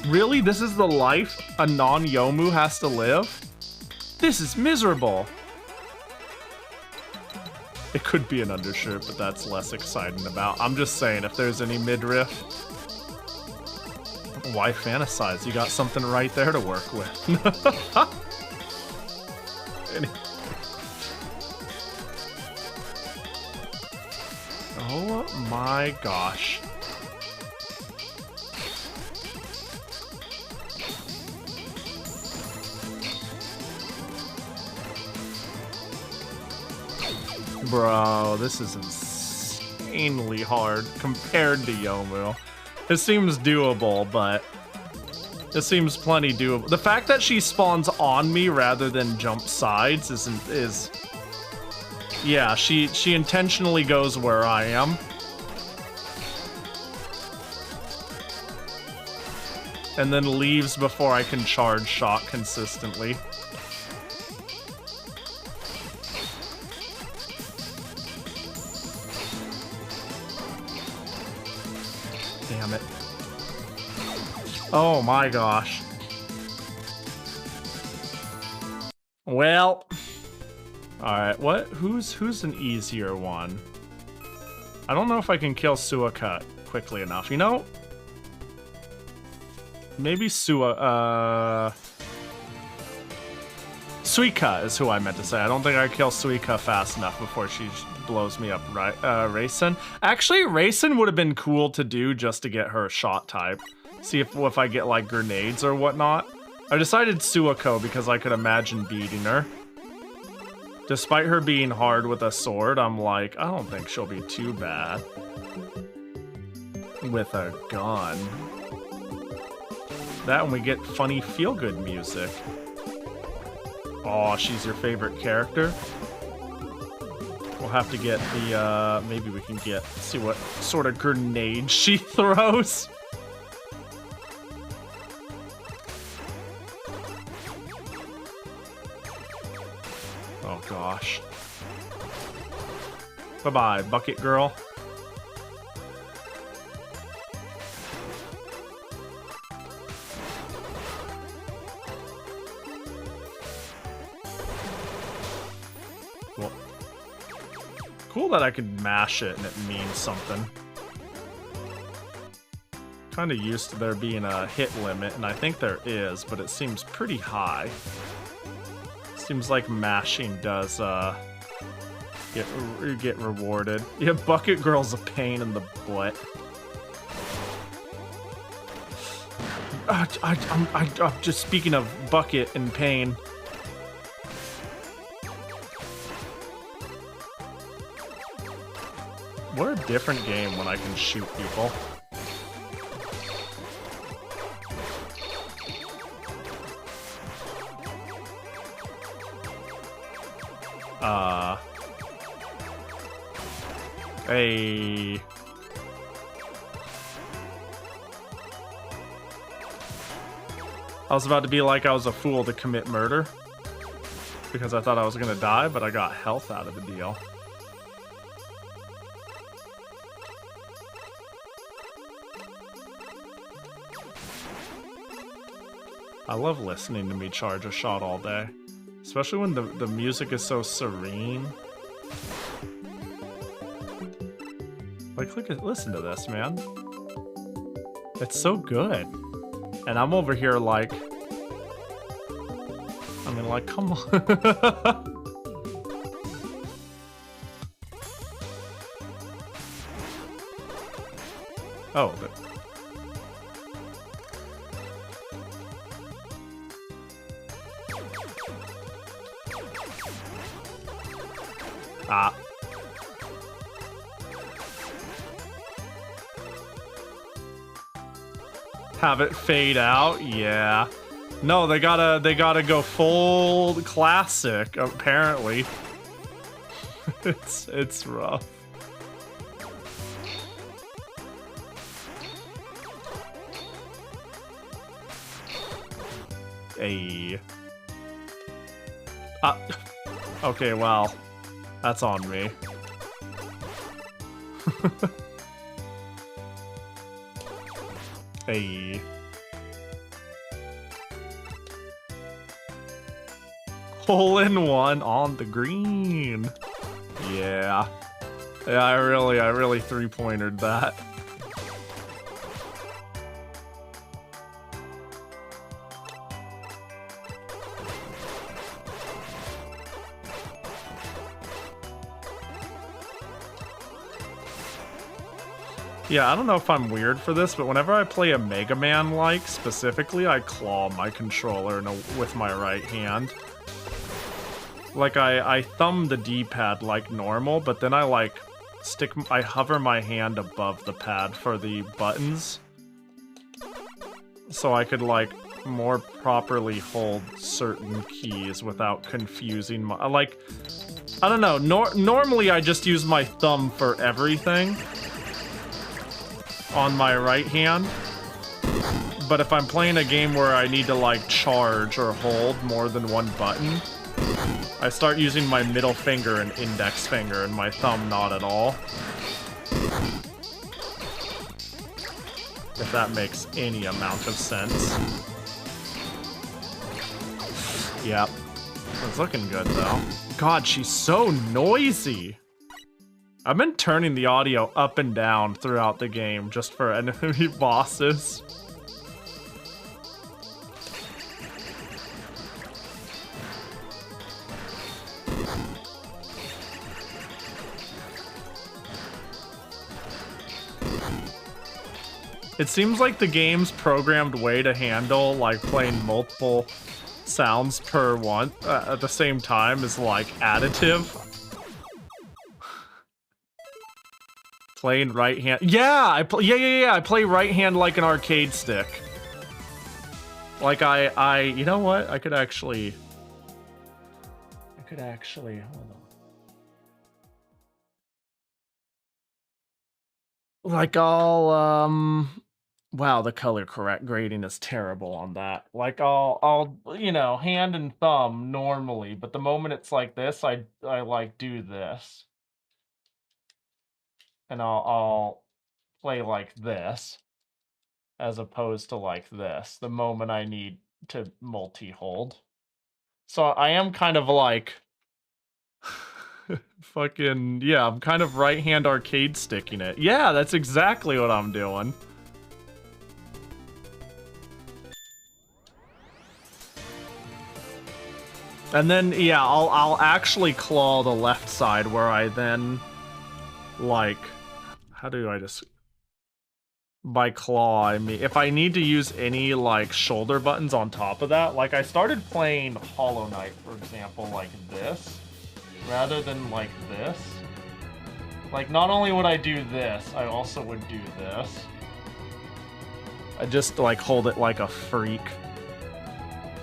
S1: really? This is the life a non-Yomu has to live? This is miserable. It could be an undershirt, but that's less exciting about. I'm just saying, if there's any midriff, why fantasize? You got something right there to work with. Oh my gosh. Bro, this is insanely hard compared to Yomu. It seems doable, but it seems plenty doable. The fact that she spawns on me rather than jump sides is yeah, she intentionally goes where I am. And then leaves before I can charge shot consistently. Damn it. Oh my gosh. Well. Alright, what? Who's an easier one? I don't know if I can kill Suika quickly enough. You know? Maybe Suika is who I meant to say. I don't think I kill Suika fast enough before she blows me up, right? Raisin. Actually, Raisin would have been cool to do just to get her shot type. See if I get like grenades or whatnot. I decided Suiko because I could imagine beating her. Despite her being hard with a sword, I'm like, I don't think she'll be too bad with a gun. That and we get funny feel-good music. Oh, she's your favorite character? We'll have to get the, maybe we can see what sort of grenade she throws. Oh gosh. Bye-bye, Bucket Girl. Cool. Cool that I can mash it and it means something. Kinda used to there being a hit limit, and I think there is, but it seems pretty high. Seems like mashing does get rewarded. Yeah, Bucket Girl's a pain in the butt. I'm just speaking of bucket and pain. What a different game when I can shoot people. Hey. I was about to be like I was a fool to commit murder because I thought I was gonna die, but I got health out of the deal. I love listening to me charge a shot all day, especially when the music is so serene. Like, listen to this, man. It's so good. And I'm over here like, I mean, like, come on. Oh. Ah. Have it fade out? Yeah. No, they gotta go full classic, apparently. It's rough. Hey. Okay, well, that's on me. Hey. Hole in one on the green. Yeah. Yeah, I really three-pointered that. Yeah, I don't know if I'm weird for this, but whenever I play a Mega Man like, specifically, I claw my controller with my right hand. Like, I thumb the D-pad like normal, but then I hover my hand above the pad for the buttons. So I could, like, more properly hold certain keys without confusing my... Like, I don't know, normally I just use my thumb for everything on my right hand, but if I'm playing a game where I need to like charge or hold more than one button, I start using my middle finger and index finger and my thumb not at all. If that makes any amount of sense. Yep. It's looking good though. God, she's so noisy. I've been turning the audio up and down throughout the game just for enemy bosses. It seems like the game's programmed way to handle like playing multiple sounds per one at the same time is like additive. Playing right hand. Yeah, I play right hand like an arcade stick. Like you know what? I could actually hold on. Like wow, the color grading is terrible on that. Like I'll you know, hand and thumb normally, but the moment it's like this, I like do this. And I'll play like this, as opposed to like this, the moment I need to multi-hold. So I am kind of like... fucking... Yeah, I'm kind of right-hand arcade sticking it. Yeah, that's exactly what I'm doing. And then, yeah, I'll actually claw the left side where I then, like... How do I just... By claw, I mean, if I need to use any, like, shoulder buttons on top of that, like, I started playing Hollow Knight, for example, like this, rather than like this. Like, not only would I do this, I also would do this. I just, like, hold it like a freak.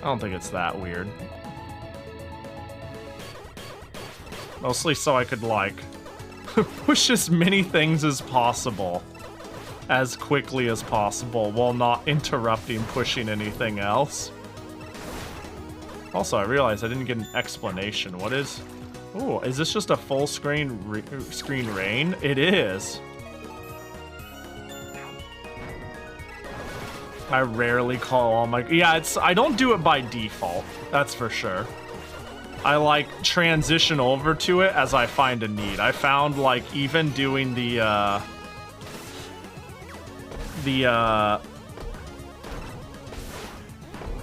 S1: I don't think it's that weird. Mostly so I could, like, push as many things as possible as quickly as possible while not interrupting pushing anything else. Also, I realized I didn't get an explanation. What is... Ooh, is this just a full screen rain? It is. I rarely call all my... Yeah, I don't do it by default. That's for sure. I, like, transition over to it as I find a need. I found, like, even doing the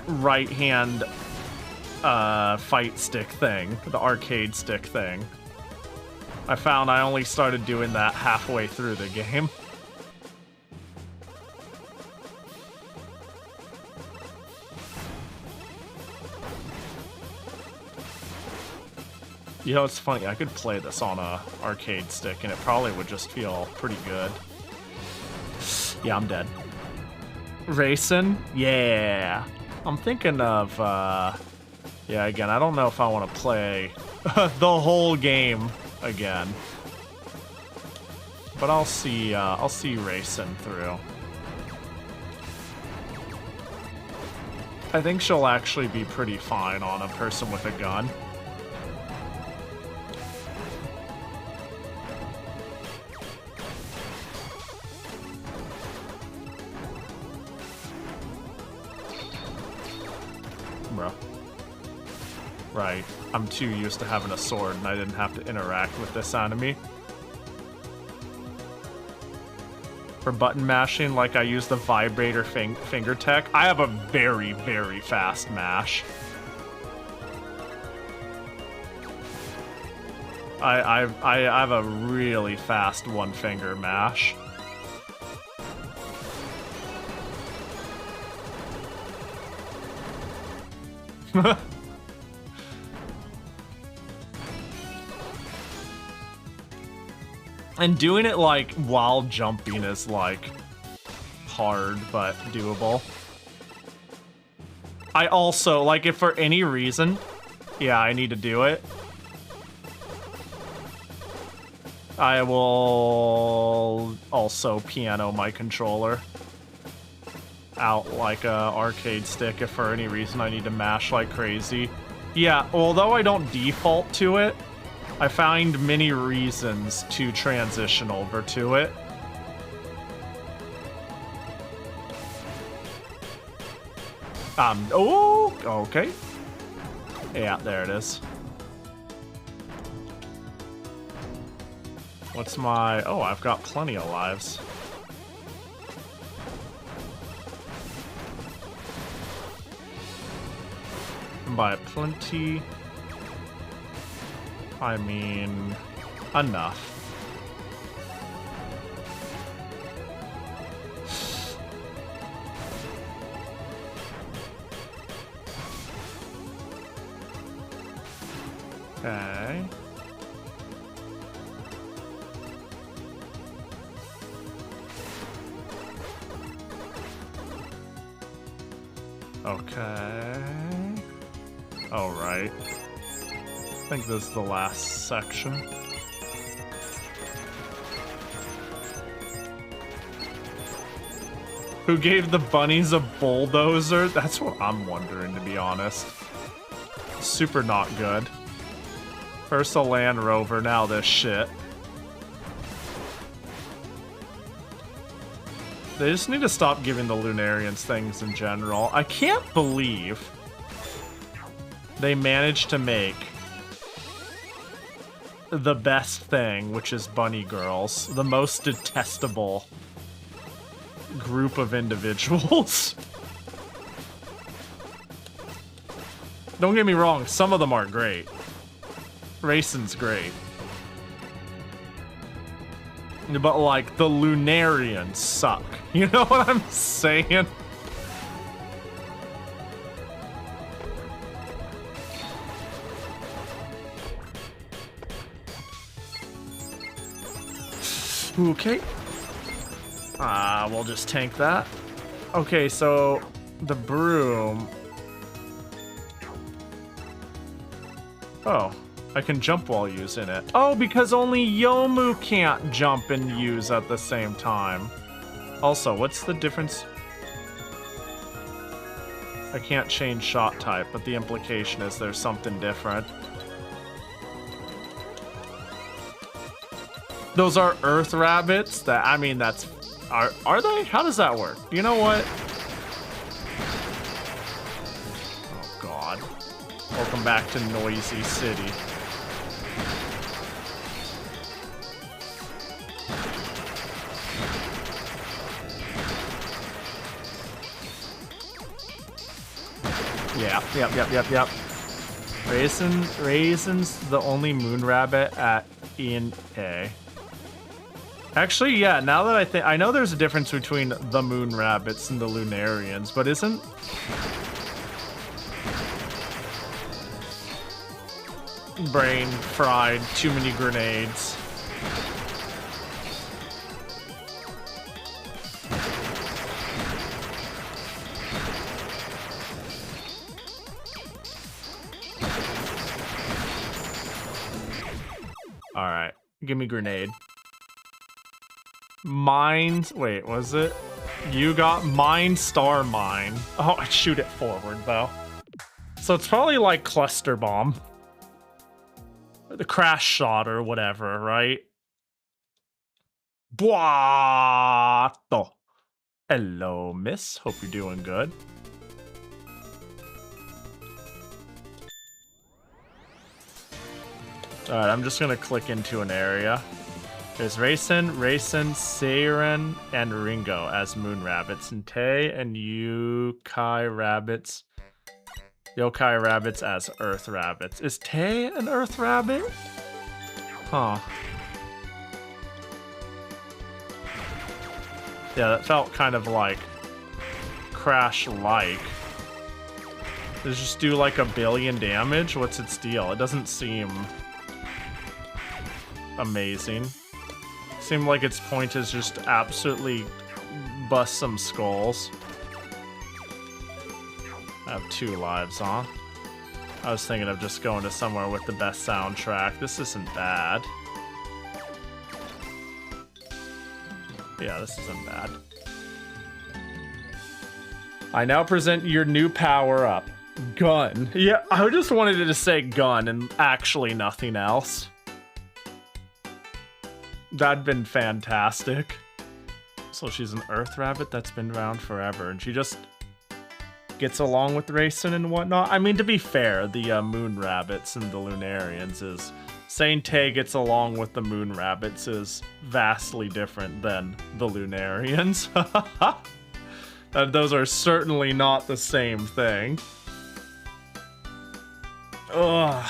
S1: right-hand fight stick thing, the arcade stick thing. I found I only started doing that halfway through the game. You know, it's funny, I could play this on a arcade stick and it probably would just feel pretty good. Yeah, I'm dead. Racing? Yeah. I'm thinking of, yeah, again, I don't know if I want to play the whole game again. But I'll see racing through. I think she'll actually be pretty fine on a person with a gun. Bro. Right. I'm too used to having a sword and I didn't have to interact with this enemy. For button mashing, like I use the vibrator finger tech, I have a very, very fast mash. I have a really fast one finger mash. And doing it, like, while jumping is, like, hard, but doable. I also, like, if for any reason, yeah, I need to do it, I will also piano my controller out like a arcade stick if for any reason I need to mash like crazy. Yeah, although I don't default to it, I find many reasons to transition over to it. Oh, okay. Yeah, there it is. What's my... Oh, I've got plenty of lives. By plenty, I mean enough. Okay. Okay. All right. I think this is the last section. Who gave the bunnies a bulldozer? That's what I'm wondering, to be honest. Super not good. First a Land Rover, now this shit. They just need to stop giving the Lunarians things in general. I can't believe they managed to make the best thing, which is bunny girls, the most detestable group of individuals. Don't get me wrong, some of them are great. Racin's great. But, like, the Lunarians suck. You know what I'm saying? Okay. We'll just tank that. Okay, so the broom. Oh, I can jump while using it. Oh, because only Yomu can't jump and use at the same time. Also, what's the difference? I can't change shot type, but the implication is there's something different. Those are earth rabbits? That, I mean, that's... Are they? How does that work? You know what? Oh, God. Welcome back to Noisy City. Yep. Raisin's the only moon rabbit at E&A. Actually, yeah, now that I think... I know there's a difference between the moon rabbits and the Lunarians, but isn't... Brain fried, too many grenades. Alright, give me grenade. Mines, wait, was it? You got mine, star mine. Oh, I shoot it forward though. So it's probably like cluster bomb. The crash shot or whatever, right? Buato. Hello, miss. Hope you're doing good. Alright, I'm just gonna click into an area. There's Raisin, Seiren, and Ringo as moon rabbits, and Tay and Yokai rabbits as earth rabbits. Is Tay an earth rabbit? Huh. Yeah, that felt kind of like Crash-like. Does it just do like 1 billion damage? What's its deal? It doesn't seem amazing. Seemed like its point is just absolutely bust some skulls. I have 2 lives, huh? I was thinking of just going to somewhere with the best soundtrack. This isn't bad. Yeah, this isn't bad. I now present your new power-up. Gun. Yeah, I just wanted it to say gun and actually nothing else. That'd been fantastic. So she's an earth rabbit that's been around forever, and she just gets along with Raisin and whatnot. I mean, to be fair, the moon rabbits and the Lunarians is... Saying Tay gets along with the moon rabbits is vastly different than the Lunarians. Those are certainly not the same thing. Ugh.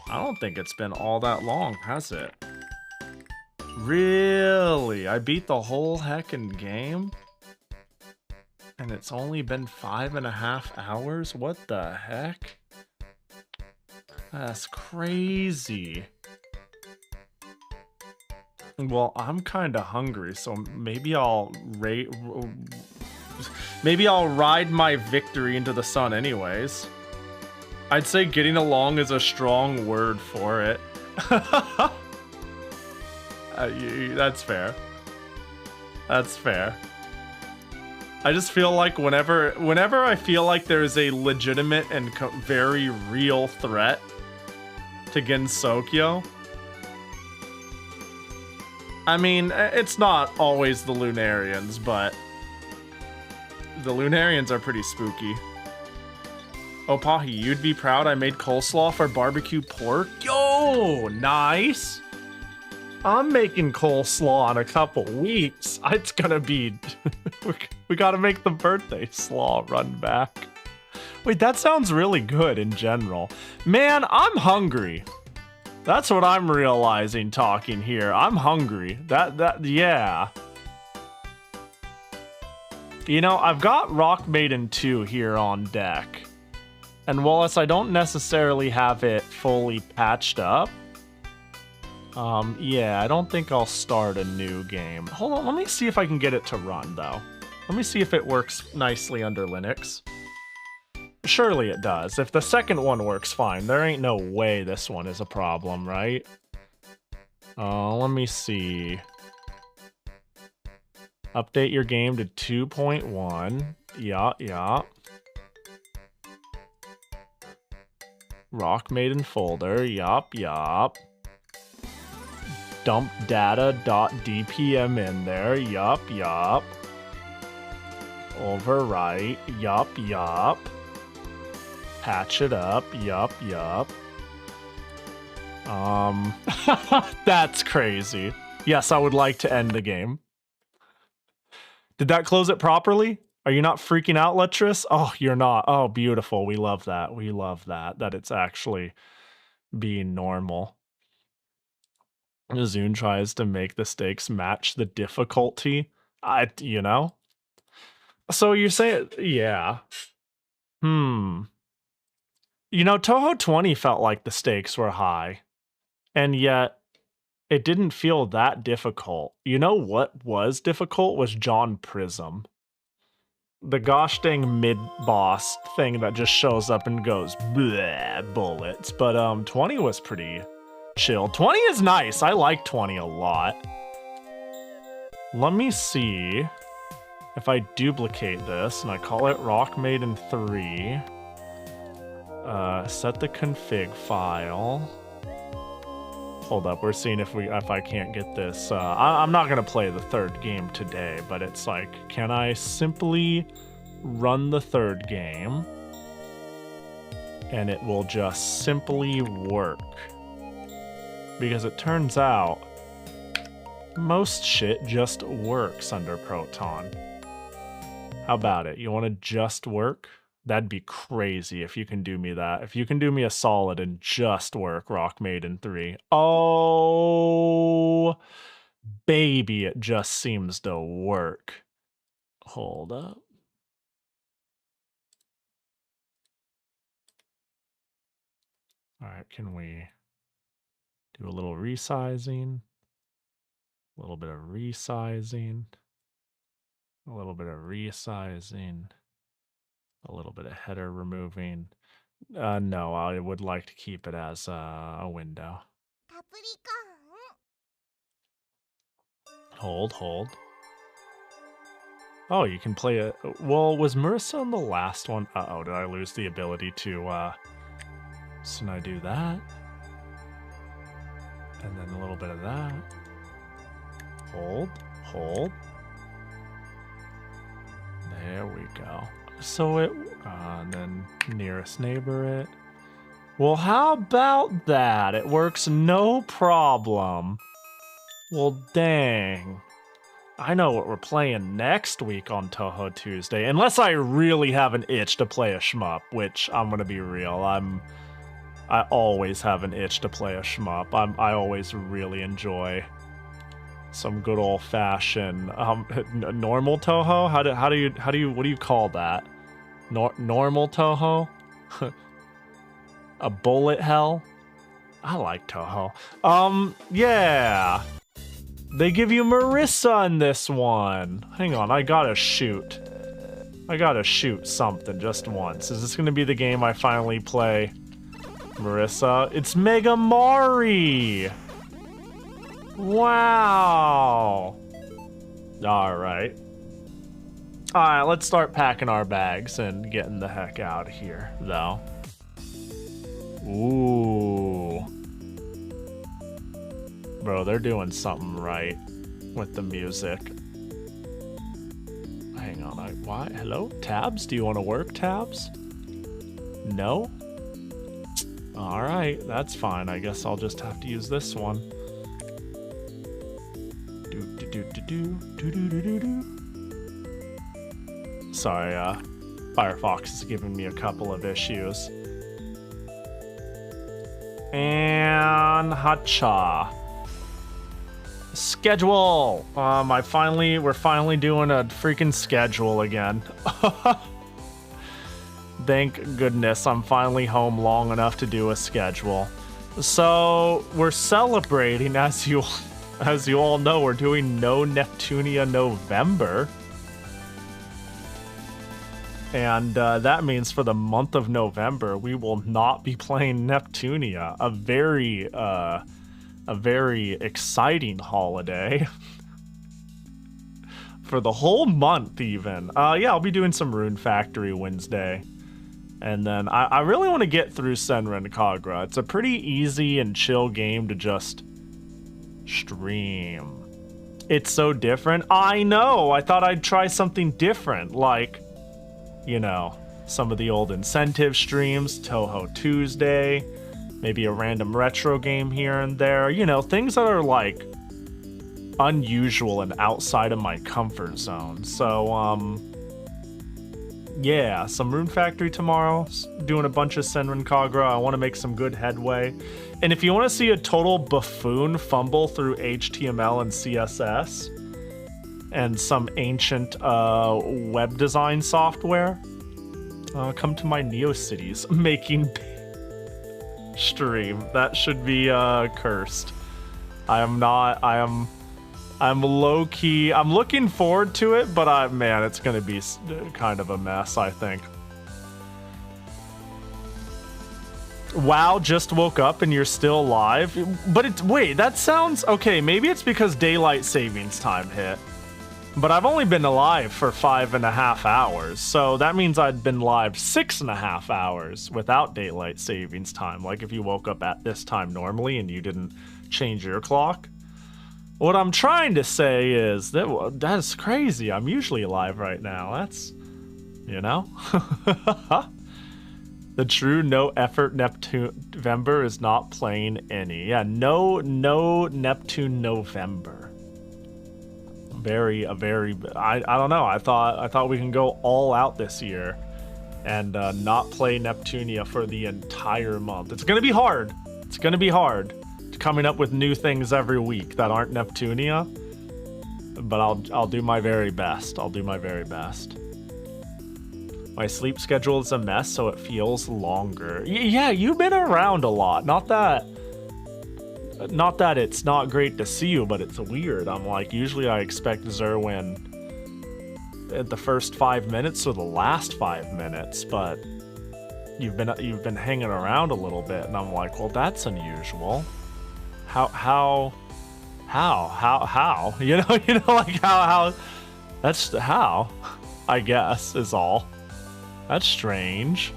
S1: I don't think it's been all that long, has it? Really? I beat the whole heckin' game? And it's only been 5.5 hours? What the heck? That's crazy. Well, I'm kinda hungry, so maybe I'll ride my victory into the sun anyways. I'd say getting along is a strong word for it. That's fair. That's fair. I just feel like whenever I feel like there is a legitimate and very real threat to Gensokyo, I mean, it's not always the Lunarians, but the Lunarians are pretty spooky. Oh, Pahi, you'd be proud I made coleslaw for barbecue pork? Yo, nice! I'm making coleslaw in a couple weeks. It's gonna be... we gotta make the birthday slaw run back. Wait, that sounds really good in general. Man, I'm hungry. That's what I'm realizing talking here. I'm hungry. Yeah. You know, I've got Rock Maiden 2 here on deck. And whilst I don't necessarily have it fully patched up, yeah, I don't think I'll start a new game. Hold on, let me see if I can get it to run, though. Let me see if it works nicely under Linux. Surely it does. If the second one works fine, there ain't no way this one is a problem, right? Let me see. Update your game to 2.1. Yeah. Rock Maiden folder. Yup. Dump data.dpm in there. Yup. Overwrite. Yup. Patch it up. Yup. That's crazy. Yes, I would like to end the game. Did that close it properly? Are you not freaking out, Letris? Oh, you're not. Oh, beautiful. We love that. That it's actually being normal. Zune tries to make the stakes match the difficulty. You know? So you're saying, yeah. You know, Touhou 20 felt like the stakes were high. And yet, it didn't feel that difficult. You know what was difficult was John Prism. The gosh dang mid-boss thing that just shows up and goes, bleh, bullets. But 20 was pretty chill. 20 is nice. I like 20 a lot. Let me see if I duplicate this and I call it Rock Maiden 3. Set the config file. Hold up, we're seeing if I can't get this. I'm not gonna play the third game today, but it's like, can I simply run the third game and it will just simply work? Because it turns out most shit just works under Proton. How about it? You want to just work? That'd be crazy if you can do me that. If you can do me a solid and just work Rock Maiden 3. Oh, baby, it just seems to work. Hold up. All right, can we do a little resizing? A little bit of resizing. A little bit of resizing. A little bit of header removing. No, I would like to keep it as a window. Hold. Oh, you can play it. Well, was Marissa on the last one? Uh-oh, did I lose the ability to, so now I do that. And then a little bit of that. Hold. There we go. So it, and then nearest neighbor it. Well, how about that? It works no problem. Well, dang. I know what we're playing next week on Touhou Tuesday. Unless I really have an itch to play a shmup, which I'm gonna be real. I always have an itch to play a shmup. I always really enjoy some good old-fashioned normal Touhou. What do you call that? Normal Touhou? A bullet hell? I like Touhou. Yeah. They give you Marissa in this one. Hang on, I gotta shoot something just once. Is this gonna be the game I finally play Marissa? It's Mega Mari! Wow! Alright. Alright, let's start packing our bags and getting the heck out of here, though. Ooh. Bro, they're doing something right with the music. Hang on, why? Hello? Tabs? Do you want to work, Tabs? No? Alright, that's fine. I guess I'll just have to use this one. Sorry, Firefox is giving me a couple of issues. And Hacha. Schedule. We're finally doing a freaking schedule again. Thank goodness I'm finally home long enough to do a schedule. So we're celebrating, as you all know, we're doing No Neptunia November. And that means for the month of November, we will not be playing Neptunia, a very exciting holiday. For the whole month, even. Yeah, I'll be doing some Rune Factory Wednesday. And then I really want to get through Senran Kagura. It's a pretty easy and chill game to just stream. It's so different. I know! I thought I'd try something different, like, you know, some of the old incentive streams, Touhou Tuesday, maybe a random retro game here and there, you know, things that are like unusual and outside of my comfort zone. So, yeah, some Rune Factory tomorrow, doing a bunch of Senran Kagura. I want to make some good headway. And if you want to see a total buffoon fumble through HTML and CSS, and some ancient web design software, come to my NeoCities making stream. That should be cursed. I'm low-key, I'm looking forward to it, but man, it's gonna be kind of a mess, I think. Wow, just woke up and you're still live? But wait, that sounds, okay, maybe it's because daylight savings time hit. But I've only been alive for 5.5 hours, so that means I'd been live 6.5 hours without daylight savings time, like if you woke up at this time normally and you didn't change your clock. What I'm trying to say is that's crazy. I'm usually alive right now. That's, you know? The true no effort Neptune-vember is not playing any. Yeah, no Neptune November. I don't know. I thought we can go all out this year and not play Neptunia for the entire month. It's gonna be hard. It's gonna be hard coming up with new things every week that aren't Neptunia. But I'll do my very best. I'll do my very best. My sleep schedule is a mess, so it feels longer. Yeah, you've been around a lot. Not that it's not great to see you, but it's weird. I'm like, usually I expect Zerwin at the first 5 minutes or the last 5 minutes, but you've been hanging around a little bit, and I'm like, well, that's unusual. How? You know, like how? That's how, I guess, is all. That's strange.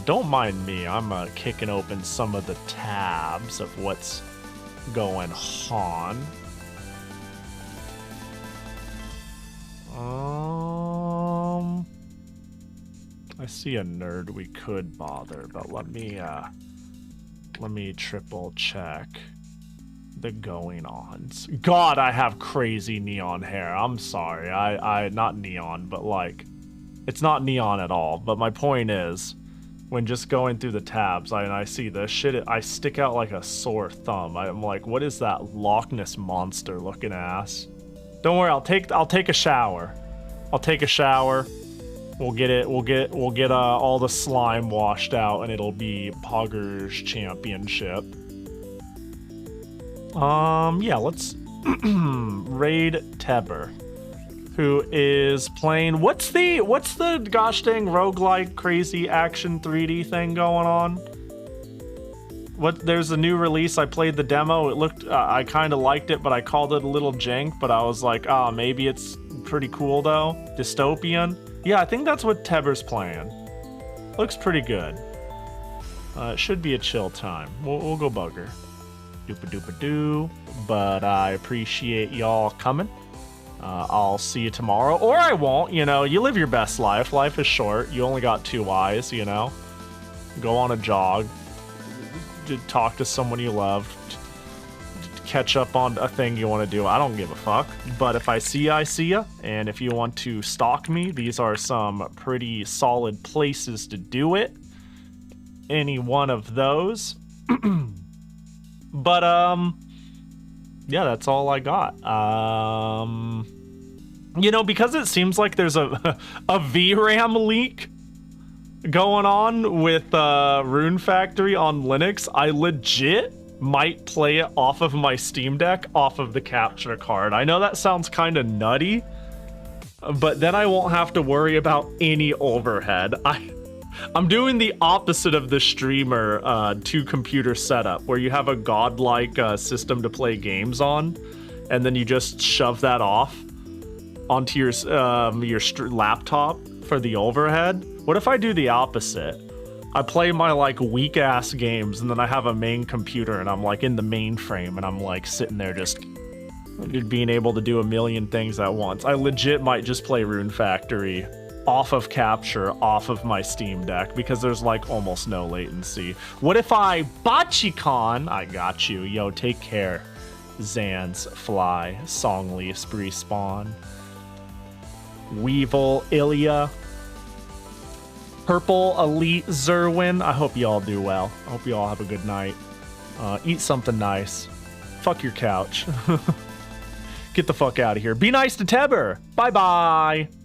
S1: Don't mind me. I'm kicking open some of the tabs of what's going on. I see a nerd we could bother, but let me triple check the going-ons. God, I have crazy neon hair. I'm sorry. I not neon, but like, it's not neon at all. But my point is, when just going through the tabs, I see this shit, I stick out like a sore thumb. I'm like, what is that Loch Ness monster looking ass? Don't worry, I'll take a shower. I'll take a shower. We'll get all the slime washed out, and it'll be Pogger's Championship. Yeah, let's raid Teber, who is playing. What's the gosh dang roguelike crazy action 3D thing going on? There's a new release. I played the demo. It looked, I kind of liked it, but I called it a little jank. But I was like, maybe it's pretty cool though. Dystopian. Yeah, I think that's what Teber's playing. Looks pretty good. It should be a chill time. We'll go bugger. Doopa-doopa-doo. But I appreciate y'all coming. I'll see you tomorrow. Or I won't, you know. You live your best life. Life is short. You only got 2 eyes, you know. Go on a jog. Talk to someone you love. Catch up on a thing you want to do. I don't give a fuck. But if I see you, I see you. And if you want to stalk me, these are some pretty solid places to do it. Any one of those But yeah, that's all I got. You know, because it seems like there's a VRAM leak going on with Rune Factory on Linux, I legit might play it off of my Steam Deck, off of the capture card. I know that sounds kind of nutty, but then I won't have to worry about any overhead. I'm doing the opposite of the streamer two-computer setup, where you have a godlike system to play games on, and then you just shove that off onto your laptop for the overhead. What if I do the opposite? I play my like weak ass games, and then I have a main computer, and I'm like in the mainframe, and I'm like sitting there just being able to do a million things at once. I legit might just play Rune Factory off of capture, off of my Steam Deck, because there's like almost no latency. What if I Bachicon? I got you. Yo, take care. Zans, Fly, Songly, Spree Spawn, Weevil, Ilya, Purple, Elite, Zerwin. I hope you all do well. I hope you all have a good night. Eat something nice. Fuck your couch. Get the fuck out of here. Be nice to Teber. Bye-bye.